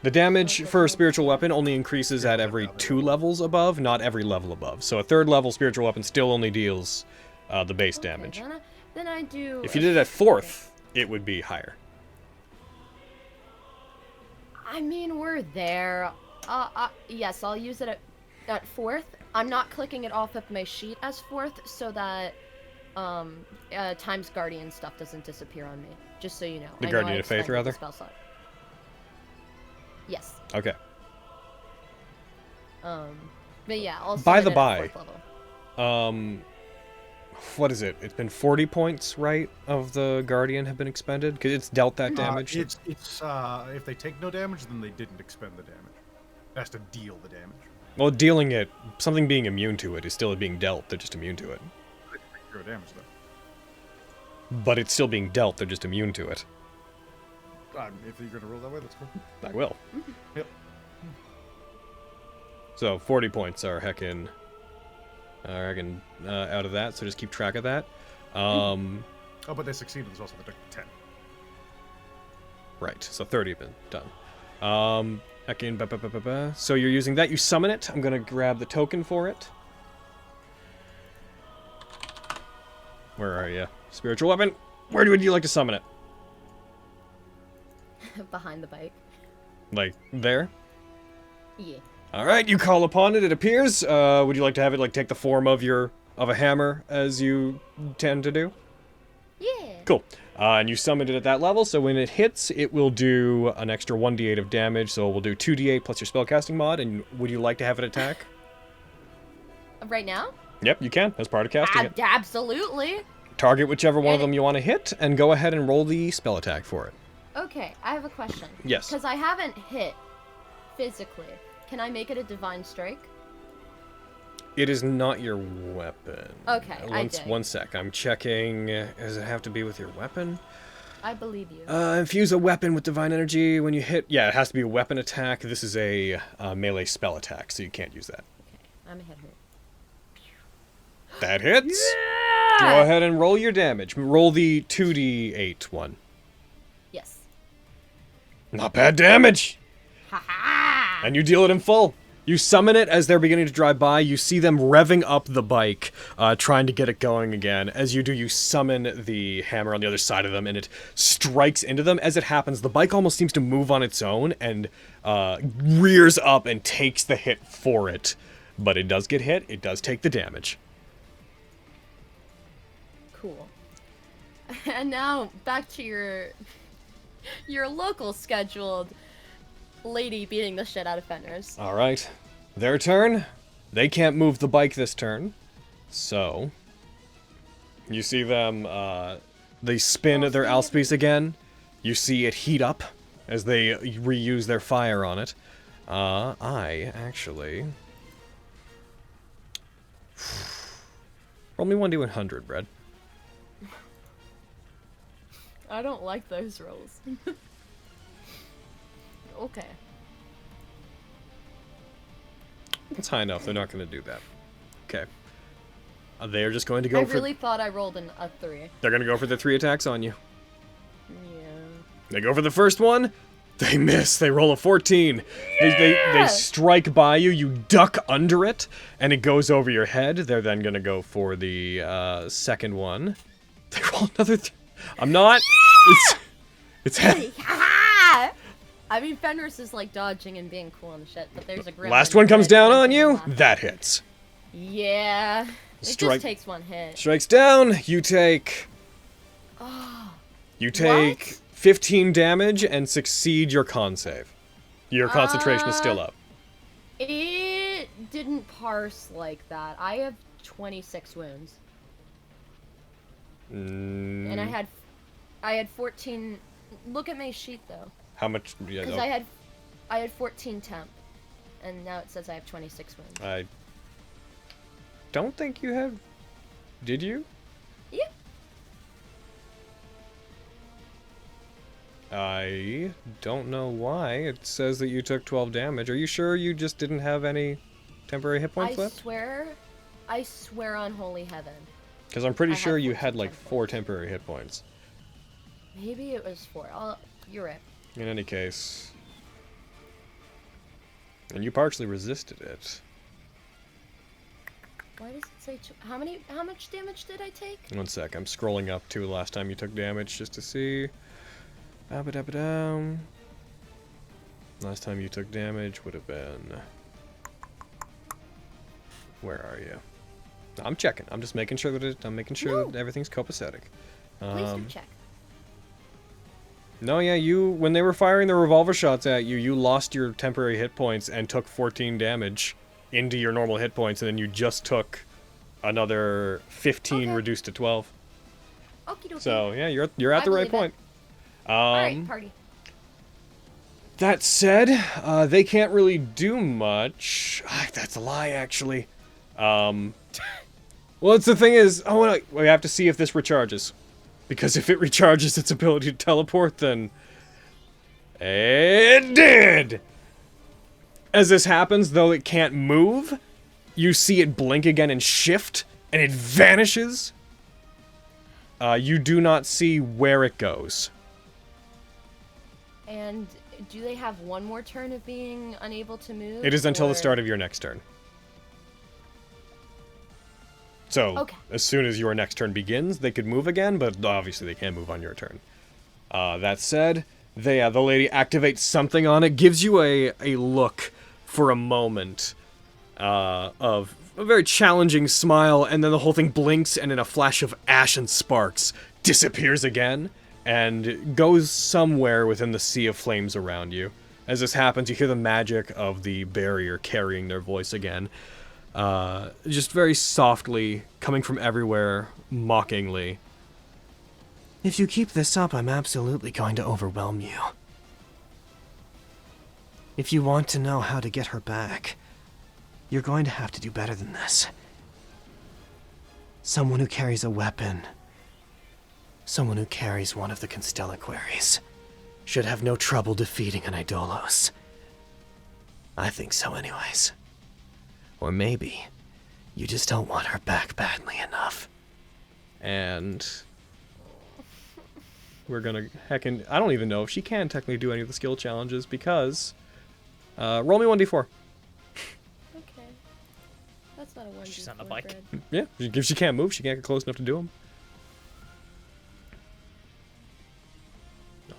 The damage for a spiritual weapon only increases at every 2 levels above, not every level above. So a 3rd level spiritual weapon still only deals the base damage. Then I do. If you did it at 4th, it would be higher. I mean, we're there. Yes, I'll use it at 4th. I'm not clicking it off of my sheet as 4th so that Times Guardian stuff doesn't disappear on me. Just so you know. The I know Guardian I of Faith, expended the rather? spell slot. Yes. Okay. But yeah, I'll By the summon it at by, 4th level. what is it? It's been 40 points, right, of the Guardian have been expended? Because it's dealt that damage. It's if they take no damage, then they didn't expend the damage. It has to deal the damage. Well, dealing it, something being immune to it is still being dealt, they're just immune to it. Zero damage though. But it's still being dealt, they're just immune to it. If you're gonna roll that way, that's cool. I will. Yep. So 40 points are heckin' out of that, so just keep track of that. Oh, but they succeeded as well, so they took 10. Right, so 30 have been done. So you're using that, you summon it. I'm gonna grab the token for it. Where are you? Spiritual weapon? Where would you like to summon it? Behind the bike. Like, there? Yeah. Alright, you call upon it, it appears. Would you like to have it, like, take the form of a hammer, as you tend to do? Yeah. Cool. And you summoned it at that level, so when it hits, it will do an extra 1d8 of damage, so we'll do 2d8 plus your spellcasting mod, and would you like to have it attack? Right now? Yep, you can, as part of casting it. Absolutely. Target whichever one of them you want to hit, and go ahead and roll the spell attack for it. Okay, I have a question. Yes. Because I haven't hit physically. Can I make it a divine strike? It is not your weapon. Okay, I did. One sec, I'm checking. Does it have to be with your weapon? I believe you. Infuse a weapon with divine energy when you hit. Yeah, it has to be a weapon attack. This is a melee spell attack, so you can't use that. Okay, I'm gonna hit her. That hits. Yeah! Go ahead and roll your damage. Roll the 2d8 one. Yes. Not bad damage. Ha-ha! And you deal it in full. You summon it as they're beginning to drive by. You see them revving up the bike, trying to get it going again. As you do, you summon the hammer on the other side of them, and it strikes into them. As it happens, the bike almost seems to move on its own and rears up and takes the hit for it. But it does get hit. It does take the damage. Cool. And now, back to your local scheduled lady beating the shit out of Fenris. All right. Their turn. They can't move the bike this turn. So, you see them, they spin their Alspice again. You see it heat up as they reuse their fire on it. I actually... Roll me 1d100, Brad. I don't like those rolls. Okay. It's high enough. They're not going to do that. Okay. They're just going to go I for... really thought I rolled a 3. They're going to go for the 3 attacks on you. Yeah. They go for the first one. They miss. They roll a 14. They strike by you. You duck under it, and it goes over your head. They're then going to go for the second one. They roll another... I'm not... It's... I mean, Fenris is like dodging and being cool and shit, but there's a gremlin. Last one comes that down jumps on in you. and laughs. That hits. Yeah. It Strike- just takes one hit. Strikes down. You take... Oh. You take 15 damage and succeed your con save. Your concentration is still up. It didn't parse like that. I have 26 wounds. And I had 14. Look at my sheet though. How much? Yeah, Because I had 14 temp, and now it says I have 26 wounds. I don't think you have. Did you? Yeah. I don't know why. It says that you took 12 damage. Are you sure you just didn't have any temporary hit points left? I swear on holy heaven. Because I'm pretty I sure had you 14 had like temp 4 temporary hit points. Maybe it was 4. You're right. In any case. And you partially resisted it. Why does it say how much damage did I take? 1 sec, I'm scrolling up to last time you took damage just to see. Ba-ba-da-ba-dum. Last time you took damage would have been... Where are you? I'm checking. I'm just making sure that that everything's copacetic. Please do check. No, yeah, when they were firing the revolver shots at you, you lost your temporary hit points and took 14 damage into your normal hit points, and then you just took another 15 reduced to 12. Okie dokie. So, yeah, you're at the right point. Alright, party. That said, they can't really do much. That's a lie, actually. Well, it's the thing is, we have to see if this recharges. Because if it recharges its ability to teleport, then... It did! As this happens, though it can't move, you see it blink again and shift, and it vanishes. You do not see where it goes. And do they have one more turn of being unable to move? It is until the start of your next turn. So, as soon as your next turn begins, they could move again, but obviously they can't move on your turn. That said, the lady activates something on it, gives you a look for a moment of a very challenging smile, and then the whole thing blinks, and in a flash of ash and sparks, disappears again, and goes somewhere within the sea of flames around you. As this happens, you hear the magic of the barrier carrying their voice again. Just very softly, coming from everywhere, mockingly. If you keep this up, I'm absolutely going to overwhelm you. If you want to know how to get her back, you're going to have to do better than this. Someone who carries a weapon, someone who carries one of the Constellaquaries, should have no trouble defeating an Idolos. I think so anyways. Or maybe you just don't want her back badly enough. And we're gonna I don't even know if she can technically do any of the skill challenges because roll me 1d4. Okay. That's not a 1d4. She's on a bike. Yeah, if she can't move, she can't get close enough to do them.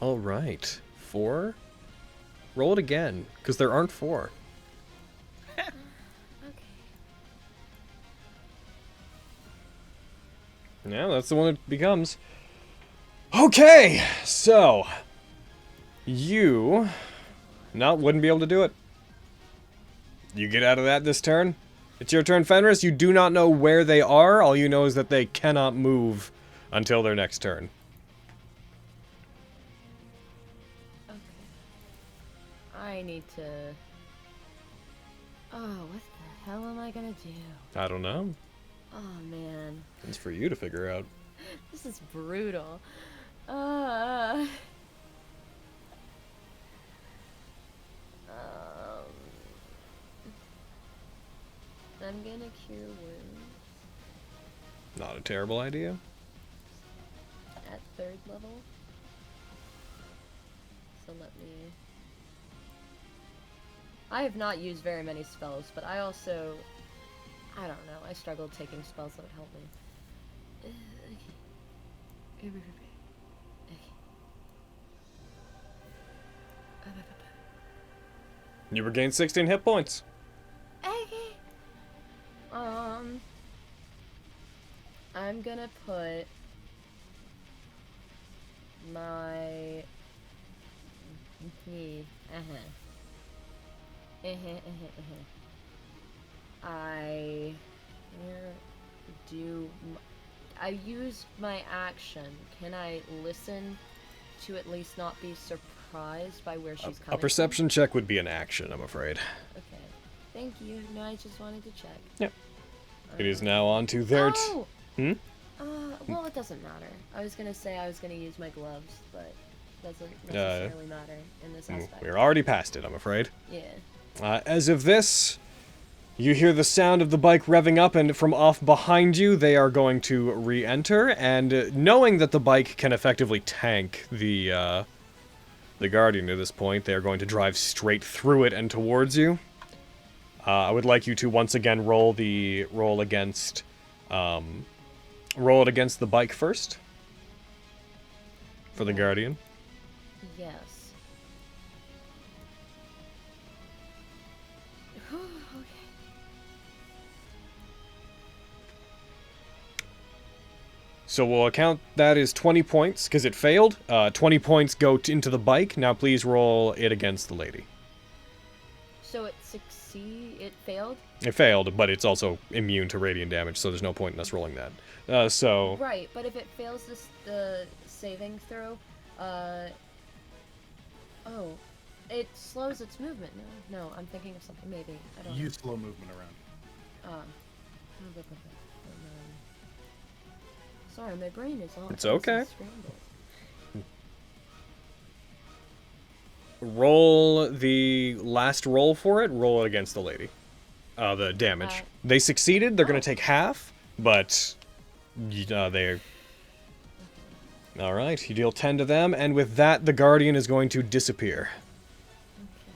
All right, 4. Roll it again, because there aren't 4. Yeah, that's the one it becomes. Okay, so you wouldn't be able to do it. You get out of that this turn. It's your turn, Fenris. You do not know where they are. All you know is that they cannot move until their next turn. Okay. I need to... Oh, what the hell am I gonna do? I don't know. Oh, man. It's for you to figure out. This is brutal. I'm gonna cure wounds Not a terrible idea. at 3rd level. So let me... I have not used very many spells, but I also... I don't know, I struggled taking spells that would help me. You regain 16 hit points. I'm gonna put my I use my action. Can I listen to at least not be surprised by where she's coming A perception check would be an action, I'm afraid. from? Okay. Thank you. No, I just wanted to check. Yep. It is now on to their... Oh! Well, it doesn't matter. I was gonna say I was gonna use my gloves, but it doesn't necessarily matter in this aspect. We're already past it, I'm afraid. Yeah. As of this, you hear the sound of the bike revving up, and from off behind you, they are going to re-enter, and knowing that the bike can effectively tank the Guardian at this point, they are going to drive straight through it and towards you. I would like you to once again roll against the bike first for the Guardian. Yes. Okay. So we'll account that as 20 points, because it failed. 20 points go into the bike. Now please roll it against the lady. So it failed? It failed, but it's also immune to radiant damage, so there's no point in us rolling that. Right, but if it fails the saving throw, it slows its movement. No, I'm thinking of something. Maybe I don't. You slow movement around. Sorry, my brain is all. It's okay. scrambled. Roll the last roll for it. Roll it against the lady. The damage. They succeeded. They're going to take half, but they're... Alright, you deal 10 to them, and with that, the Guardian is going to disappear.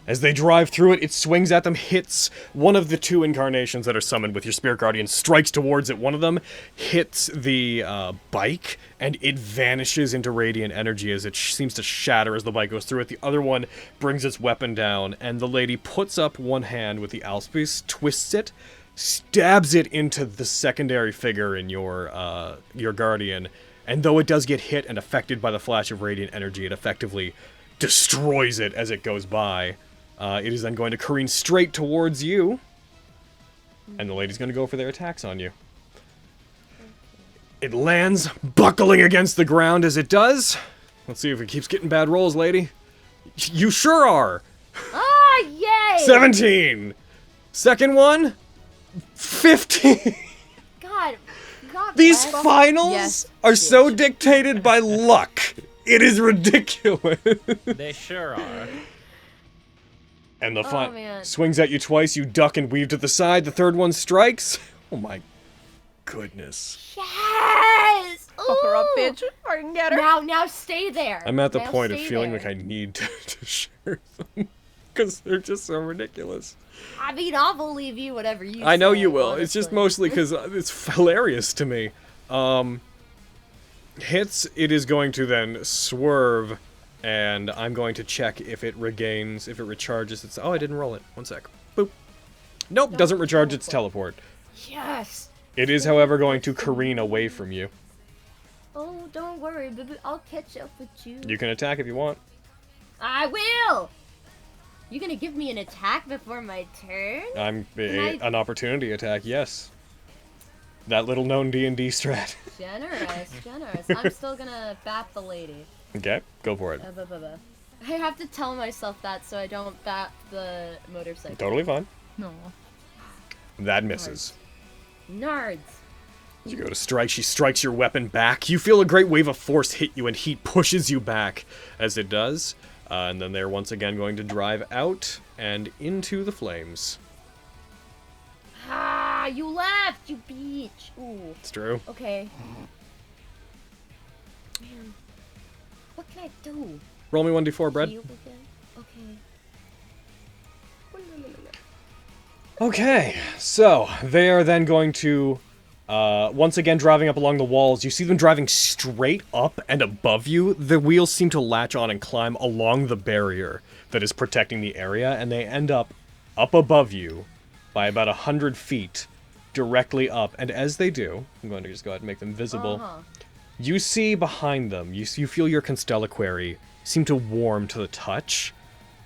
As they drive through it, it swings at them, hits one of the two incarnations that are summoned with your Spirit Guardian, strikes towards it. One of them hits the bike, and it vanishes into radiant energy as it seems to shatter as the bike goes through it. The other one brings its weapon down, and the lady puts up one hand with the Alspice, twists it, stabs it into the secondary figure in your Guardian, and though it does get hit and affected by the flash of radiant energy, it effectively destroys it as it goes by. It is then going to careen straight towards you, and the lady's going to go for their attacks on you. It lands, buckling against the ground as it does. Let's see if it keeps getting bad rolls, lady. You sure are! Ah, yay! 17! Second one, 15! God These bless. finals Yes, are so dictated by luck. It is ridiculous. They sure are. And the man. swings at you twice, you duck and weave to the side, the third one strikes. Oh my goodness. Yes! Fuck her up, Ooh! bitch. I can get her. Now stay there. I'm at the Now point of stay feeling there. like I need to share them. Because they're just so ridiculous. I mean, I'll believe you whatever you I know say, you will. It's just honestly. mostly because it's hilarious to me. Hits, it is going to then swerve, and I'm going to check if it regains, if it recharges its... Oh, I didn't roll it. One sec. Boop. Nope, doesn't recharge its teleport. Yes! It is, however, going to careen away from you. Oh, don't worry, baby. I'll catch up with you. You can attack if you want. I will! You gonna give me an attack before my turn? An opportunity attack, yes. That little known D&D strat. Generous. I'm still gonna bap the lady. Okay, go for it. I have to tell myself that so I don't bap the motorcycle. Totally fine. No. That misses. Nards. You go to strike, she strikes your weapon back. You feel a great wave of force hit you, and heat pushes you back as it does. And then they're once again going to drive out and into the flames. Ah, you left, you bitch. Ooh. It's true. Okay. Man, what can I do? Roll me 1d4, Brad. Heal again? Okay. Okay, so they are then going to, once again driving up along the walls. You see them driving straight up and above you. The wheels seem to latch on and climb along the barrier that is protecting the area, and they end up above you by about 100 feet, directly up. And as they do, I'm going to just go ahead and make them visible. You see behind them, you feel your Constellaquary seem to warm to the touch,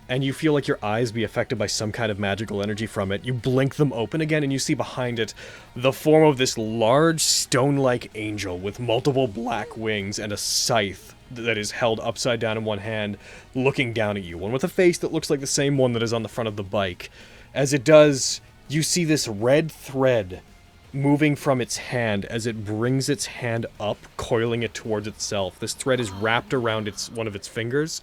and you feel like your eyes be affected by some kind of magical energy from it. You blink them open again, and you see behind it the form of this large stone-like angel with multiple black wings and a scythe that is held upside down in one hand, looking down at you. One with a face that looks like the same one that is on the front of the bike. As it does, you see this red thread moving from its hand as it brings its hand up, coiling it towards itself. This thread is wrapped around one of its fingers,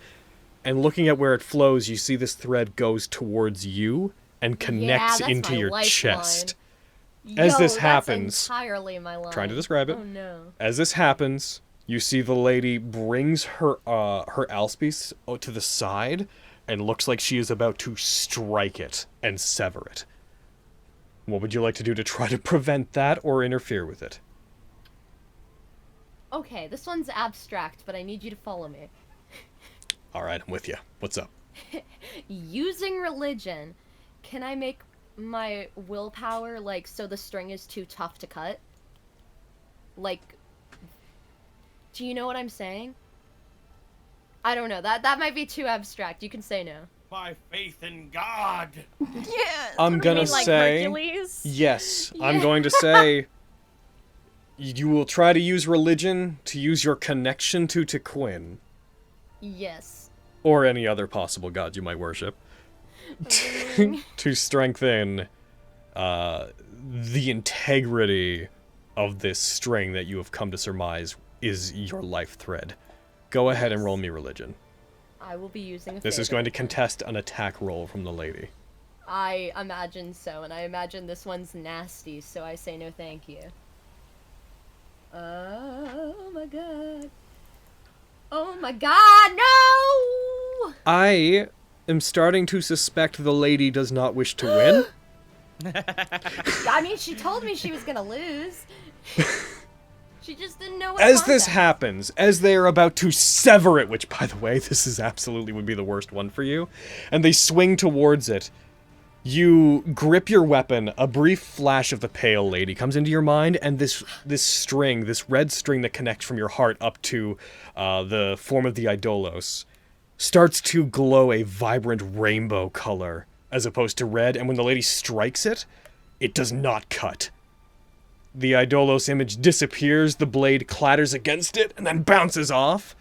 and looking at where it flows, you see this thread goes towards you and connects into your chest. As this happens, entirely my line. trying to describe it. Oh no. As this happens, you see the lady brings her alspice to the side and looks like she is about to strike it and sever it. What would you like to do to try to prevent that or interfere with it? Okay, this one's abstract, but I need you to follow me. Alright, I'm with you. What's up? Using religion, can I make my willpower, like, so the string is too tough to cut? Like, do you know what I'm saying? I don't know. That might be too abstract. You can say no. My faith in God. Yes. I'm gonna say yes. I'm going to say you will try to use religion to use your connection to Tequin. Yes. Or any other possible god you might worship. To strengthen the integrity of this string that you have come to surmise is your life thread. Go ahead and roll me religion. I will be using a This is favor. going to contest an attack roll from the lady. I imagine so, and I imagine this one's nasty, so I say no thank you. Oh my god. Oh my god, no! I am starting to suspect the lady does not wish to win. I mean, she told me she was gonna lose. She just didn't know what As this contact. happens, as they are about to sever it, which, by the way, this is absolutely would be the worst one for you, and they swing towards it, you grip your weapon, a brief flash of the pale lady comes into your mind, and this string, this red string that connects from your heart up to the form of the Idolos, starts to glow a vibrant rainbow color, as opposed to red, and when the lady strikes it, it does not cut. The Idolos image disappears, the blade clatters against it, and then bounces off.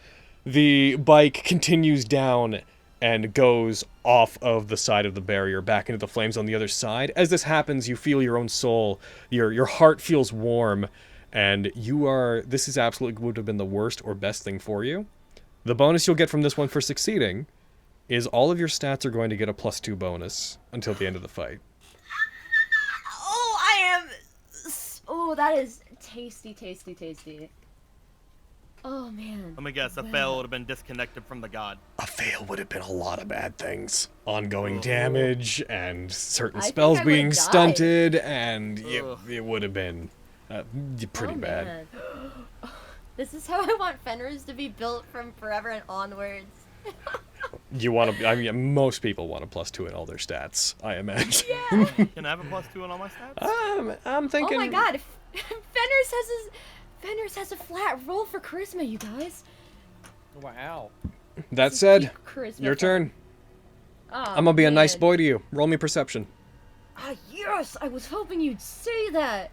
The bike continues down and goes off of the side of the barrier, back into the flames on the other side. As this happens, you feel your own soul, your heart feels warm, and this is absolutely would have been the worst or best thing for you. The bonus you'll get from this one for succeeding is all of your stats are going to get a +2 bonus until the end of the fight. Oh, I am... Oh, that is tasty, tasty, tasty. Oh, man. Let me guess, a fail would have been disconnected from the god. A fail would have been a lot of bad things. Ongoing damage, and certain I think spells I being would've died. stunted, and it would have been pretty Oh, bad. man. This is how I want Fenris to be built from forever and onwards. You want to? I mean, most people want a +2 in all their stats, I imagine. Yeah. Can I have a +2 in all my stats? I'm thinking. Oh my god, Fenris has a flat roll for charisma, you guys. Wow. That said, charisma your for- turn. Oh, I'm gonna be a nice man. boy to you. Roll me perception. Ah, yes, I was hoping you'd say that.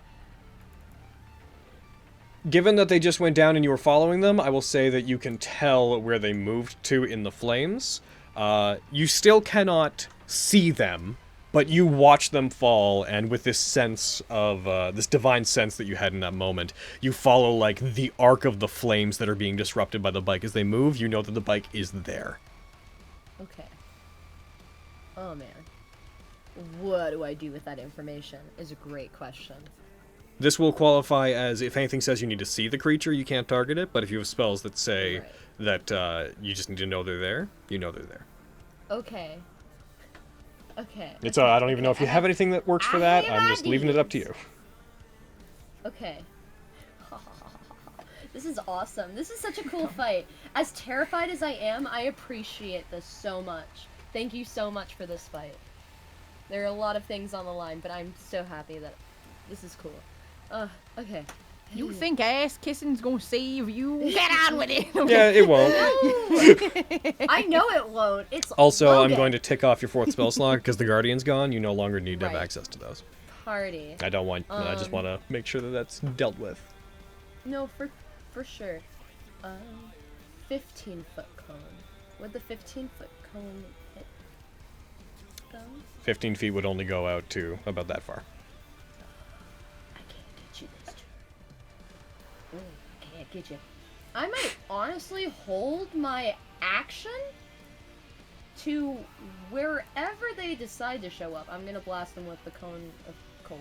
Given that they just went down and you were following them, I will say that you can tell where they moved to in the flames. You still cannot see them, But you watch them fall, and with this sense of, this divine sense that you had in that moment, you follow, like, the arc of the flames that are being disrupted by the bike as they move. You know that the bike is there. Okay. Oh, man. What do I do with that information is a great question. This will qualify as, if anything says you need to see the creature, you can't target it, but if you have spells that say that you just need to know they're there, you know they're there. Okay. Okay. It's I don't even know if you have anything that works for that. I'm just leaving it up to you. Okay. This is awesome. This is such a cool fight. As terrified as I am, I appreciate this so much. Thank you so much for this fight. There are a lot of things on the line, but I'm so happy that this is cool. Okay. You think ass kissing's gonna save you? Get on with it. Yeah, it won't. I know it won't. It's Also, Logan. I'm going to tick off your 4th spell slot because the Guardian's gone. You no longer need to have Right. access to those. Party. I don't want. I just want to make sure that that's dealt with. No, for sure. 15-foot cone. Would the 15-foot cone hit them? 15 feet would only go out to about that far. I can't get you this turn. Can't get you. I might honestly hold my action to wherever they decide to show up. I'm gonna blast them with the cone of cold.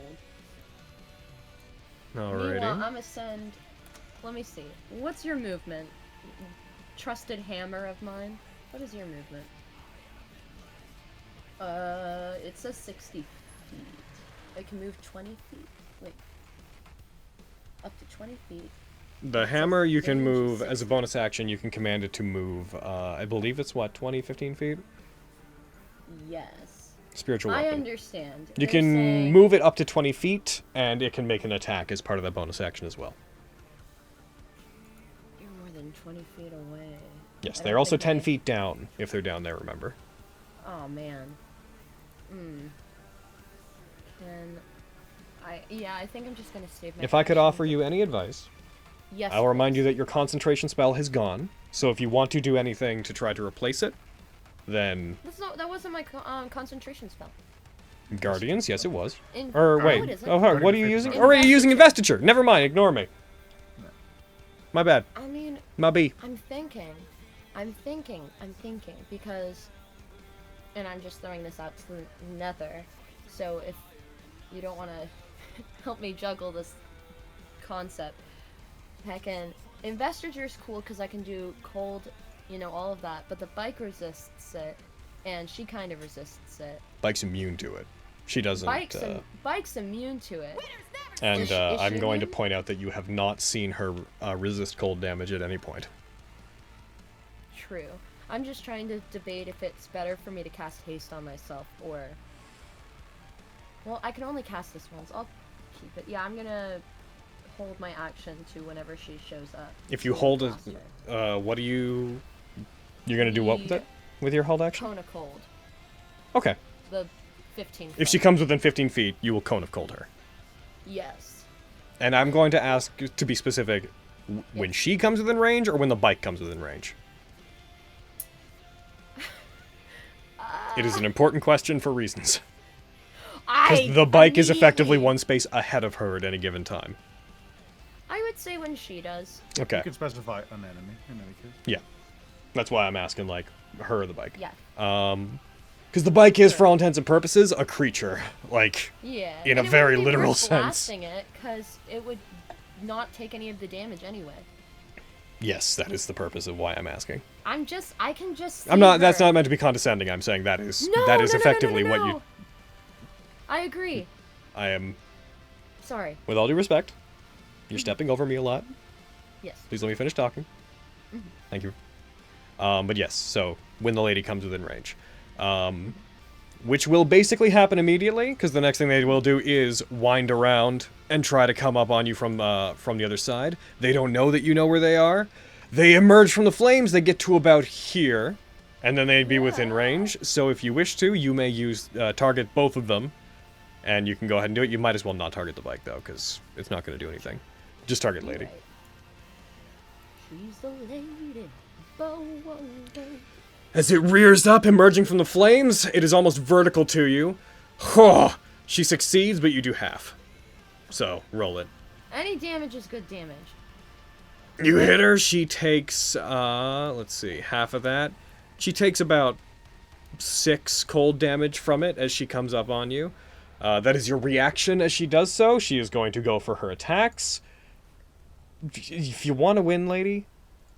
Alrighty. Meanwhile, I'm gonna send. Let me see. What's your movement? Trusted hammer of mine. What is your movement? It says 60 feet. I can move 20 feet. Wait. Up to 20 feet. The hammer you can move as a bonus action. You can command it to move. I believe it's what 20, 15 feet. Yes. Spiritual I weapon. understand. You They're can saying- move it up to 20 feet, and it can make an attack as part of that bonus action as well. You're more than 20 feet away. Yes, I they're don't also think 10 feet down if they're down there. Remember. Oh man. Yeah, I think I'm just gonna save my If I could action. offer you any advice, Yes. I'll remind you that your concentration spell has gone. So if you want to do anything to try to replace it, then That wasn't my concentration spell. Guardians, yes, it was. In- Or No, wait, it isn't. oh, what are you using? Or are you using Investiture? Never mind, ignore me. My bad. I mean, My B. I'm thinking, because, and I'm just throwing this out to the nether, so if you don't want to help me juggle this concept, heckin', Investiture's cool because I can do cold, all of that, but the bike resists it, and she kind of resists it. Bike's immune to it. She doesn't. Bike's immune to it. And Is I'm she going to immune? point out that you have not seen her resist cold damage at any point. True. I'm just trying to debate if it's better for me to cast haste on myself or... Well, I can only cast this once. I'll keep it. Yeah, I'm gonna hold my action to whenever she shows up. If you hold it, what do you... You're going to do what with it? With your hold action? Cone of cold. Okay. The 15 If she comes within 15 feet, you will Cone of Cold her. Yes. And I'm going to ask, to be specific, when she comes within range or when the bike comes within range? It is an important question for reasons. Because the bike is effectively one space ahead of her at any given time. I would say when she does. Okay. You could specify an enemy in any case. Yeah. That's why I'm asking, like, her or the bike. Yeah. Because the bike is, for all intents and purposes, a creature. Like, Yeah. in and a it very wouldn't be literal worth sense. blasting it, because it would not take any of the damage anyway. Yes, that is the purpose of why I'm asking. I can just see I'm not, that's her. not meant to be condescending. I'm saying that is, No, that is no, no, no, effectively no, what no. you... I agree. I am, Sorry. with all due respect, you're stepping over me a lot. Yes. Please let me finish talking. Thank you. But yes, so when the lady comes within range, which will basically happen immediately, because the next thing they will do is wind around and try to come up on you from the other side. They don't know that you know where they are. They emerge from the flames. They get to about here, and then they'd be within range. So if you wish to, you may use target both of them, and you can go ahead and do it. You might as well not target the bike though, because it's not going to do anything. Just target lady. Right. She's the lady. Bo, whoa, whoa. As it rears up, emerging from the flames, it is almost vertical to you. She succeeds, but you do half. So, roll it. Any damage is good damage. You hit her, she takes, let's see, half of that. She takes about 6 cold damage from it as she comes up on you. That is your reaction as she does so. She is going to go for her attacks. If you want to win, lady,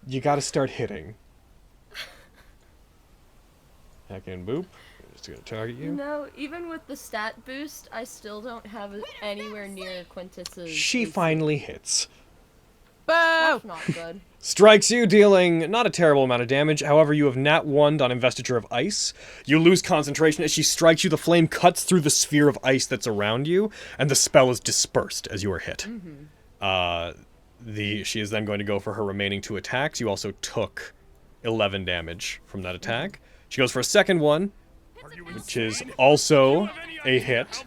you gotta start hitting. Hack and boop. Just gonna target you. No, even with the stat boost, I still don't have it anywhere near Quintus's. She AC. finally hits. That's not good. Strikes you, dealing not a terrible amount of damage. However, you have Nat1'd on Vestige of Ice. You lose concentration as she strikes you. The flame cuts through the sphere of ice that's around you, and the spell is dispersed as you are hit. She is then going to go for her remaining 2 attacks. You also took 11 damage from that attack. She goes for a second one, which is also a hit.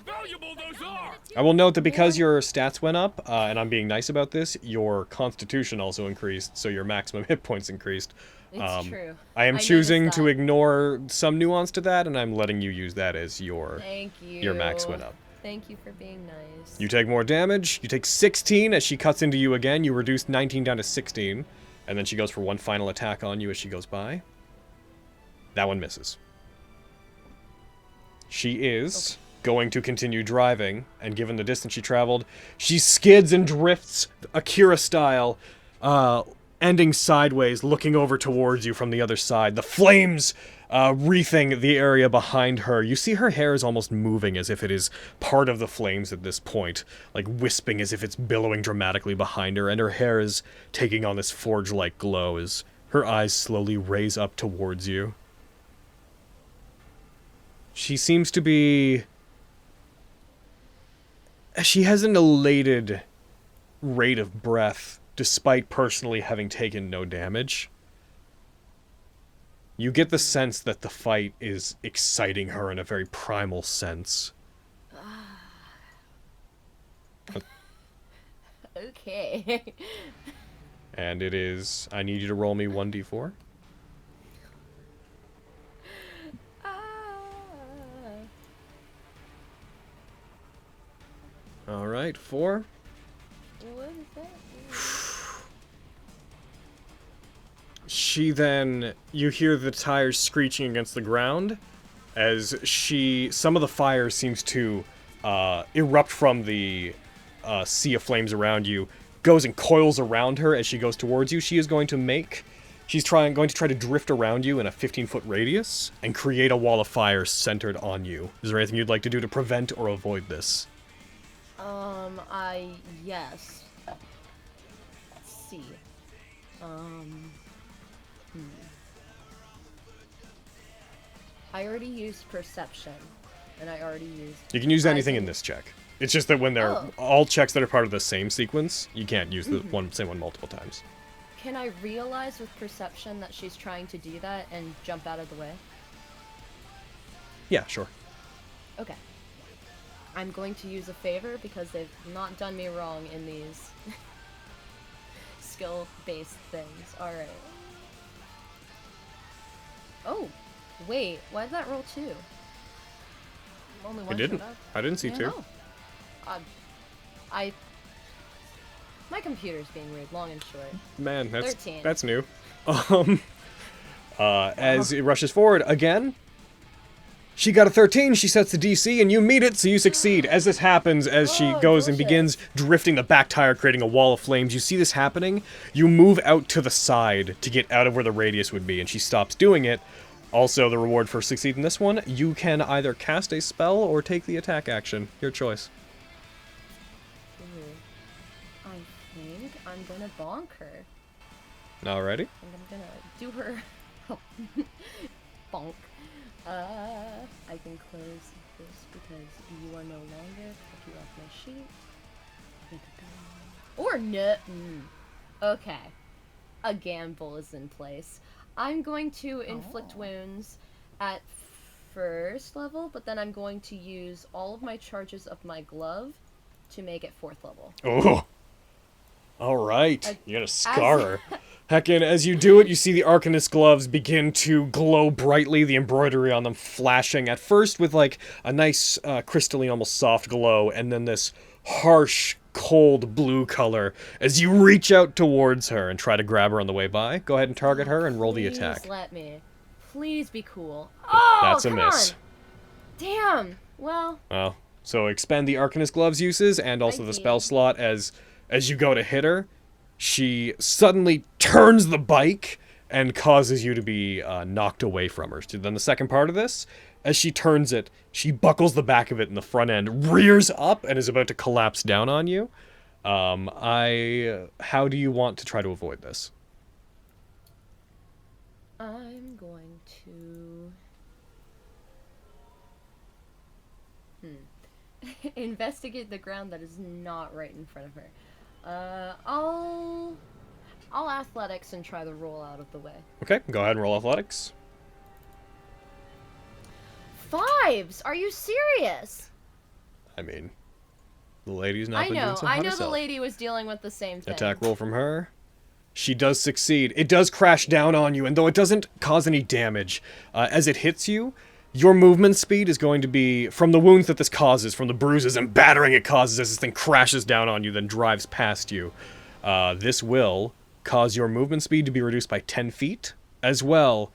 I will note that because your stats went up, and I'm being nice about this, your constitution also increased, so your maximum hit points increased. It's true. I am choosing to ignore some nuance to that, and I'm letting you use that as your max went up. Thank you for being nice. You take more damage. You take 16 as she cuts into you again. You reduce 19 down to 16, and then she goes for one final attack on you as she goes by. That one misses. She is going to continue driving, and given the distance she traveled, she skids and drifts, Akira style, ending sideways, looking over towards you from the other side. The flames wreathing the area behind her. You see her hair is almost moving as if it is part of the flames at this point, like wisping as if it's billowing dramatically behind her, and her hair is taking on this forge-like glow as her eyes slowly raise up towards you. She seems to be... She has an elated rate of breath, despite personally having taken no damage. You get the sense that the fight is exciting her in a very primal sense. Okay. And it is... I need you to roll me 1d4. Alright, 4. What is that? She then... You hear the tires screeching against the ground as some of the fire seems to erupt from the sea of flames around you, goes and coils around her as she goes towards you. She is going to make... She's going to try to drift around you in a 15-foot radius and create a wall of fire centered on you. Is there anything you'd like to do to prevent or avoid this? Yes. Let's see. I already used perception, and I already used... You can use anything in this check. It's just that when they're all checks that are part of the same sequence, you can't use the same one multiple times. Can I realize with perception that she's trying to do that and jump out of the way? Yeah, sure. Okay. I'm going to use a favor because they've not done me wrong in these skill-based things. Alright. Oh, wait. Why did that roll 2? Only one I didn't. showed up. I didn't see 2. Oh. My computer's being rude, long and short. Man, 13. that's new. As it rushes forward again, she got a 13, she sets the DC, and you meet it, so you succeed. As this happens, as she goes and begins drifting the back tire, creating a wall of flames, you see this happening, you move out to the side to get out of where the radius would be, and she stops doing it. Also, the reward for succeeding this one, you can either cast a spell or take the attack action. Your choice. I think I'm gonna bonk her. Alrighty. I'm gonna do her bonk. I can close this because you are no longer. Put you off my sheet. Or no. Okay. A gamble is in place. I'm going to inflict wounds at first level, but then I'm going to use all of my charges of my glove to make it 4th level. Oh. Alright. You're gonna scar her. Heckin, as you do it, you see the Arcanist gloves begin to glow brightly, the embroidery on them flashing, at first with like a nice crystalline, almost soft glow, and then this harsh, cold blue color as you reach out towards her and try to grab her on the way by. Go ahead and target her and roll the attack. Please let me. Please be cool. Oh, That's a come miss. on. Damn. Well. Well, so expend the Arcanist gloves uses and also the spell slot as you go to hit her. She suddenly turns the bike and causes you to be knocked away from her. So then the second part of this, as she turns it, she buckles the back of it in the front end, rears up, and is about to collapse down on you. How do you want to try to avoid this? I'm going to... investigate the ground that is not right in front of her. I'll athletics and try to roll out of the way. Okay, go ahead and roll athletics. 5s? Are you serious? I mean, the lady's not been doing so hot I know herself. the lady was dealing with the same thing. Attack roll from her. She does succeed. It does crash down on you, and though it doesn't cause any damage, as it hits you, your movement speed is going to be, from the wounds that this causes, from the bruises and battering it causes as this thing crashes down on you, then drives past you. This will cause your movement speed to be reduced by 10 feet, as well,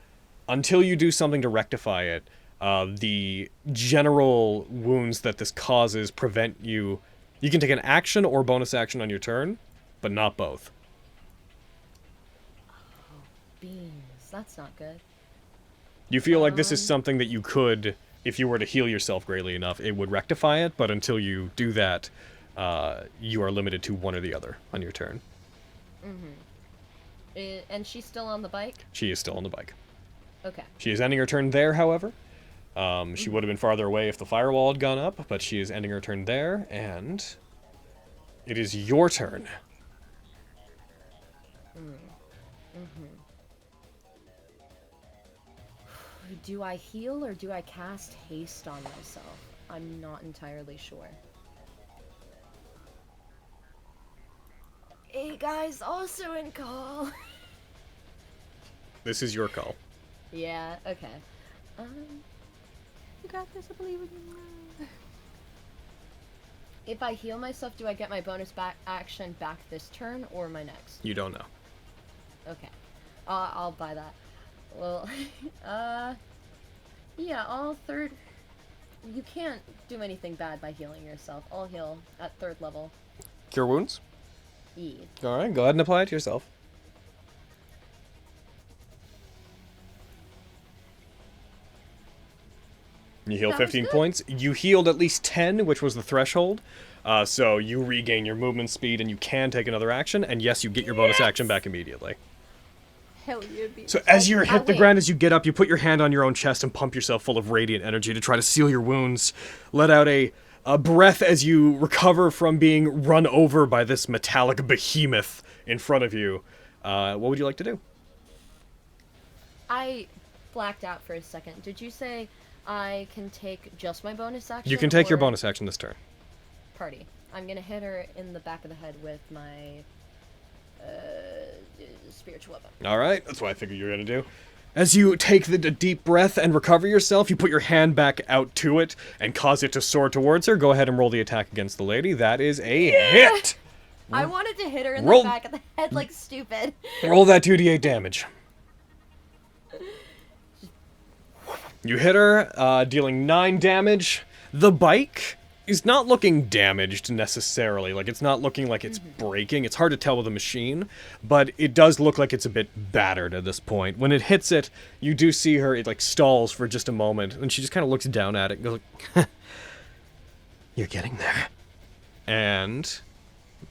until you do something to rectify it. The general wounds that this causes prevent you... You can take an action or bonus action on your turn, but not both. Oh, beans. That's not good. You feel like this is something that you could, if you were to heal yourself greatly enough, it would rectify it, but until you do that, you are limited to one or the other on your turn. And she's still on the bike? She is still on the bike. Okay. She is ending her turn there, however. She would have been farther away if the firewall had gone up, but she is ending her turn there, and it is your turn. Do I heal or do I cast haste on myself? I'm not entirely sure. Hey guys, also in call. This is your call. Yeah, okay. You got this, I believe in you. If I heal myself, do I get my bonus action back this turn or my next? You don't know. Okay. I'll buy that. Well, yeah, all third... You can't do anything bad by healing yourself. I'll heal at 3rd level. Cure wounds? Yeah. Alright, go ahead and apply it to yourself. You heal 15 points. You healed at least 10, which was the threshold. So you regain your movement speed and you can take another action. And yes, you get your bonus action back immediately. Hell yeah, So as you hit the ground, as you get up, you put your hand on your own chest and pump yourself full of radiant energy to try to seal your wounds. Let out a breath as you recover from being run over by this metallic behemoth in front of you. What would you like to do? I blacked out for a second. Did you say I can take just my bonus action? You can take your bonus action this turn. Party. I'm gonna hit her in the back of the head with my spiritual weapon. Alright, that's what I figured you were going to do. As you take the deep breath and recover yourself, you put your hand back out to it and cause it to soar towards her. Go ahead and roll the attack against the lady. That is a hit! I wanted to hit her in Roll- the back of the head like stupid. Roll that 2d8 damage. You hit her, dealing 9 damage. The bike is not looking damaged necessarily. Like, it's not looking like it's breaking. It's hard to tell with a machine, but it does look like it's a bit battered at this point. When it hits it, you do see her, it like stalls for just a moment, and she just kind of looks down at it and goes like, you're getting there. And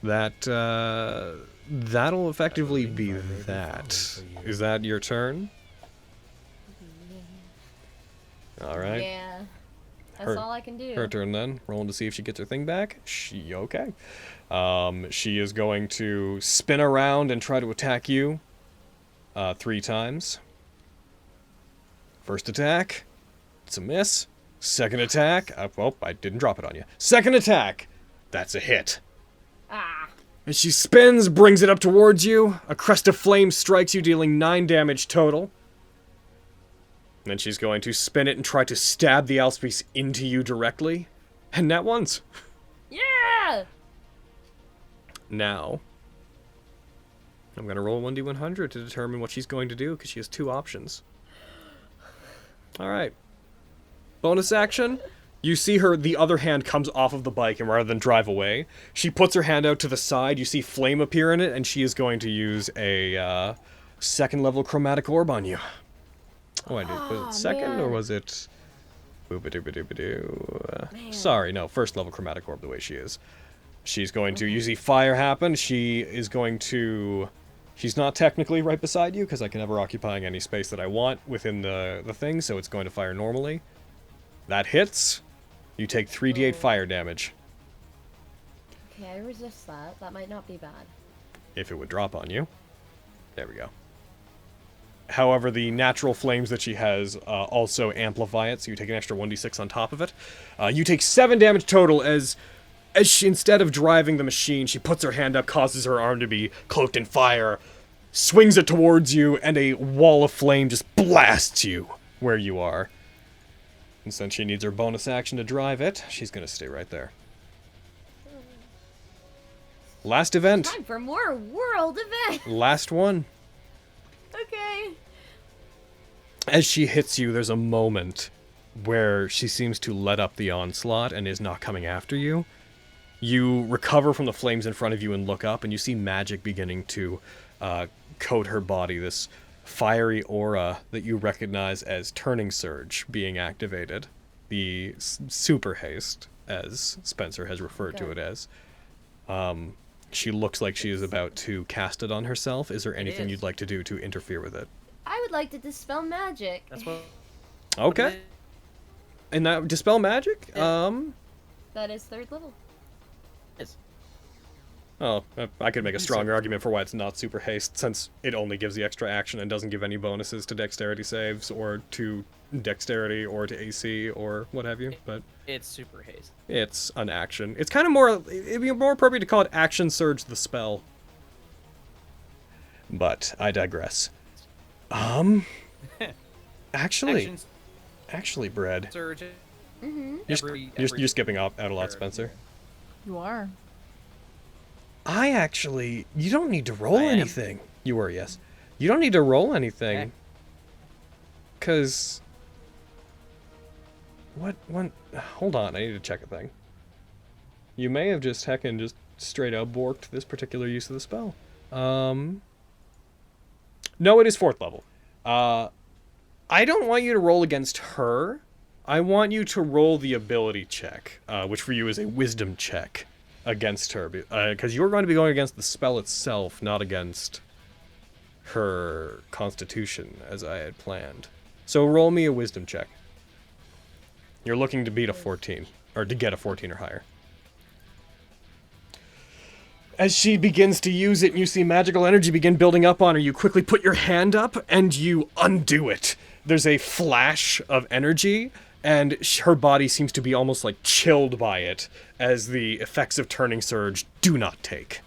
that, that'll effectively be that. Is that your turn? Alright. Yeah. That's all I can do. Her turn then. Rolling to see if she gets her thing back. She okay. She is going to spin around and try to attack you 3 times. First attack. It's a miss. Second attack. Well, I didn't drop it on you. Second attack. That's a hit. Ah. As she spins, brings it up towards you. A crest of flame strikes you, dealing 9 damage total. And then she's going to spin it and try to stab the Alspice into you directly. And that once. Yeah! Now, I'm going to roll 1d100 to determine what she's going to do, because she has 2 options. Alright. Bonus action. You see her, the other hand comes off of the bike, and rather than drive away, she puts her hand out to the side, you see flame appear in it, and she is going to use a 2nd level chromatic orb on you. Oh, I did. Was it second, man. or was it... Boo-ba-doo-ba-doo-ba-doo. Sorry, no, 1st level chromatic orb the way she is. She's going to, you see fire happen, she is going to... She's not technically right beside you, because I can never occupying any space that I want within the thing, so it's going to fire normally. That hits. You take 3d8 fire damage. Okay, I resist that. That might not be bad. If it would drop on you. There we go. However, the natural flames that she has also amplify it, so you take an extra 1d6 on top of it. You take 7 damage total as she, instead of driving the machine, she puts her hand up, causes her arm to be cloaked in fire, swings it towards you, and a wall of flame just blasts you where you are. And since she needs her bonus action to drive it, she's going to stay right there. Last event. Time for more world event. Last one. Okay. As she hits you, there's a moment where she seems to let up the onslaught and is not coming after you. You recover from the flames in front of you and look up, and you see magic beginning to coat her body, this fiery aura that you recognize as Turning Surge being activated. The super haste, as Spencer has referred to it as. She looks like she is about to cast it on herself. Is there anything you'd like to do to interfere with it? I would like to dispel magic. That's what. Okay. And that dispel magic? That is 3rd level. Oh, I could make a stronger argument for why it's not super haste, since it only gives the extra action and doesn't give any bonuses to dexterity saves, or to dexterity, or to AC, or what have you, but... It's super haste. It's an action. It's kind of more... It'd be more appropriate to call it Action Surge the spell. But, I digress. Actually... Actually, Brad. Surge. You're skipping out a lot, Spencer. You are. I actually... You don't need to roll anything. You were, yes. You don't need to roll anything. Because... What? Hold on, I need to check a thing. You may have just heckin' just straight up borked this particular use of the spell. No, it is 4th level. I don't want you to roll against her. I want you to roll the ability check, which for you is a wisdom check against her, because you're going to be going against the spell itself, not against her constitution, as I had planned. So roll me a wisdom check. You're looking to beat a 14, or to get a 14 or higher. As she begins to use it and you see magical energy begin building up on her, you quickly put your hand up and you undo it. There's a flash of energy, and her body seems to be almost like chilled by it, as the effects of Turning Surge do not take.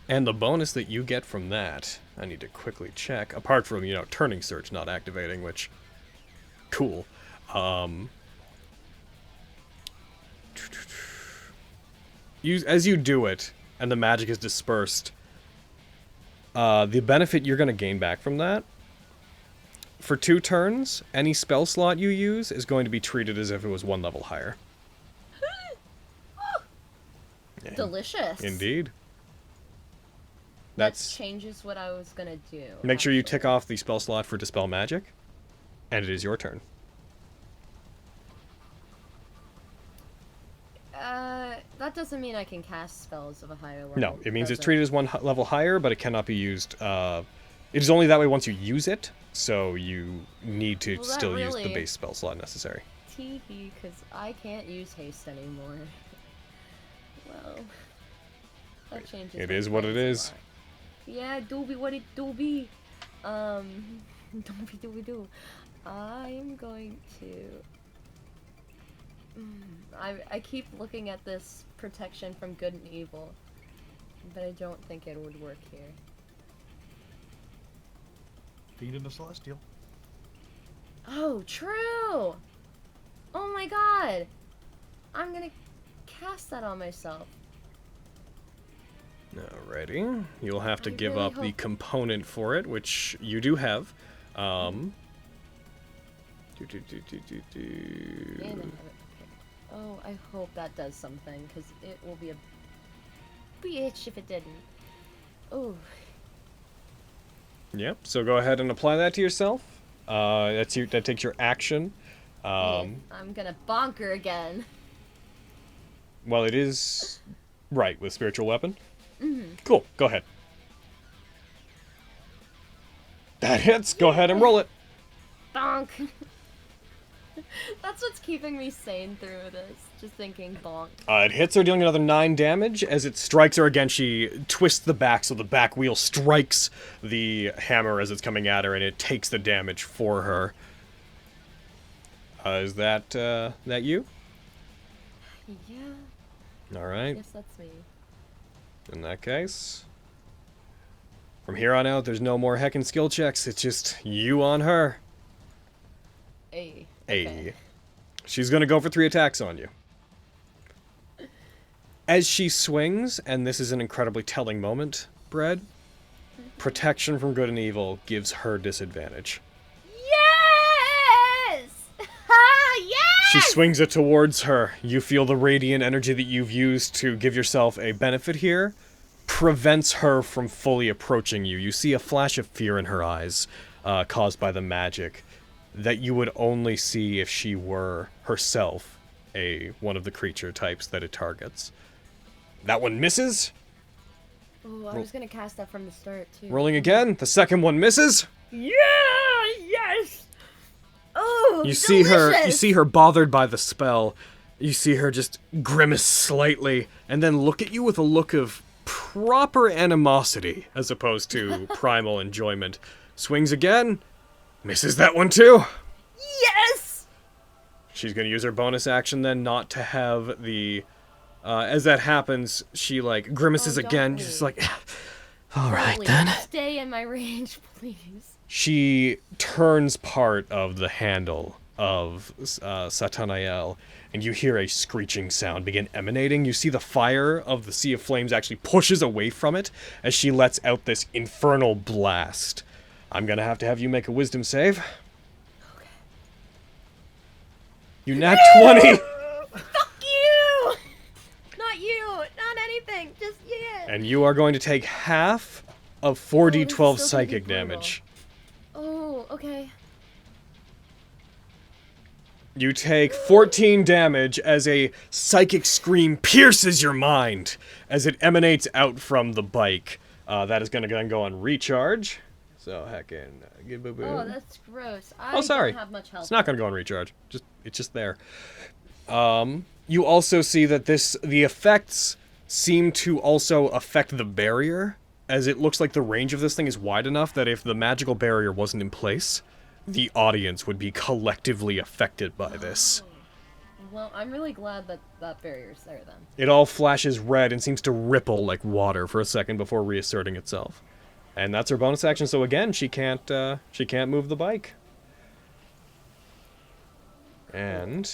And the bonus that you get from that, I need to quickly check, apart from, Turning Surge not activating, which, cool. As you do it, and the magic is dispersed, the benefit you're going to gain back from that, for 2 turns, any spell slot you use is going to be treated as if it was 1 level higher. Delicious. Indeed. That changes what I was gonna do. Make sure you tick off the spell slot for Dispel Magic, and it is your turn. That doesn't mean I can cast spells of a higher level. No, it means it's treated as 1 level higher, but it cannot be used. It is only that way once you use it, so you need to still use the base spell slot necessary. Teehee, because I can't use haste anymore. Well, that changes. It is what it is. Yeah, doobie what it doobie. Doobie doobie doo. I'm going to I keep looking at this protection from good and evil, but I don't think it would work here. Fiend and a Celestial. Oh, true! Oh my god! I'm gonna cast that on myself. Alrighty. You'll have to I give really up the hope- component for it, which you do have. And I have it. Okay. Oh, I hope that does something, because it will be a bitch if it didn't. Oh. Yep, so go ahead and apply that to yourself. That takes your action. I'm gonna bonker again. Well, it is right with spiritual weapon. Mm-hmm. Cool, go ahead. That hits. Go ahead and roll it. Bonk. That's what's keeping me sane through this. Just thinking bonk. It hits her, dealing another 9 damage. As it strikes her again, she twists the back, so the back wheel strikes the hammer as it's coming at her, and it takes the damage for her. Is that you? Yeah. All right. Yes, that's me. In that case, from here on out, there's no more heckin' skill checks. It's just you on her. Hey. Hey. She's gonna go for 3 attacks on you. As she swings, and this is an incredibly telling moment, Bread, protection from good and evil gives her disadvantage. Yes! Ha! Yes! She swings it towards her. You feel the radiant energy that you've used to give yourself a benefit here prevents her from fully approaching you. You see a flash of fear in her eyes, caused by the magic, that you would only see if she were herself one of the creature types that it targets. That one misses. Oh, I was gonna cast that from the start too. Rolling again. The second one misses. Yeah! Yes! Oh, You see her bothered by the spell. You see her just grimace slightly and then look at you with a look of proper animosity as opposed to primal enjoyment. Swings again. Misses that one too. Yes! She's going to use her bonus action then not to have the as that happens, she like grimaces again, just like all right then. Stay in my range, please. She turns part of the handle of Satanael, and you hear a screeching sound begin emanating. You see the fire of the Sea of Flames actually pushes away from it as she lets out this infernal blast. I'm gonna have you make a wisdom save. Okay. You nat 20! Fuck you! Not you! Not anything! Just yeah! And you are going to take half of 4d12 psychic damage. Oh, okay. You take 14 damage as a psychic scream pierces your mind as it emanates out from the bike. That is going to then go on recharge. So heckin'. Oh, that's gross. Oh, sorry. Don't have much health. It's not going to go on recharge. It's just there. You also see that the effects seem to also affect the barrier, as it looks like the range of this thing is wide enough that if the magical barrier wasn't in place, the audience would be collectively affected by this. Well, I'm really glad that that barrier's there then. It all flashes red and seems to ripple like water for a second before reasserting itself. And that's her bonus action, so again, she can't move the bike. And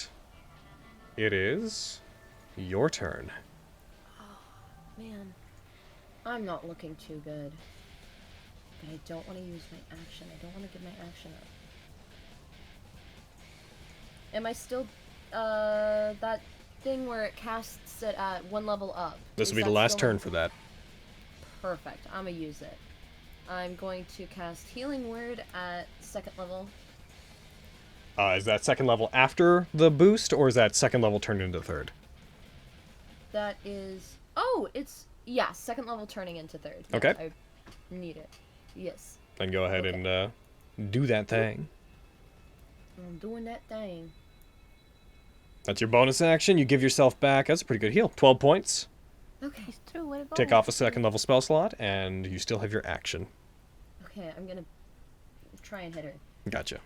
it is your turn. Oh, man. I'm not looking too good. But I don't want to use my action. I don't want to give my action up. Am I still, that thing where it casts it at 1 level up? This will be the last turn for that. Perfect. I'm gonna use it. I'm going to cast Healing Word at 2nd level. Is that 2nd level after the boost, or is that 2nd level turned into 3rd? That is... Oh, it's... Yeah, 2nd level turning into 3rd. Yeah, Okay. I need it. Yes. Then go ahead and do that thing. I'm doing that thing. That's your bonus action. You give yourself back. That's a pretty good heal. 12 points. Okay. It's true, way to go. Take off a 2nd level spell slot, and you still have your action. Okay, I'm gonna try and hit her. Gotcha.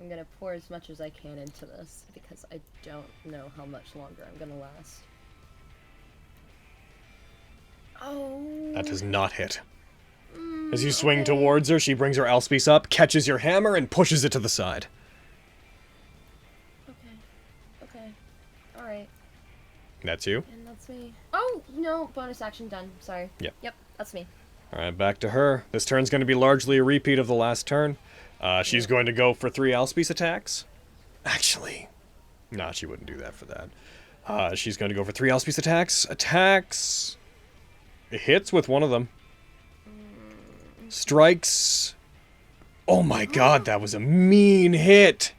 I'm gonna pour as much as I can into this because I don't know how much longer I'm gonna last. Oh. That does not hit. As you swing towards her, she brings her Elspice up, catches your hammer, and pushes it to the side. Okay. Alright. That's you. And that's me. Oh, no. Bonus action done. Sorry. Yep, that's me. Alright, back to her. This turn's going to be largely a repeat of the last turn. She's going to go for 3 Elspice attacks. Actually, nah, she wouldn't do that for that. She's going to go for 3 Elspice attacks. Attacks. It hits with one of them. Strikes. Oh my god, that was a mean hit.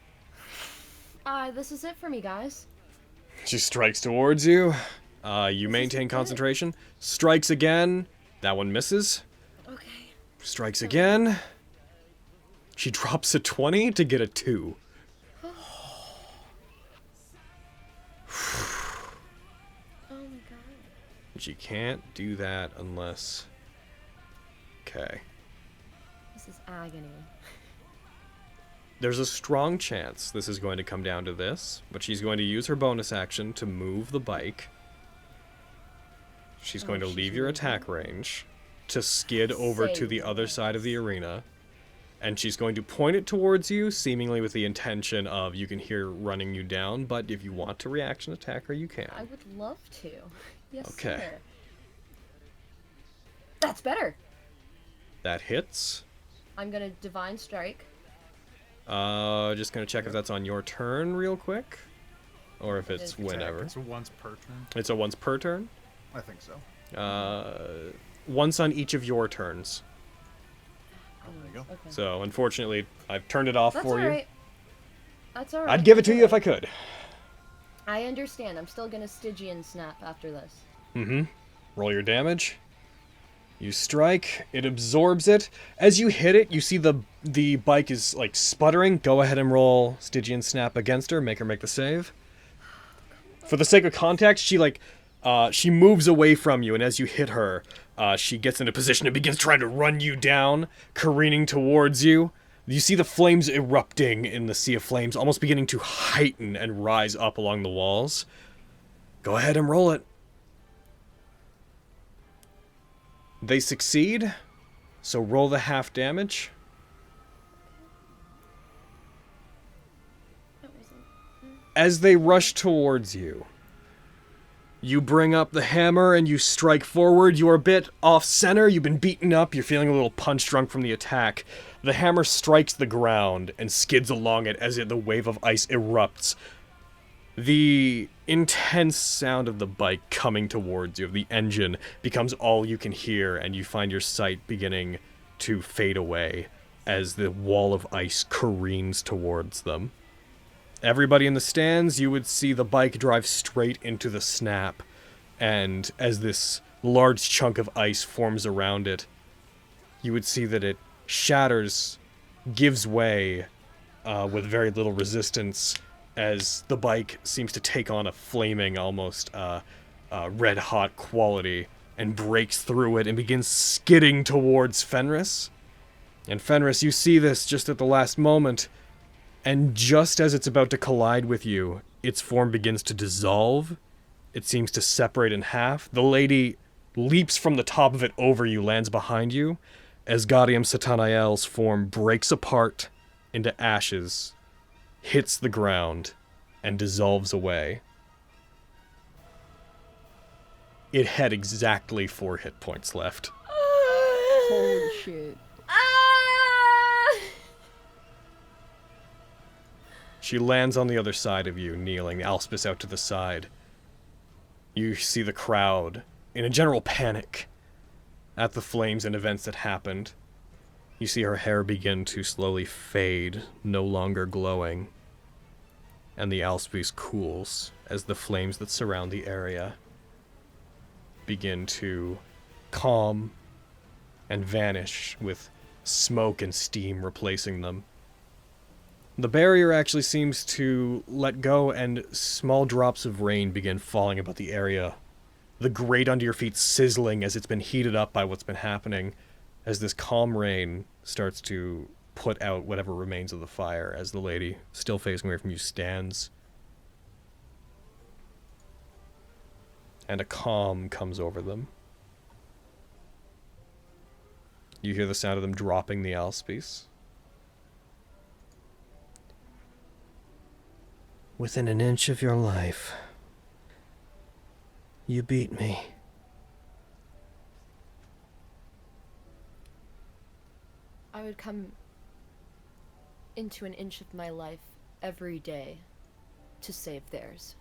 This is it for me, guys. She strikes towards you. You maintain concentration. Strikes again. That one misses. Okay. Strikes again. She drops a 20 to get a 2. Oh my god. She can't do that unless... Okay. This is agony. There's a strong chance this is going to come down to this, but she's going to use her bonus action to move the bike. She's going to leave your attack range to skid over to the other side of the arena, and she's going to point it towards you, seemingly with the intention of you can hear running you down, but if you want to reaction attack her, you can. I would love to. Yes, Okay. sir. That's better. That hits. I'm gonna Divine Strike. Just gonna check if that's on your turn real quick, or if it's whenever. It's a once per turn. It's a once per turn? I think so. Once on each of your turns. Oh, there you go. Okay. So, unfortunately, I've turned it off That's for you. alright. That's alright. I'd give it to you if I could. I understand. I'm still gonna Stygian Snap after this. Mm-hmm. Roll your damage. You strike. It absorbs it. As you hit it, you see the bike is, like, sputtering. Go ahead and roll Stygian Snap against her. Make her make the save. For the sake of context, she, like... she moves away from you, and as you hit her, she gets into position and begins trying to run you down, careening towards you. You see the flames erupting in the sea of flames, almost beginning to heighten and rise up along the walls. Go ahead and roll it. They succeed, so roll the half damage. As they rush towards you, you bring up the hammer and you strike forward. You're a bit off-center. You've been beaten up. You're feeling a little punch-drunk from the attack. The hammer strikes the ground and skids along it as the wave of ice erupts. The intense sound of the bike coming towards you, of the engine, becomes all you can hear, and you find your sight beginning to fade away as the wall of ice careens towards them. Everybody in the stands, you would see the bike drive straight into the snap, and as this large chunk of ice forms around it, you would see that it shatters, gives way with very little resistance, as the bike seems to take on a flaming, almost red-hot quality, and breaks through it and begins skidding towards Fenris. And Fenris, you see this just at the last moment, and just as it's about to collide with you, its form begins to dissolve. It seems to separate in half. The lady leaps from the top of it over you, lands behind you, as Gaudium Satanael's form breaks apart into ashes, hits the ground, and dissolves away. It had exactly 4 hit points left. Holy shit. She lands on the other side of you, kneeling, Elspis out to the side. You see the crowd in a general panic at the flames and events that happened. You see her hair begin to slowly fade, no longer glowing. And the Elspis cools as the flames that surround the area begin to calm and vanish, with smoke and steam replacing them. The barrier actually seems to let go, and small drops of rain begin falling about the area. The grate under your feet sizzling as it's been heated up by what's been happening, as this calm rain starts to put out whatever remains of the fire as the lady, still facing away from you, stands. And a calm comes over them. You hear the sound of them dropping the alspice. Within an inch of your life, you beat me. I would come into an inch of my life every day to save theirs.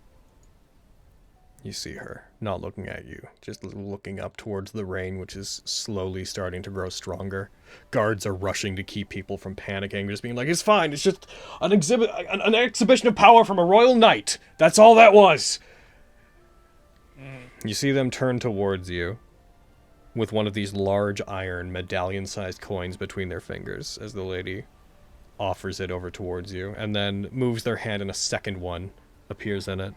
You see her, not looking at you, just looking up towards the rain, which is slowly starting to grow stronger. Guards are rushing to keep people from panicking, just being like, it's fine, it's just an exhibition of power from a royal knight. That's all that was. You see them turn towards you with one of these large iron medallion-sized coins between their fingers as the lady offers it over towards you, and then moves their hand and a second one appears in it.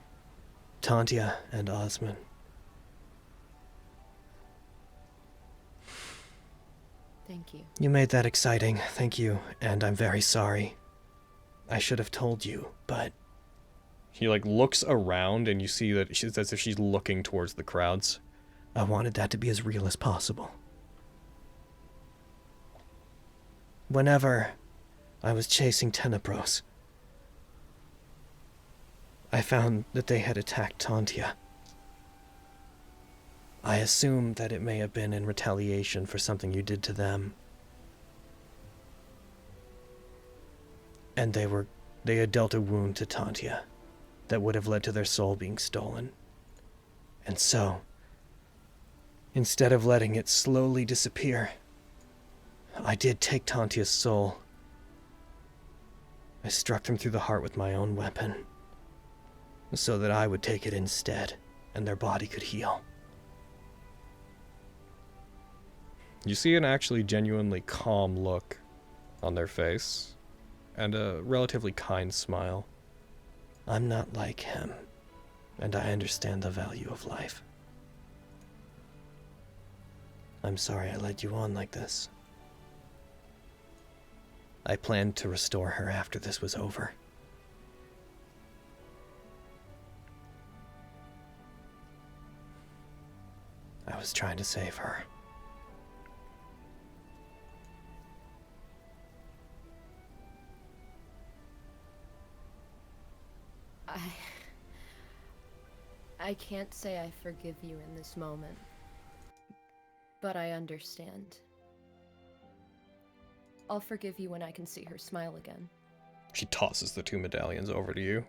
Tantia and Osman. Thank you. You made that exciting, thank you, and I'm very sorry. I should have told you, but... He, looks around, and you see that it's as if she's looking towards the crowds. I wanted that to be as real as possible. Whenever I was chasing Tenebros, I found that they had attacked Tantia. I assume that it may have been in retaliation for something you did to them. And they had dealt a wound to Tantia that would have led to their soul being stolen. And so, instead of letting it slowly disappear, I did take Tantia's soul. I struck them through the heart with my own weapon, so that I would take it instead, and their body could heal. You see an actually genuinely calm look on their face, and a relatively kind smile. I'm not like him, and I understand the value of life. I'm sorry I led you on like this. I planned to restore her after this was over. I was trying to save her. I can't say I forgive you in this moment, but I understand. I'll forgive you when I can see her smile again. She tosses the two medallions over to you.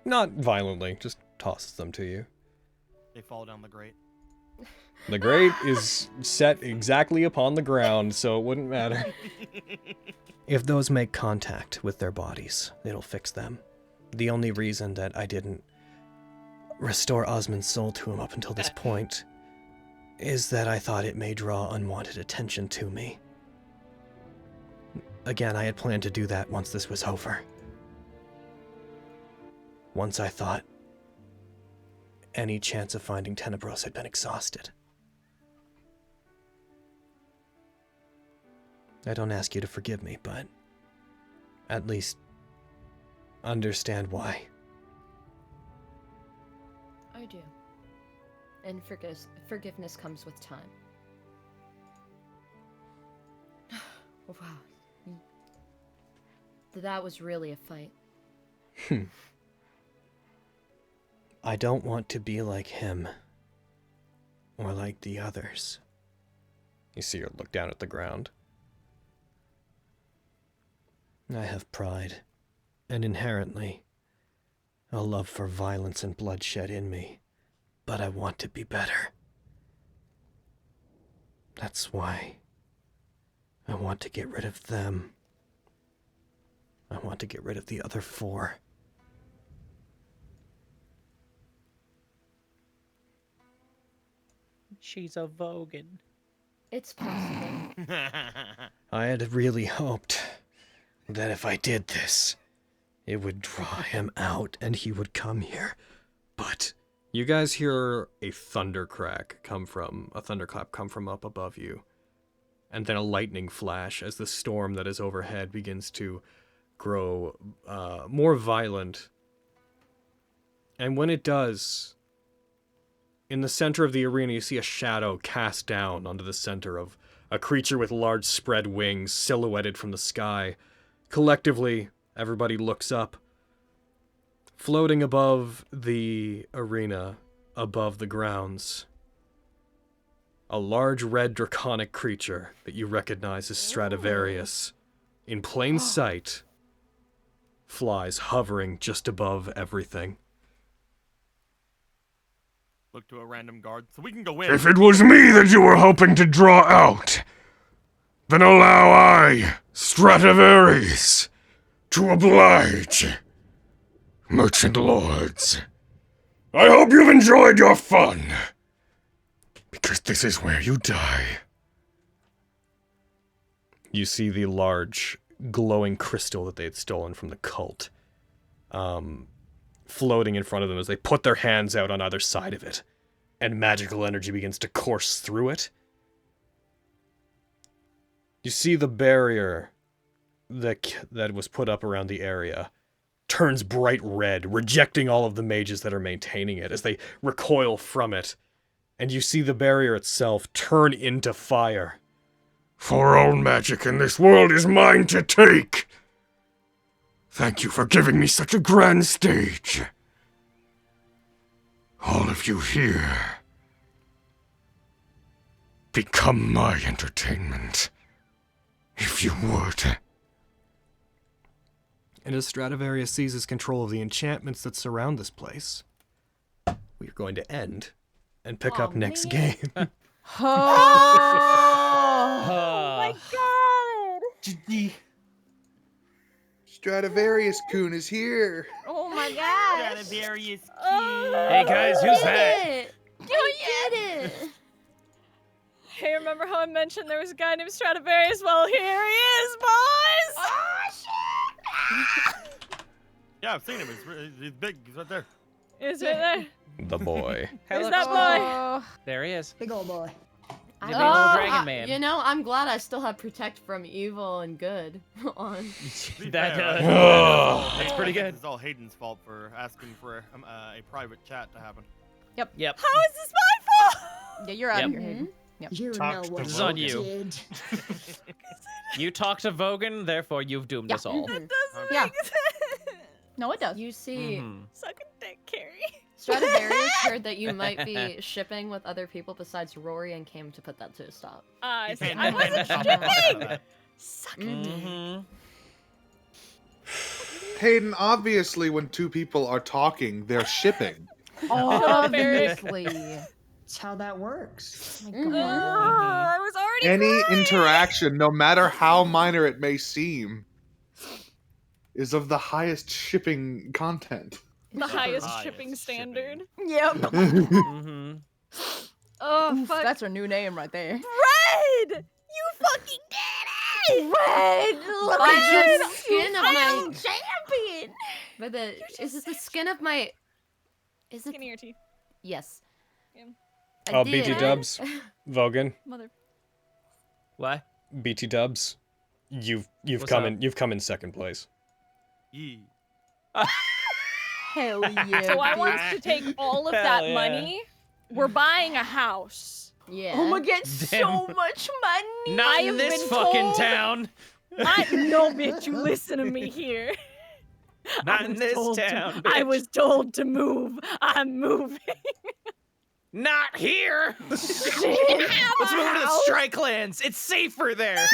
Not violently, just tosses them to you. They fall down the grate. The grate is set exactly upon the ground, so it wouldn't matter. If those make contact with their bodies, it'll fix them. The only reason that I didn't restore Osman's soul to him up until this point is that I thought it may draw unwanted attention to me. Again, I had planned to do that once this was over. Once I thought any chance of finding Tenebros had been exhausted. I don't ask you to forgive me, but at least understand why. I do. And forgiveness comes with time. Wow. That was really a fight. I don't want to be like him. Or like the others. You see her look down at the ground. I have pride, and inherently, a love for violence and bloodshed in me, but I want to be better. That's why I want to get rid of them. I want to get rid of the other 4. She's a Vogan. It's possible. I had really hoped that if I did this, it would draw him out and he would come here. But you guys hear a thunderclap come from up above you and then a lightning flash as the storm that is overhead begins to grow more violent. And when it does, in the center of the arena, you see a shadow cast down onto the center of a creature with large spread wings silhouetted from the sky. Collectively, everybody looks up. Floating above the arena, above the grounds, a large red draconic creature that you recognize as Stradivarius, in plain sight, flies hovering just above everything. Look to a random guard so we can go in. If it was me that you were hoping to draw out, then allow I, Stradivarius, to oblige. Merchant lords, I hope you've enjoyed your fun, because this is where you die. You see the large, glowing crystal that they had stolen from the cult, floating in front of them as they put their hands out on either side of it, and magical energy begins to course through it. You see the barrier that was put up around the area turns bright red, rejecting all of the mages that are maintaining it as they recoil from it. And you see the barrier itself turn into fire. For all magic in this world is mine to take. Thank you for giving me such a grand stage. All of you here, become my entertainment, if you would. And as Stradivarius seizes control of the enchantments that surround this place, we're going to end and pick up next game. Oh my god! Stradivarius Coon is here. Oh my god! Stradivarius. Hey guys, who's that? You did it! Hey, remember how I mentioned there was a guy named Stradivarius? Well, here he is, boys! Oh shit! Yeah, I've seen him. He's big. He's right there. Is right there? The boy. Who's that boy? There he is. Big old boy. The big old dragon man. You know, I'm glad I still have protect from evil and good on. That's pretty good. It's all Hayden's fault for asking for a private chat to happen. Yep. Yep. How is this my fault? Yeah, you're out of here, Hayden. Yep. You know what This is on you you. did. You talked to Vogan, therefore you've doomed us all. That doesn't Yeah. make sense. No, it does. You see, Suck a dick, Carrie. Stradivarius heard that you might be shipping with other people besides Rory and came to put that to a stop. I see. can't- I you can't wasn't stop him. shipping. Suck a dick. Hayden, obviously, when two people are talking, they're shipping. Obviously. That's how that works. Oh my God. I was already Any crying. interaction, no matter how minor it may seem, is of the highest shipping content. The highest Highest shipping standard. Yep. Mm-hmm. Oh, Oof, fuck. that's our new name right there. Red! You fucking did it! Red! Look By at the skin of my. champion! By the. Is it the skin of my. Is it. Skin of your teeth. Yes. Yeah. I Oh, BT did. Dubs. Vogan. Mother. What? BT Dubs. You've What's come up? in. You've come in second place. Yee. Hell yeah. So I bitch. want us to take all of Hell that yeah. money. We're buying a house. Yeah. Oh my god, so Damn. much money! Not I in have this been fucking told- town. No, bitch, you listen to me here. Not I in was this told to- town. I bitch. was told to move. I'm moving. Not here. Let's Have move a to the house. Strike Lands. It's safer there.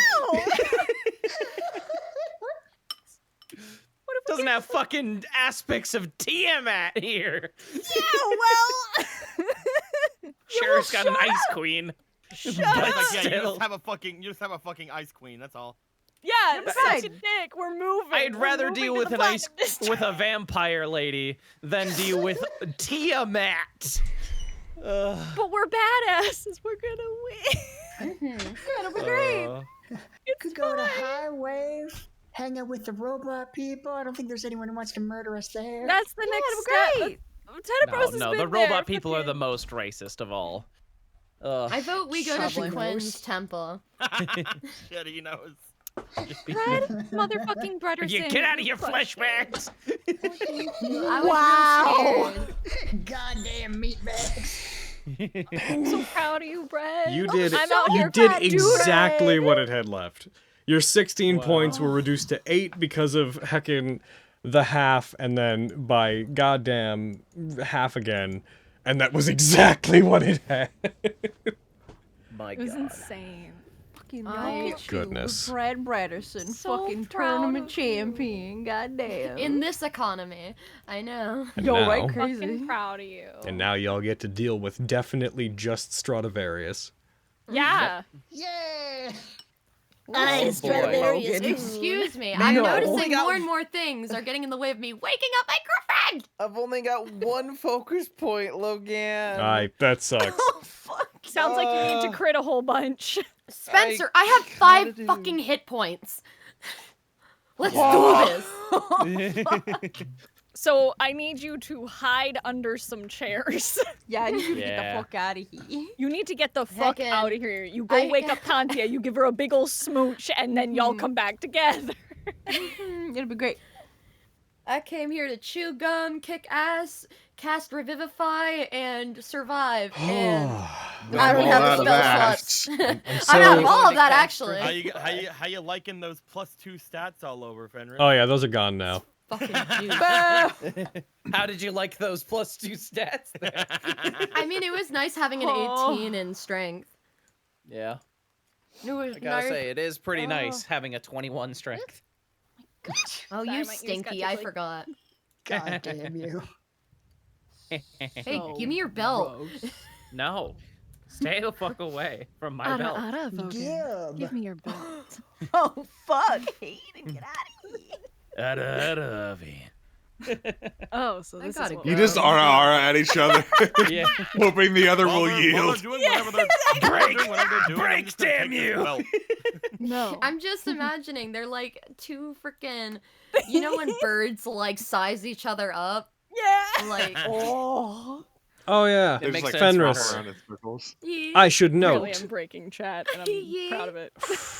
Doesn't have fucking aspects of Tiamat here. Yeah, well. Sheriff's got an ice queen. It's But like, yeah, you still. just have a fucking ice queen. That's all. Yeah, Besides- such a dick. We're moving. I'd We're rather moving deal to with the an ice Platinum with a District. vampire lady than deal with Tiamat. Ugh. But we're badasses. We're gonna win. It'll be great. Could go to Highway, hang out with the robot people. I don't think there's anyone who wants to murder us there. That's the next it'll be step. Tenebros has No, been the there. robot people are the Fucking- most racist of all. I vote we go to Shoveling Sequin's nose. temple. Shitty nose. Bread, motherfucking Brederson. You get out of your flashbacks. I was real scared. Goddamn meatbags. I'm so proud of you, Brett. You did. I'm out You here did fat dude. exactly what it had left. Your 16 points were reduced to 8 because of heckin' the half, and then by goddamn half again, and that was exactly what it had. My It was God. insane. Fucking I- look at Goodness. you, Brad Bradderson, So fucking proud tournament of you. champion. Goddamn. In this economy, I know. And Yo, now, right, crazy. Fucking proud of you. and now y'all get to deal with definitely just Stradivarius. Yeah. Yeah. I Stradivarius. Excuse me, No. I'm Only noticing got- more and more things are getting in the way of me waking up my girlfriend! I've only got one focus point, Logan. That sucks. Sounds like you need to crit a whole bunch. Spencer, I have 5 fucking hit points. Let's do this. So I need you to hide under some chairs. Yeah, I need you to get Yeah. the fuck out of here. You need to get the fuck Heckin'. out of here. You go wake up Tantia, you give her a big ol' smooch, and then y'all come back together. It'll be great. I came here to chew gum, kick ass, cast Revivify, and survive. And I don't have the spell slots. I have all of that actually. How you liking those +2 stats all over, Fenrir? Oh yeah, those are gone now. Fucking juice. How did you like those +2 stats there? I mean, it was nice having an 18 in strength. Yeah. It was I gotta nice. say, it is pretty nice having a 21 strength. Oh, Sorry, you my ears got stinky! I tickly. forgot. God damn you. Hey, give me your belt. No. Stay the fuck away from my belt. Give me your belt. Oh fuck! Hey, get out of here. Out of here. Oh, so I this gotta is what go. You just ara at each other, Yeah. hoping the other will While they're yield. doing whatever they're doing, I'm just gonna damn take this you. belt. No. I'm just imagining they're like two freaking. You know when birds like size each other up? Yeah. Like. Oh. Oh yeah, It There's makes like sense for Fenris. her. around in circles. I should Really, note. I'm breaking chat, and I'm proud of it.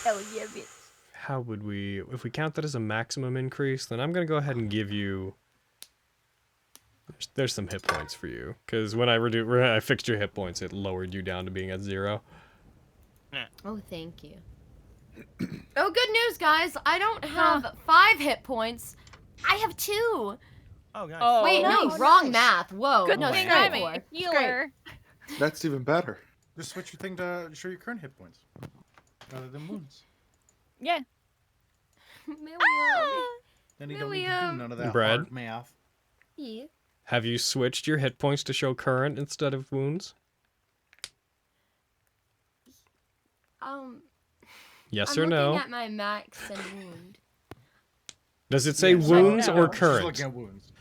Hell yeah, bitch. How would we, if we count that as a maximum increase, then I'm gonna go ahead and give you. There's some hit points for you, because when I fixed your hit points, it lowered you down to being at 0. Oh, thank you. Oh, good news, guys! I don't have 5 hit points. I have 2. Oh, guys. Oh, Wait, no, nice. wrong math. Whoa, Good no, thing straight I'm four. a healer. That's even better. Just switch your thing to show your current hit points rather than wounds. Yeah. Then you don't need to do none of that Brad? hard math. Yeah. Have you switched your hit points to show current instead of wounds? Yes I'm or no? looking at my max and wound. Does it say Yeah, so- wounds no. or Just current? looking at wounds.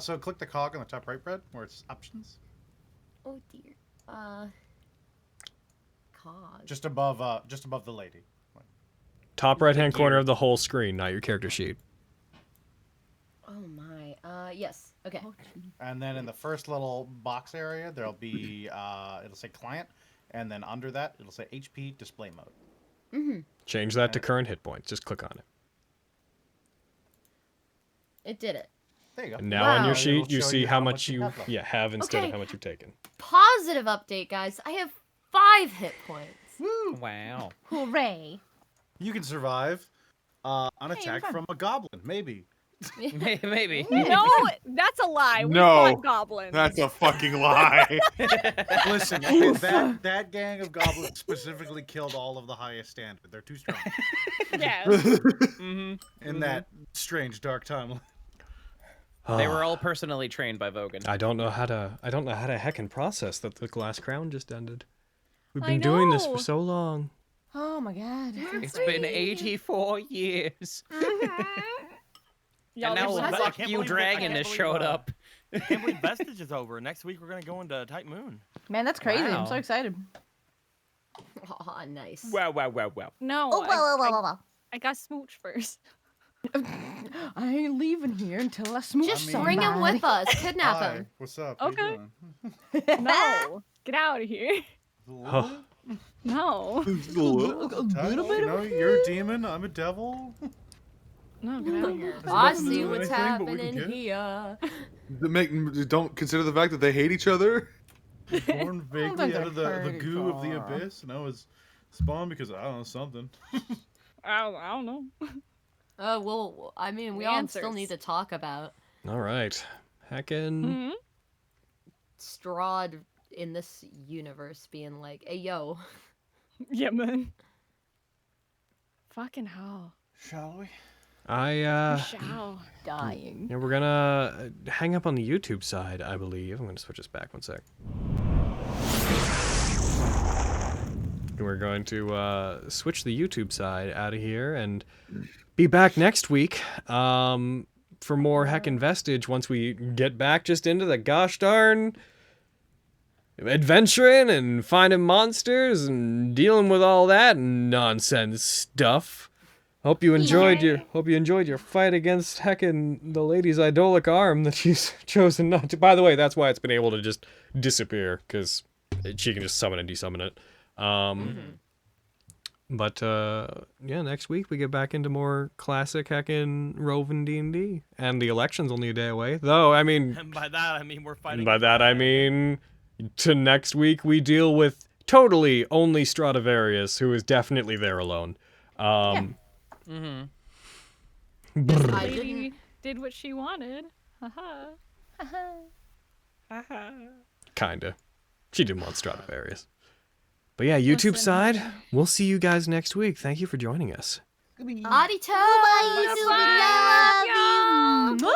So click the cog on the top right, Brad, where it's options. Oh dear. Cog. Just above the lady. Top right hand corner of the whole screen, not your character sheet. Oh my. Yes. Okay. And then in the first little box area, there'll be it'll say client, and then under that it'll say HP display mode. Mm-hmm. Change that to current hit points. Just click on it. It did it. There you go. And now on your Wow. sheet, It'll you show see you how how much much you you have left. have instead Okay. of how much you've taken. Positive update, guys. I have 5 hit points. Wow. Hooray. You can survive an attack from a goblin, maybe. Maybe. No, that's a lie. We No, fought goblins. that's a fucking lie. Listen, that gang of goblins specifically killed all of the highest standard. They're too strong Yeah. in that strange dark timeline. They were all personally trained by Vogan. I don't know how to heckin' process that the glass crown just ended. We've I been doing this know. for so long. Oh my god. It's been 84 years. Y'all And now just- I fuck can't you, believe- I Dragon can't has believe, showed up. I can't believe Vestige is over. Next week we're gonna go into Tight Moon. Man, that's crazy. I'm so Wow. excited. Aw, nice. Wow. No, Oh, well. I got smooch first. I ain't leaving here until I smooch Just somebody. bring him with us. Kidnap Hi, him. what's up? Okay. How you doing? No, get out of here. Huh. No. No, you're a demon. I'm a devil. No, get out of here. I nothing to see do with what's anything, but we can happening get- here. Don't consider the fact that they hate each other. Born vaguely out of the hurt goo of the each other. abyss, and I was spawned because I don't know something. I don't know. Well, I mean, we The all still answers. need to talk about All right. Heckin'. Hmm? Strahd in this universe being like, "Hey, yo." Yeah, man. Fucking hell. Shall we? Shall. Dying. Yeah, we're gonna hang up on the YouTube side, I believe. I'm gonna switch this back 1 sec. We're going to switch the YouTube side out of here and be back next week for more Heckin' Vestige once we get back just into the gosh darn adventuring and finding monsters and dealing with all that nonsense stuff. Hope you enjoyed your fight against Heckin' the lady's idolic arm that she's chosen not to. By the way, that's why it's been able to just disappear, because she can just summon and desummon it. But yeah, next week we get back into more classic Heckin' Rovin' D&D, and the election's only a day away. Though I mean, And by that I mean we're fighting. by that I mean, to next week we deal with totally only Stradivarius, who is definitely there alone. This I lady did what she wanted. Haha. Haha. Kinda. She didn't want Stradivarius. But yeah, YouTube side, we'll see you guys next week. Thank you for joining us. Adito! Bye, Bye!